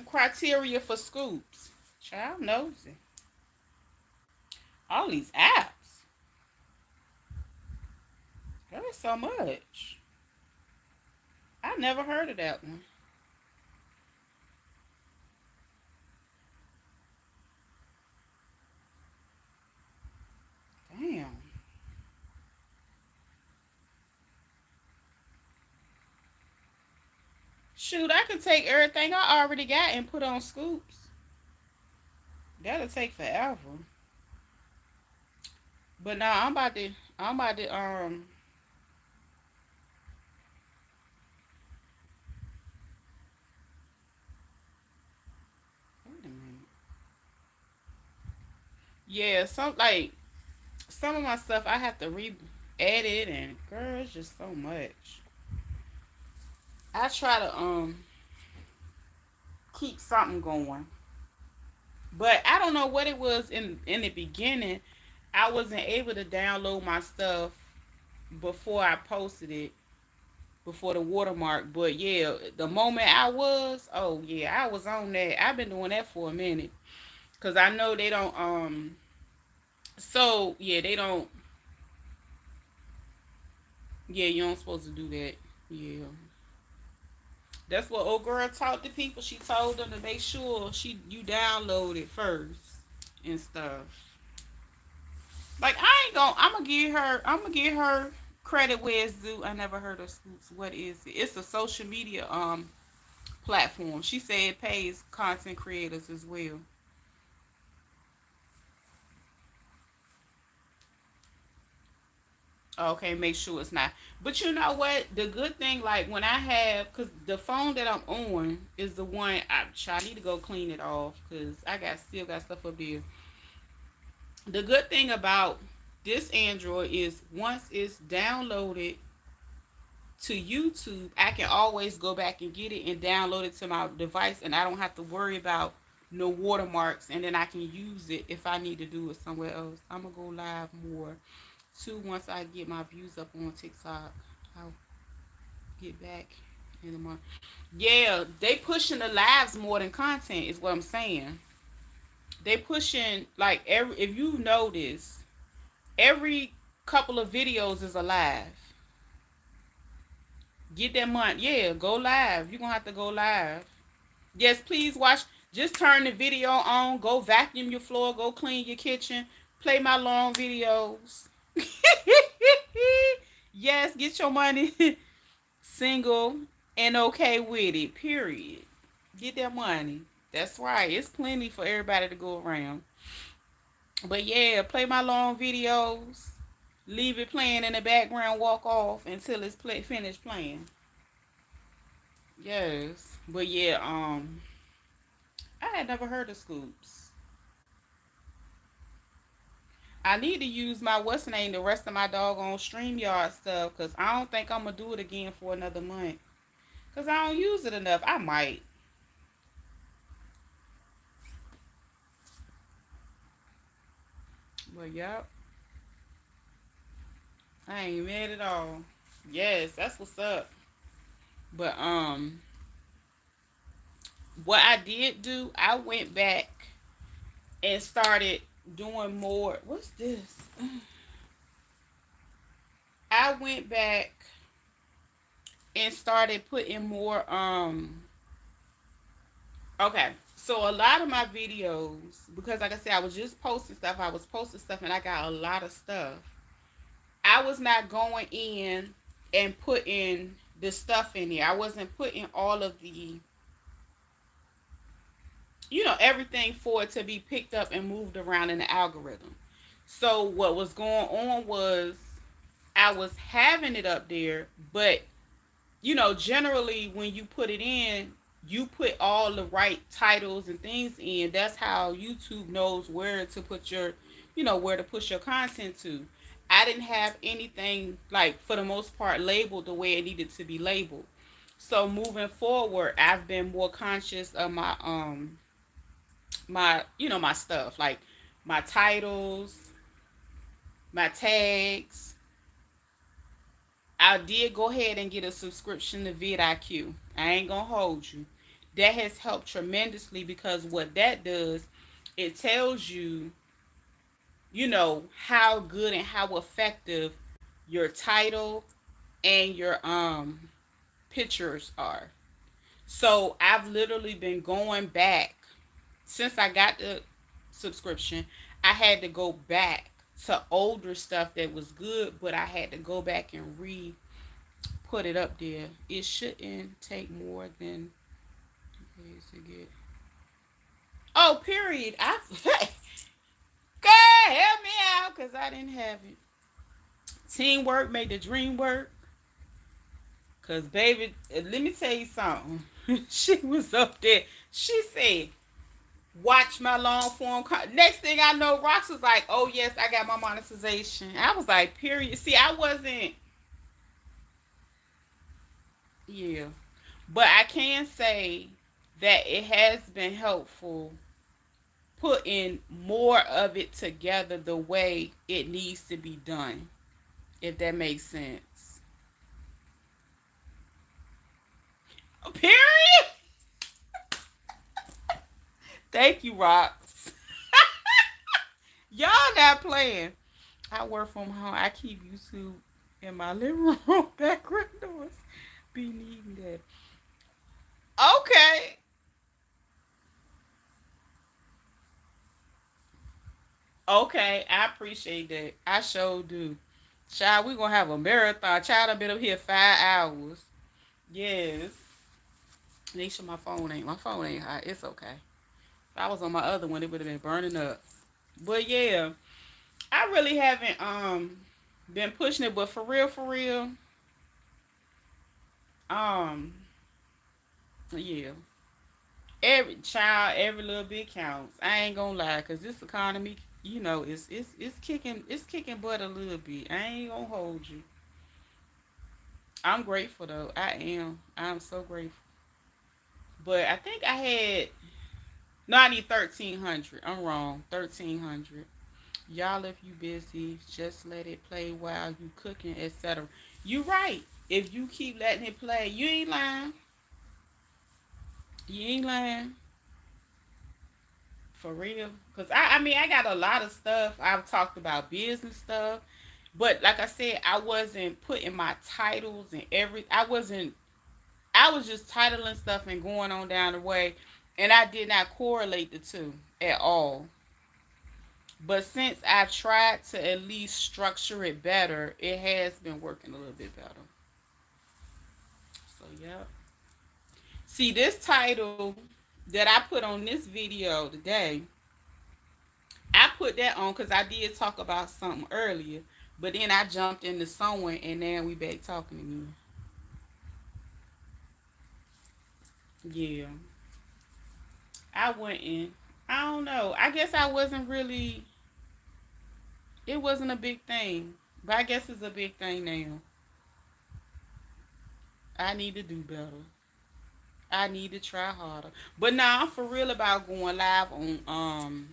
criteria for Scoops? Child knows it. All these apps. That is so much. I never heard of that one. Damn. Shoot, I could take everything I already got and put on Scoops. That'll take forever. But now I'm about to wait a minute. Yeah, some of my stuff I have to re-edit and girl, it's just so much. I try to keep something going. But I don't know what it was in the beginning. I wasn't able to download my stuff before I posted it before the watermark. But yeah, the moment oh yeah, I was on that. I've been doing that for a minute. Cause I know they don't so yeah, they don't yeah, you don't supposed to do that. Yeah. That's what old girl taught the people. She told them to make sure you download it first and stuff. Like I ain't gonna I'm gonna give her credit where it's due. I never heard of Scoops. What is it? It's a social media platform. She said it pays content creators as well. Okay, make sure it's not. But you know what? The good thing, like when I have, cause the phone that I'm on is the one I need to go clean it off, cause I got still got stuff up there. The good thing about this Android is once it's downloaded to YouTube, I can always go back and get it and download it to my device, and I don't have to worry about no watermarks, and then I can use it if I need to do it somewhere else. I'm gonna go live more too once I get my views up on TikTok. I'll get back in the month. Yeah, they pushing the lives more than content is what I'm saying. They pushing if you notice, every couple of videos is a live. Get that money. Yeah, go live. You're gonna have to go live. Yes, please watch. Just turn the video on. Go vacuum your floor. Go clean your kitchen. Play my long videos. Yes, get your money. Single and okay with it. Period. Get that money. That's right. It's plenty for everybody to go around. But yeah, play my long videos. Leave it playing in the background. Walk off until it's finished playing. Yes. But yeah, I had never heard of Scoops. I need to use my what's name the rest of my doggone StreamYard stuff because I don't think I'm gonna do it again for another month. Cause I don't use it enough. I might. But yep. I ain't mad at all. Yes, that's what's up. But what I did do, I went back and started doing more. What's this? I went back and started putting more okay. So a lot of my videos, because like I said, I was just posting stuff. I was posting stuff and I got a lot of stuff. I was not going in and putting the stuff in there. I wasn't putting all of the, everything for it to be picked up and moved around in the algorithm. So what was going on was I was having it up there, but generally when you put it in, you put all the right titles and things in. That's how YouTube knows where to put your, where to push your content to. I didn't have anything, like, for the most part, labeled the way it needed to be labeled. So moving forward, I've been more conscious of my stuff, like my titles, my tags. I did go ahead and get a subscription to vidIQ. I ain't gonna hold you. That has helped tremendously because what that does, it tells you, how good and how effective your title and your pictures are. So I've literally been going back since I got the subscription. I had to go back to older stuff that was good, but I had to go back and put it up there. It shouldn't take more than to get. Oh, period. God help me out because I didn't have it. Teamwork made the dream work. Cause baby, let me tell you something. She was up there. She said, "Watch my long form." Next thing I know, Rox was like, "Oh yes, I got my monetization." I was like, "Period." See, I wasn't. Yeah, but I can say that it has been helpful putting more of it together the way it needs to be done, if that makes sense. Period. Thank you, Rox. Y'all not playing. I work from home. I keep YouTube in my living room background doors. Be needing that. Okay. Okay, I appreciate that. I sure do. Child, we gonna have a marathon. Child, I've been up here 5 hours. Yes. Make sure my phone ain't hot. It's okay. If I was on my other one, it would have been burning up. But yeah, I really haven't been pushing it, but for real, um, yeah. Every child, every little bit counts. I ain't gonna lie, cause this economy, it's kicking butt a little bit. I ain't gonna hold you. I'm grateful though. I am. I'm so grateful. But I think I had no. I need 1,300. I'm wrong. 1,300. Y'all, if you busy, just let it play while you cooking, etc. You right. If you keep letting it play, you ain't lying. You ain't lying. For real. Because I mean, I got a lot of stuff. I've talked about business stuff. But like I said, I wasn't putting my titles and I was just titling stuff and going on down the way, and I did not correlate the two at all. But since I've tried to at least structure it better, it has been working a little bit better. So, yeah. See, this title that I put on this video today, I put that on because I did talk about something earlier, but then I jumped into sewing, and now we back talking again. Yeah. I went in. I don't know. I guess I wasn't really, it wasn't a big thing. But I guess it's a big thing now. I need to do better. I need to try harder. But now I'm for real about going live on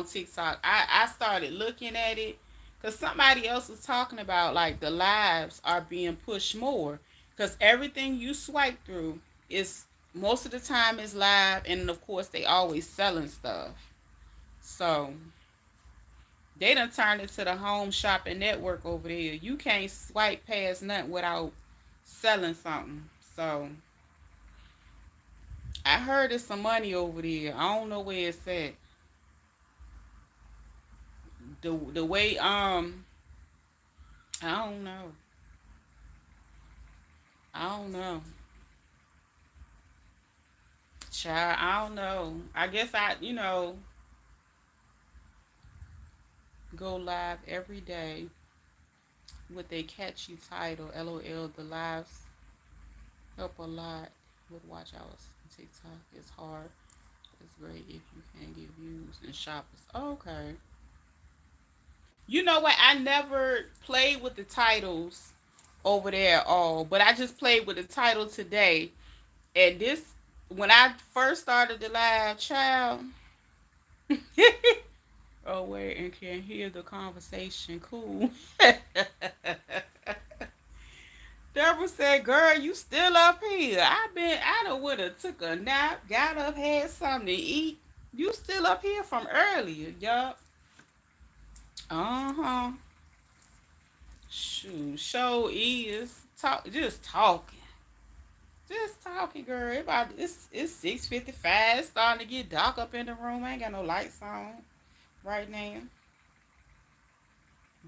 TikTok. I started looking at it because somebody else was talking about like the lives are being pushed more because everything you swipe through is most of the time is live, and of course they always selling stuff. So they done turned it to the home shopping network over there. You can't swipe past nothing without selling something. So I heard there's some money over there. I don't know where it's at. The way I don't know. I don't know. Child, I don't know. I guess go live every day with a catchy title. LOL, the lives help a lot with watch hours. TikTok is hard. It's great if you can get views and shoppers. Okay. You know what? I never played with the titles over there at all, but I just played with the title today. And this, when I first started the live, child. Oh, wait, and can hear the conversation. Cool. Deborah said, girl, you still up here. I done would've took a nap, got up, had something to eat. You still up here from earlier, yup. Uh-huh. Shoot, show is just talking. Just talking, girl. It's 6:55. It's starting to get dark up in the room. I ain't got no lights on right now.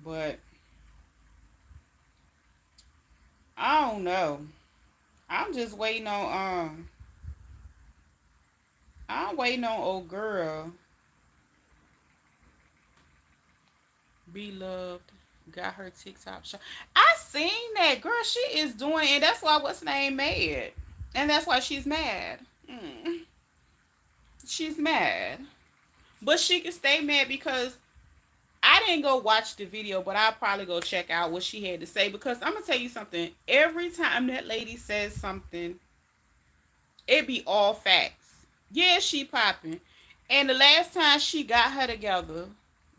But I don't know. I'm just waiting on I'm waiting on old girl. Be loved. Got her TikTok show. I seen that girl. She is doing, and that's why what's name mad, and that's why she's mad. She's mad, but she can stay mad because I didn't go watch the video, but I'll probably go check out what she had to say because I'm gonna tell you something. Every time that lady says something, it be all facts. Yeah, she popping, and the last time she got her together.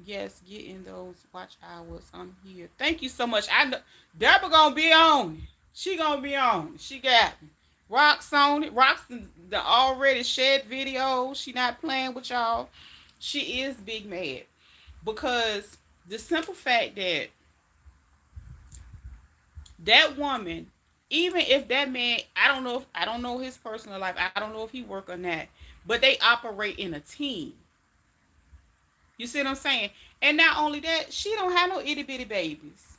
Yes, get in those watch hours. I'm here. Thank you so much. I know Deborah gonna be on it. She gonna be on it. She got me. Rock's on it. Rock's the already shared video. She not playing with y'all. She is big mad because the simple fact that that woman, even if that man, I don't know his personal life. I don't know if he work or not, but they operate in a team. You see what I'm saying? And not only that, she don't have no itty bitty babies.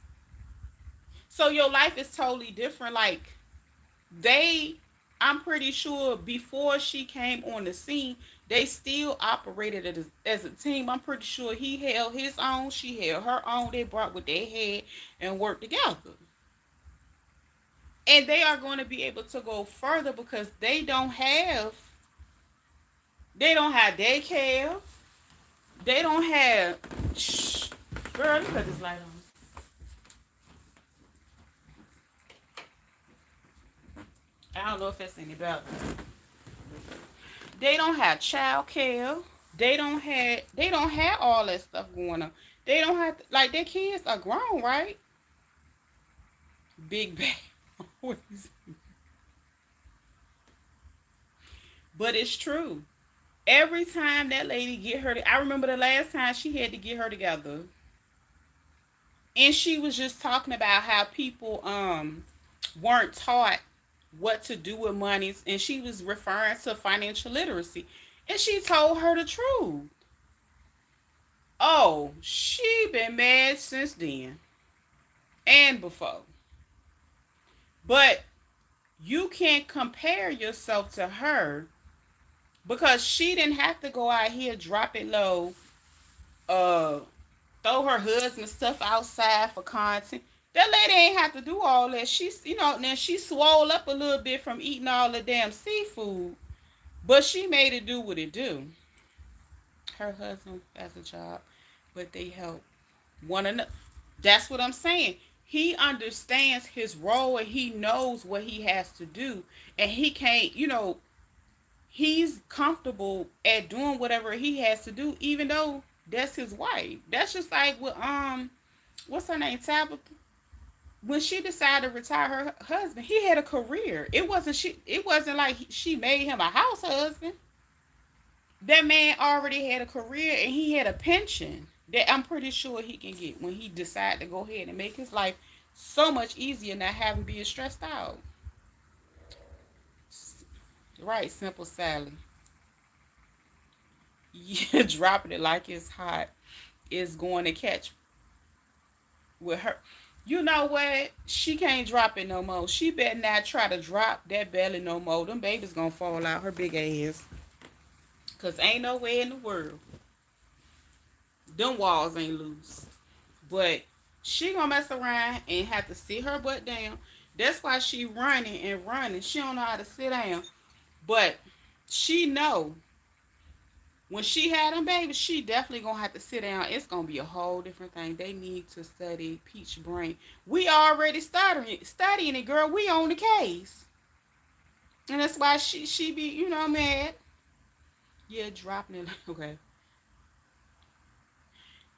So your life is totally different. Like I'm pretty sure before she came on the scene, they still operated as a team. I'm pretty sure he held his own, she held her own. They brought what they had and worked together. And they are going to be able to go further because they don't have daycare. They don't have. Shh. Girl, look at this light on. I don't know if that's any better. They don't have child care. They don't have all that stuff going on. They don't have like their kids are grown, right? Big bad. But it's true. Every time that lady get her, I remember the last time she had to get her together. And she was just talking about how people weren't taught what to do with monies, and she was referring to financial literacy. And she told her the truth. Oh, she been mad since then and before. But you can't compare yourself to her because she didn't have to go out here drop it low, uh, throw her husband stuff outside for content. That lady ain't have to do all that. She's, then she swole up a little bit from eating all the damn seafood, but she made it do what it do. Her husband has a job, but they help one another. That's what I'm saying. He understands his role and he knows what he has to do, and he can't, he's comfortable at doing whatever he has to do, even though that's his wife. That's just like with what's her name, Tabitha. When she decided to retire her husband, he had a career. It wasn't like she made him a house husband. That man already had a career and he had a pension that I'm pretty sure he can get when he decide to go ahead and make his life so much easier, not having to be stressed out. Right, Simple Sally. Yeah, dropping it like it's hot is going to catch with her. You know what? She can't drop it no more. She better not try to drop that belly no more. Them babies gonna fall out her big ass. Cause ain't no way in the world. Them walls ain't loose. But she gonna mess around and have to sit her butt down. That's why she running and running. She don't know how to sit down. But she know when she had them babies, she definitely gonna have to sit down. It's gonna be a whole different thing. They need to study peach brain. We already studying it, girl. We on the case. And that's why she be, mad. Yeah, dropping it. Okay.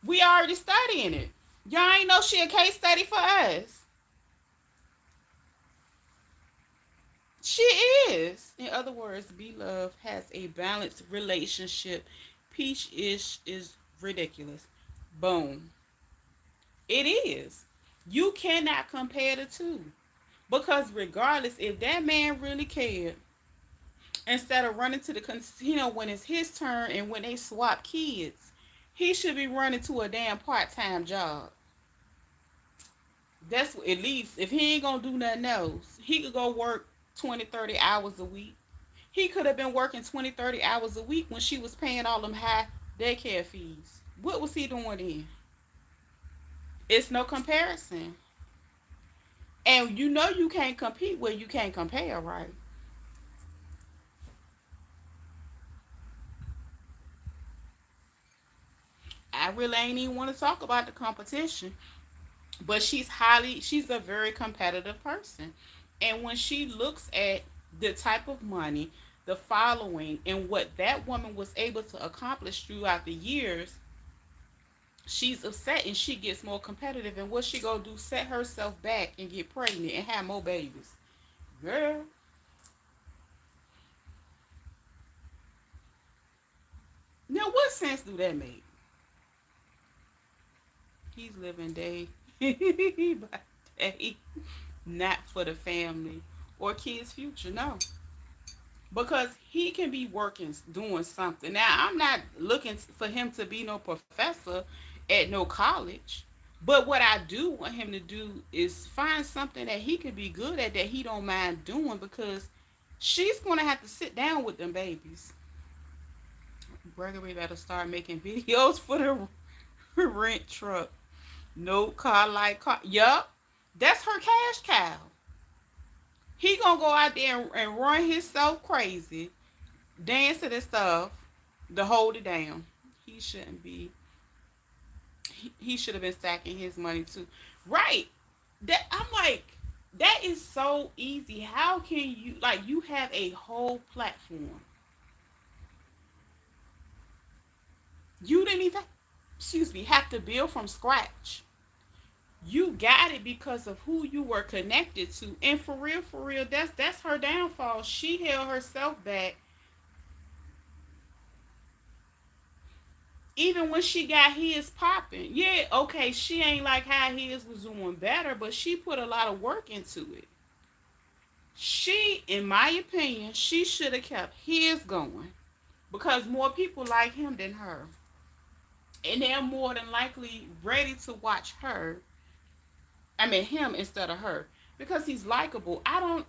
We already studying it. Y'all ain't know she a case study for us. She is. In other words, B-Love has a balanced relationship. Peach is ridiculous. Boom. It is. You cannot compare the two. Because regardless, if that man really cared, instead of running to the casino when it's his turn and when they swap kids, he should be running to a damn part-time job. That's at least, if he ain't gonna do nothing else, he could go work 20, 30 hours a week. He could have been working 20, 30 hours a week when she was paying all them high daycare fees. What was he doing then? It's no comparison. And you can't compete where you can't compare, right? I really ain't even want to talk about the competition. But she's a very competitive person. And when she looks at the type of money, the following, and what that woman was able to accomplish throughout the years, she's upset and she gets more competitive. And what she gonna do? Set herself back and get pregnant and have more babies. Girl. Now what sense do that make? He's living day by day, not for the family or kids' future. No, because he can be working, doing something. Now, I'm not looking for him to be no professor at no college, but what I do want him to do is find something that he could be good at that he don't mind doing, because she's gonna have to sit down with them babies. Gregory better start making videos for the rent truck. No car like car. Yup. That's her cash cow. He gonna go out there and run himself crazy, dancing and stuff to hold it down. He shouldn't be. He should have been stacking his money too. Right. That I'm like, that is so easy. How can you have a whole platform? You didn't even, have to build from scratch. You got it because of who you were connected to. And for real, that's her downfall. She held herself back. Even when she got his popping, yeah, okay, she ain't like how his was doing better, but she put a lot of work into it. She, in my opinion, she should have kept his going because more people like him than her, and they're more than likely ready to watch her. I mean, him instead of her because he's likable. I don't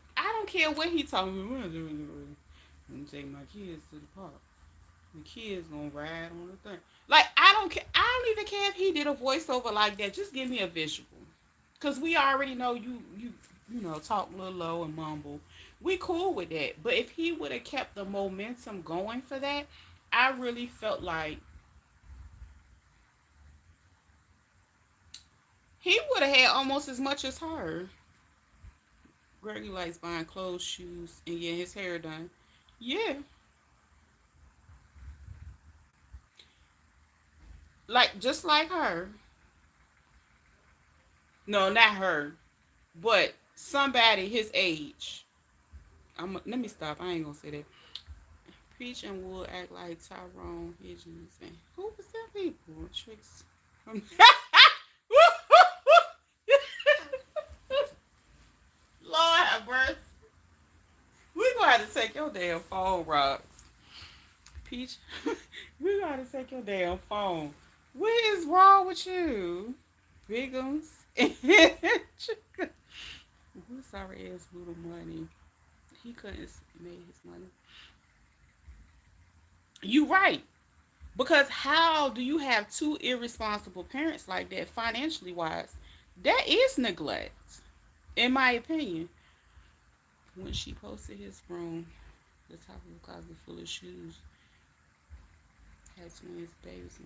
care what he talking about. I'm gonna take my kids to the park. The kids gonna ride on the thing. Like I don't care. I don't even care if he did a voiceover like that. Just give me a visual, cause we already know you talk a little low and mumble. We cool with that. But if he would have kept the momentum going for that, I really felt like he would have had almost as much as her. Gregory likes buying clothes, shoes, and yeah, his hair done. Yeah, like just like her. No, not her, but somebody his age. Let me stop. I ain't gonna say that. Peach and Wood act like Tyrone Higgins. And who was that people? Tricks from Lord have mercy. We gonna have to take your damn phone, Rocks. Peach, we gonna have to take your damn phone. What is wrong with you? Bigums. Who's sorry ass little money? He couldn't make his money. You right. Because how do you have two irresponsible parents like that financially wise? That is neglect, in my opinion. When she posted his room, the top of the closet full of shoes, had twins, babies,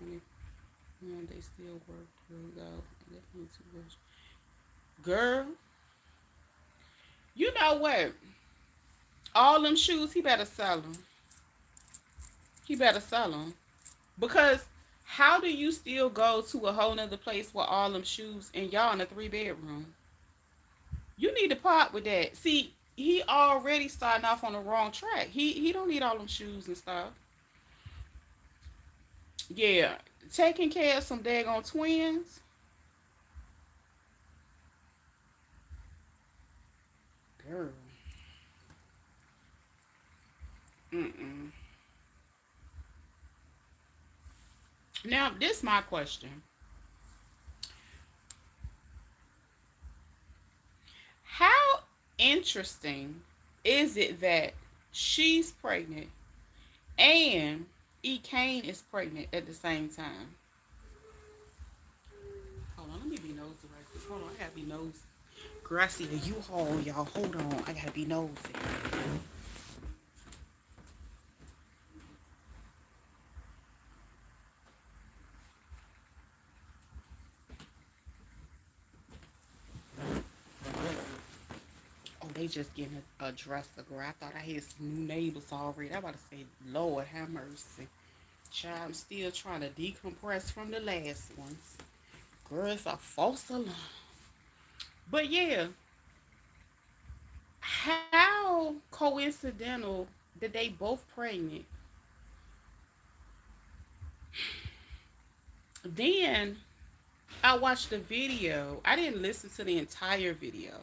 when they still work through out. Definitely too much. Girl, you know what? All them shoes, he better sell them. He better sell them. Because how do you still go to a whole nother place with all them shoes and y'all in a 3 bedroom? You need to part with that. See, he already starting off on the wrong track. He don't need all them shoes and stuff. Yeah, taking care of some daggone twins. Girl. Mm-mm. Now, this my question. How interesting is it that she's pregnant and E. Kane is pregnant at the same time? Hold on, let me be nosy right quick. Hold on, I gotta be nosy. Girl, I see the U-Haul, y'all. Hold on, I gotta be nosy. Oh, they just getting a dresser, girl. I thought I had some new neighbors already. I about to say, Lord have mercy. Child, I'm still trying to decompress from the last ones. Girl, it's a false alarm. But yeah, how coincidental that they both pregnant? Then I watched the video. I didn't listen to the entire video.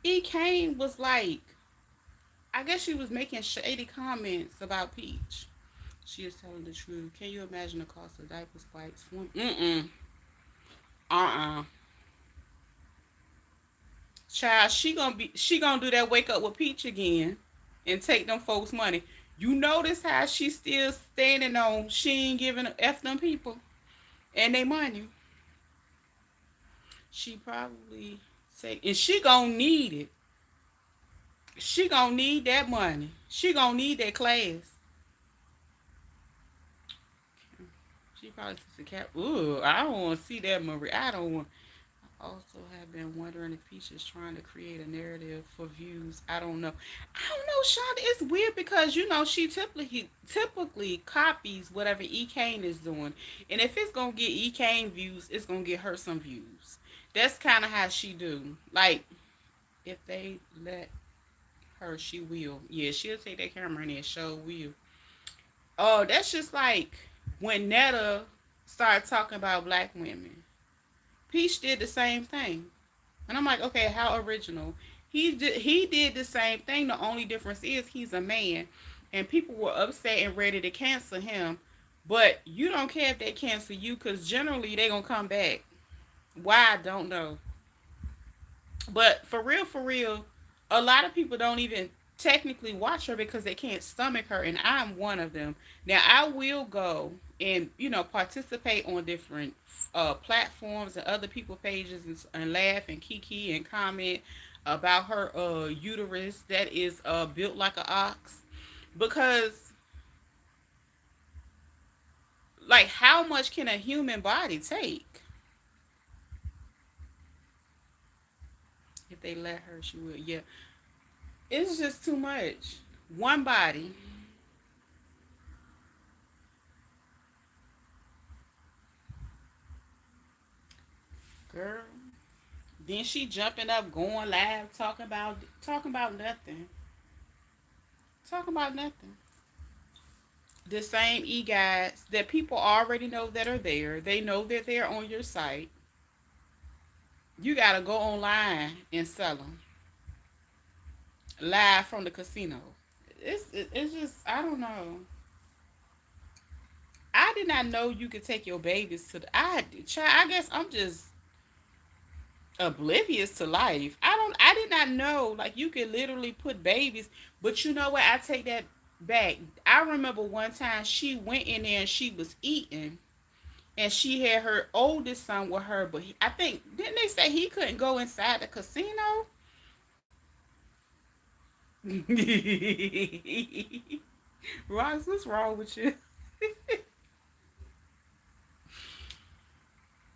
E. Kane was like, I guess she was making shady comments about Peach. She is telling the truth. Can you imagine the cost of diapers, wipes, swim? Mm-mm. Uh-uh. Child, she gonna do that wake up with Peach again and take them folks' money. You notice how she still standing on she ain't giving a F them people and they money. She probably say and she gonna need it. She gonna need that money. She gonna need that class. She probably says the cap. Ooh, I don't want to see that, Marie. I don't want. I also have been wondering if Peach is trying to create a narrative for views. I don't know. I don't know, Shonda. It's weird because she typically copies whatever E. Kane is doing, and if it's gonna get E. Kane views, it's gonna get her some views. That's kind of how she do. Like if they let her, she will. Yeah, she'll take that camera in and show will. Oh, that's just like when Netta started talking about black women, Peach did the same thing. And I'm like, okay, how original. He did the same thing. The only difference is he's a man. And people were upset and ready to cancel him. But you don't care if they cancel you because generally they're going to come back. Why? I don't know. But for real, a lot of people don't even technically watch her because they can't stomach her, and I'm one of them. Now I will go and participate on different platforms and other people pages and laugh and kiki and comment about her uterus that is built like an ox because like how much can a human body take? If they let her, she will. Yeah, it's just too much. One body. Girl. Then she jumping up, going live, talking about nothing. Talking about nothing. The same e-guides that people already know that are there. They know that they're on your site. You gotta go online and sell them live from the casino. It's just I don't know. I did not know you could take your babies to the. I guess I'm just oblivious to life. I did not know like you could literally put babies, but you know what? I take that back. I remember one time she went in there and she was eating and she had her oldest son with her, but I think didn't they say he couldn't go inside the casino? Ross, what's wrong with you?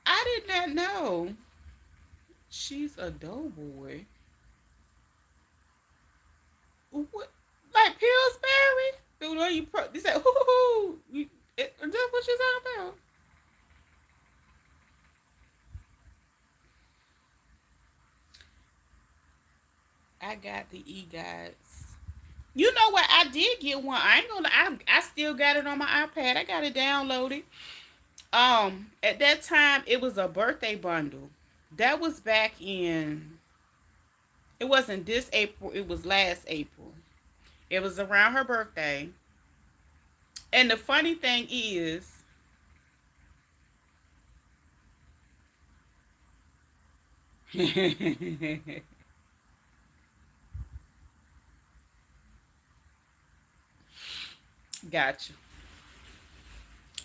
I did not know. She's a doughboy. What? Like Pillsbury? Dude, are you they said, hoo. That's what you're talking about. I got the e-guides. You know what? I did get one. I ain't gonna. I still got it on my iPad. I got it downloaded. At that time, it was a birthday bundle. That was back in. It wasn't this April. It was last April. It was around her birthday. And the funny thing is, gotcha.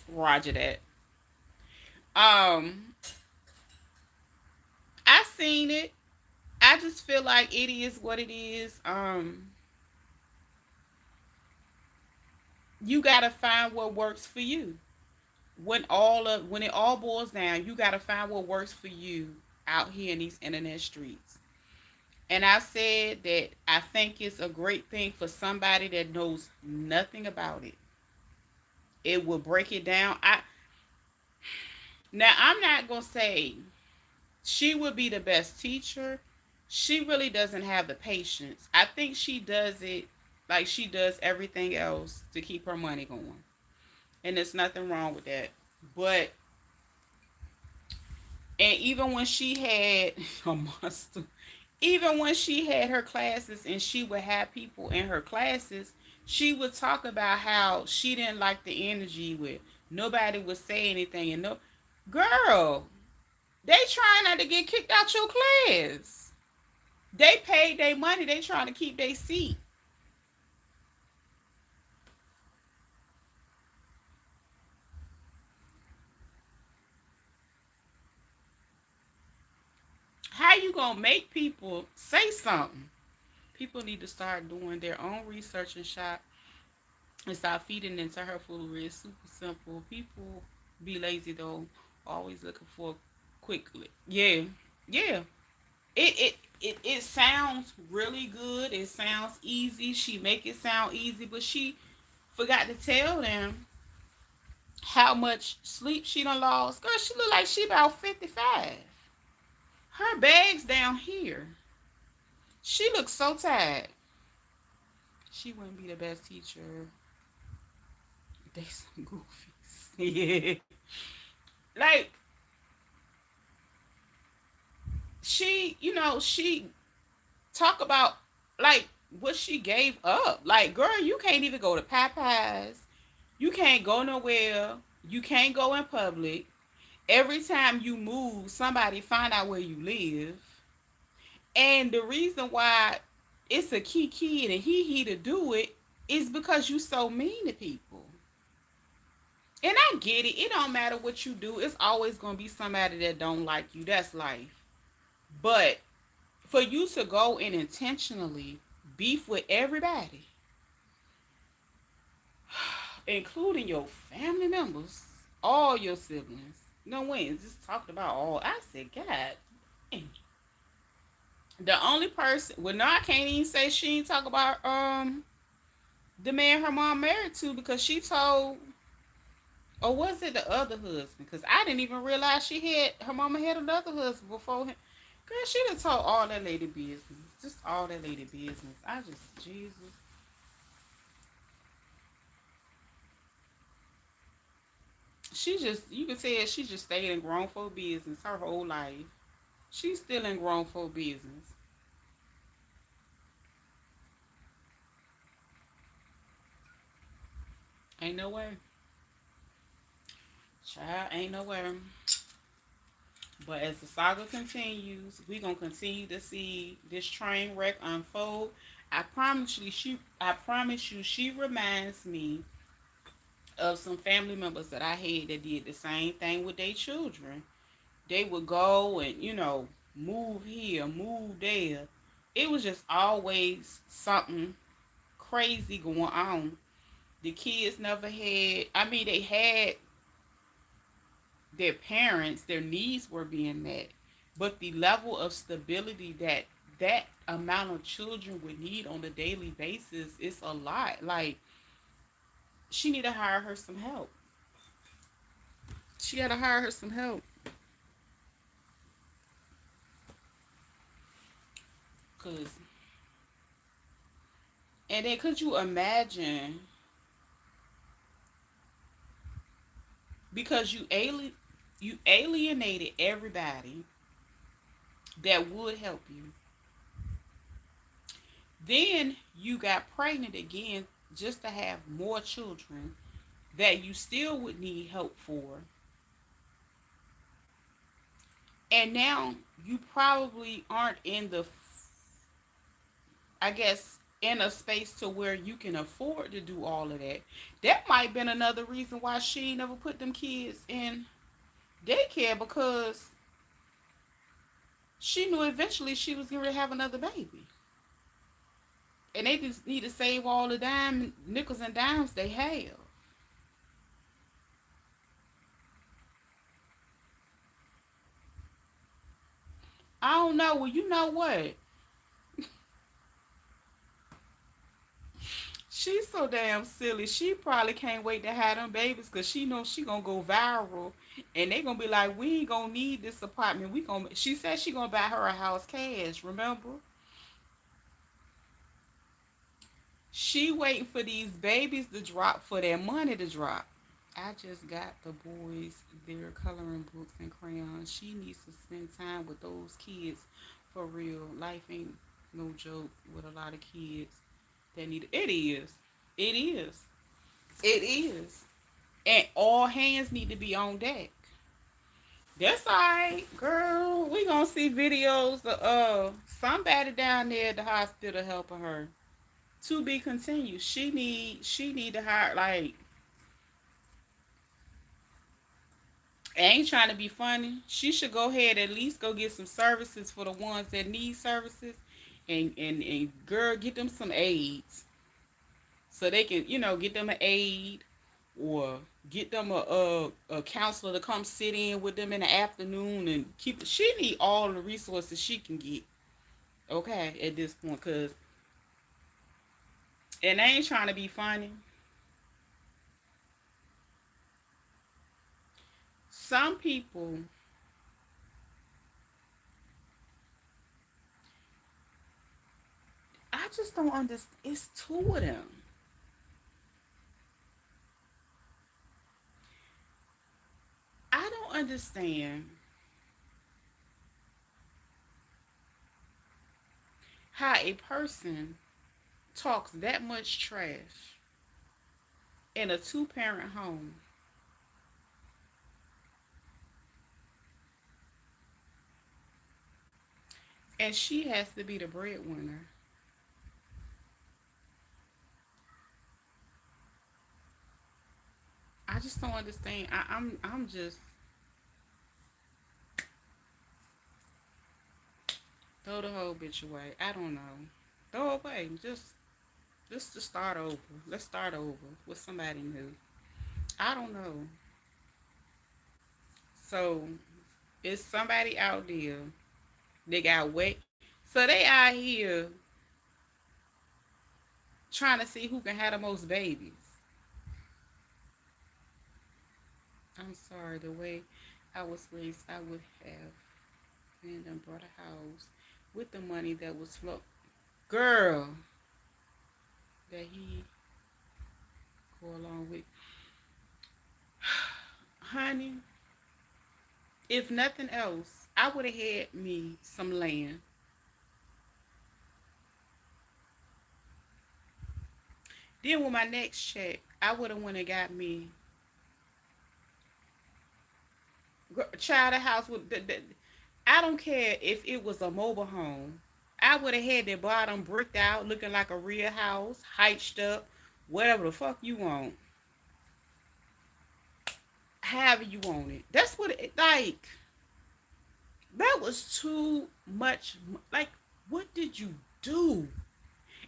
Roger that. Um, I seen it. I just feel like it is what it is. You gotta find what works for you. When it all boils down, you gotta find what works for you out here in these internet streets. And I said that I think it's a great thing for somebody that knows nothing about it. It will break it down. I'm not gonna say she would be the best teacher. She really doesn't have the patience. I think she does it like she does everything else to keep her money going. And there's nothing wrong with that. But and even when she had a monster, even when she had her classes and she would have people in her classes, she would talk about how she didn't like the energy with nobody would say anything and no girl, they trying not to get kicked out your class. They paid their money, they trying to keep their seat. How you gonna make people say something? People need to start doing their own research and shop and stop feeding into her foolery. It's super simple. People be lazy though, always looking for quickly. Yeah, yeah. It sounds really good. It sounds easy. She make it sound easy, but she forgot to tell them how much sleep she done lost. Girl, she look like she about 55. Her bag's down here. She looks so tired. She wouldn't be the best teacher. They some goofies. Yeah. Like she talk about like what she gave up. Like, girl, you can't even go to Popeyes. You can't go nowhere. You can't go in public. Every time you move, somebody find out where you live. And the reason why it's a key and a he to do it is because you so mean to people. And I get it. It don't matter what you do. It's always gonna be somebody that don't like you. That's life. But for you to go and intentionally beef with everybody, including your family members, all your siblings. No way, just talked about all. I said, God. The only person, well, no, I can't even say she ain't talk about the man her mom married to because she told, or was it the other husband? Because I didn't even realize her mama had another husband before him. Girl, she done told all that lady business, just all that lady business. I just, Jesus. She just, you can say she just stayed in grown folk business her whole life. She's still in grown folk business. Ain't no way. Child, ain't no way. But as the saga continues, we're gonna continue to see this train wreck unfold. I promise you, she reminds me of some family members that I had that did the same thing with their children. They would go and, move here, move there. It was just always something crazy going on. The kids never had, I mean, they had their parents, their needs were being met, but the level of stability that amount of children would need on a daily basis is a lot. Like, she need to hire her some help. She got to hire her some help. Cause, and then could you imagine, because you alienated everybody that would help you. Then you got pregnant again just to have more children that you still would need help for. And now you probably aren't in the, I guess, in a space to where you can afford to do all of that. That might have been another reason why she never put them kids in daycare, because she knew eventually she was going to have another baby. And they just need to save all the nickels and dimes they have. I don't know. Well, you know what? She's so damn silly. She probably can't wait to have them babies because she knows she gonna go viral, and they gonna be like, "We ain't gonna need this apartment. We gonna." She said she gonna buy her a house cash. Remember? She waiting for these babies to drop for their money to drop. I just got the boys their coloring books and crayons. She needs to spend time with those kids for real. Life ain't no joke with a lot of kids that need it. It is. It is. It is. And all hands need to be on deck. That's alright, girl. We gonna see videos of somebody down there at the hospital helping her. To be continued. She need to hire, like, I ain't trying to be funny. She should go ahead at least go get some services for the ones that need services, and girl, get them some aids so they can, get them an aid, or get them a counselor to come sit in with them in the afternoon and keep. She need all the resources she can get. Okay, at this point, cause, and I ain't trying to be funny. Some people, I just don't understand. It's two of them. understand how a person talks that much trash in a two-parent home, and she has to be the breadwinner. I just don't understand. I'm just throw the whole bitch away. I don't know. Throw it away. Just to start over. Let's start over with somebody new. I don't know. So it's somebody out there. They got wet. So they out here trying to see who can have the most babies. I'm sorry, the way I was raised, I would have been and bought a house with the money that was flow. Girl, that he go along with. Honey, if nothing else, I would have had me some land. Then with my next check, I would have went and got me child a house with I don't care if it was a mobile home. I would have had that bottom bricked out, looking like a real house, heiched up, whatever the fuck you want, however you want it. That's what it like. That was too much. Like, what did you do?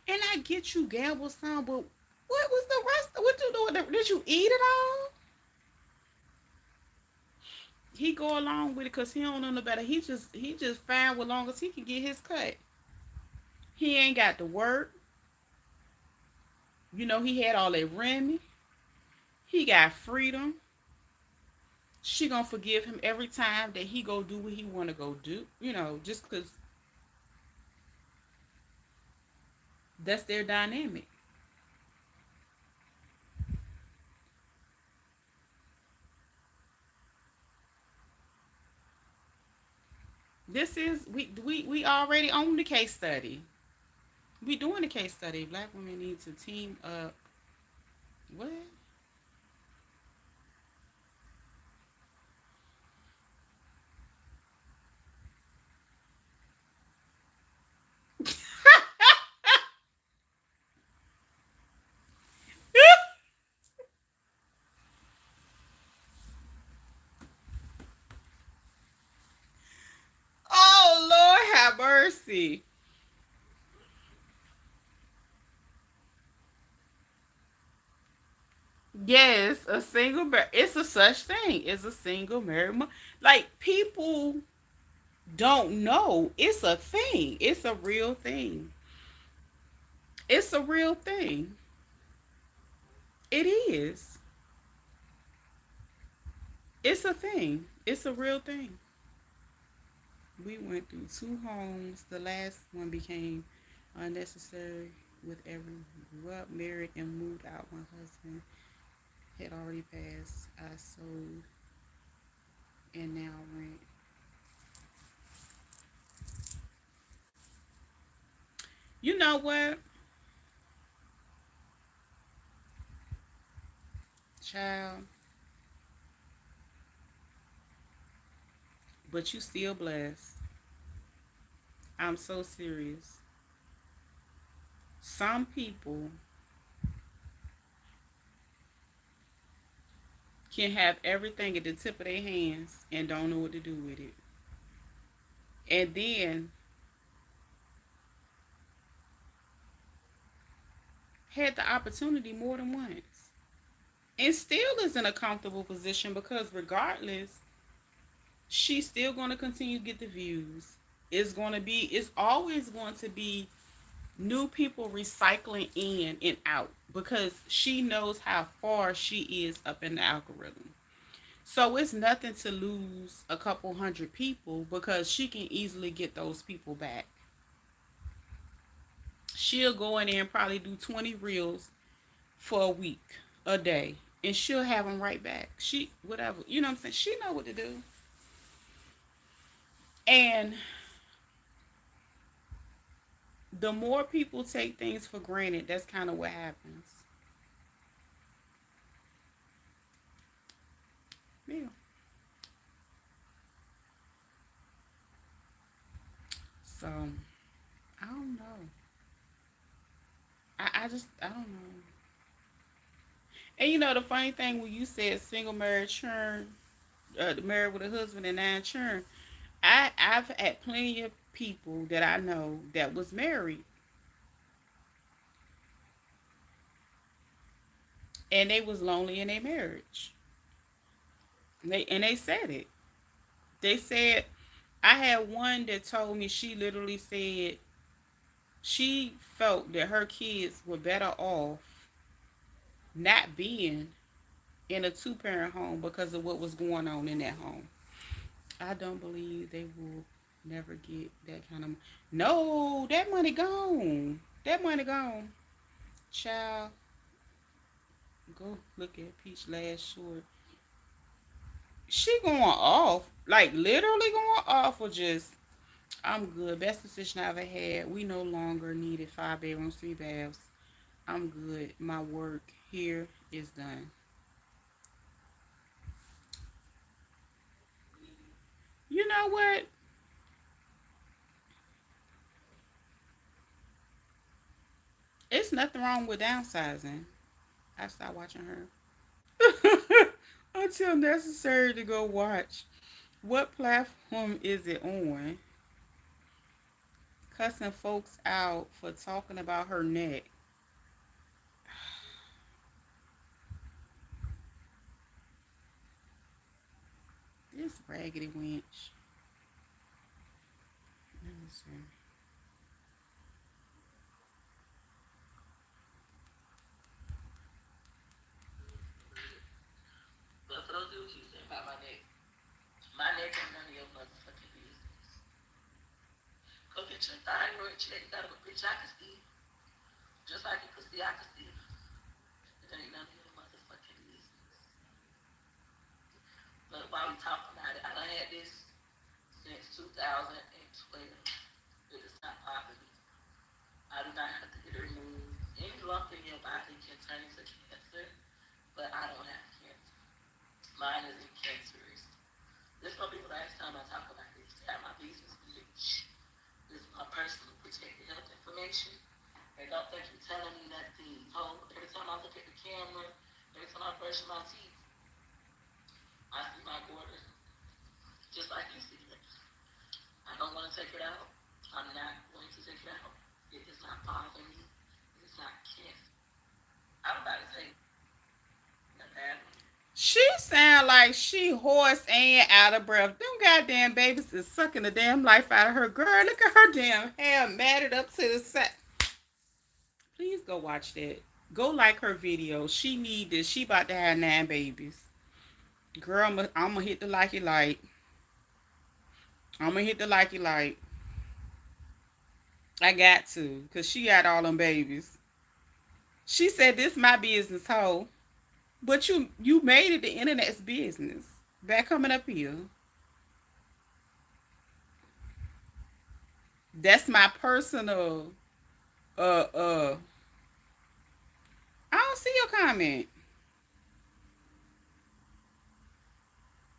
And I get you gamble some, but what was the rest? What you doing? Did you eat it all? He go along with it because he don't know no better. He just fine with long as he can get his cut. He ain't got to work. He had all that Remy. He got freedom. She gonna forgive him every time that he go do what he wanna go do. Just cause that's their dynamic. This is we already own the case study. We doing the case study. Black women need to team up. What? Oh Lord, have mercy. Yes, a single it's a such thing. It's a single married like people don't know. It's a thing. It's a real thing. It's a real thing. It is. It's a thing. It's a real thing. We went through two homes. The last one became unnecessary with every grew up, married, and moved out. My husband had already passed. I sold and now rent. You know what, child? But you still blessed. I'm so serious. Some people can have everything at the tip of their hands and don't know what to do with it. And then had the opportunity more than once. And still is in a comfortable position because regardless, she's still going to continue to get the views. It's always going to be new people recycling in and out because she knows how far she is up in the algorithm. So it's nothing to lose a couple hundred people because she can easily get those people back. She'll go in there and probably do 20 reels for a week, a day. and she'll have them right back. She whatever, you know what I'm saying? She know what to do. And the more people take things for granted, that's kind of what happens. Yeah. So I don't know. I don't know. And you know the funny thing when you said single married churn, married with a husband and nine churn, I've had plenty of people that I know that was married and they was lonely in their marriage. And they said it. They said I had one that told me she literally said she felt that her kids were better off not being in a two-parent home because of what was going on in that home. I don't believe they will never get that kind of. No, that money gone. That money gone. Child, go look at Peach last short. She going off, like literally going off, or just I'm good. Best decision I ever had. We no longer needed 5 bedrooms, 3 baths. I'm good. My work here is done. You know what? It's nothing wrong with downsizing. I stopped watching her. Until necessary to go watch. What platform is it on? Cussing folks out for talking about her neck. This raggedy wench. Let me see. But for those of you saying about my neck ain't none of your motherfucking business. Go get your thyroid checked out, but bitch, I can see. Just like you can see, I can see. It ain't none of your motherfucking business. But while we talking about it, I done had this since 2012. It is not popping. I do not have to get it removed. Any lump in your body can turn into cancer, but I don't have cancer. Mine isn't cancerous. There's no people last time I talk about this. They have my business, bitch. This is my personal protected health information. And don't think you're telling me nothing. Oh, every time I look at the camera, every time I brush my teeth, I see my daughter just like you see it. I don't want to take it out. I'm not going to take it out. It does not bother me. It's not cancer. I'm about to say that. She sound like she hoarse and out of breath. Them goddamn babies is sucking the damn life out of her. Girl, look at her damn hair matted up to the side. Please go watch that. Go like her video. She need this. She about to have 9 babies. Girl, I'm gonna hit the likey like. I'm gonna hit the likey like. I got to, cause she got all them babies. She said this my business, hoe. But you made it the internet's business. Back coming up here. That's my personal uh I don't see your comment.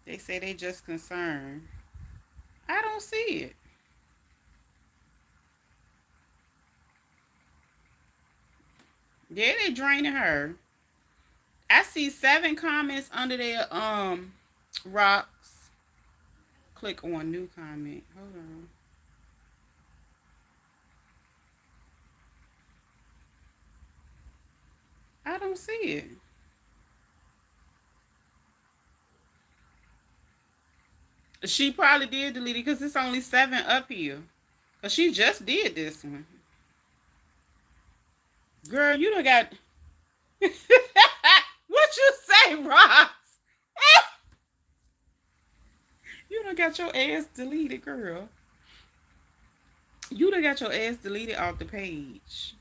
They say they just concerned. I don't see it. Yeah, they draining her. I see 7 comments under there. Rocks. Click on new comment. Hold on. I don't see it. She probably did delete it because it's only 7 up here. Cause she just did this one. Girl, you done got. What you say, Rocks? You done got your ass deleted, girl. You done got your ass deleted off the page.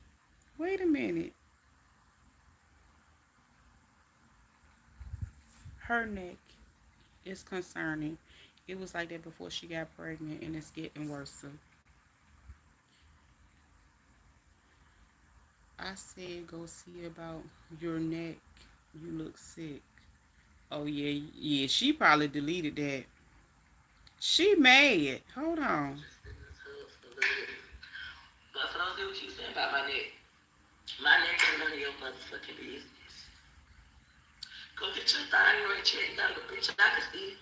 Wait a minute. her neck is concerning. It was like that before she got pregnant, and it's getting worse. So I said, go see about your neck. You look sick. Oh yeah, yeah. She probably deleted that. She mad. Hold on. But for those what you saying about my neck ain't none of your motherfucking business. Go get your thyroid checked out, bitch. I can see.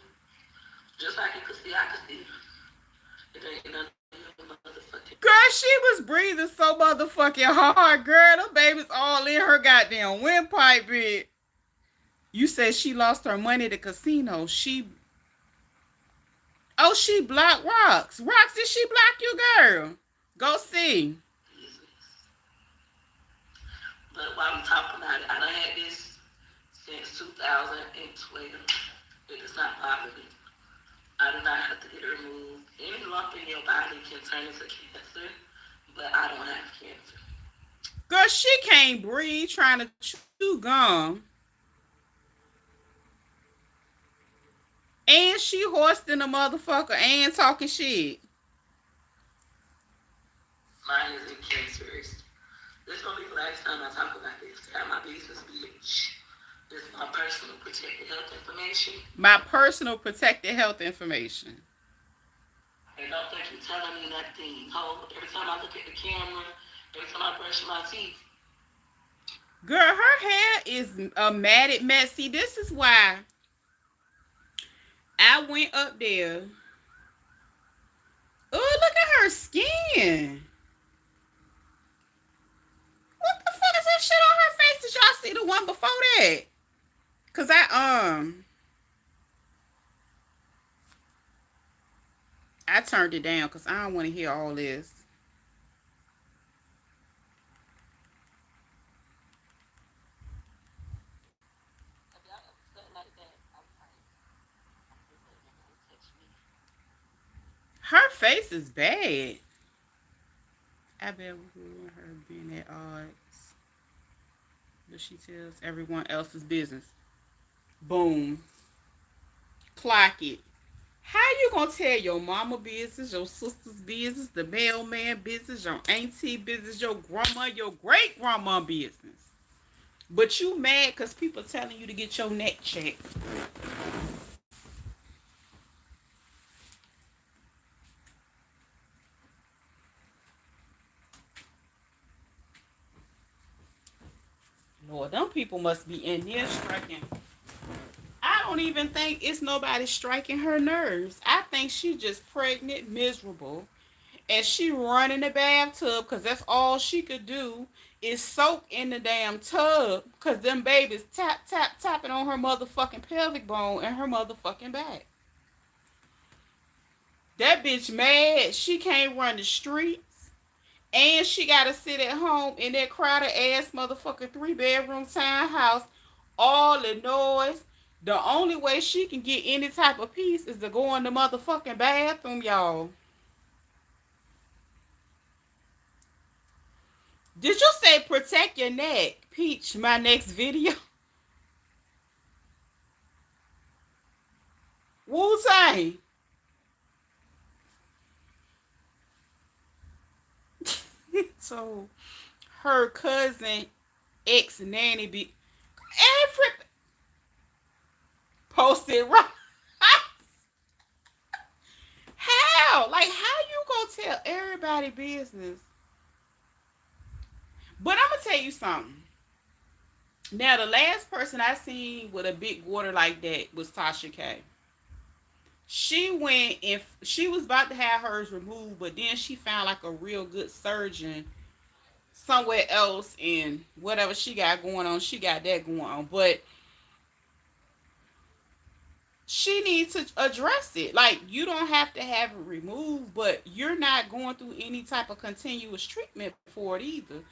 Just like you can see, I can see. It ain't none of your motherfucking. Girl, she was breathing so motherfucking hard, girl. The baby's all in her goddamn windpipe, bitch. You said she lost her money at the casino. She blocked Rocks. Rocks, did she block you, girl? Go see. But while we talking about it, I done had this since 2012. It does not bother me. I do not have to get it removed. Any lump in your body can turn into cancer, but I don't have cancer. Girl, she can't breathe trying to chew gum. And she hoisting a motherfucker and talking shit. Mine isn't cancerous. This gonna be the last time I talk about this. Got my business, bitch. This is my personal protected health information. My personal protected health information. And don't think you're telling me nothing. Every time I look at the camera, every time I brush my teeth. Girl, her hair is a matted mess. See, this is why I went up there. Oh, look at her skin. What the fuck is that shit on her face? Did y'all see the one before that? Cause I turned it down because I don't want to hear all this. Her face is bad. I bet we want her being at odds. But she tells everyone else's business. Boom. Clock it. How you gonna tell your mama business, your sister's business, the mailman business, your auntie business, your grandma, your great grandma business? But you mad because people telling you to get your neck checked. Lord, them people must be in here striking. I don't even think it's nobody striking her nerves. I think she just pregnant, miserable, and she run in the bathtub because that's all she could do is soak in the damn tub because them babies tapping on her motherfucking pelvic bone and her motherfucking back. That bitch mad. She can't run the streets. And she gotta sit at home in that crowded ass motherfucking 3-bedroom townhouse. All the noise. The only way she can get any type of peace is to go in the motherfucking bathroom, y'all. Did you say protect your neck, Peach, my next video? Wu-Tang. So her cousin ex nanny be every posted right. How? Like, how you gonna tell everybody business? But I'm gonna tell you something. Now, the last person I seen with a big water like that was Tasha K. She went and she was about to have hers removed, but then she found like a real good surgeon somewhere else, and whatever she got going on, she got that going on. But she needs to address it. Like, you don't have to have it removed, but you're not going through any type of continuous treatment for it either. And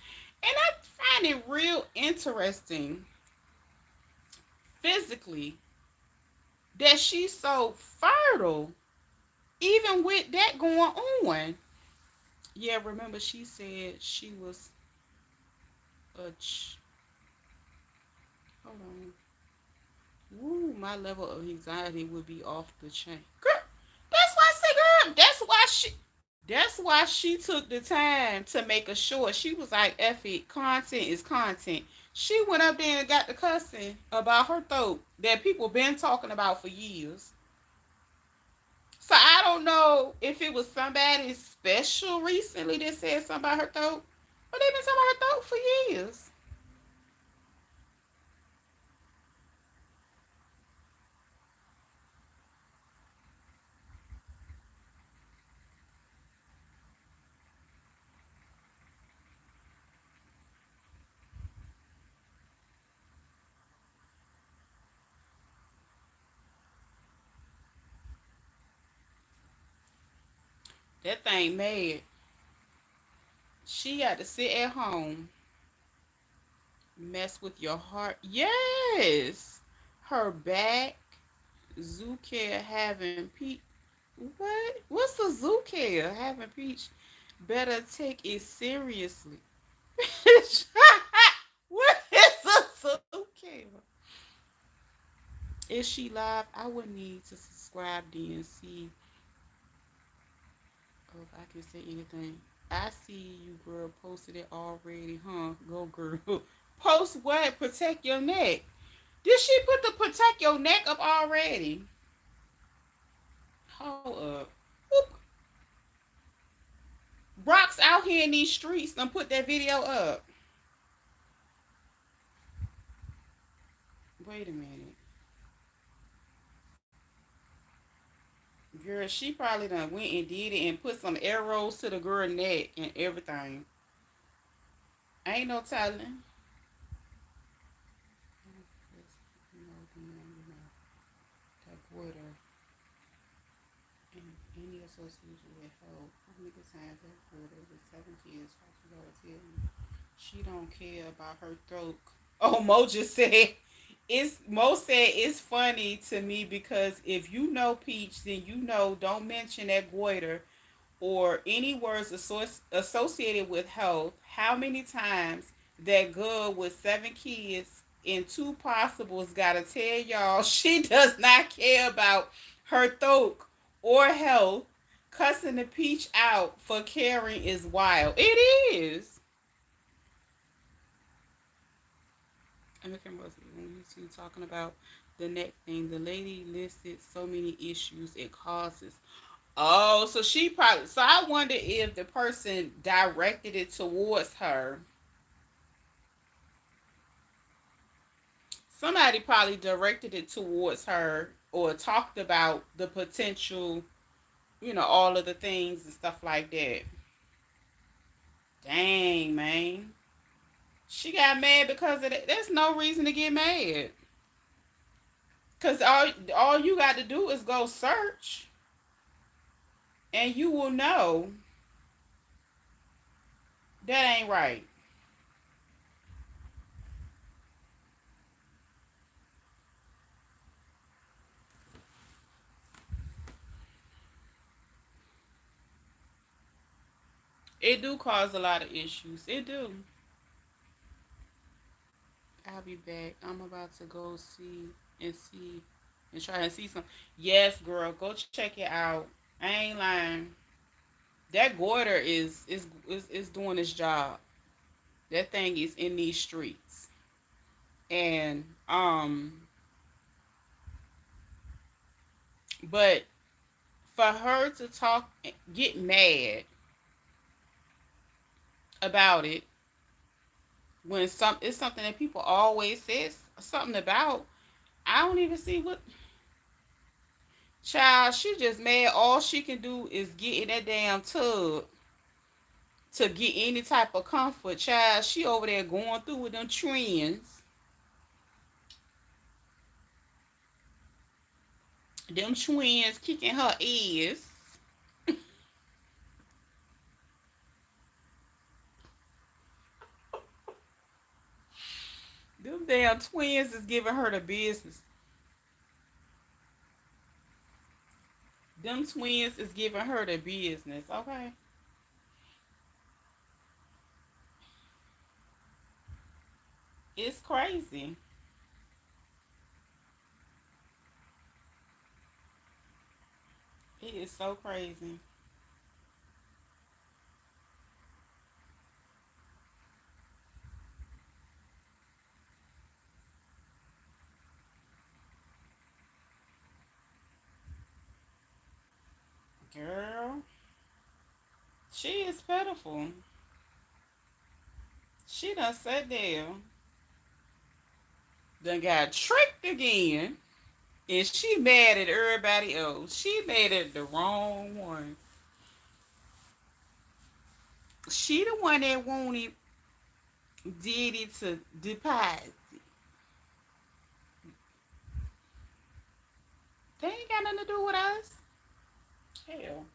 I find it real interesting physically that she's so fertile, even with that going on. Yeah, remember she said she was hold on. Woo, my level of anxiety would be off the chain. Girl, that's why I say, girl, that's why she took the time to make a short. She was like, F it, content is content. She went up there and got the cussing about her throat that people been talking about for years. So I don't know if it was somebody special recently that said something about her throat, but they've been talking about her throat for years. That thing mad. She had to sit at home, mess with your heart. Yes, her back, zoo care having peach. What? What's the zoo care having peach? Better take it seriously. What is a zoo care? Is she live? I would need to subscribe then and see if I can say anything. I see you, girl, posted it already, huh? Go, girl. Post what? Protect your neck. Did she put the protect your neck up already? Hold up. Whoop. Brock's out here in these streets and put that video up. Wait a minute. Girl, she probably done went and did it and put some arrows to the girl neck and everything. Ain't no telling. That water and any association with health. How many times that water with 7 kids? You gotta tell me. She don't care about her throat. Oh, Mo just said Mo said it's funny to me because if you know Peach, then you know don't mention that goiter or any words associated with health. How many times that girl with 7 kids and two possibles gotta tell y'all she does not care about her throat or health. Cussing the Peach out for caring is wild. It is. And look at when you see talking about the neck thing, the lady listed so many issues it causes. Oh, so she probably. So I wonder if the person directed it towards her. Somebody probably directed it towards her or talked about the potential, all of the things and stuff like that. Dang, man. She got mad because of that. There's no reason to get mad. Because all you got to do is go search and you will know that ain't right. It do cause a lot of issues. It do. I'll be back. I'm about to go see and try and see some. Yes, girl, go check it out. I ain't lying. That goiter is doing its job. That thing is in these streets. And but for her to get mad about it when it's something that people always says something about, I don't even see what. Child, she just mad. All she can do is get in that damn tub to get any type of comfort. Child, she over there going through with them trends. Them twins kicking her ears. Them damn twins is giving her the business. Them twins is giving her the business, okay? It's crazy. is so crazy. Girl, she is pitiful. She done sat there, done got tricked again, and she mad at everybody else. She mad at the wrong one. She the one that wanted Diddy to deposit. They ain't got nothing to do with us. Hell.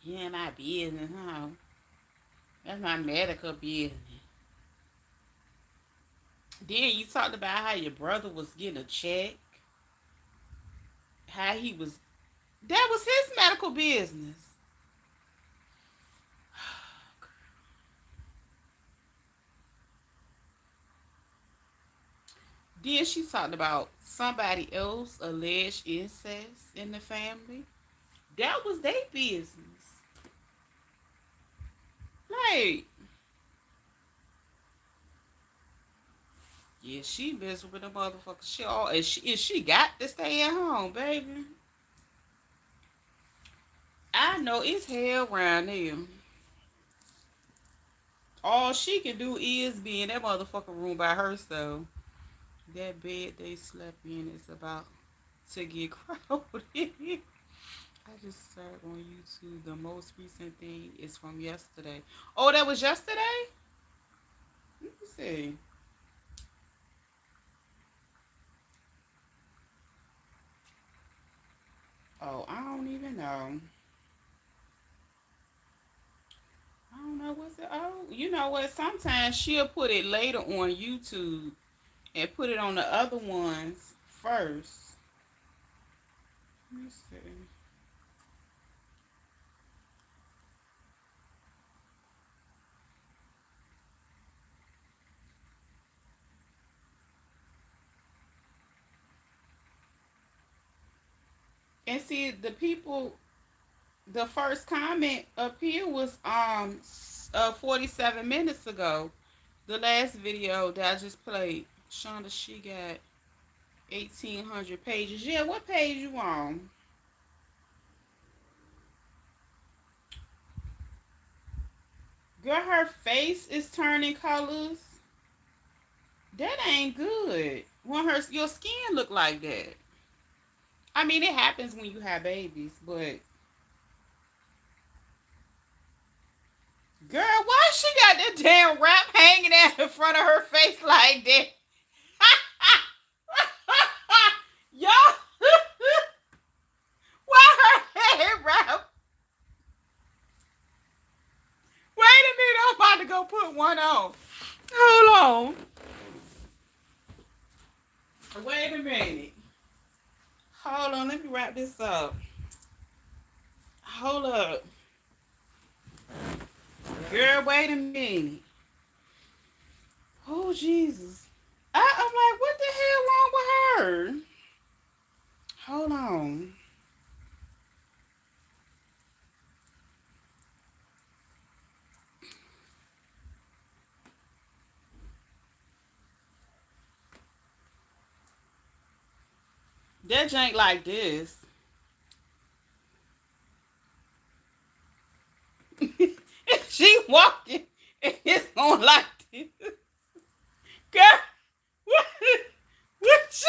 Yeah, my business, huh? That's my medical business. Then you talked about how your brother was getting a check. How he was. That was his medical business. Then she talked about somebody else alleged incest in the family. That was their business. Like, yeah, she miserable with the motherfucker. She got to stay at home, baby. I know it's hell around here. All she can do is be in that motherfucking room by herself. That bed they slept in is about to get crowded. I just started on YouTube. The most recent thing is from yesterday. Oh, that was yesterday? Let me see. Oh, I don't even know. I don't know what's it. Oh, you know what? Sometimes she'll put it later on YouTube and put it on the other ones first. Let me see. And see, the people, the first comment up here was 47 minutes ago. The last video that I just played. Shonda, she got 1,800 pages. Yeah, what page you on? Girl, her face is turning colors. That ain't good. When your skin look like that. I mean, it happens when you have babies, but girl, why she got that damn wrap hanging out in front of her face like that? Y'all, why her head wrap? Wait a minute, I'm about to go put one on. Hold on. Wait a minute. Hold on, let me wrap this up. Hold up. Girl, wait a minute. Oh, Jesus. I'm like, what the hell wrong with her? Hold on. That jank like this. She walking and it's on like this. Girl, what? What she?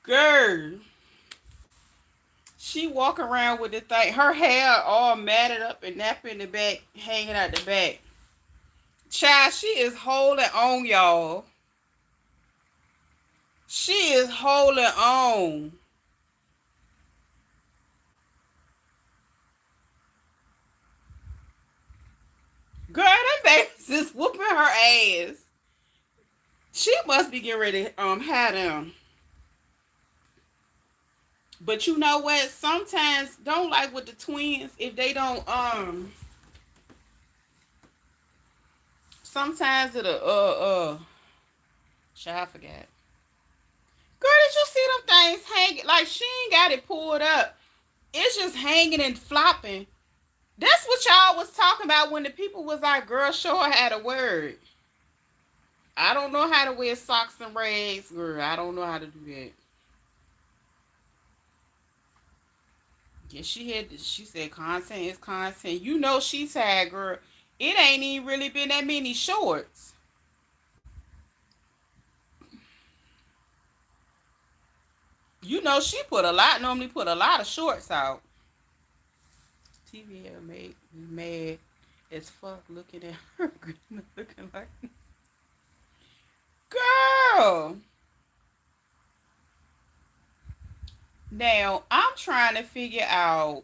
Girl, she walk around with the thing. Her hair all matted up and nappy in the back, hanging out the back. Child, she is holding on, y'all. She is holding on. Girl, that baby's is whooping her ass. She must be getting ready to have them. But you know what? Sometimes don't like with the twins if they don't sometimes it'll I forgot. Girl, did you see them things hanging? Like she ain't got it pulled up. It's just hanging and flopping. That's what y'all was talking about when the people was like, girl, show her how to wear it. I don't know how to wear socks and rags, girl. I don't know how to do that. Yeah, she said content is content. You know she tagged, girl. It ain't even really been that many shorts. You know she normally put a lot of shorts out. TV made me mad as fuck looking at her looking like girl. Now I'm trying to figure out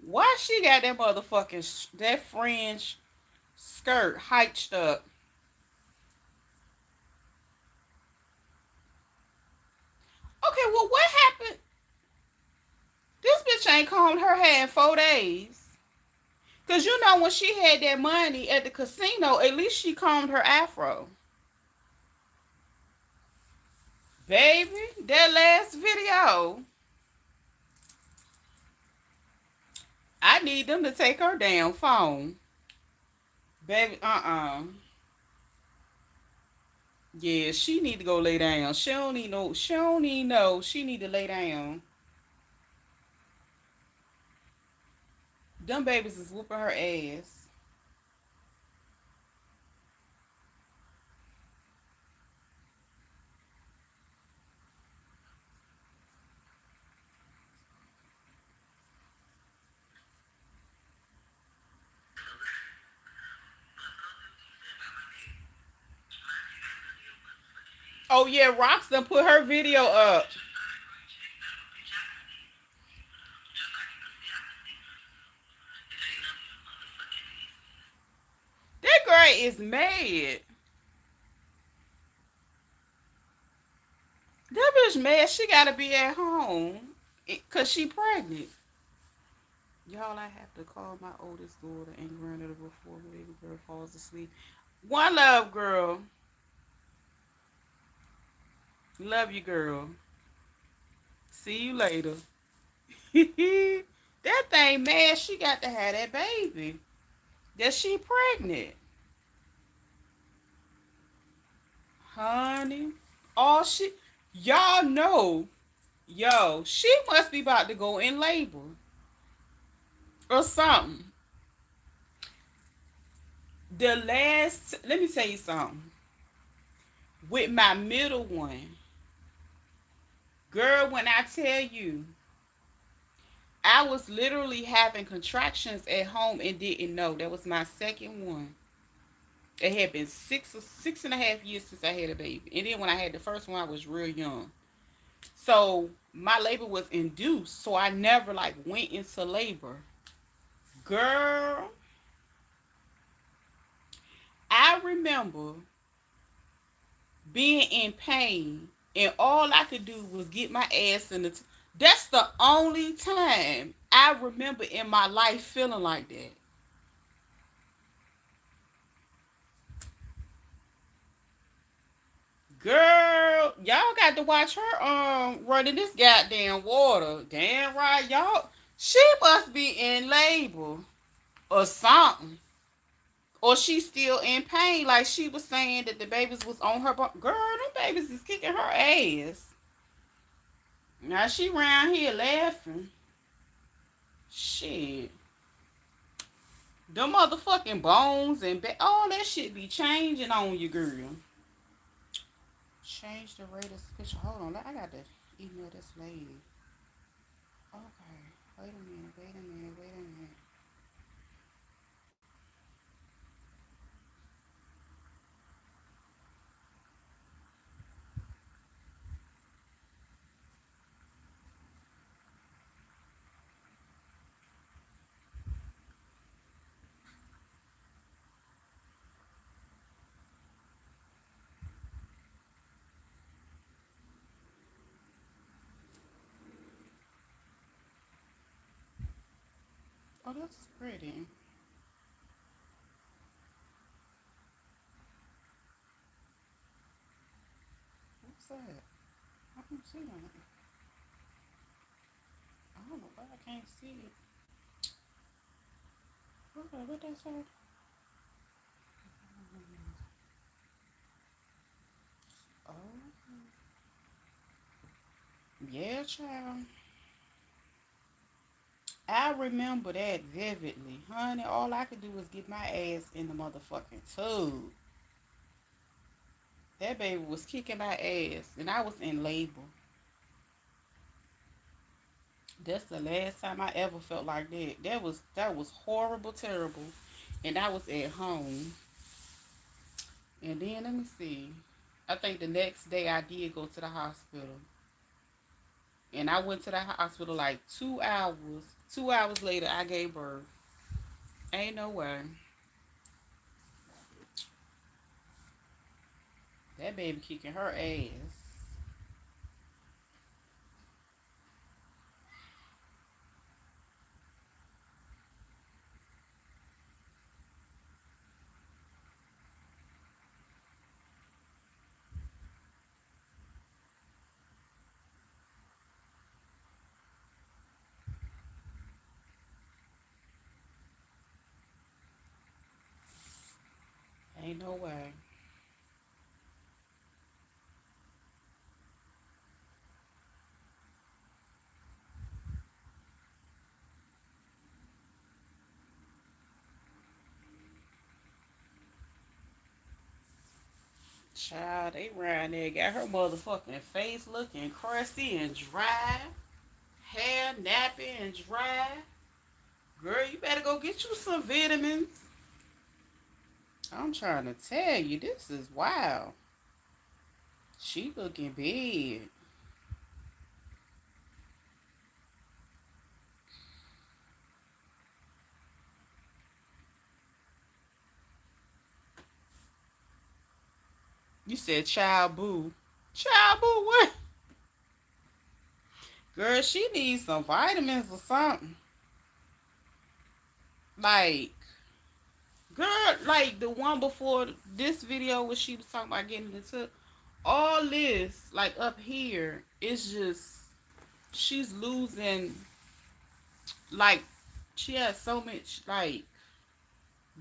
why she got that motherfucking that fringe skirt hiked up. Okay, well what happened? This bitch ain't combed her hair in 4 days. Cause you know when she had that money at the casino, at least she combed her afro. Baby, that last video, I need them to take her damn phone. Baby, Yeah, she need to go lay down. She don't even know. She need to lay down. Them babies is whooping her ass. Oh yeah, Rox done put her video up. That girl is mad. That bitch mad. She gotta be at home cause she pregnant. Y'all, I have to call my oldest daughter and granddaughter before the baby girl falls asleep. One love, girl. Love you, girl. See you later. That thing mad. She got to have that baby. That she pregnant. Honey. All she... Y'all know. Yo, she must be about to go in labor. Or something. Let me tell you something. With my middle one, girl, when I tell you, I was literally having contractions at home and didn't know. That was my second one. It had been 6.5 years since I had a baby. And then when I had the first one, I was real young. So my labor was induced. So I never like went into labor. Girl, I remember being in pain and all I could do was get my ass in the... That's the only time I remember in my life feeling like that. Girl, y'all got to watch her running this goddamn water. Damn right, y'all. She must be in labor or something. Or she's still in pain, like she was saying that the babies was on her. Girl, them babies is kicking her ass. Now she around here laughing. Shit. The motherfucking bones and all that shit be changing on you, girl. Change the rate of picture. Hold on, I got to email this lady. Okay, wait a minute. Oh, that's pretty. that? I don't see that. I don't know why I can't see it. What that say? Oh, yeah, child. I remember that vividly, honey. All I could do was get my ass in the motherfucking tube. That baby was kicking my ass, and I was in labor. That's the last time I ever felt like that. That was horrible, terrible, and I was at home. And then let me see. I think the next day I did go to the hospital, and I went to the hospital like 2 hours. 2 hours later, I gave birth. Ain't no way. That baby kicking her ass. Ain't no way. Child, they round there got her motherfucking face looking crusty and dry, hair nappy and dry. Girl, you better go get you some vitamins. I'm trying to tell you, this is wild. She looking big. You said child boo. Child boo what? Girl, she needs some vitamins or something. Like, girl, like the one before this video where she was talking about getting into all this, like up here, it's just she's losing, like, she has so much like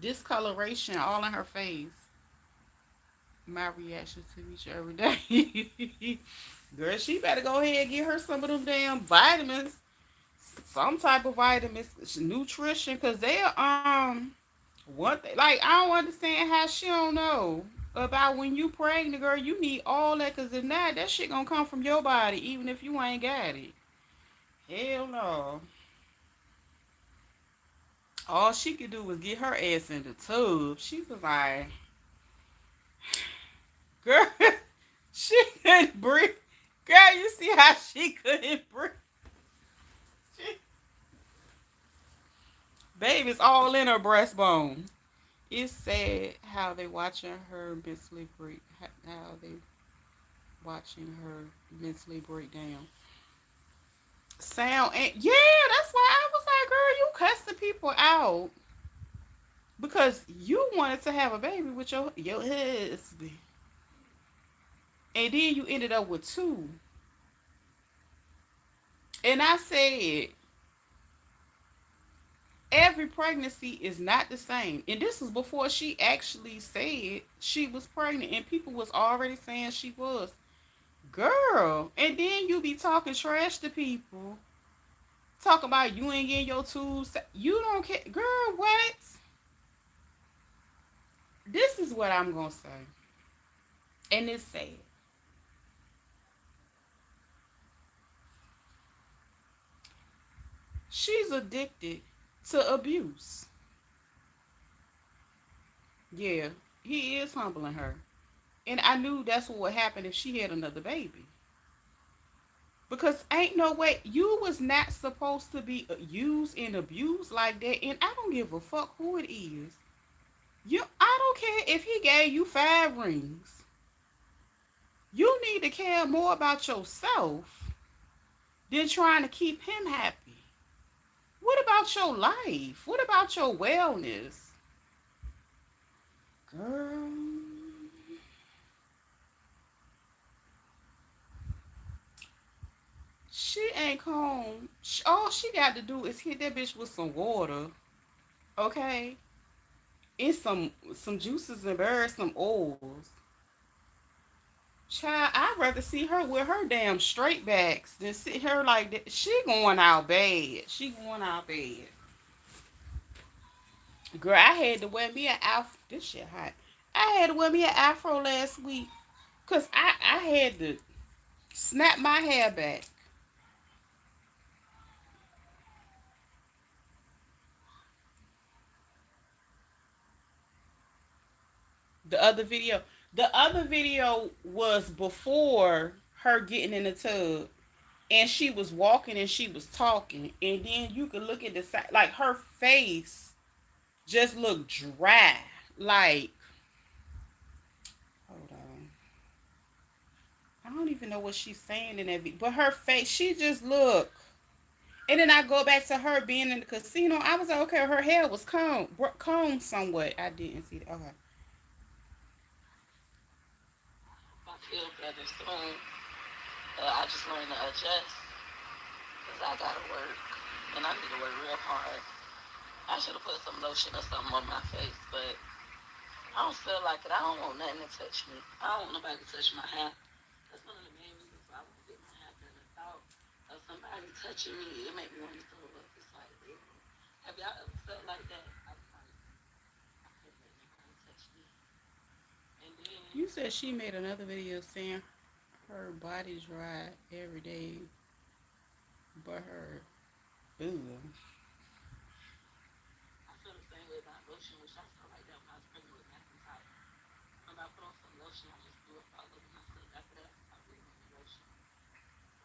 discoloration all in her face. My reaction to each every day. Girl, she better go ahead and get her some of them damn vitamins, some type of vitamins, nutrition, because they are what they, like, I don't understand how she don't know about when you pregnant, girl. You need all that, because if not, that shit gonna come from your body, even if you ain't got it. Hell no. All she could do was get her ass in the tub. She was like, girl, she couldn't breathe. Girl, you see how she couldn't breathe? She, baby's all in her breastbone. It's sad how they watching her mentally break. How they watching her mentally break down. Sound and yeah, that's why I was like, girl, you cussing people out because you wanted to have a baby with your husband, and then you ended up with two. And I said, every pregnancy is not the same. And this was before she actually said she was pregnant, and people was already saying she was. Girl, and then you be talking trash to people. Talk about you ain't getting your tubes. You don't care. Girl, what? This is what I'm going to say. And it's sad. She's addicted to abuse. Yeah, he is humbling her. And I knew that's what would happen if she had another baby. Because ain't no way, you was not supposed to be used and abused like that. And I don't give a fuck who it is. I don't care if he gave you 5 rings. You need to care more about yourself than trying to keep him happy. What about your life? What about your wellness? Girl. ain't calm. All she got to do is hit that bitch with some water, okay? It's some juices and berries, some oils. Child, I'd rather see her with her damn straight backs than see her like that. She going out bad. She going out bad. Girl, I had to wear me an afro. This shit hot. I had to wear me an afro last week. Because I had to snap my hair back. The other video. The other video was before her getting in the tub. And she was walking and she was talking. And then you could look at the side. Like her face just looked dry. Like, hold on. I don't even know what she's saying in that video. But her face, she just looked. And then I go back to her being in the casino. I was like, okay, her hair was combed somewhat. I didn't see that. Okay. I feel better soon. I just learned to adjust. Because I got to work. And I need to work real hard. I should have put some lotion or something on my face. But I don't feel like it. I don't want nothing to touch me. I don't want nobody to touch my hair. That's one of the main reasons why I want to get my hair done. The thought of somebody touching me, it make me want to throw up. It's like, have y'all ever felt like that? I was like, I couldn't let nobody touch me. And then you said she made another video saying her body dry every day, but her ooh. I feel the same way about lotion, which I felt like that when I was pregnant with Matthew Tyler. When I put on some lotion, I just do it all over myself. After that, I really want the lotion.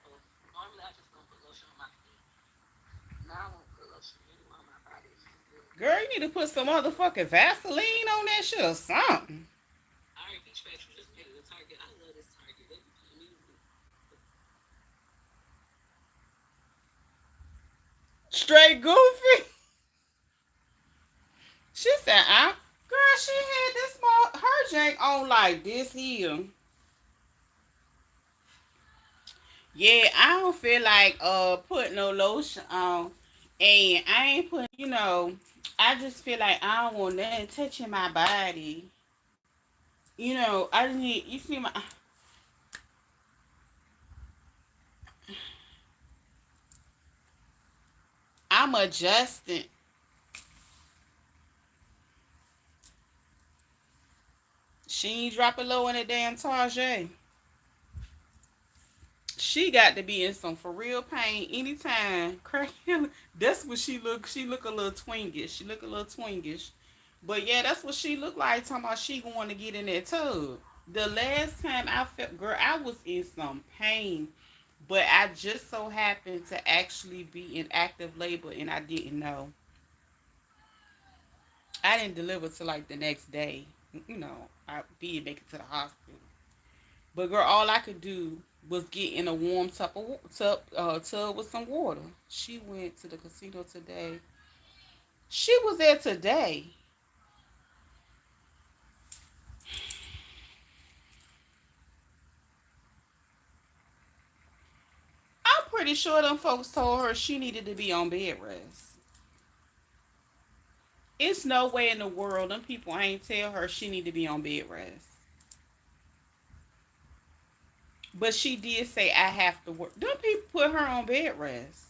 So normally I just don't put lotion on my feet. Now I won't put lotion anywhere on my body. It's just good. Girl, you need to put some motherfucking Vaseline on that shit or something. I already beach bags just made it a Target. I love this Target. They be putting music. Straight goofy. She said, girl, she had this small, her jank on like this here. Yeah, I don't feel like putting no lotion on. And I ain't putting, I just feel like I don't want nothing touching my body. I need, you see my, I'm adjusting. She ain't dropping low in the damn Target. She got to be in some for real pain anytime. That's what she look. She look a little twingish. She look a little twingish. But yeah, that's what she look like. Talking about she going to get in that tub. The last time I felt, girl, I was in some pain. But I just so happened to actually be in active labor and I didn't know. I didn't deliver till like the next day. I did make it to the hospital. But girl, all I could do was get in a warm tub with some water. She went to the casino today. She was there today. I'm pretty sure them folks told her she needed to be on bed rest. It's no way in the world them people ain't tell her she need to be on bed rest. But she did say I have to work. Them people put her on bed rest.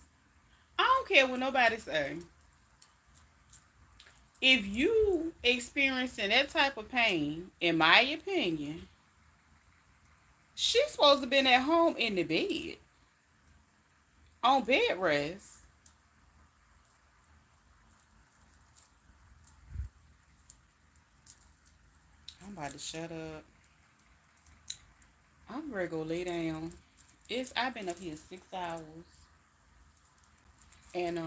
I don't care what nobody say. If you experiencing that type of pain, in my opinion, she's supposed to been at home in the bed. On bed rest. I'm about to shut up. I'm ready to go lay down. I've been up here 6 hours. And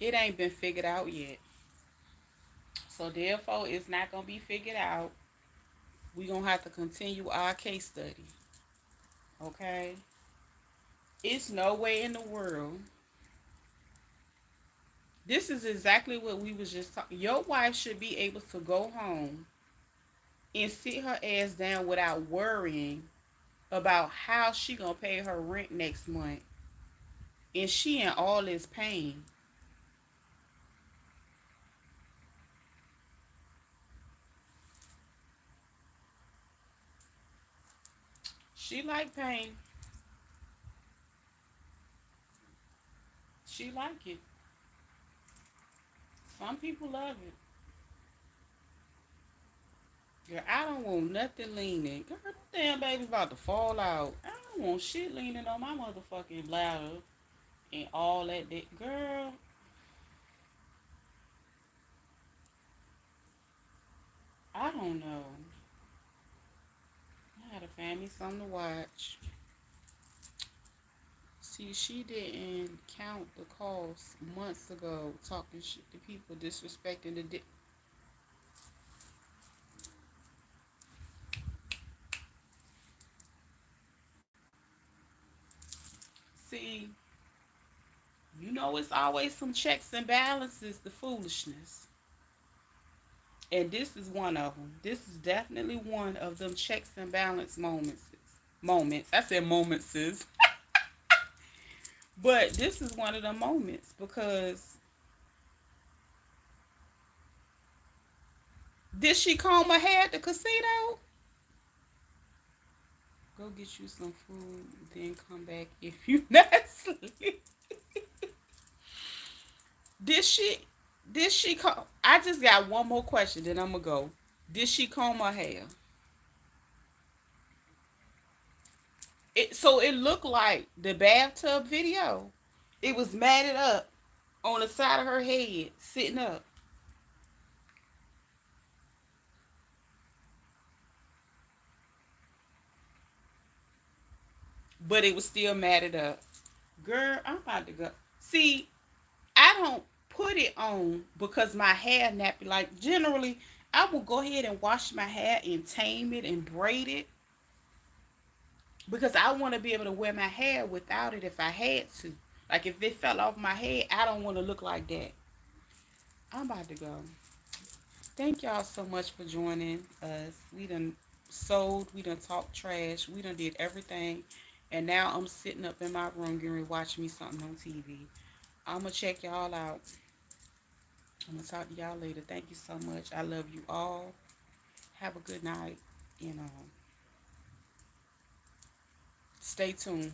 it ain't been figured out yet. So therefore it's not gonna be figured out. We're gonna have to continue our case study. Okay? It's no way in the world. This is exactly what we was just talking. Your wife should be able to go home and sit her ass down without worrying about how she gonna pay her rent next month, and she in all this pain. She like pain. She like it. Some people love it. Girl, I don't want nothing leaning. Girl, that damn baby about to fall out. I don't want shit leaning on my motherfucking bladder and all that. Girl, I don't know. I had to find me something to watch. See, she didn't count the cost months ago, talking shit to people, disrespecting the. See, you know, it's always some checks and balances, the foolishness. And this is one of them. This is definitely one of them checks and balance moments. Moments. I said moments, but this is one of the moments because did she comb her hair at the casino? Go get you some food, then come back if you not sleep. Did she? Did she comb? I just got one more question, then I'm gonna go. Did she comb her hair? So it looked like the bathtub video. It was matted up on the side of her head, sitting up, but it was still matted up. Girl, I'm about to go. See, I don't put it on because my hair nappy. Like generally, I will go ahead and wash my hair and tame it and braid it because I want to be able to wear my hair without it if I had to. Like if it fell off my head, I don't want to look like that. I'm about to go. Thank y'all so much for joining us. We done sold, we done talked trash, we done did everything. And now I'm sitting up in my room getting ready to watch me something on TV. I'm going to check y'all out. I'm going to talk to y'all later. Thank you so much. I love you all. Have a good night. You know, stay tuned.